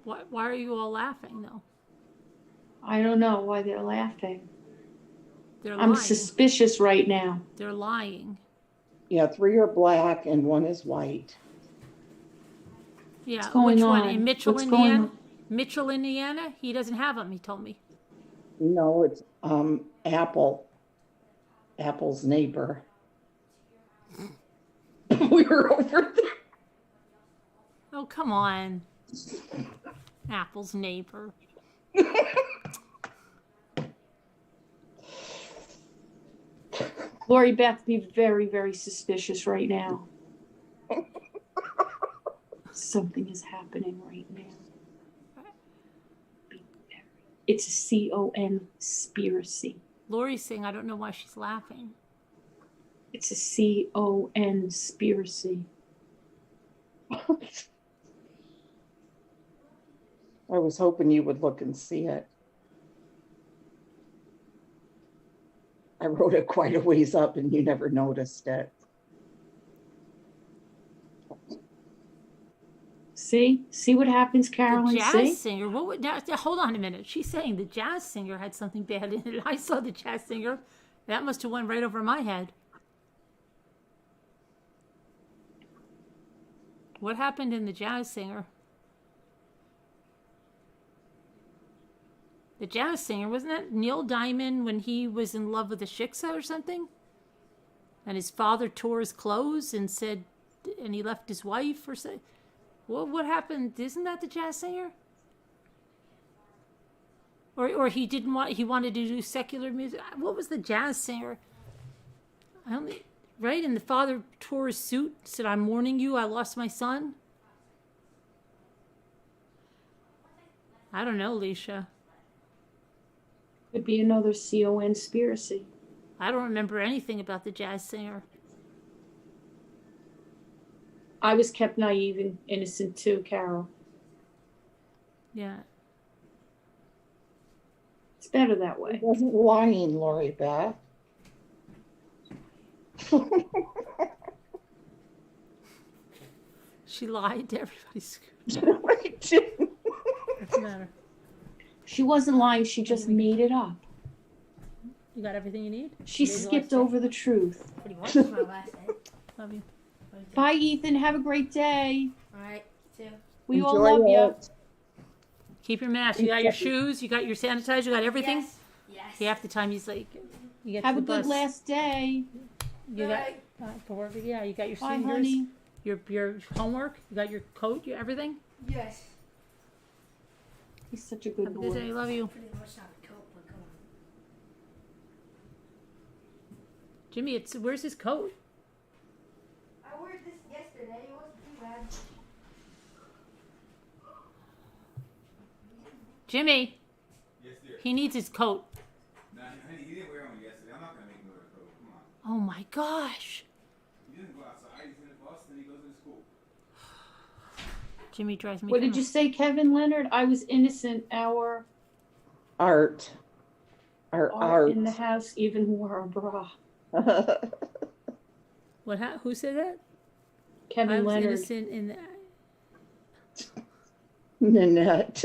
Why are you all laughing though? I don't know why they're laughing. They're I'm lying. suspicious right now. They're lying. Yeah, 3 are black and 1 is white. Yeah. going Which one? on? In Mitchell, What's going Indiana? on? Mitchell, Indiana? He doesn't have them, he told me. No, it's Apple. Apple's neighbor. We were over there. Oh, come on. Apple's neighbor. Lori Beth, be very, very suspicious right now. Something is happening right now. It's a conspiracy. Lori's saying, I don't know why she's laughing. It's a conspiracy. I was hoping you would look and see it. I wrote it quite a ways up and you never noticed it. See what happens, Carolyn? The jazz See? singer. What would now? Hold on a minute. She's saying the jazz singer had something bad in it. I saw the jazz singer. That must have went right over my head. What happened in the jazz singer? The jazz singer, wasn't that Neil Diamond when he was in love with a shiksa or something? And his father tore his clothes and said, and he left his wife or something. What happened? Isn't that the jazz singer? Or he didn't want. He wanted to do secular music. What was the jazz singer? Right. And the father tore his suit. Said, "I'm mourning you. I lost my son." I don't know, Leisha. Could be another conspiracy. I don't remember anything about the jazz singer. I was kept naive and innocent too, Carol. Yeah. It's better that way. I wasn't lying, Lori Beth. She lied to everybody's school. I didn't. What's the matter? She wasn't lying. She just made it up. You got everything you need? She skipped over the truth. What do you want? My last day. Love you. Bye, Ethan. Have a great day. All right, you too. We all love you. Keep your mask. You got your shoes. You got your sanitizer. You got everything. Yes. Half the time he's like, you get Have to a the good bus. last day. You got for work. Yeah, you got your Bye, sneakers, honey. your homework. You got your coat. Your everything. Yes. He's such a good Have a good boy. day. Love you, Pretty much not a coat, but go on. Jimmy. Where's his coat? I wore this yesterday. It wasn't too bad. Jimmy. Yes, dear. He needs his coat. No, honey, he didn't wear one yesterday. I'm not gonna make him wear a coat. Come on. Oh my gosh. He doesn't go outside. He's in the bus, then he goes to school. Jimmy drives me. What did you say, Kevin Leonard? I was innocent. Our Art in the house even wore a bra. What? Who said that? Kevin I was Leonard. innocent in the. Nanette.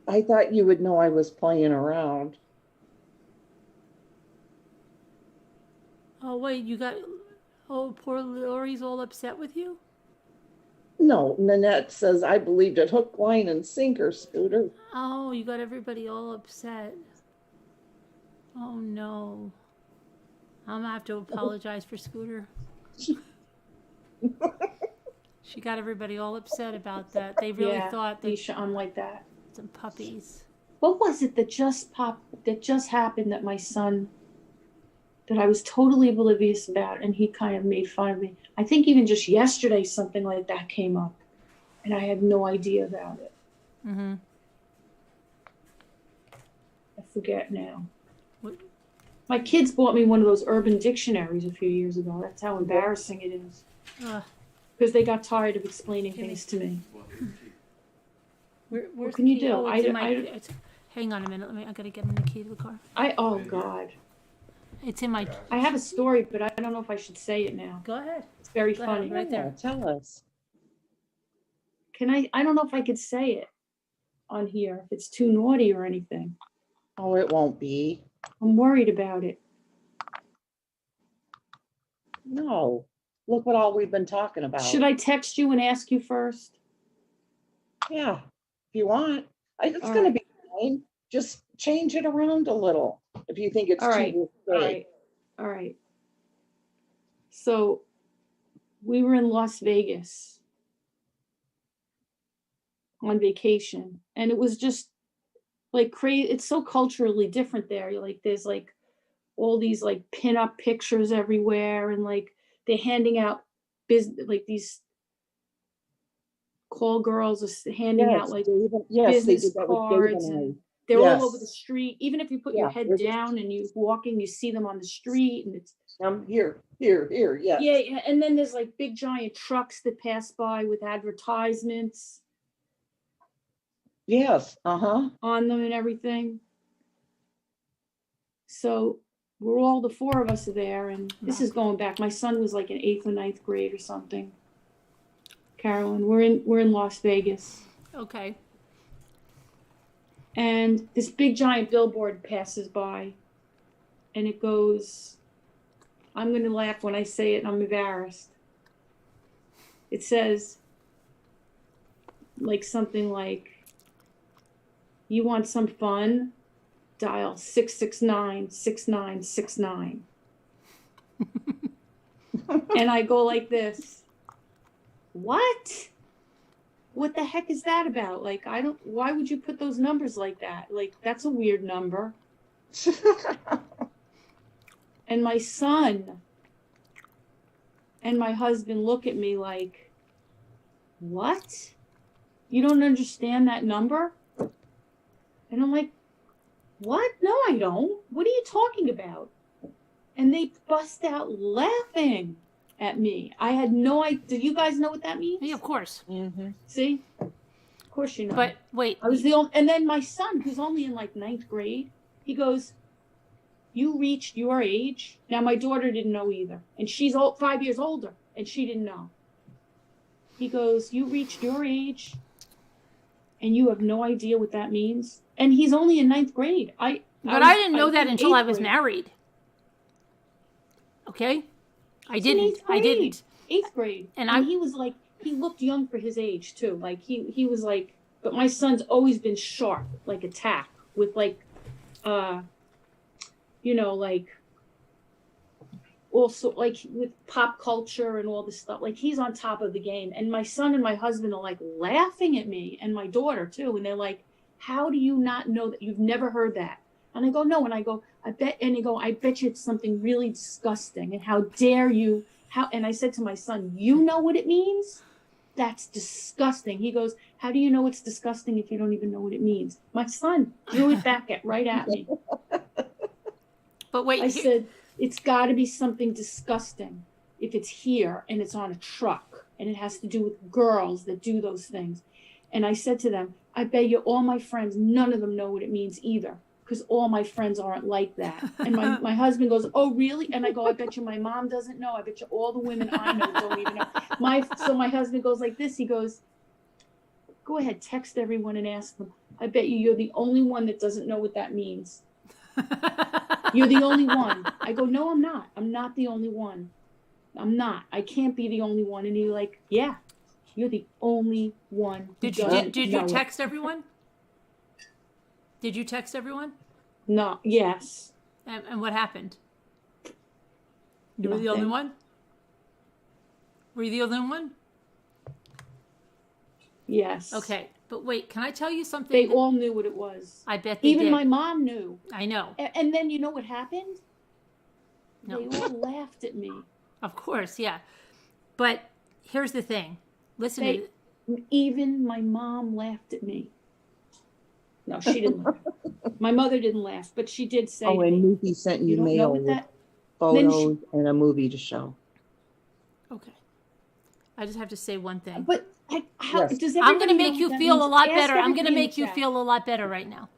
I thought you would know I was playing around. Oh wait, you got. Oh, poor Lori's all upset with you. No, Nanette says I believed it hook, line, and sinker, Scooter. Oh, you got everybody all upset. Oh no. I'm gonna have to apologize for Scooter. She got everybody all upset about that. They really thought that Leisha, I'm like that. some puppies. What was it that just happened that my son, that I was totally oblivious about, and he kind of made fun of me? I think even just yesterday something like that came up, and I had no idea about it. Mm-hmm. I forget now. What? My kids bought me one of those urban dictionaries a few years ago. That's how embarrassing it is. Because they got tired of explaining things to me. Where's What can you the key? do? Oh, it's in I hang on a minute. I gotta get him the key to the car. oh God. It's in my. I have a story, but I don't know if I should say it now. Go ahead. It's very Go ahead, funny. right there. Tell us. Can I don't know if I could say it on here, if it's too naughty or anything. Oh, it won't be. I'm worried about it. No. Look what all we've been talking about. Should I text you and ask you first? Yeah, if you want. It's All going to right. be fine. Just change it around a little if you think it's All right. too All big. right. All right. So we were in Las Vegas on vacation, and it was just like crazy. It's so culturally different there. You're like, there's like all these like pin-up pictures everywhere, and like they're handing out like these call girls are handing out like yes, they business did that with Dave cards, and I. and they're all over the Yes. street. Even if you put your Yeah, head they're just- down and you walking, you see them on the street, and it's Here, yes. yeah. And then there's like big giant trucks that pass by with advertisements Yes, uh-huh. on them and everything. So we're all, the four of us are there, and this is going back. My son was like in 8th or 9th grade or something. Carolyn, we're in Las Vegas, Okay. and this big giant billboard passes by, and it goes, I'm going to laugh when I say it, and I'm embarrassed. It says like something like, you want some fun? Dial 669-6969. And I go like this. What the heck is that about? Like, why would you put those numbers like that? Like, that's a weird number. And my son and my husband look at me like, what? You don't understand that number? And I'm like, what? No, I don't. What are you talking about? And they bust out laughing at me. I had no idea. Do you guys know what that means? Yeah, of course. Mm-hmm. See? Of course you know. But wait. I was the only, and then my son, who's only in like 9th grade, he goes, you reached your age. Now my daughter didn't know either. And she's 5 years older, and she didn't know. He goes, you reached your age, and you have no idea what that means. And he's only in 9th grade. I didn't know that until I was married. Okay? I didn't. 8th grade. And he was like, he looked young for his age too. Like he was like, but my son's always been sharp, like attack with like, like also like with pop culture and all this stuff. Like he's on top of the game. And my son and my husband are like laughing at me, and my daughter too. And they're like, how do you not know that? You've never heard that? And I go, no. And I go, I bet. And they go, I bet you it's something really disgusting. And how dare you? And I said to my son, you know what it means? That's disgusting. He goes, how do you know it's disgusting if you don't even know what it means? My son threw it back right at me. But wait. I said, it's got to be something disgusting if it's here and it's on a truck and it has to do with girls that do those things. And I said to them, I bet you all my friends, none of them know what it means either, because all my friends aren't like that. And my husband goes, oh, really? And I go, I bet you my mom doesn't know. I bet you all the women I know don't even know. So my husband goes like this. He goes, go ahead, text everyone and ask them. I bet you're the only one that doesn't know what that means. You're the only one. I go, no, I'm not. I'm not the only one. I'm not. I can't be the only one. And he's like, yeah, you're the only one. Did you text everyone? Did you text everyone? No. Yes. And what happened? You were the only one? Were you the only one? Yes. Okay. But wait, can I tell you something? They all knew what it was. I bet they did. Even my mom knew. I know. And then you know what happened? No. They all laughed at me. Of course, yeah. But here's the thing. Listen even my mom laughed at me. No, she didn't laugh. My mother didn't laugh, but she did say, and Nikki sent you mail with photos and a movie to show. Okay. I just have to say one thing. But how does I'm going to make you feel a lot better. I'm going to make you feel a lot better right now.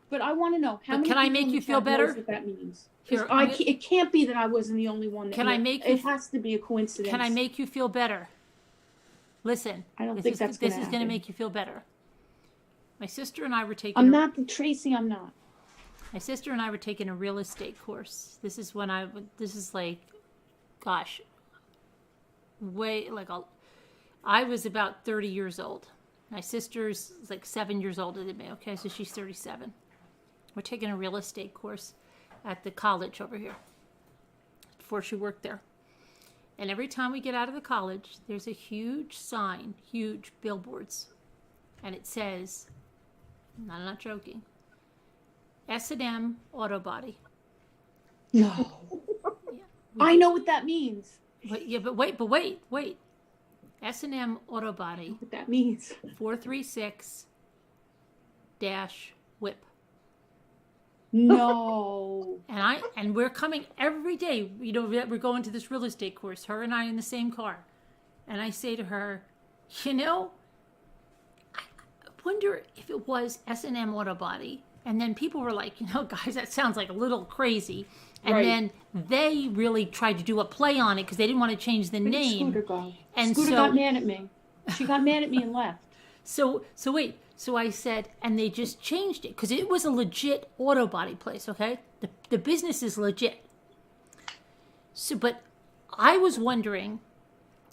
But I want to know how many. Can I make you feel better? Knows what that means? It can't be that I wasn't the only one. It has to be a coincidence. Can I make you feel better? Listen, I don't think this is going to make you feel better. My sister and I were taking. I'm not Tracy. I'm not. My sister and I were taking a real estate course. This is like, gosh, I was about 30 years old. My sister's like 7 years older than me. Okay, so she's 37. We're taking a real estate course at the college over here before she worked there. And every time we get out of the college, there's a huge sign, huge billboards. And it says, I'm not joking, S&M Auto Body. No. Yeah, I know what that means. But wait. S&M Auto Body. What that means? 436 dash whip. No. And we're coming every day. You know, we're going to this real estate course. Her and I in the same car. And I say to her, you know, I wonder if it was S&M Auto Body. And then people were like, you know, guys, that sounds like a little crazy. And Right. then they really tried to do a play on it because they didn't want to change the Where did name. Scooter go? And Scooter so- got mad at me. She got mad at me and left. So wait. So I said, and they just changed it because it was a legit auto body place. Okay, the business is legit. So, but I was wondering,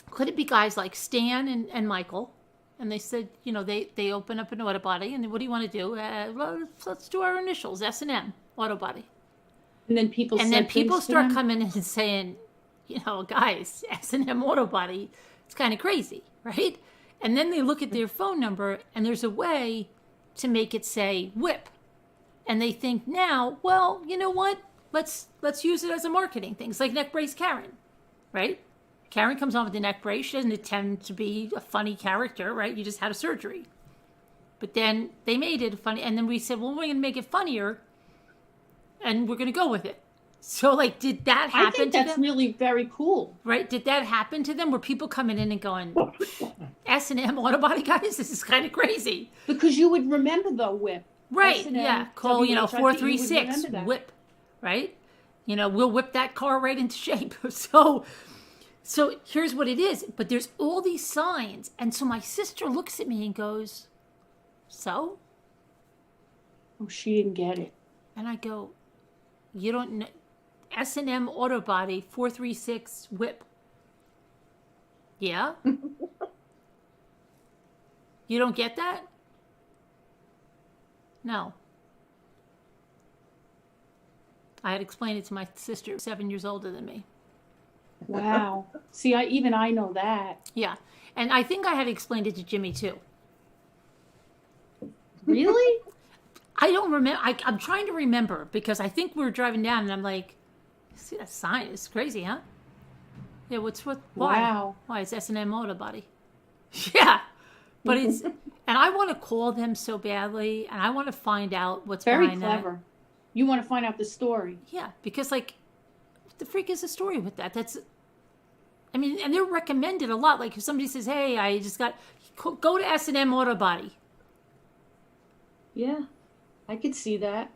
could it be guys like Stan and Michael? And they said, you know, they open up an auto body, and what do you want to do? Well, let's do our initials, S&M Auto Body. And then people And said then people things to start them. coming in and saying, you know, guys, S&M Auto Body, it's kind of crazy, right? And then they look at their phone number, and there's a way to make it say whip. And they think now, well, you know what? Let's use it as a marketing thing. It's like Neck Brace Karen, right? Karen comes on with the neck brace. She doesn't intend to be a funny character, right? You just had a surgery. But then they made it funny. And then we said, well, we're going to make it funnier. And we're going to go with it. So, like, did that happen I think to that's them? really very cool. Right? Did that happen to them? Were people coming in and going, S&M Auto Body guys, this is kind of crazy. Because you would remember the whip. Right, S&M, yeah. Call, you know, WHIP, you would 436, remember that. whip, right? You know, we'll whip that car right into shape. So here's what it is. But there's all these signs. And so my sister looks at me and goes, so? Oh, she didn't get it. And I go, you don't know. S&M Auto Body 436 whip. Yeah? You don't get that? No. I had explained it to my sister, 7 years older than me. Wow. See, I know that. Yeah. And I think I had explained it to Jimmy too. Really? I don't remember. I'm trying to remember because I think we were driving down and I'm like, see that sign? It's crazy, huh? Yeah, why? Wow. Why? It's S&M Auto Body. Yeah. But it's, and I want to call them so badly and I want to find out what's Very behind clever. that. You want to find out the story. Yeah, because like, what the freak is the story with that? I mean, and they're recommended a lot. Like if somebody says, hey, I just got, go to S&M Auto Body. Yeah, I could see that.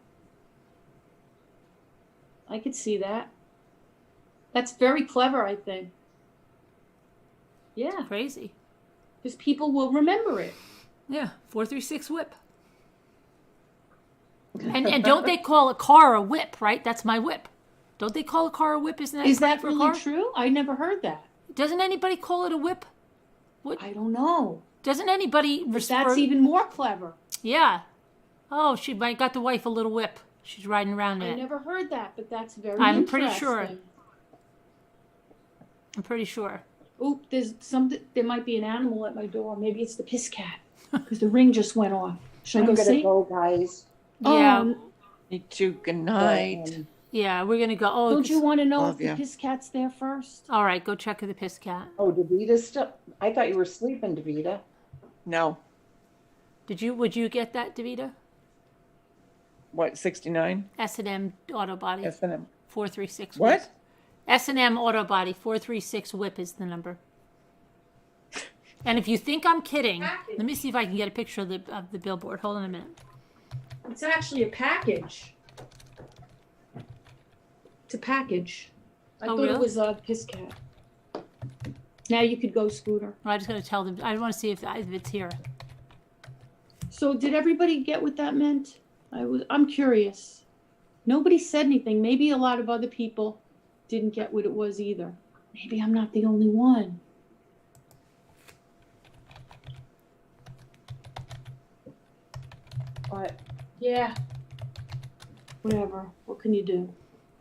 That's very clever, I think. Yeah, Crazy. because people will remember it. Yeah, 436 whip. And don't they call a car a whip, right? That's my whip. Don't they call a car a whip? Isn't that Is slang that for a really car? true? I never heard that. Doesn't anybody call it a whip? I don't know. Doesn't anybody But that's even more clever. Yeah. Oh, she might got the wife a little whip. She's riding around in I it. never heard that, but that's very I'm pretty sure. interesting. I'm pretty sure. Oop, there's something. There might be an animal at my door. Maybe it's the piss cat because the ring just went off. Should I I'm go gonna see? go, guys. Yeah. Me too. Good night. Yeah, we're gonna go. Oh, Don't you want to know Love if the ya. piss cat's there first? all right, go check the piss cat. Oh, Davita's still. I thought you were sleeping, Davita. No. Would you get that, Davita? What? 69. S&M Auto Body S&M. 436. What? S&M Auto Body 436 whip is the number. And if you think I'm kidding, let me see if I can get a picture of the billboard. Hold on a minute. It's actually a package. It's a package. I Oh, thought really? it was a piss cat. Now you could go, Scooter. I just got to tell them. I want to see if it's here. So did everybody get what that meant? I'm curious. Nobody said anything. Maybe a lot of other people didn't get what it was either. Maybe I'm not the only one. But yeah. Whatever. What can you do?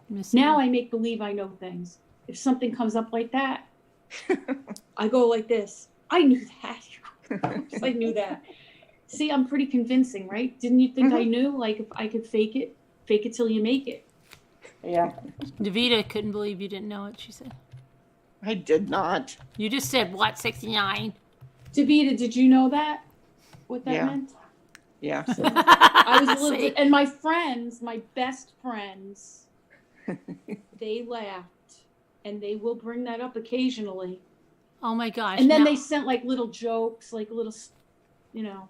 Let me see. Now I make believe I know things. If something comes up like that, I go like this. I knew that. Of course I knew that. See, I'm pretty convincing, right? Didn't you think I knew? Like, if I could fake it till you make it. Yeah. Davita couldn't believe you didn't know it, she said. I did not. You just said what, 69? Davita, did you know that? What that Yeah. meant? Yeah. I was a little See? and my friends, my best friends, they laughed, and they will bring that up occasionally. Oh my gosh. And then now- they sent like little jokes, like little, you know.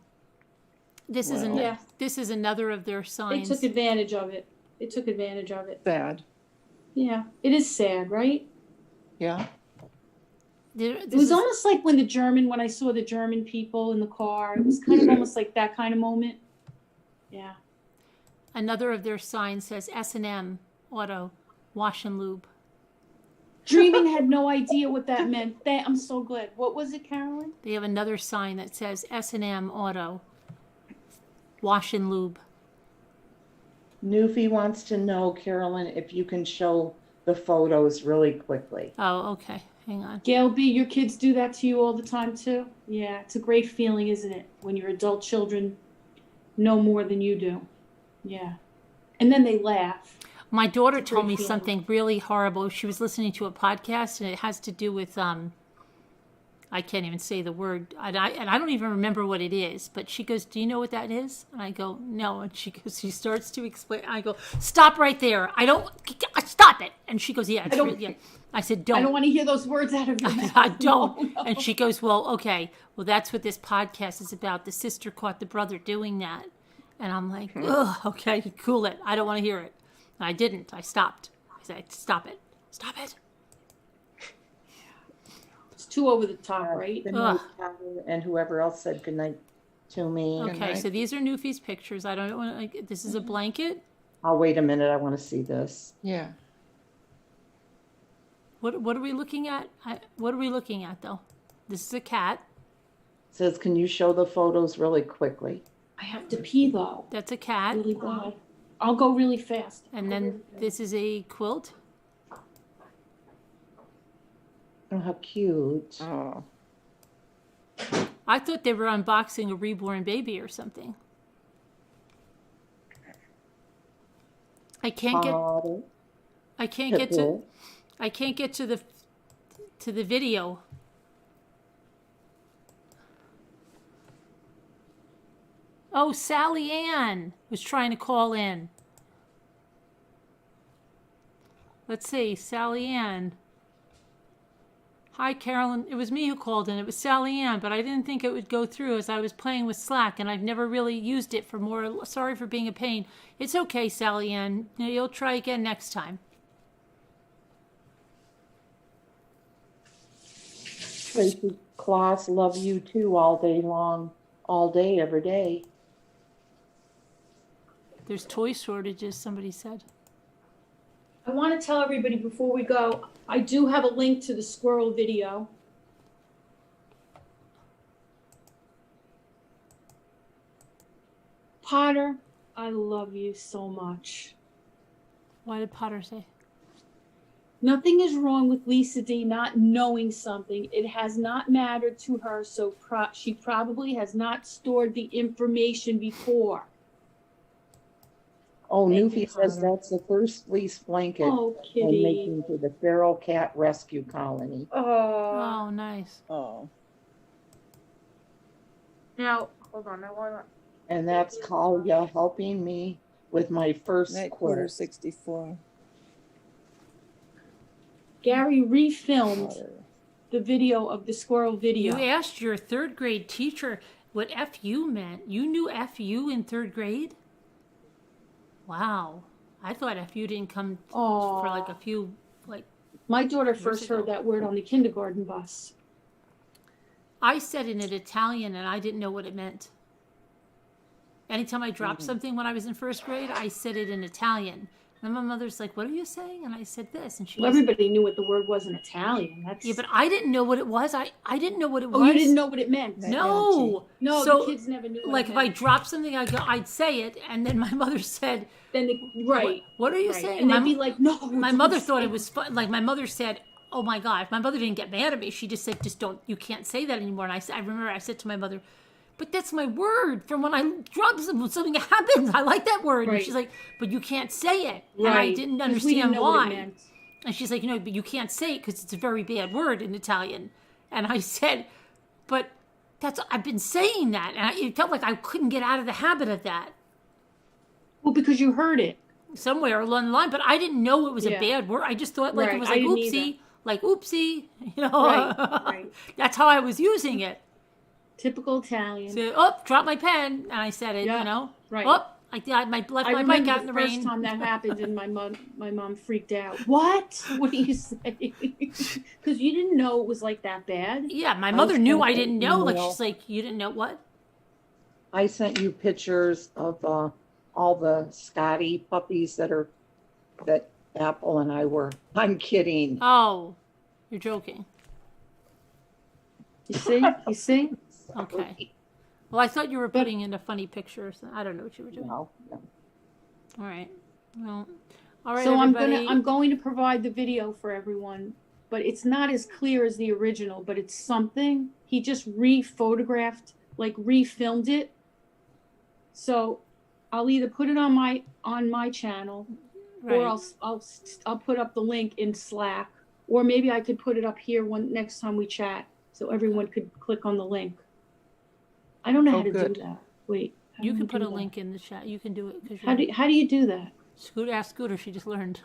This is Well. Yeah. this is another of their They signs. took advantage of it. They took advantage of it. Sad. Yeah, it is sad, right? Yeah. It was almost like when I saw the German people in the car. It was kind of almost like that kind of moment. Yeah. another of their signs says S&M Auto Wash and Lube. Dreaming had no idea what that meant. I'm so glad. What was it, Carolyn? They have another sign that says S&M Auto Wash and Lube. Newfie wants to know, Carolyn, if you can show the photos really quickly. Oh, okay. Hang on. Gail B, your kids do that to you all the time too? Yeah, it's a great feeling, isn't it? When your adult children know more than you do. Yeah. And then they laugh. My daughter It's a told great me feeling. something really horrible. She was listening to a podcast, and it has to do with I can't even say the word, and I don't even remember what it is. But she goes, "Do you know what that is?" And I go, "No." And she goes, she starts to explain. I go, "Stop right there! I don't stop it." And she goes, "Yeah, it's really, yeah." I said, "Don't." I don't want to hear those words out of your mouth. I don't. No, no. And she goes, "Well, okay. Well, that's what this podcast is about. The sister caught the brother doing that." And I'm like, "Ugh, okay, cool it. I don't want to hear it." And I didn't. I stopped. I said, "Stop it. Stop it." It's too over the top, right? Good night, Tyler, and whoever else said good night to me. Okay, so these are Newfie's pictures. I don't want to, this is a blanket. I'll wait a minute. I want to see this. Yeah. What are we looking at? What are we looking at, though? This is a cat. It says, can you show the photos really quickly? I have to pee though. That's a cat. Really bad. I'll go really fast. And then this is a quilt. Oh, how cute. Oh. I thought they were unboxing a reborn baby or something. I can't get Potter. I can't get to Pitbull. I can't get to the video. Oh, Sally Ann was trying to call in. Let's see, Sally Ann. Hi, Carolyn. It was me who called in. It was Sally Ann, but I didn't think it would go through as I was playing with Slack, and I've never really used it for more. Sorry for being a pain. It's okay, Sally Ann. You'll try again next time. Tracy Kloss, love you too all day long. All day, every day. There's toy shortages, somebody said. I want to tell everybody before we go, I do have a link to the squirrel video. Potter, I love you so much. Why did Potter say? Nothing is wrong with Lisa D not knowing something. It has not mattered to her, so she probably has not stored the information before. Oh, Thank you, Newfie says Connor. that's the first fleece blanket Oh, I'm kitty. making for the feral cat rescue colony. Oh. Oh, nice. Oh. Now, hold on. I want And that's Kalia helping me with my first Night quarter quilt. 64. Gary refilmed the video of the squirrel video. You asked your third grade teacher what FU meant. You knew FU in third grade? Wow. I thought FU didn't come for like a few, like, My daughter years first ago. heard that word on the kindergarten bus. I said it in Italian and I didn't know what it meant. Anytime I dropped something when I was in first grade, I said it in Italian. And my mother's like, "What are you saying?" And I said this. And she Well, goes, everybody knew what the word was in Italian. That's "Yeah, but I didn't know what it was. I didn't know what it was." Oh, you didn't know what it meant? No. No, So, the kids never knew what like it if I meant. dropped something, I'd say it, and then my mother said, Then they, right. What are you right. saying? And My they'd be mo- like, no. My don't mother say thought it that." was fun. Like my mother said, "Oh my God!" My mother didn't get mad at me. She just said, "Just don't. You can't say that anymore." And I remember I said to my mother, "But that's my word from when I dropped something happens. I like that word." And Right. she's like, "But you can't say it." And I Right. didn't 'Cause we didn't understand know what it why. meant. And she's like, but you can't say it because it's a very bad word in Italian. And I said, but I've been saying that. And it felt like I couldn't get out of the habit of that. Well, because you heard it. Somewhere along the line, but I didn't know it was a Yeah. bad word. I just thought like Right. it was I like didn't oopsie, either. like oopsie, Right. That's how I was using it. Typical Italian. So, drop my pen, and I said it, Yeah. Right. I left my I bike remember out in the the first rain. time that happened, and my mom freaked out. What? What are you saying? Because you didn't know it was like that bad. Yeah, my mother knew I didn't know. Like, email. she's like, you didn't know what? I sent you pictures of all the Scotty puppies that Apple and I were. I'm kidding. Oh, you're joking. You see? You see? Okay. Well, I thought you were putting in a funny picture. So I don't know what you were doing. No. All right. Well, all right, So everybody. I'm going to provide the video for everyone, but it's not as clear as the original, but it's something. He just re-photographed, like refilmed it. So I'll either put it on my channel, or I'll put up the link in Slack, or maybe I could put it up here next time we chat, so everyone could click on the link. I don't know how to good. do that. Wait. how You do can put do a that? link in the chat. You can do it because How do you do that? Ask Scooter. She just learned.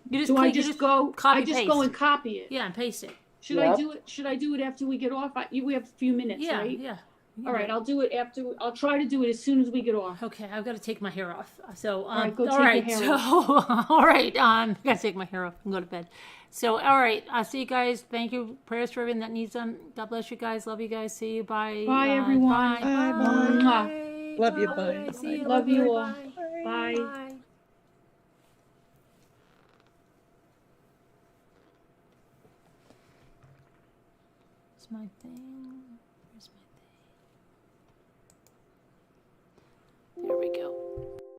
You just Do click, I you just go? copy I just paste. go and copy it. Yeah, and paste it. Should I Yep. do it? Should I do it after we get off? We have a few minutes, Yeah, right? yeah. You can All do right, it. I'll do it after. I'll try to do it as soon as we get off. Okay, I've got to take my hair off. So, All right, go all take right, your hair so, off. all right, I got to take my hair off and go to bed. So, all right, I'll see you guys. Thank you. Prayers for everyone that needs them. God bless you guys. Love you guys. See you. Bye. Bye, everyone. Bye. Bye. Mwah. Love you. Bye. See you. Love you all. Bye. Bye. Bye. Where's my thing? Where's my thing?